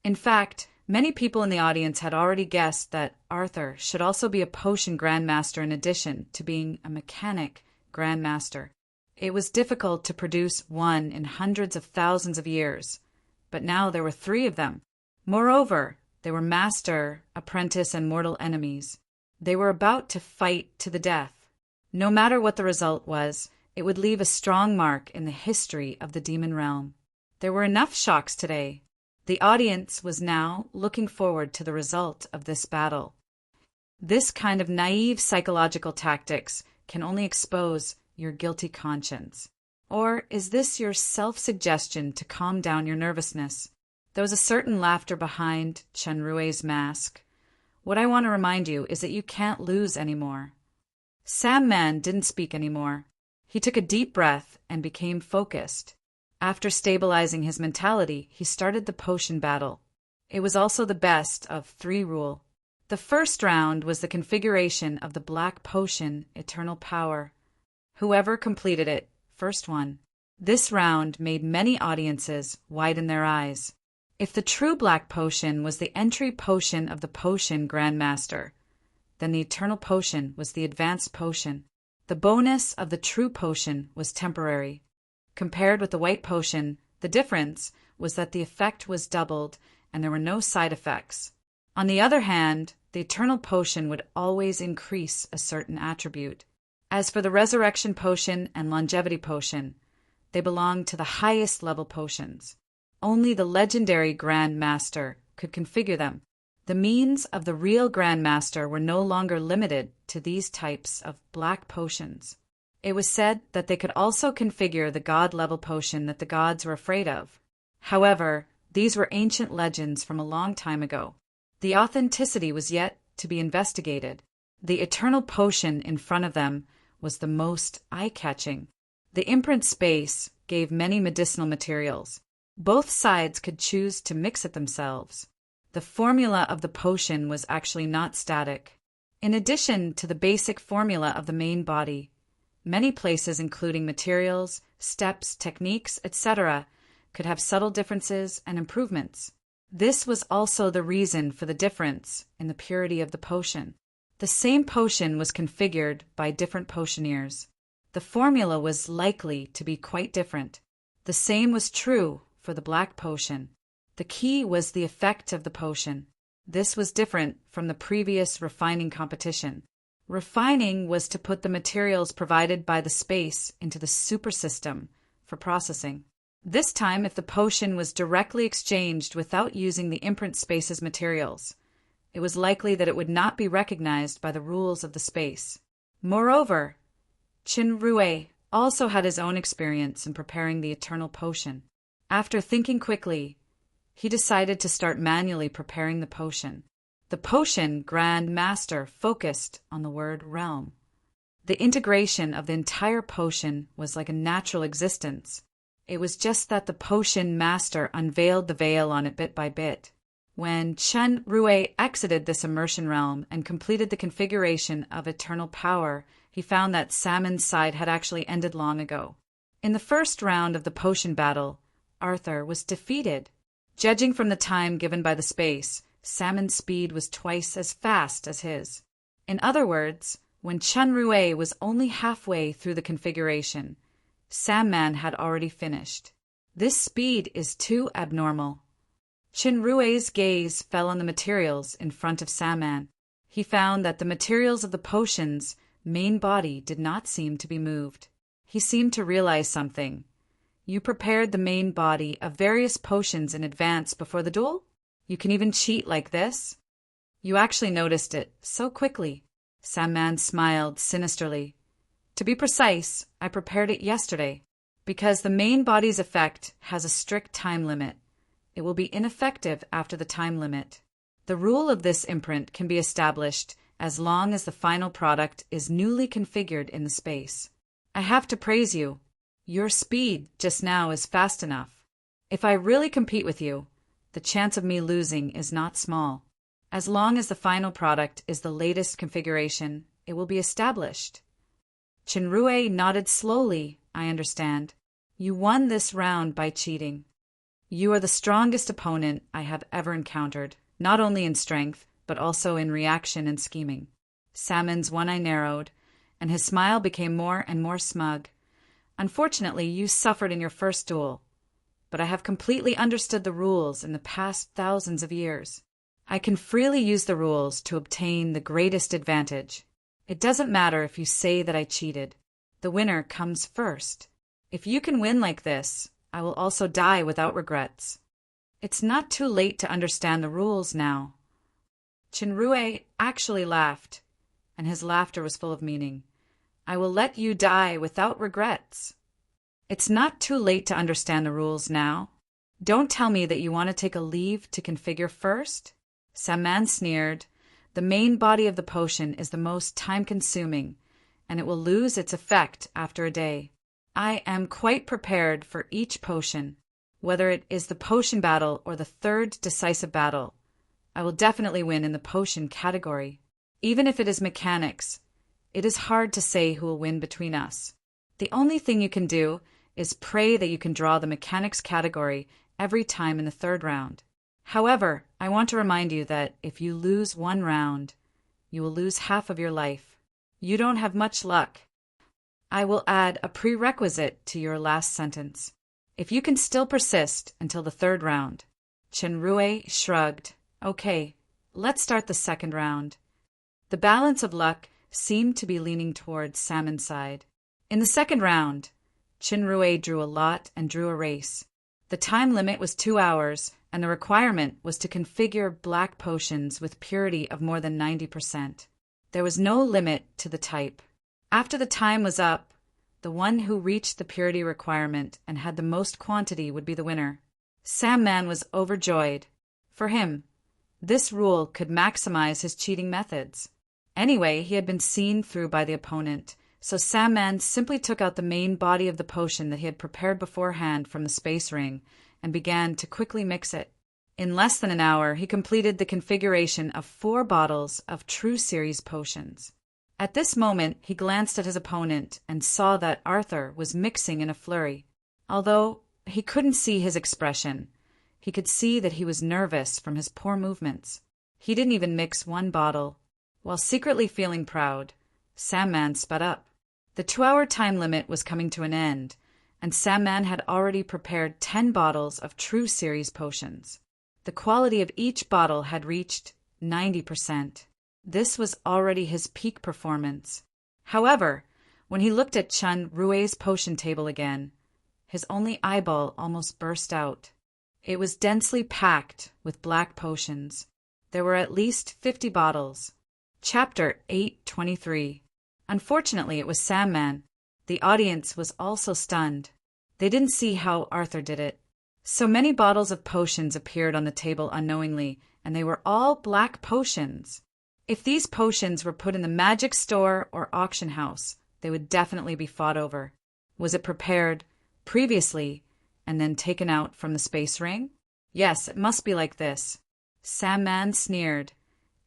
In fact, many people in the audience had already guessed that Arthur should also be a potion grandmaster in addition to being a mechanic grandmaster. It was difficult to produce one in hundreds of thousands of years, but now there were 3 of them. Moreover, they were master, apprentice, and mortal enemies. They were about to fight to the death. No matter what the result was, it would leave a strong mark in the history of the demon realm. There were enough shocks today. The audience was now looking forward to the result of this battle. This kind of naive psychological tactics can only expose your guilty conscience. Or is this your self-suggestion to calm down your nervousness? There was a certain laughter behind Chenrue's mask. What I want to remind you is that you can't lose anymore. Sam Man didn't speak anymore. He took a deep breath and became focused. After stabilizing his mentality, he started the potion battle. It was also the best of 3 rule. The first round was the configuration of the black potion, Eternal Power. Whoever completed it first won. This round made many audiences widen their eyes. If the true black potion was the entry potion of the potion Grandmaster, then the Eternal Potion was the advanced potion. The bonus of the true potion was temporary. Compared with the white potion, the difference was that the effect was doubled and there were no side effects. On the other hand, the Eternal Potion would always increase a certain attribute. As for the Resurrection Potion and Longevity Potion, they belonged to the highest level potions. Only the legendary Grand Master could configure them. The means of the real Grand Master were no longer limited to these types of black potions. It was said that they could also configure the god-level potion that the gods were afraid of. However, these were ancient legends from a long time ago. The authenticity was yet to be investigated. The Eternal Potion in front of them was the most eye-catching. The imprint space gave many medicinal materials. Both sides could choose to mix it themselves. The formula of the potion was actually not static. In addition to the basic formula of the main body, many places including materials, steps, techniques, etc., could have subtle differences and improvements. This was also the reason for the difference in the purity of the potion. The same potion was configured by different potioneers. The formula was likely to be quite different. The same was true for the black potion. The key was the effect of the potion. This was different from the previous refining competition. Refining was to put the materials provided by the space into the super system for processing. This time, if the potion was directly exchanged without using the imprint space's materials, it was likely that it would not be recognized by the rules of the space. Moreover, Chenrue also had his own experience in preparing the Eternal Potion. After thinking quickly, he decided to start manually preparing the potion. The potion Grand Master focused on the word realm. The integration of the entire potion was like a natural existence. It was just that the potion master unveiled the veil on it bit by bit. When Chenrue exited this immersion realm and completed the configuration of Eternal Power, he found that Salmon's side had actually ended long ago. In the first round of the potion battle, Arthur was defeated. Judging from the time given by the space, Salmon's speed was twice as fast as his. In other words, when Chenrue was only halfway through the configuration, Samman had already finished. This speed is too abnormal. Chenrue's gaze fell on the materials in front of Samman. He found that the materials of the potion's main body did not seem to be moved. He seemed to realize something. You prepared the main body of various potions in advance before the duel? You can even cheat like this? You actually noticed it so quickly. Samman smiled sinisterly. To be precise, I prepared it yesterday. Because the main body's effect has a strict time limit. It will be ineffective after the time limit. The rule of this imprint can be established as long as the final product is newly configured in the space. I have to praise you. Your speed just now is fast enough. If I really compete with you, the chance of me losing is not small. As long as the final product is the latest configuration, it will be established. Chenrue nodded slowly. I understand. You won this round by cheating. You are the strongest opponent I have ever encountered, not only in strength, but also in reaction and scheming. Salmon's one eye narrowed, and his smile became more and more smug. Unfortunately, you suffered in your first duel, but I have completely understood the rules in the past thousands of years. I can freely use the rules to obtain the greatest advantage. It doesn't matter if you say that I cheated. The winner comes first. If you can win like this, I will also die without regrets. It's not too late to understand the rules now. Chinrue actually laughed, and his laughter was full of meaning. I will let you die without regrets. It's not too late to understand the rules now. Don't tell me that you want to take a leave to configure first? Samman sneered. The main body of the potion is the most time-consuming, and it will lose its effect after a day. I am quite prepared for each potion, whether it is the potion battle or the third decisive battle. I will definitely win in the potion category. Even if it is mechanics, it is hard to say who will win between us. The only thing you can do is pray that you can draw the mechanics category every time in the third round. However, I want to remind you that if you lose one round, you will lose half of your life. You don't have much luck. I will add a prerequisite to your last sentence. If you can still persist until the third round. Chinrue shrugged. Okay, let's start the second round. The balance of luck seemed to be leaning towards Salmon's side. In the second round, Chinrue drew a lot and drew a race. The time limit was 2 hours, and the requirement was to configure black potions with purity of more than 90%. There was no limit to the type. After the time was up, the one who reached the purity requirement and had the most quantity would be the winner. Samman was overjoyed. For him, this rule could maximize his cheating methods. Anyway, he had been seen through by the opponent, so Samman simply took out the main body of the potion that he had prepared beforehand from the space ring and began to quickly mix it. In less than an hour, he completed the configuration of 4 bottles of True Series potions. At this moment, he glanced at his opponent and saw that Arthur was mixing in a flurry. Although he couldn't see his expression, he could see that he was nervous from his poor movements. He didn't even mix 1 bottle. While secretly feeling proud, Samman sped up. The 2-hour time limit was coming to an end, and Samman had already prepared 10 bottles of True Series potions. The quality of each bottle had reached 90%. This was already his peak performance. However, when he looked at Chinrue's potion table again, his only eyeball almost burst out. It was densely packed with black potions. There were at least 50 bottles. Chapter 823. Unfortunately, it was Samman. The audience was also stunned. They didn't see how Arthur did it. So many bottles of potions appeared on the table unknowingly, and they were all black potions. If these potions were put in the magic store or auction house, they would definitely be fought over. Was it prepared previously and then taken out from the space ring? Yes, it must be like this. Samman sneered.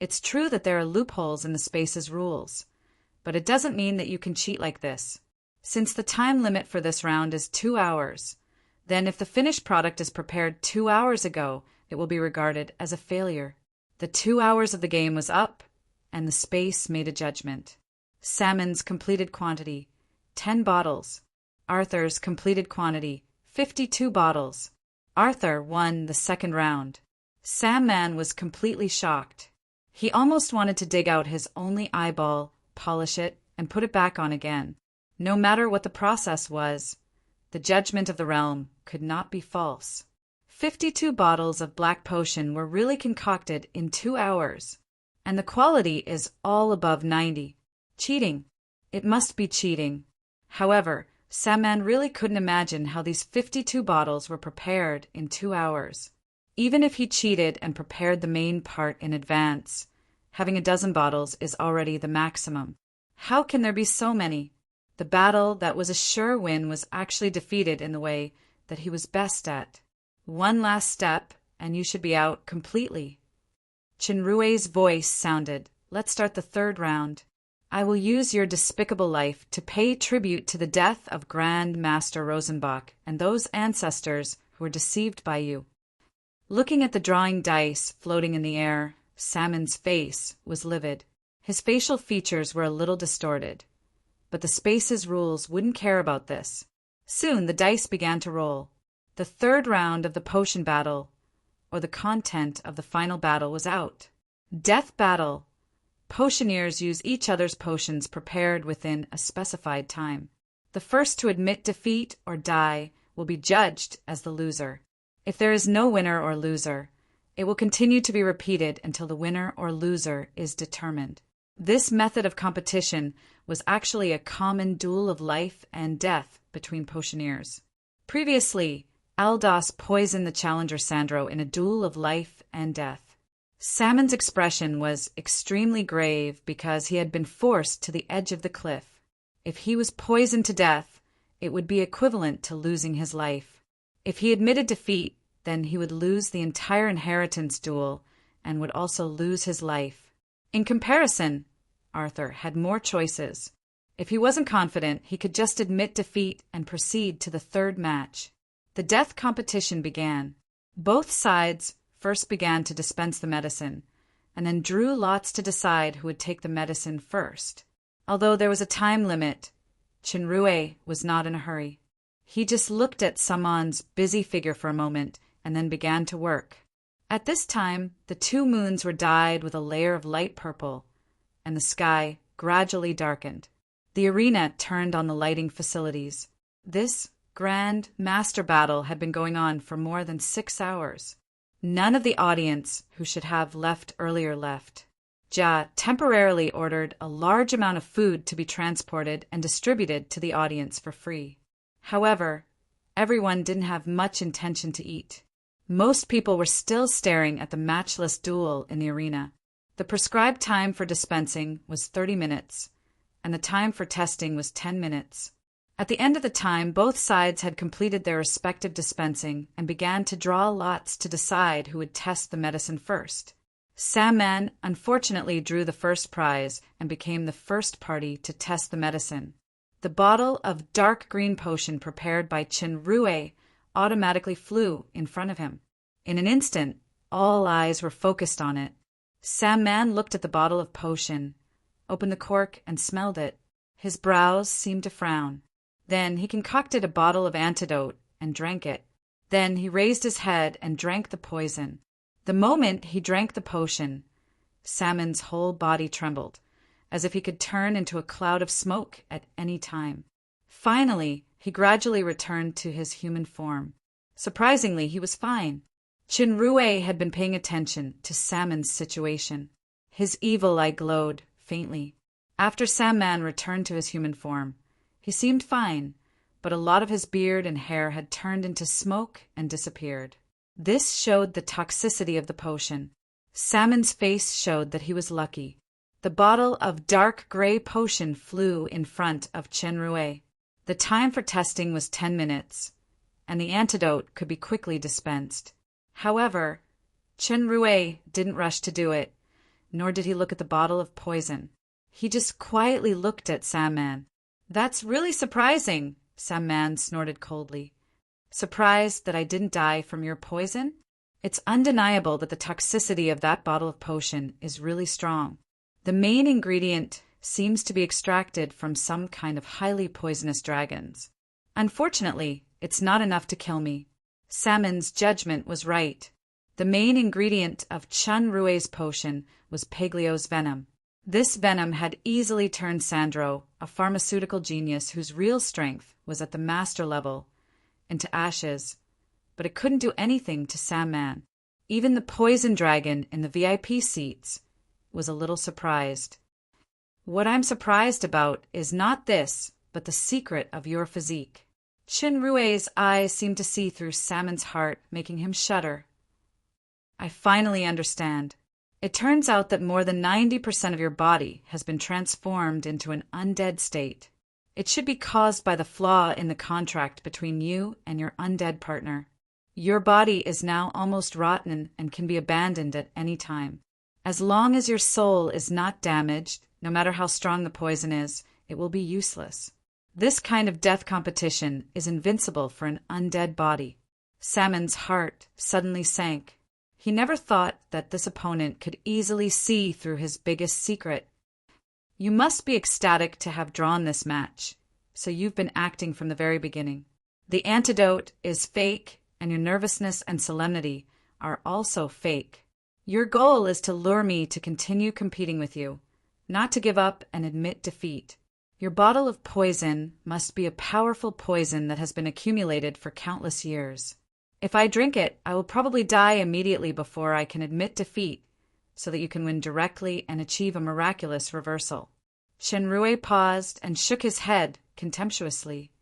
It's true that there are loopholes in the space's rules, but it doesn't mean that you can cheat like this. Since the time limit for this round is 2 hours, then if the finished product is prepared 2 hours ago, it will be regarded as a failure. The 2 hours of the game was up, and the space made a judgment. Salmon's completed quantity, 10 bottles. Arthur's completed quantity, 52 bottles. Arthur won the second round. Samman was completely shocked. He almost wanted to dig out his only eyeball, polish it, and put it back on again. No matter what the process was, the judgment of the realm could not be false. 52 bottles of black potion were really concocted in 2 hours, and the quality is all above 90. Cheating. It must be cheating. However, Samman really couldn't imagine how these 52 bottles were prepared in 2 hours. Even if he cheated and prepared the main part in advance, having a dozen bottles is already the maximum. How can there be so many? The battle that was a sure win was actually defeated in the way that he was best at. One last step, and you should be out completely. Chinrue's voice sounded. Let's start the third round. I will use your despicable life to pay tribute to the death of Grand Master Rosenbach and those ancestors who were deceived by you. Looking at the drawing dice floating in the air, Salmon's face was livid. His facial features were a little distorted, but the space's rules wouldn't care about this. Soon the dice began to roll. The third round of the potion battle, or the content of the final battle, was out. Death battle. Potioneers use each other's potions prepared within a specified time. The first to admit defeat or die will be judged as the loser. If there is no winner or loser, it will continue to be repeated until the winner or loser is determined. This method of competition was actually a common duel of life and death between potioneers. Previously, Aldos poisoned the challenger Sandro in a duel of life and death. Salmon's expression was extremely grave because he had been forced to the edge of the cliff. If he was poisoned to death, it would be equivalent to losing his life. If he admitted defeat, then he would lose the entire inheritance duel and would also lose his life. In comparison, Arthur had more choices. If he wasn't confident, he could just admit defeat and proceed to the third match. The death competition began. Both sides first began to dispense the medicine, and then drew lots to decide who would take the medicine first. Although there was a time limit, Chinrue was not in a hurry. He just looked at Saman's busy figure for a moment and then began to work. At this time, the 2 moons were dyed with a layer of light purple, and the sky gradually darkened. The arena turned on the lighting facilities. This grand master battle had been going on for more than 6 hours. None of the audience who should have left earlier left. Jia temporarily ordered a large amount of food to be transported and distributed to the audience for free. However, everyone didn't have much intention to eat. Most people were still staring at the matchless duel in the arena. The prescribed time for dispensing was 30 minutes, and the time for testing was 10 minutes. At the end of the time, both sides had completed their respective dispensing and began to draw lots to decide who would test the medicine first. Samman unfortunately drew the first prize and became the first party to test the medicine. The bottle of dark green potion prepared by Chinrue automatically flew in front of him. In an instant, all eyes were focused on it. Samman looked at the bottle of potion, opened the cork and smelled it. His brows seemed to frown. Then he concocted a bottle of antidote and drank it. Then he raised his head and drank the poison. The moment he drank the potion, Salmon's whole body trembled, as if he could turn into a cloud of smoke at any time. Finally, he gradually returned to his human form. Surprisingly, he was fine. Chinrue had been paying attention to Salmon's situation. His evil eye glowed faintly. After Samman returned to his human form, he seemed fine, but a lot of his beard and hair had turned into smoke and disappeared. This showed the toxicity of the potion. Salmon's face showed that he was lucky. The bottle of dark gray potion flew in front of Chinrue. The time for testing was 10 minutes, and the antidote could be quickly dispensed. However, Chinrue didn't rush to do it, nor did he look at the bottle of poison. He just quietly looked at Samman. "That's really surprising," Samman snorted coldly. "Surprised that I didn't die from your poison? It's undeniable that the toxicity of that bottle of potion is really strong. The main ingredient seems to be extracted from some kind of highly poisonous dragons. Unfortunately, it's not enough to kill me." Salmon's judgment was right. The main ingredient of Chinrue's potion was Peglio's venom. This venom had easily turned Sandro, a pharmaceutical genius whose real strength was at the master level, into ashes, but it couldn't do anything to Samman. Even the poison dragon in the VIP seats was a little surprised. "What I'm surprised about is not this, but the secret of your physique." Chinrue's eyes seemed to see through Salmon's heart, making him shudder. "I finally understand. It turns out that more than 90% of your body has been transformed into an undead state. It should be caused by the flaw in the contract between you and your undead partner. Your body is now almost rotten and can be abandoned at any time. As long as your soul is not damaged, no matter how strong the poison is, it will be useless. This kind of death competition is invincible for an undead body." Salmon's heart suddenly sank. He never thought that this opponent could easily see through his biggest secret. "You must be ecstatic to have drawn this match, so you've been acting from the very beginning. The antidote is fake, and your nervousness and solemnity are also fake. Your goal is to lure me to continue competing with you, not to give up and admit defeat. Your bottle of poison must be a powerful poison that has been accumulated for countless years. If I drink it, I will probably die immediately before I can admit defeat, so that you can win directly and achieve a miraculous reversal." Shenrue paused and shook his head contemptuously.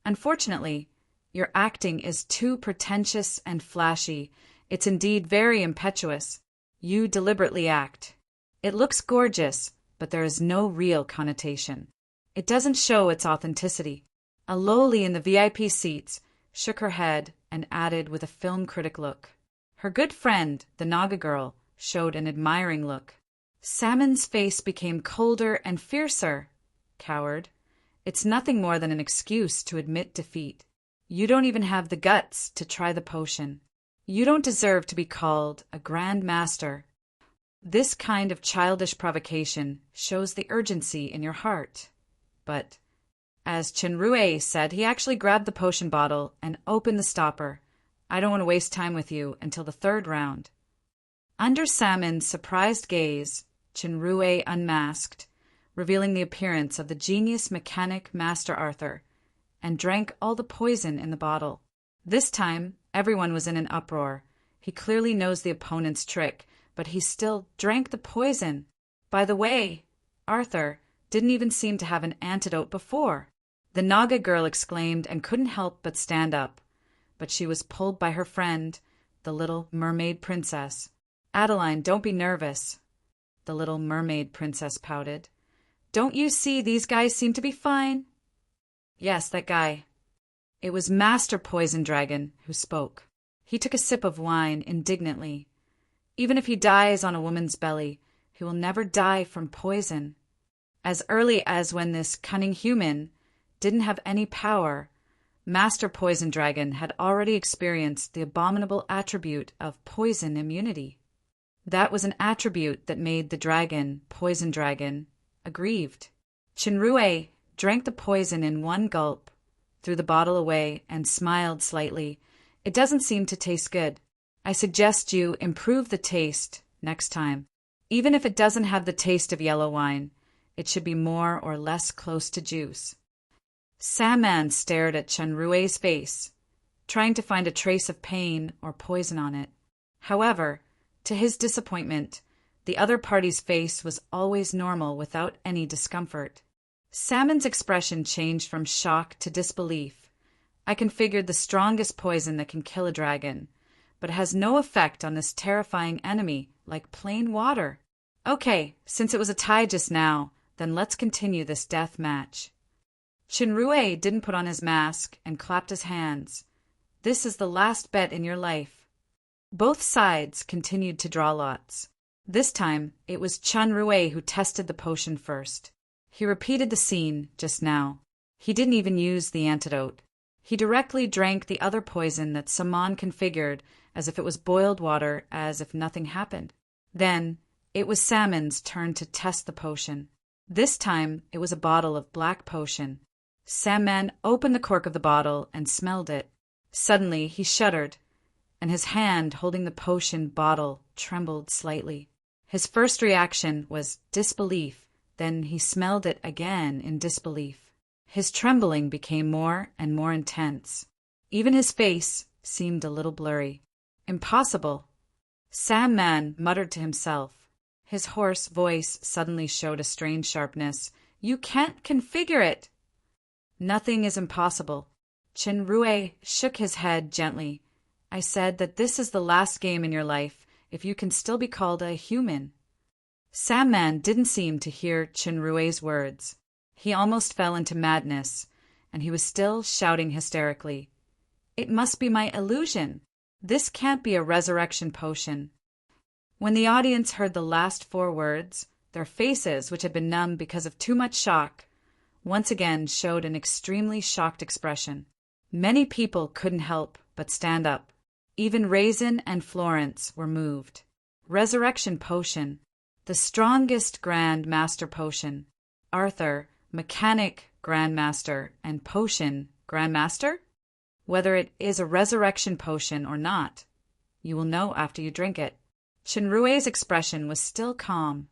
"Unfortunately, your acting is too pretentious and flashy. It's indeed very impetuous. You deliberately act. It looks gorgeous, but there is no real connotation. It doesn't show its authenticity." A lowly in the VIP seats shook her head and added with a film critic look. Her good friend, the Naga girl, showed an admiring look. Salmon's face became colder and fiercer. "Coward. It's nothing more than an excuse to admit defeat. You don't even have the guts to try the potion. You don't deserve to be called a Grand Master." This kind of childish provocation shows the urgency in your heart. But, as Chenrue said, he actually grabbed the potion bottle and opened the stopper. "I don't want to waste time with you until the third round." Under Salmon's surprised gaze, Chenrue unmasked, revealing the appearance of the genius mechanic Master Arthur, and drank all the poison in the bottle. This time, everyone was in an uproar. He clearly knows the opponent's trick, but he still drank the poison. By the way, Arthur didn't even seem to have an antidote before. The Naga girl exclaimed and couldn't help but stand up, but she was pulled by her friend, the little mermaid princess. "Adeline, don't be nervous." The little mermaid princess pouted. "Don't you see these guys seem to be fine?" "Yes, that guy." It was Master Poison Dragon who spoke. He took a sip of wine indignantly. "Even if he dies on a woman's belly, he will never die from poison. As early as when this cunning human didn't have any power, Master Poison Dragon had already experienced the abominable attribute of poison immunity. That was an attribute that made the dragon, Poison Dragon, aggrieved." Chenrue drank the poison in one gulp, threw the bottle away, and smiled slightly. "It doesn't seem to taste good. I suggest you improve the taste next time. Even if it doesn't have the taste of yellow wine, it should be more or less close to juice." Salmon stared at Chenrue's face, trying to find a trace of pain or poison on it. However, to his disappointment, the other party's face was always normal without any discomfort. Salmon's expression changed from shock to disbelief. "I configured the strongest poison that can kill a dragon, but it has no effect on this terrifying enemy like plain water. Okay, since it was a tie just now, then let's continue this death match." Chenrue didn't put on his mask and clapped his hands. "This is the last bet in your life." Both sides continued to draw lots. This time, it was Chenrue who tested the potion first. He repeated the scene just now. He didn't even use the antidote. He directly drank the other poison that Saman configured as if it was boiled water, as if nothing happened. Then, it was Salmon's turn to test the potion. This time, it was a bottle of black potion. Salmon opened the cork of the bottle and smelled it. Suddenly, he shuddered, and his hand holding the potion bottle trembled slightly. His first reaction was disbelief, then he smelled it again in disbelief. His trembling became more and more intense. Even his face seemed a little blurry. "Impossible," Salmon muttered to himself. His hoarse voice suddenly showed a strange sharpness. "You can't configure it." "Nothing is impossible." Chenrue shook his head gently. "I said that this is the last game in your life, if you can still be called a human." Salmon didn't seem to hear Chenrue's words. He almost fell into madness, and he was still shouting hysterically. "It must be my illusion. This can't be a resurrection potion." When the audience heard the last 4 words, their faces, which had been numb because of too much shock, once again showed an extremely shocked expression. Many people couldn't help but stand up. Even Raisin and Florence were moved. Resurrection potion. The strongest Grand Master potion. Arthur, mechanic Grand Master, and potion Grand Master? Whether it is a resurrection potion or not, you will know after you drink it. Chenrue's expression was still calm.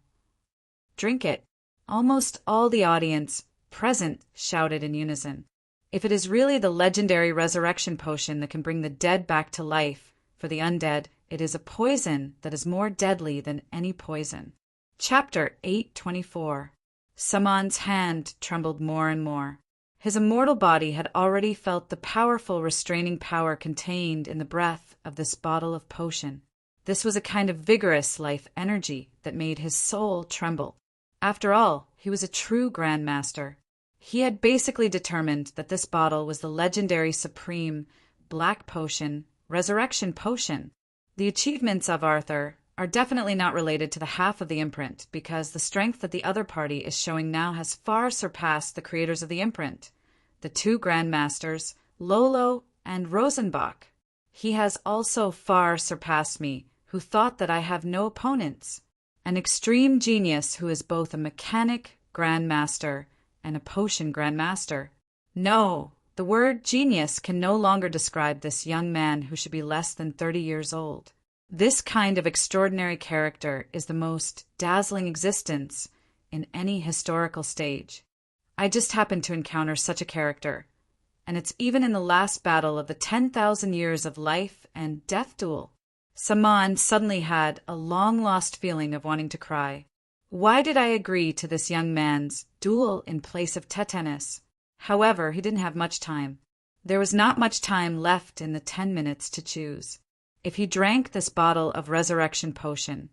"Drink it." Almost all the audience present shouted in unison. If it is really the legendary resurrection potion that can bring the dead back to life, for the undead, it is a poison that is more deadly than any poison. Chapter 824. Saman's hand trembled more and more. His immortal body had already felt the powerful restraining power contained in the breath of this bottle of potion. This was a kind of vigorous life energy that made his soul tremble. After all, he was a true Grandmaster. He had basically determined that this bottle was the legendary supreme black potion, resurrection potion. The achievements of Arthur are definitely not related to the half of the imprint, because the strength that the other party is showing now has far surpassed the creators of the imprint, the two Grandmasters, Lolo and Rosenbach. He has also far surpassed me, who thought that I have no opponents. An extreme genius who is both a mechanic Grandmaster and a potion Grandmaster. No, the word genius can no longer describe this young man who should be less than 30 years old. This kind of extraordinary character is the most dazzling existence in any historical stage. I just happened to encounter such a character, and it's even in the last battle of the 10,000 years of life and death duel. Saman suddenly had a long-lost feeling of wanting to cry. Why did I agree to this young man's duel in place of tetanus? However, he didn't have much time. There was not much time left in the 10 minutes to choose. If he drank this bottle of resurrection potion,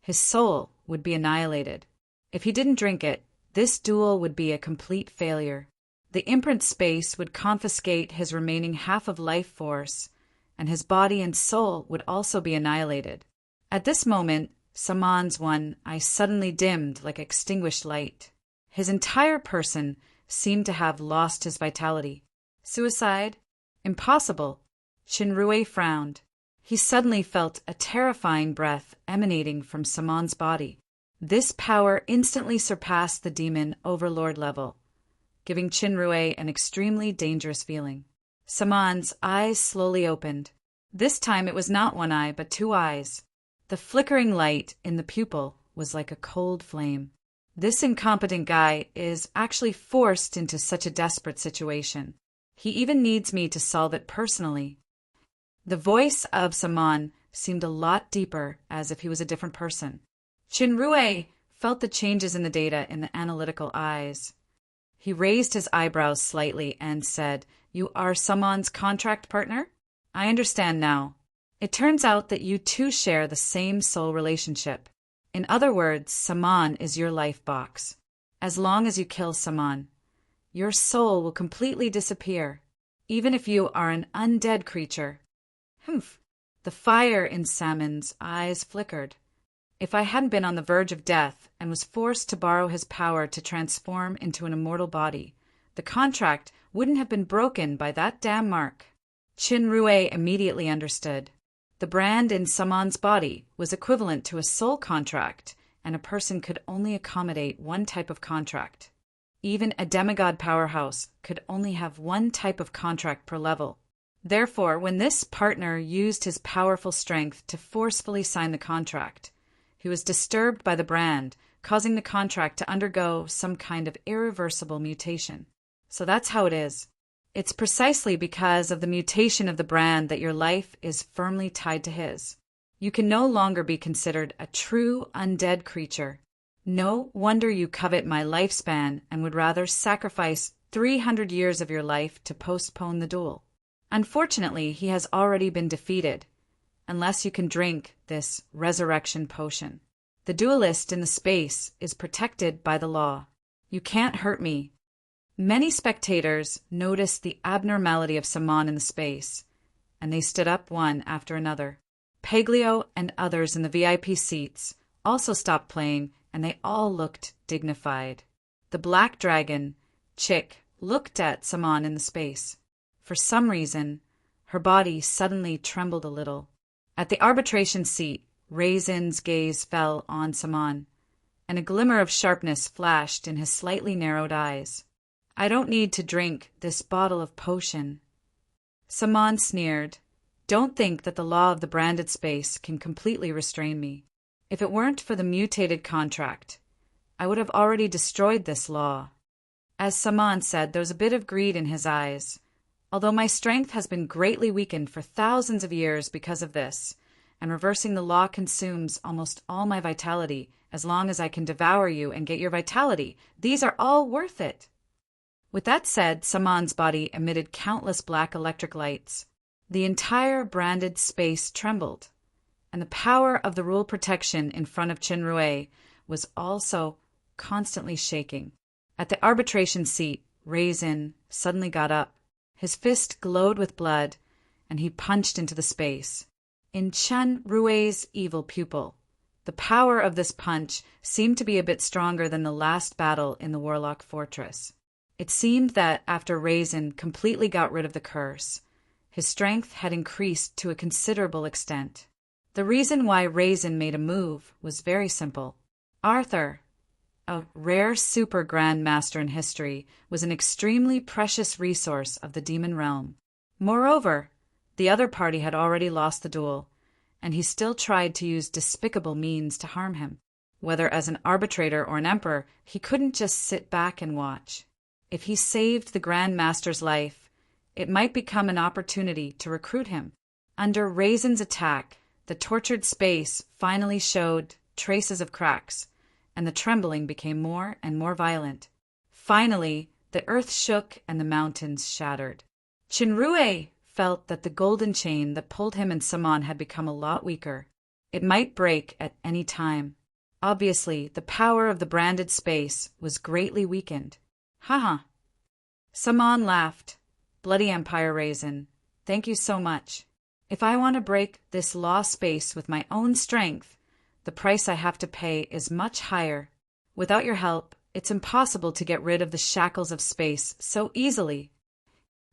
his soul would be annihilated. If he didn't drink it, this duel would be a complete failure. The imprint space would confiscate his remaining half of life force, and his body and soul would also be annihilated. At this moment, Saman's one eye suddenly dimmed like extinguished light. His entire person seemed to have lost his vitality. Suicide? Impossible. Shinrue frowned. He suddenly felt a terrifying breath emanating from Saman's body. This power instantly surpassed the demon overlord level, giving Shinrue an extremely dangerous feeling. Saman's eyes slowly opened. This time it was not one eye, but two eyes. The flickering light in the pupil was like a cold flame. This incompetent guy is actually forced into such a desperate situation. He even needs me to solve it personally. The voice of Saman seemed a lot deeper, as if he was a different person. Shinrue felt the changes in the data in the analytical eyes. He raised his eyebrows slightly and said, "You are Saman's contract partner? I understand now. It turns out that you two share the same soul relationship. In other words, Saman is your life box. As long as you kill Saman, your soul will completely disappear, even if you are an undead creature." Humph! The fire in Saman's eyes flickered. If I hadn't been on the verge of death and was forced to borrow his power to transform into an immortal body, the contract wouldn't have been broken by that damn mark. Shinrue immediately understood. The brand in Saman's body was equivalent to a soul contract, and a person could only accommodate one type of contract. Even a demigod powerhouse could only have one type of contract per level. Therefore, when this partner used his powerful strength to forcefully sign the contract, he was disturbed by the brand, causing the contract to undergo some kind of irreversible mutation. So that's how it is. It's precisely because of the mutation of the brand that your life is firmly tied to his. You can no longer be considered a true undead creature. No wonder you covet my lifespan and would rather sacrifice 300 years of your life to postpone the duel. Unfortunately, he has already been defeated, unless you can drink this resurrection potion. The duelist in the space is protected by the law. You can't hurt me. Many spectators noticed the abnormality of Saman in the space, and they stood up one after another. Paglio and others in the VIP seats also stopped playing, and they all looked dignified. The black dragon, Chick, looked at Saman in the space. For some reason, her body suddenly trembled a little. At the arbitration seat, Raisin's gaze fell on Saman, and a glimmer of sharpness flashed in his slightly narrowed eyes. "I don't need to drink this bottle of potion." Saman sneered. "Don't think that the law of the branded space can completely restrain me. If it weren't for the mutated contract, I would have already destroyed this law. As Saman said, there was a bit of greed in his eyes. Although my strength has been greatly weakened for thousands of years because of this, and reversing the law consumes almost all my vitality, as long as I can devour you and get your vitality, these are all worth it. With that said, Saman's body emitted countless black electric lights. The entire branded space trembled, and the power of the rule protection in front of Chinrue was also constantly shaking. At the arbitration seat, Raisin suddenly got up. His fist glowed with blood, and he punched into the space. In Chen Rui's evil pupil, the power of this punch seemed to be a bit stronger than the last battle in the Warlock Fortress. It seemed that after Raisin completely got rid of the curse, his strength had increased to a considerable extent. The reason why Raisin made a move was very simple. Arthur, a rare super Grand Master in history, was an extremely precious resource of the demon realm. Moreover, the other party had already lost the duel, and he still tried to use despicable means to harm him. Whether as an arbitrator or an emperor, he couldn't just sit back and watch. If he saved the Grand Master's life, it might become an opportunity to recruit him. Under Raisin's attack, the tortured space finally showed traces of cracks, and the trembling became more and more violent. Finally, the earth shook and the mountains shattered. Chinrue felt that the golden chain that pulled him and Saman had become a lot weaker. It might break at any time. Obviously, the power of the branded space was greatly weakened. Haha. Saman laughed. Bloody Empire Raisin, thank you so much. If I want to break this law space with my own strength, the price I have to pay is much higher. Without your help, it's impossible to get rid of the shackles of space so easily.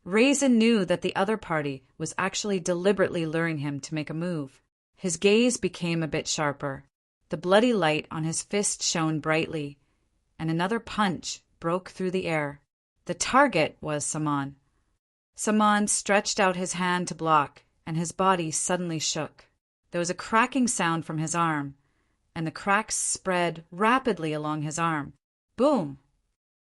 Raisin knew that the other party was actually deliberately luring him to make a move. His gaze became a bit sharper. The bloody light on his fist shone brightly, and another punch broke through the air. The target was Saman. Saman stretched out his hand to block, and his body suddenly shook. There was a cracking sound from his arm, and the cracks spread rapidly along his arm. Boom!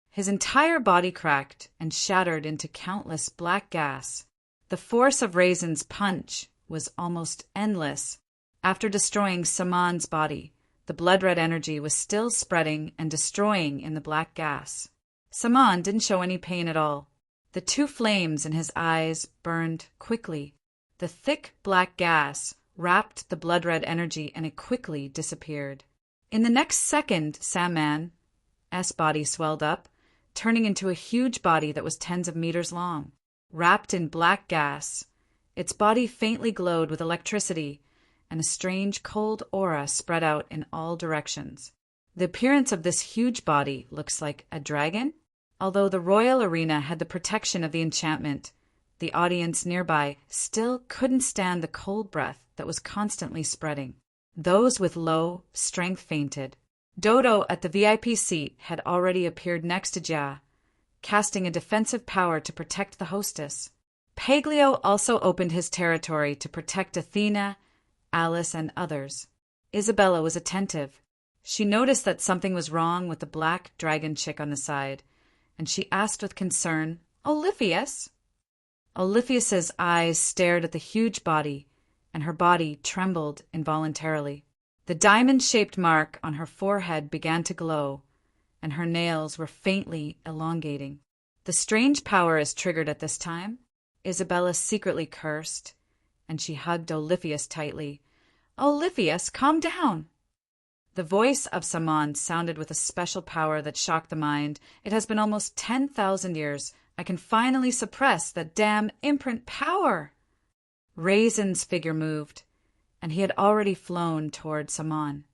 His entire body cracked and shattered into countless black gas. The force of Raisin's punch was almost endless. After destroying Saman's body, the blood-red energy was still spreading and destroying in the black gas. Saman didn't show any pain at all. The two flames in his eyes burned quickly. The thick black gas wrapped the blood-red energy and it quickly disappeared. In the next second, Saman's body swelled up, turning into a huge body that was tens of meters long. Wrapped in black gas, its body faintly glowed with electricity, and a strange cold aura spread out in all directions. The appearance of this huge body looks like a dragon. Although the royal arena had the protection of the enchantment, the audience nearby still couldn't stand the cold breath that was constantly spreading. Those with low strength fainted. Dodo at the VIP seat had already appeared next to Jia, casting a defensive power to protect the hostess. Paglio also opened his territory to protect Athena, Alice, and others. Isabella was attentive. She noticed that something was wrong with the black dragon chick on the side, and she asked with concern, "Oliphius?" Oliphius's eyes stared at the huge body, and her body trembled involuntarily. The diamond-shaped mark on her forehead began to glow, and her nails were faintly elongating. The strange power is triggered at this time. Isabella secretly cursed, and she hugged Oliphius tightly. "Oliphius, calm down." The voice of Saman sounded with a special power that shocked the mind. "It has been almost 10,000 years. I can finally suppress that damn imprint power." Raisin's figure moved, and he had already flown toward Saman.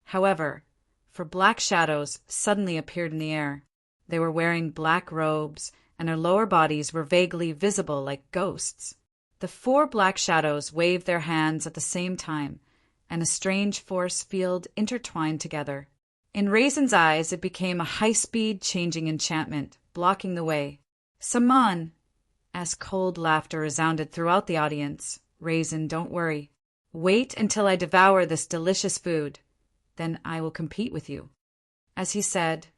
However, for black shadows suddenly appeared in the air. They were wearing black robes, and their lower bodies were vaguely visible like ghosts. The four black shadows waved their hands at the same time, and a strange force field intertwined together. In Raisin's eyes, it became a high-speed changing enchantment, blocking the way. "Saman," as cold laughter resounded throughout the audience. "Raisin, don't worry. Wait until I devour this delicious food. Then I will compete with you." As he said,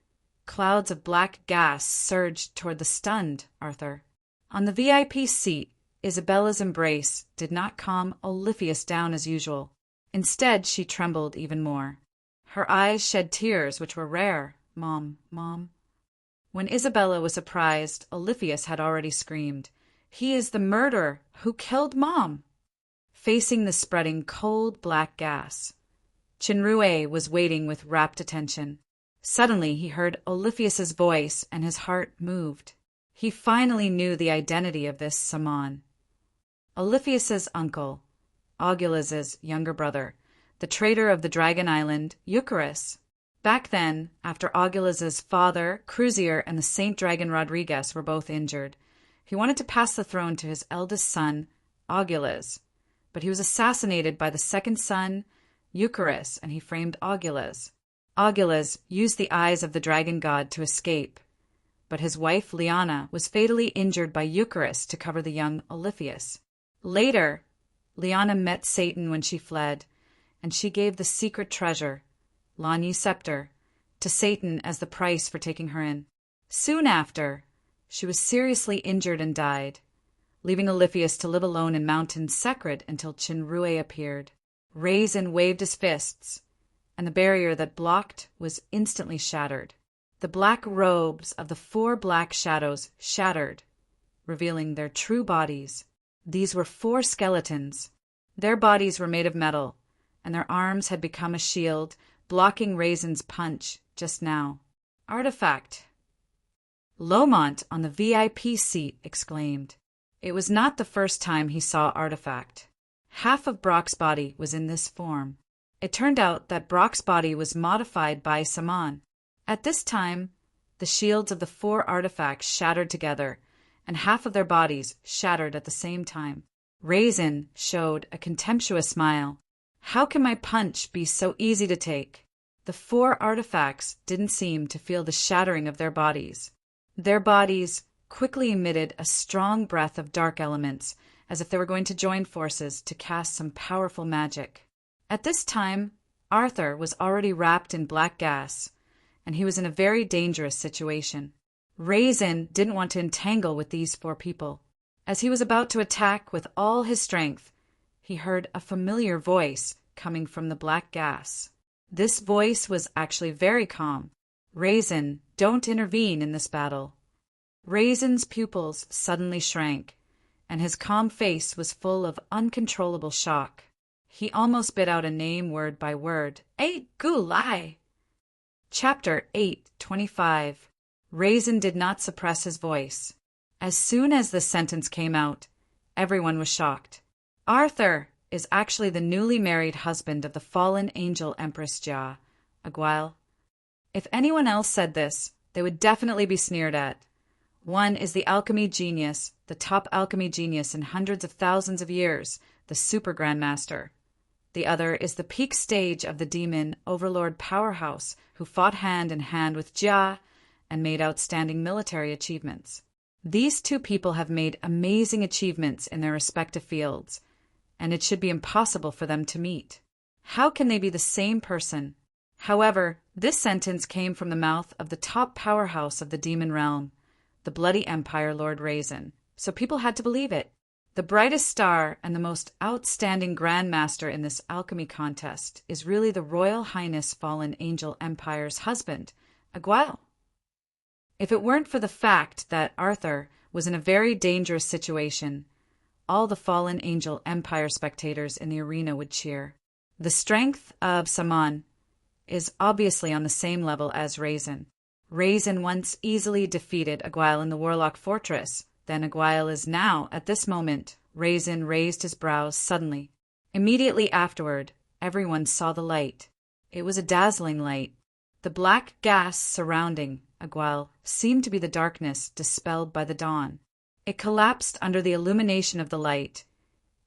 Clouds of black gas surged toward the stunned Arthur. On the VIP seat, Isabella's embrace did not calm Olifius down as usual. Instead, she trembled even more. Her eyes shed tears which were rare. Mom. When Isabella was surprised, Olifius had already screamed, "He is the murderer who killed Mom!" Facing the spreading cold black gas, Chinrue was waiting with rapt attention. Suddenly he heard Olifius's voice and his heart moved. He finally knew the identity of this Saman. Olifius's uncle, Augustus's younger brother, the traitor of the Dragon Island, Eucharis. Back then, after Augustus's father, Cruzier, and the Saint Dragon Rodriguez were both injured, he wanted to pass the throne to his eldest son, Augustus, but he was assassinated by the second son, Eucharis, and he framed Augustus. Augustus used the eyes of the dragon god to escape, but his wife Liana was fatally injured by Eucharis to cover the young Olifius. Later, Liana met Satan when she fled, and she gave the secret treasure, Lanyi's scepter, to Satan as the price for taking her in. Soon after, she was seriously injured and died, leaving Olifius to live alone in Mountain Secret until Chinrue appeared. Raisin waved his fists, and the barrier that blocked was instantly shattered. The black robes of the 4 black shadows shattered, revealing their true bodies. These were 4 skeletons. Their bodies were made of metal, and their arms had become a shield, blocking Raisin's punch just now. Artifact. Lomont on the VIP seat exclaimed. It was not the first time he saw Artifact. Half of Brock's body was in this form. It turned out that Brock's body was modified by Saman. At this time, the shields of the 4 artifacts shattered together, and half of their bodies shattered at the same time. Raisin showed a contemptuous smile. How can my punch be so easy to take? The 4 artifacts didn't seem to feel the shattering of their bodies. Their bodies quickly emitted a strong breath of dark elements, as if they were going to join forces to cast some powerful magic. At this time, Arthur was already wrapped in black gas, and he was in a very dangerous situation. Raisin didn't want to entangle with these 4 people. As he was about to attack with all his strength, he heard a familiar voice coming from the black gas. This voice was actually very calm. Raisin, don't intervene in this battle. Raisin's pupils suddenly shrank, and his calm face was full of uncontrollable shock. He almost bit out a name word by word. "Eight Gulai!" Chapter 8:25. Raisin did not suppress his voice. As soon as the sentence came out, everyone was shocked. Arthur is actually the newly married husband of the fallen angel Empress Jia, Aguil. If anyone else said this, they would definitely be sneered at. One is the alchemy genius, the top alchemy genius in hundreds of thousands of years, the super grandmaster. The other is the peak stage of the demon overlord powerhouse who fought hand in hand with Jia and made outstanding military achievements. These 2 people have made amazing achievements in their respective fields, and it should be impossible for them to meet. How can they be the same person? However, this sentence came from the mouth of the top powerhouse of the demon realm, the Bloody Empire Lord Raisin, so people had to believe it. The brightest star and the most outstanding grandmaster in this alchemy contest is really the Royal Highness Fallen Angel Empire's husband, Aguil. If it weren't for the fact that Arthur was in a very dangerous situation, all the Fallen Angel Empire spectators in the arena would cheer. The strength of Saman is obviously on the same level as Raisin. Raisin once easily defeated Aguil in the Warlock Fortress. Then Aguil is now, at this moment. Raisin raised his brows suddenly. Immediately afterward, everyone saw the light. It was a dazzling light. The black gas surrounding Aguil seemed to be the darkness dispelled by the dawn. It collapsed under the illumination of the light,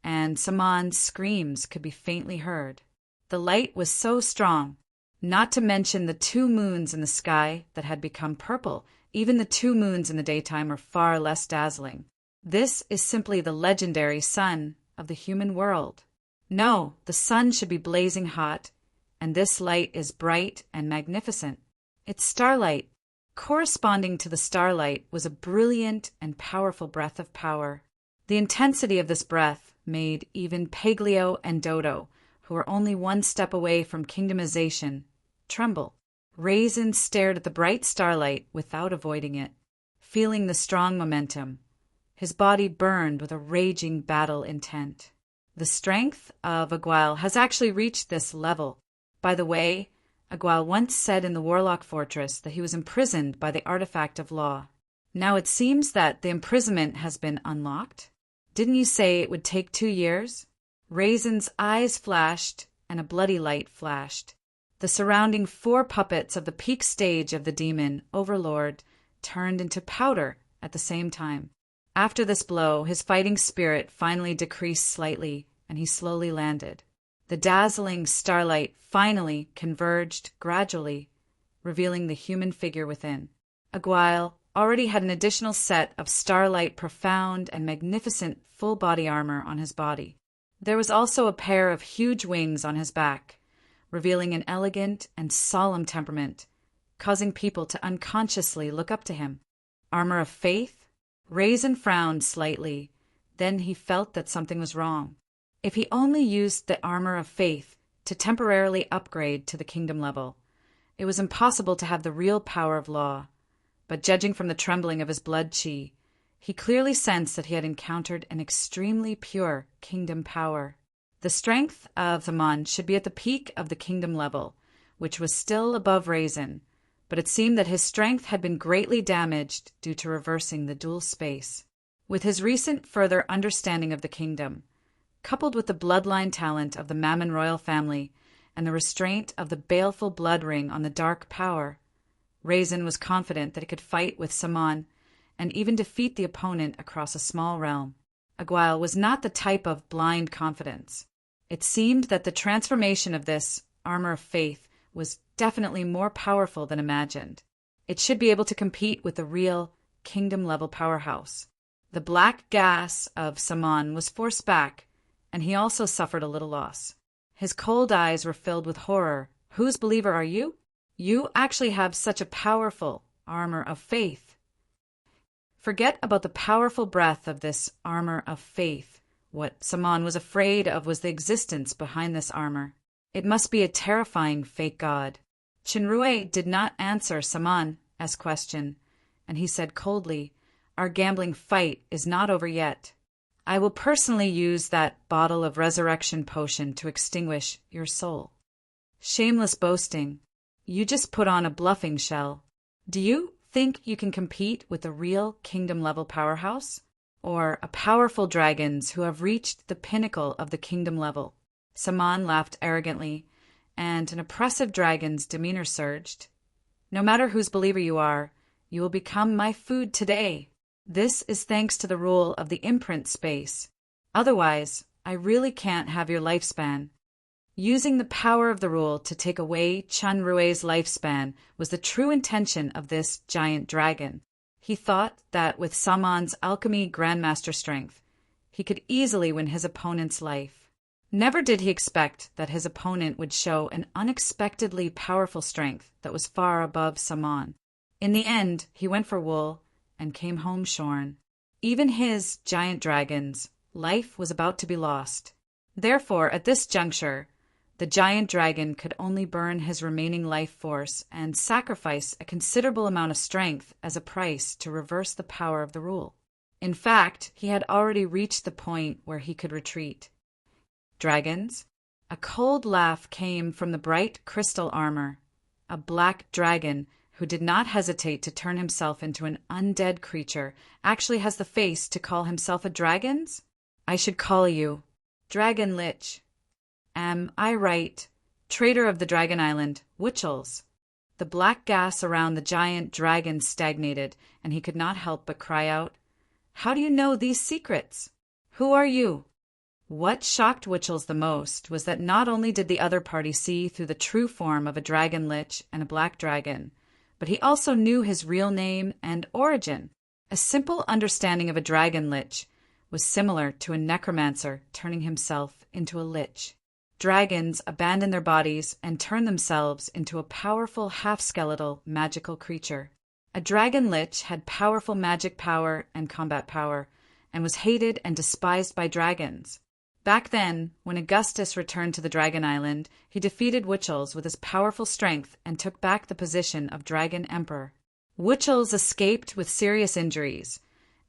and Saman's screams could be faintly heard. The light was so strong, not to mention the 2 moons in the sky that had become purple. Even the 2 moons in the daytime are far less dazzling. This is simply the legendary sun of the human world. No, the sun should be blazing hot, and this light is bright and magnificent. It's starlight. corresponding to the starlight was a brilliant and powerful breath of power. The intensity of this breath made even Paglio and Dodo, who were only one step away from kingdomization, tremble. Raisin stared at the bright starlight without avoiding it, feeling the strong momentum. His body burned with a raging battle intent. The strength of Aguil has actually reached this level. By the way, Aguil once said in the Warlock Fortress that he was imprisoned by the artifact of law. Now it seems that the imprisonment has been unlocked. Didn't you say it would take 2 years? Raisin's eyes flashed, and a bloody light flashed. The surrounding 4 puppets of the peak stage of the demon, Overlord, turned into powder at the same time. After this blow, his fighting spirit finally decreased slightly, and he slowly landed. The dazzling starlight finally converged gradually, revealing the human figure within. Aguil already had an additional set of starlight profound and magnificent full-body armor on his body. There was also a pair of huge wings on his back, revealing an elegant and solemn temperament, causing people to unconsciously look up to him. Armor of faith? Raisin frowned slightly. Then he felt that something was wrong. If he only used the armor of faith to temporarily upgrade to the kingdom level, it was impossible to have the real power of law. But judging from the trembling of his blood chi, he clearly sensed that he had encountered an extremely pure kingdom power. The strength of the Mon should be at the peak of the kingdom level, which was still above Raisin, but it seemed that his strength had been greatly damaged due to reversing the dual space. With his recent further understanding of the kingdom, coupled with the bloodline talent of the Mammon royal family and the restraint of the baleful blood ring on the dark power, Raisin was confident that he could fight with Saman and even defeat the opponent across a small realm. Aguil was not the type of blind confidence. It seemed that the transformation of this armor of faith was definitely more powerful than imagined. It should be able to compete with the real kingdom-level powerhouse. The black gas of Saman was forced back, and he also suffered a little loss. His cold eyes were filled with horror. Whose believer are you? You actually have such a powerful armor of faith. Forget about the powerful breath of this armor of faith. What Saman was afraid of was the existence behind this armor. It must be a terrifying fake god. Chinrue did not answer Saman's question, and he said coldly, "Our gambling fight is not over yet. I will personally use that bottle of resurrection potion to extinguish your soul." Shameless boasting. You just put on a bluffing shell. Do you think you can compete with a real kingdom-level powerhouse? Or a powerful dragons who have reached the pinnacle of the kingdom level? Saman laughed arrogantly, and an oppressive dragon's demeanor surged. "No matter whose believer you are, you will become my food today. This is thanks to the rule of the imprint space. Otherwise, I really can't have your lifespan." Using the power of the rule to take away Chanrue's lifespan was the true intention of this giant dragon. He thought that with Saman's alchemy grandmaster strength, he could easily win his opponent's life. Never did he expect that his opponent would show an unexpectedly powerful strength that was far above Saman. In the end, he went for wool and came home shorn. Even his giant dragon's life was about to be lost. Therefore, at this juncture, the giant dragon could only burn his remaining life force and sacrifice a considerable amount of strength as a price to reverse the power of the rule. In fact, he had already reached the point where he could retreat. Dragons? A cold laugh came from the bright crystal armor. A black dragon, who did not hesitate to turn himself into an undead creature, actually has the face to call himself a dragon's? I should call you Dragon Lich. Am I right? Trader of the Dragon Island, Witchels. The black gas around the giant dragon stagnated, and he could not help but cry out, "How do you know these secrets? Who are you?" What shocked Witchels the most was that not only did the other party see through the true form of a dragon lich and a black dragon, but he also knew his real name and origin. A simple understanding of a dragon lich was similar to a necromancer turning himself into a lich. Dragons abandon their bodies and turn themselves into a powerful half-skeletal magical creature. A dragon lich had powerful magic power and combat power, and was hated and despised by dragons. Back then, when Augustus returned to the Dragon Island, he defeated Wuchels with his powerful strength and took back the position of Dragon Emperor. Wuchels escaped with serious injuries,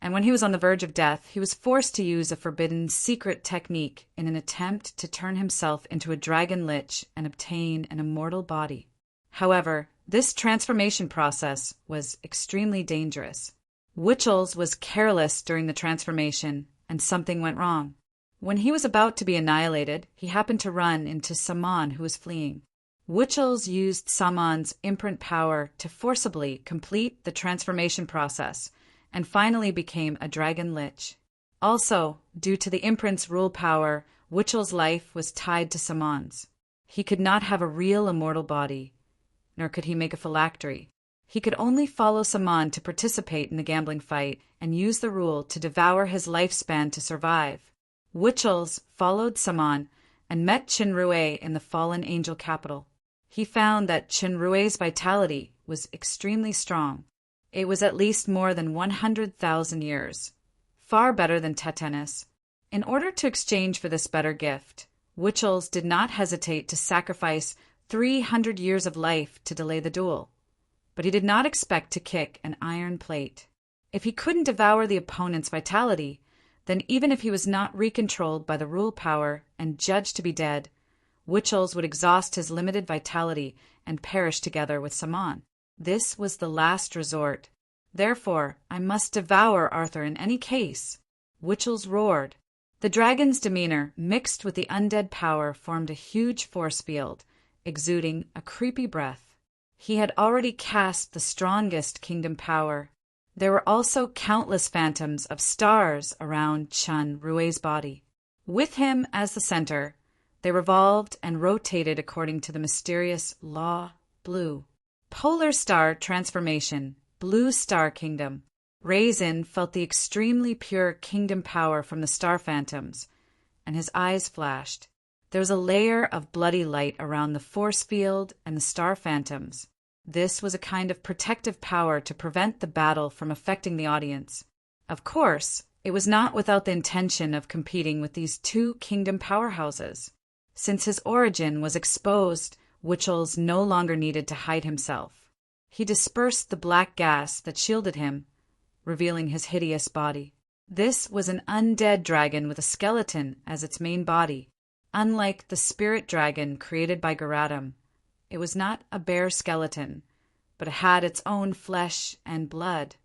and when he was on the verge of death, he was forced to use a forbidden secret technique in an attempt to turn himself into a dragon lich and obtain an immortal body. However, this transformation process was extremely dangerous. Wuchels was careless during the transformation, and something went wrong. When he was about to be annihilated, he happened to run into Saman, who was fleeing. Wuchels used Saman's imprint power to forcibly complete the transformation process, and finally became a dragon lich. Also, due to the imprint's rule power, Wuchels' life was tied to Saman's. He could not have a real immortal body, nor could he make a phylactery. He could only follow Saman to participate in the gambling fight and use the rule to devour his lifespan to survive. Wuchels followed Saman and met Chinrue in the fallen angel capital. He found that Chinrue's vitality was extremely strong. It was at least more than 100,000 years, far better than Tetanus. In order to exchange for this better gift, Wuchels did not hesitate to sacrifice 300 years of life to delay the duel. But he did not expect to kick an iron plate. If he couldn't devour the opponent's vitality, then even if he was not recontrolled by the rule power and judged to be dead, Wuchels would exhaust his limited vitality and perish together with Saman. This was the last resort. Therefore, I must devour Arthur in any case. Wuchels roared. The dragon's demeanor, mixed with the undead power, formed a huge force field, exuding a creepy breath. He had already cast the strongest kingdom power. There were also countless phantoms of stars around Chinrue's body. With him as the center, they revolved and rotated according to the mysterious Law Blue. Polar Star Transformation, Blue Star Kingdom. Raisin felt the extremely pure kingdom power from the star phantoms, and his eyes flashed. There was a layer of bloody light around the force field and the star phantoms. This was a kind of protective power to prevent the battle from affecting the audience. Of course, it was not without the intention of competing with these two kingdom powerhouses. Since his origin was exposed, Wuchels no longer needed to hide himself. He dispersed the black gas that shielded him, revealing his hideous body. This was an undead dragon with a skeleton as its main body. Unlike the spirit dragon created by Garatum, it was not a bare skeleton, but it had its own flesh and blood.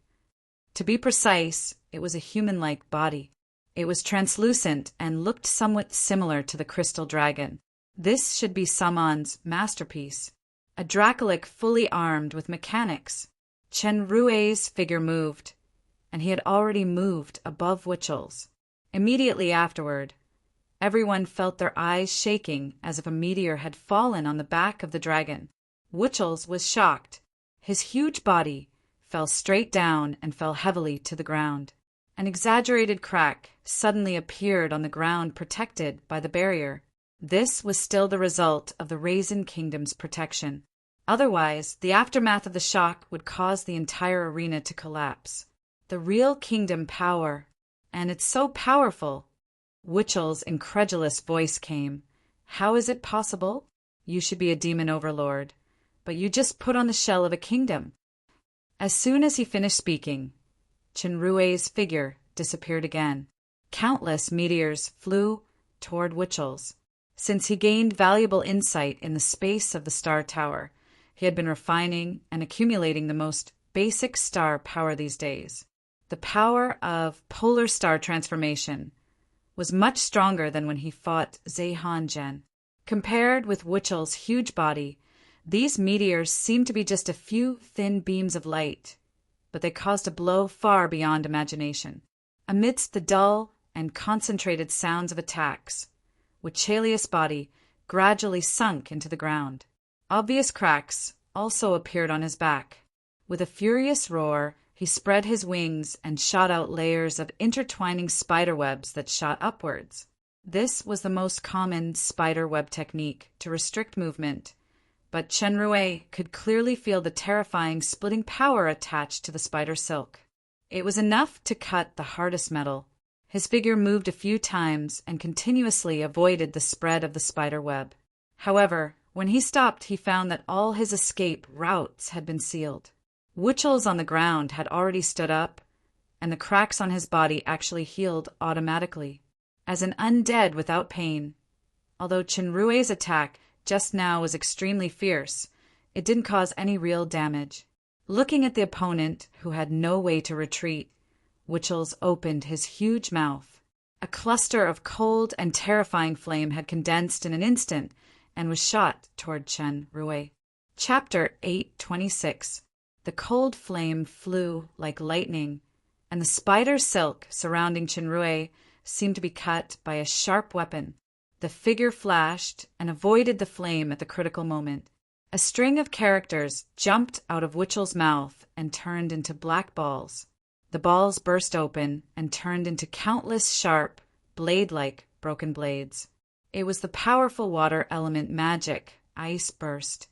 To be precise, it was a human-like body. It was translucent and looked somewhat similar to the crystal dragon. This should be Saman's masterpiece. A Dracolic fully armed with mechanics. Chenrue's figure moved, and he had already moved above Wuchels. Immediately afterward, everyone felt their eyes shaking as if a meteor had fallen on the back of the dragon. Wuchels was shocked. His huge body fell straight down and fell heavily to the ground. An exaggerated crack suddenly appeared on the ground protected by the barrier. This was still the result of the Raisin Kingdom's protection. Otherwise, the aftermath of the shock would cause the entire arena to collapse. The real kingdom power, and it's so powerful. Wuchels' incredulous voice came. How is it possible? You should be a demon overlord, but you just put on the shell of a kingdom. As soon as he finished speaking, Chinrue's figure disappeared again. Countless meteors flew toward Wuchels. Since he gained valuable insight in the space of the star tower, he had been refining and accumulating the most basic star power these days. The power of polar star transformation was much stronger than when he fought Zhehan. Compared with Wuchels' huge body, these meteors seemed to be just a few thin beams of light, but they caused a blow far beyond imagination. Amidst the dull and concentrated sounds of attacks, Wuchelius' body gradually sunk into the ground. Obvious cracks also appeared on his back. With a furious roar, he spread his wings and shot out layers of intertwining spider webs that shot upwards. This was the most common spider web technique to restrict movement, but Chenrue could clearly feel the terrifying splitting power attached to the spider silk. It was enough to cut the hardest metal. His figure moved a few times and continuously avoided the spread of the spider web. However, when he stopped, he found that all his escape routes had been sealed. Wuchels on the ground had already stood up, and the cracks on his body actually healed automatically, as an undead without pain. Although Chenrue's attack just now was extremely fierce, it didn't cause any real damage. Looking at the opponent, who had no way to retreat, Wuchels opened his huge mouth. A cluster of cold and terrifying flame had condensed in an instant and was shot toward Chenrue. Chapter 8:26. The cold flame flew like lightning, and the spider silk surrounding Chenrue seemed to be cut by a sharp weapon. The figure flashed and avoided the flame at the critical moment. A string of characters jumped out of Wuchel's mouth and turned into black balls. The balls burst open and turned into countless sharp, blade-like broken blades. It was the powerful water element magic, Ice Burst.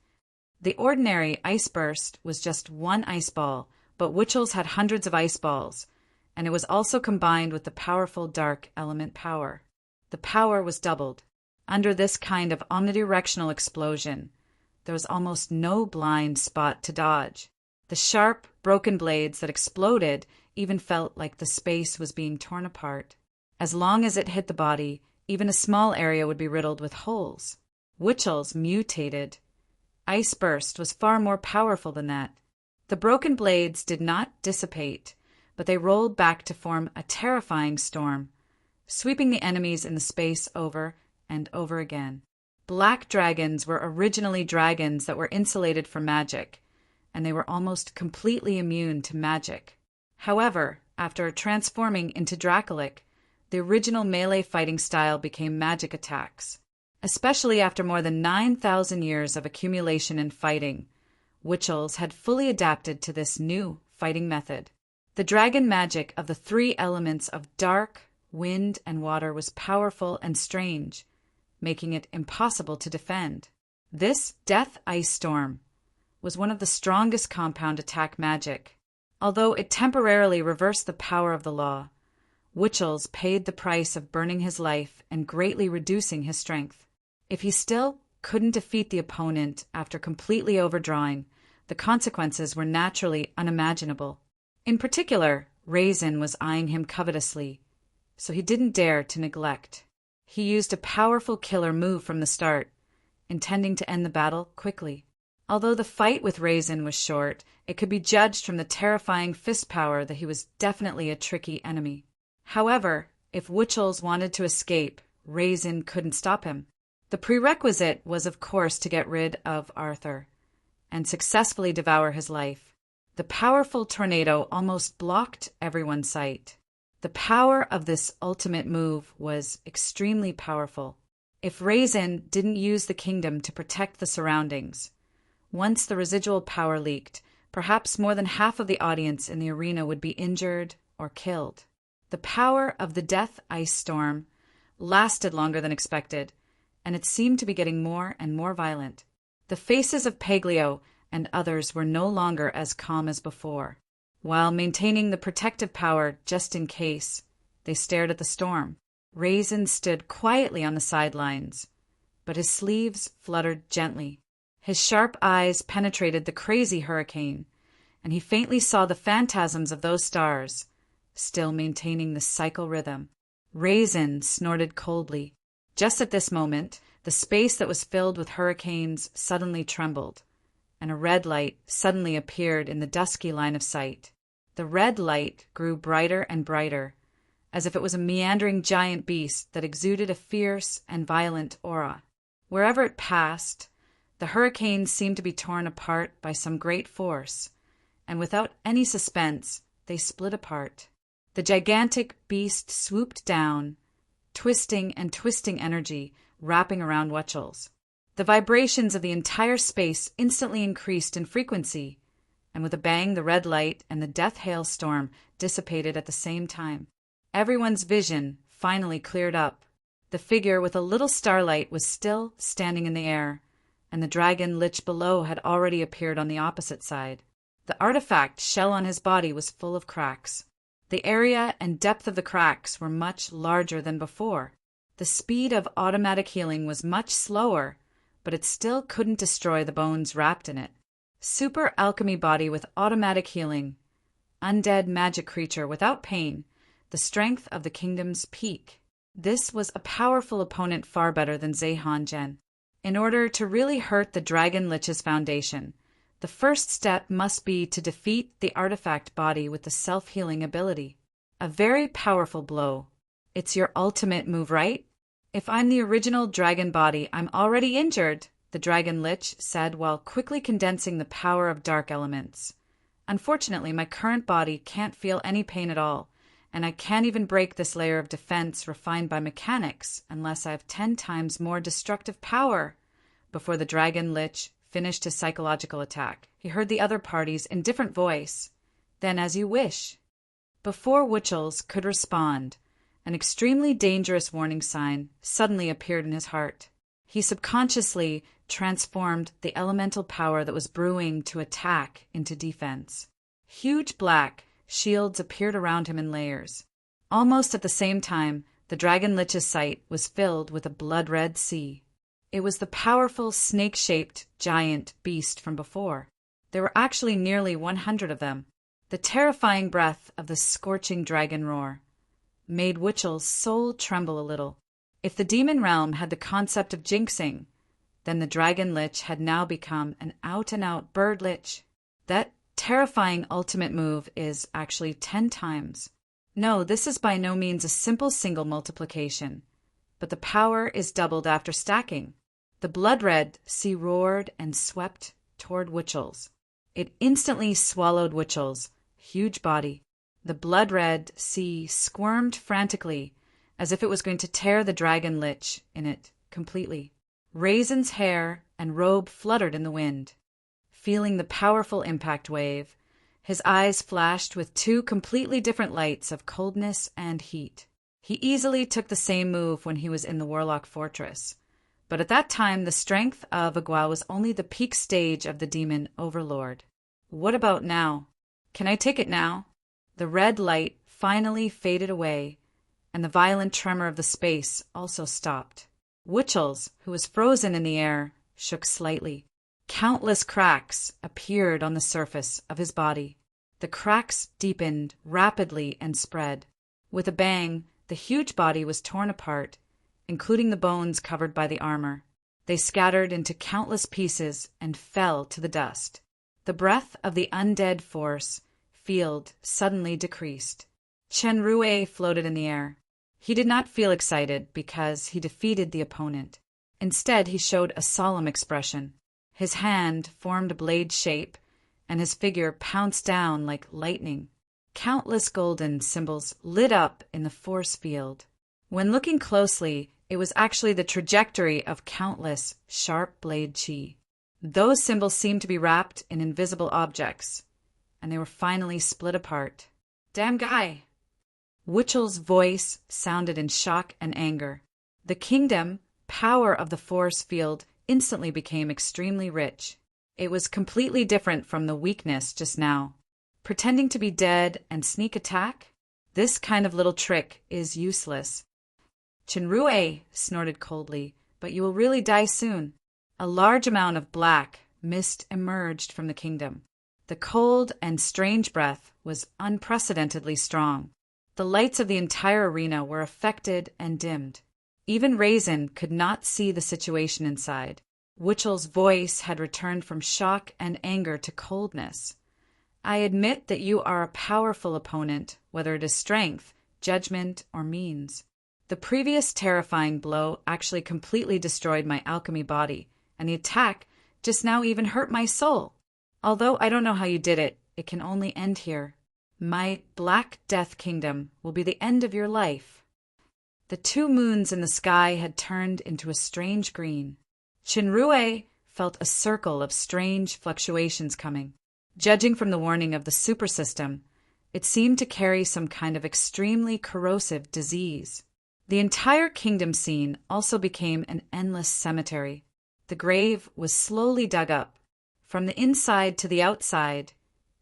The ordinary Ice Burst was just one ice ball, but Wuchel's had hundreds of ice balls, and it was also combined with the powerful dark element power. The power was doubled. Under this kind of omnidirectional explosion, there was almost no blind spot to dodge. The sharp, broken blades that exploded even felt like the space was being torn apart. As long as it hit the body, even a small area would be riddled with holes. Wuchel's mutated. Ice Burst was far more powerful than that. The broken blades did not dissipate, but they rolled back to form a terrifying storm, sweeping the enemies in the space over and over again. Black dragons were originally dragons that were insulated from magic, and they were almost completely immune to magic. However, after transforming into Dracolic, the original melee fighting style became magic attacks. Especially after more than 9,000 years of accumulation in fighting, Wuchel's had fully adapted to this new fighting method. The dragon magic of the three elements of dark, wind, and water was powerful and strange, making it impossible to defend. This Death Ice Storm was one of the strongest compound attack magic. Although it temporarily reversed the power of the law, Wuchel's paid the price of burning his life and greatly reducing his strength. If he still couldn't defeat the opponent after completely overdrawing, the consequences were naturally unimaginable. In particular, Raisin was eyeing him covetously, so he didn't dare to neglect. He used a powerful killer move from the start, intending to end the battle quickly. Although the fight with Raisin was short, it could be judged from the terrifying fist power that he was definitely a tricky enemy. However, if Wuchel's wanted to escape, Raisin couldn't stop him. The prerequisite was, of course, to get rid of Arthur and successfully devour his life. The powerful tornado almost blocked everyone's sight. The power of this ultimate move was extremely powerful. If Raisin didn't use the kingdom to protect the surroundings, once the residual power leaked, perhaps more than half of the audience in the arena would be injured or killed. The power of the Death Ice Storm lasted longer than expected, and it seemed to be getting more and more violent. The faces of Paglio and others were no longer as calm as before. While maintaining the protective power just in case, they stared at the storm. Raisin stood quietly on the sidelines, but his sleeves fluttered gently. His sharp eyes penetrated the crazy hurricane, and he faintly saw the phantasms of those stars, still maintaining the cycle rhythm. Raisin snorted coldly. Just at this moment, the space that was filled with hurricanes suddenly trembled, and a red light suddenly appeared in the dusky line of sight. The red light grew brighter and brighter, as if it was a meandering giant beast that exuded a fierce and violent aura. Wherever it passed, the hurricanes seemed to be torn apart by some great force, and without any suspense, they split apart. The gigantic beast swooped down, twisting and twisting energy wrapping around Wuchel's. The vibrations of the entire space instantly increased in frequency, and with a bang the red light and the death hailstorm dissipated at the same time. Everyone's vision finally cleared up. The figure with a little starlight was still standing in the air, and the dragon lich below had already appeared on the opposite side. The artifact shell on his body was full of cracks. The area and depth of the cracks were much larger than before. The speed of automatic healing was much slower, but it still couldn't destroy the bones wrapped in it. Super alchemy body with automatic healing. Undead magic creature without pain. The strength of the kingdom's peak. This was a powerful opponent, far better than Zehan Jen. In order to really hurt the Dragon Lich's foundation, the first step must be to defeat the artifact body with the self-healing ability. A very powerful blow. It's your ultimate move, right? If I'm the original dragon body, I'm already injured, the Dragon Lich said while quickly condensing the power of dark elements. Unfortunately, my current body can't feel any pain at all, and I can't even break this layer of defense refined by mechanics unless I have 10 times more destructive power. Before the Dragon Lich finished his psychological attack, he heard the other party's indifferent voice. Then, as you wish. Before Wuchels could respond, an extremely dangerous warning sign suddenly appeared in his heart. He subconsciously transformed the elemental power that was brewing to attack into defense. Huge black shields appeared around him in layers. Almost at the same time, the Dragon Lich's sight was filled with a blood-red sea. It was the powerful snake-shaped giant beast from before. There were actually nearly 100 of them. The terrifying breath of the scorching dragon roar made Wuchel's soul tremble a little. If the demon realm had the concept of jinxing, then the Dragon Lich had now become an out-and-out bird lich. That terrifying ultimate move is actually 10 times. No, this is by no means a simple single multiplication, but the power is doubled after stacking. The blood-red sea roared and swept toward Wuchel's. It instantly swallowed Wuchel's huge body. The blood-red sea squirmed frantically, as if it was going to tear the Dragon Lich in it completely. Raisin's hair and robe fluttered in the wind. Feeling the powerful impact wave, his eyes flashed with 2 completely different lights of coldness and heat. He easily took the same move when he was in the Warlock Fortress, but at that time the strength of Agua was only the peak stage of the demon overlord. What about now? Can I take it now? The red light finally faded away, and the violent tremor of the space also stopped. Wuchels, who was frozen in the air, shook slightly. Countless cracks appeared on the surface of his body. The cracks deepened rapidly and spread. With a bang, the huge body was torn apart, including the bones covered by the armor. They scattered into countless pieces and fell to the dust. The breath of the undead force field suddenly decreased. Chen Rue floated in the air. He did not feel excited because he defeated the opponent. Instead, he showed a solemn expression. His hand formed a blade shape, and his figure pounced down like lightning. Countless golden symbols lit up in the force field. When looking closely, it was actually the trajectory of countless sharp blade chi. Those symbols seemed to be wrapped in invisible objects, and they were finally split apart. Damn guy! Wuchel's voice sounded in shock and anger. The kingdom power of the force field instantly became extremely rich. It was completely different from the weakness just now. Pretending to be dead and sneak attack? This kind of little trick is useless. Chinrue snorted coldly, but you will really die soon. A large amount of black mist emerged from the kingdom. The cold and strange breath was unprecedentedly strong. The lights of the entire arena were affected and dimmed. Even Raisin could not see the situation inside. Wuchel's voice had returned from shock and anger to coldness. I admit that you are a powerful opponent, whether it is strength, judgment, or means. The previous terrifying blow actually completely destroyed my alchemy body, and the attack just now even hurt my soul. Although I don't know how you did it, it can only end here. My Black Death Kingdom will be the end of your life. The 2 moons in the sky had turned into a strange green. Chinrue felt a circle of strange fluctuations coming. Judging from the warning of the super system, it seemed to carry some kind of extremely corrosive disease. The entire kingdom scene also became an endless cemetery. The grave was slowly dug up. From the inside to the outside,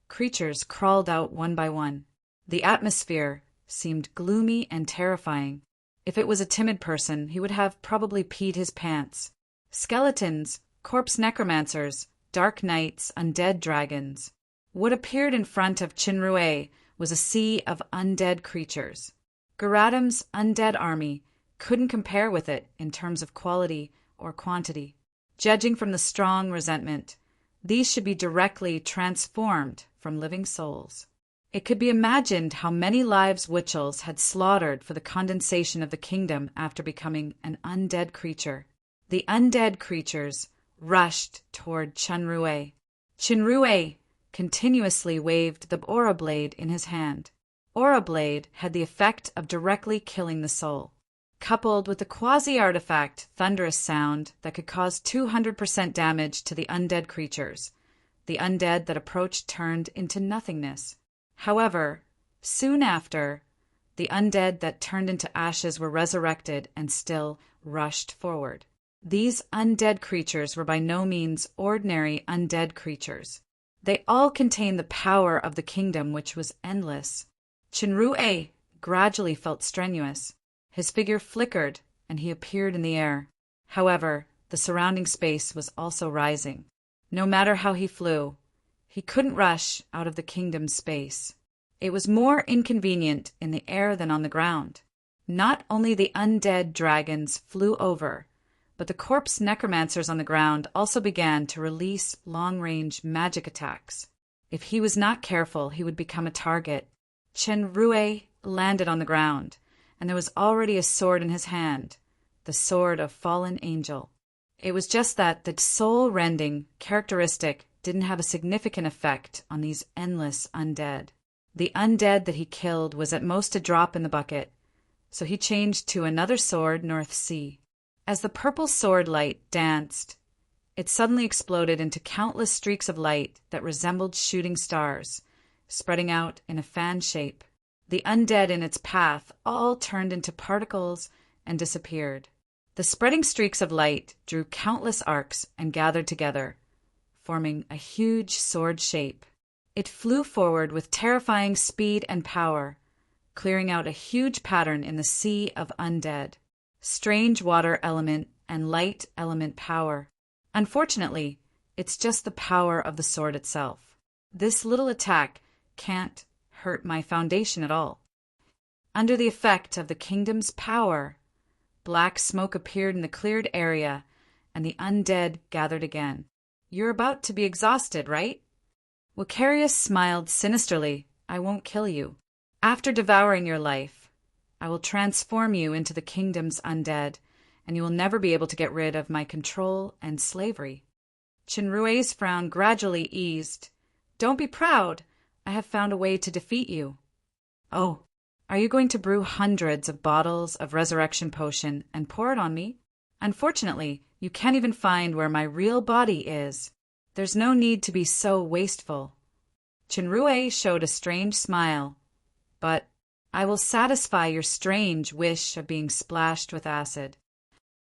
creatures crawled out one by one. The atmosphere seemed gloomy and terrifying. If it was a timid person, he would have probably peed his pants. Skeletons, corpse necromancers, dark knights, undead dragons. What appeared in front of Chinrue was a sea of undead creatures. Garadam's undead army couldn't compare with it in terms of quality or quantity. Judging from the strong resentment, these should be directly transformed from living souls. It could be imagined how many lives Witchels had slaughtered for the condensation of the kingdom after becoming an undead creature. The undead creatures rushed toward Chinrue. Chinrue continuously waved the aura blade in his hand. Aura blade had the effect of directly killing the soul. Coupled with the quasi-artifact thunderous sound that could cause 200% damage to the undead creatures, the undead that approached turned into nothingness. However, soon after, the undead that turned into ashes were resurrected and still rushed forward. These undead creatures were by no means ordinary undead creatures. They all contained the power of the kingdom, which was endless. Chinrue gradually felt strenuous. His figure flickered, and he appeared in the air. However, the surrounding space was also rising. No matter how he flew, he couldn't rush out of the kingdom's space. It was more inconvenient in the air than on the ground. Not only the undead dragons flew over, but the corpse necromancers on the ground also began to release long-range magic attacks. If he was not careful, he would become a target. Chinrue landed on the ground, and there was already a sword in his hand, the sword of fallen angel. It was just that the soul-rending characteristic didn't have a significant effect on these endless undead. The undead that he killed was at most a drop in the bucket, so he changed to another sword, North Sea. As the purple sword light danced, it suddenly exploded into countless streaks of light that resembled shooting stars, spreading out in a fan shape. The undead in its path all turned into particles and disappeared. The spreading streaks of light drew countless arcs and gathered together, forming a huge sword shape. It flew forward with terrifying speed and power, clearing out a huge pattern in the sea of undead. Strange water element and light element power. Unfortunately, it's just the power of the sword itself. This little attack can't hurt my foundation at all. Under the effect of the kingdom's power, black smoke appeared in the cleared area, and the undead gathered again. You're about to be exhausted, right? Wicarius smiled sinisterly. I won't kill you. After devouring your life, I will transform you into the kingdom's undead, and you will never be able to get rid of my control and slavery. Chinrue's frown gradually eased. Don't be proud. I have found a way to defeat you. Oh, are you going to brew hundreds of bottles of resurrection potion and pour it on me? Unfortunately, you can't even find where my real body is. There's no need to be so wasteful. Chinrue showed a strange smile. But I will satisfy your strange wish of being splashed with acid.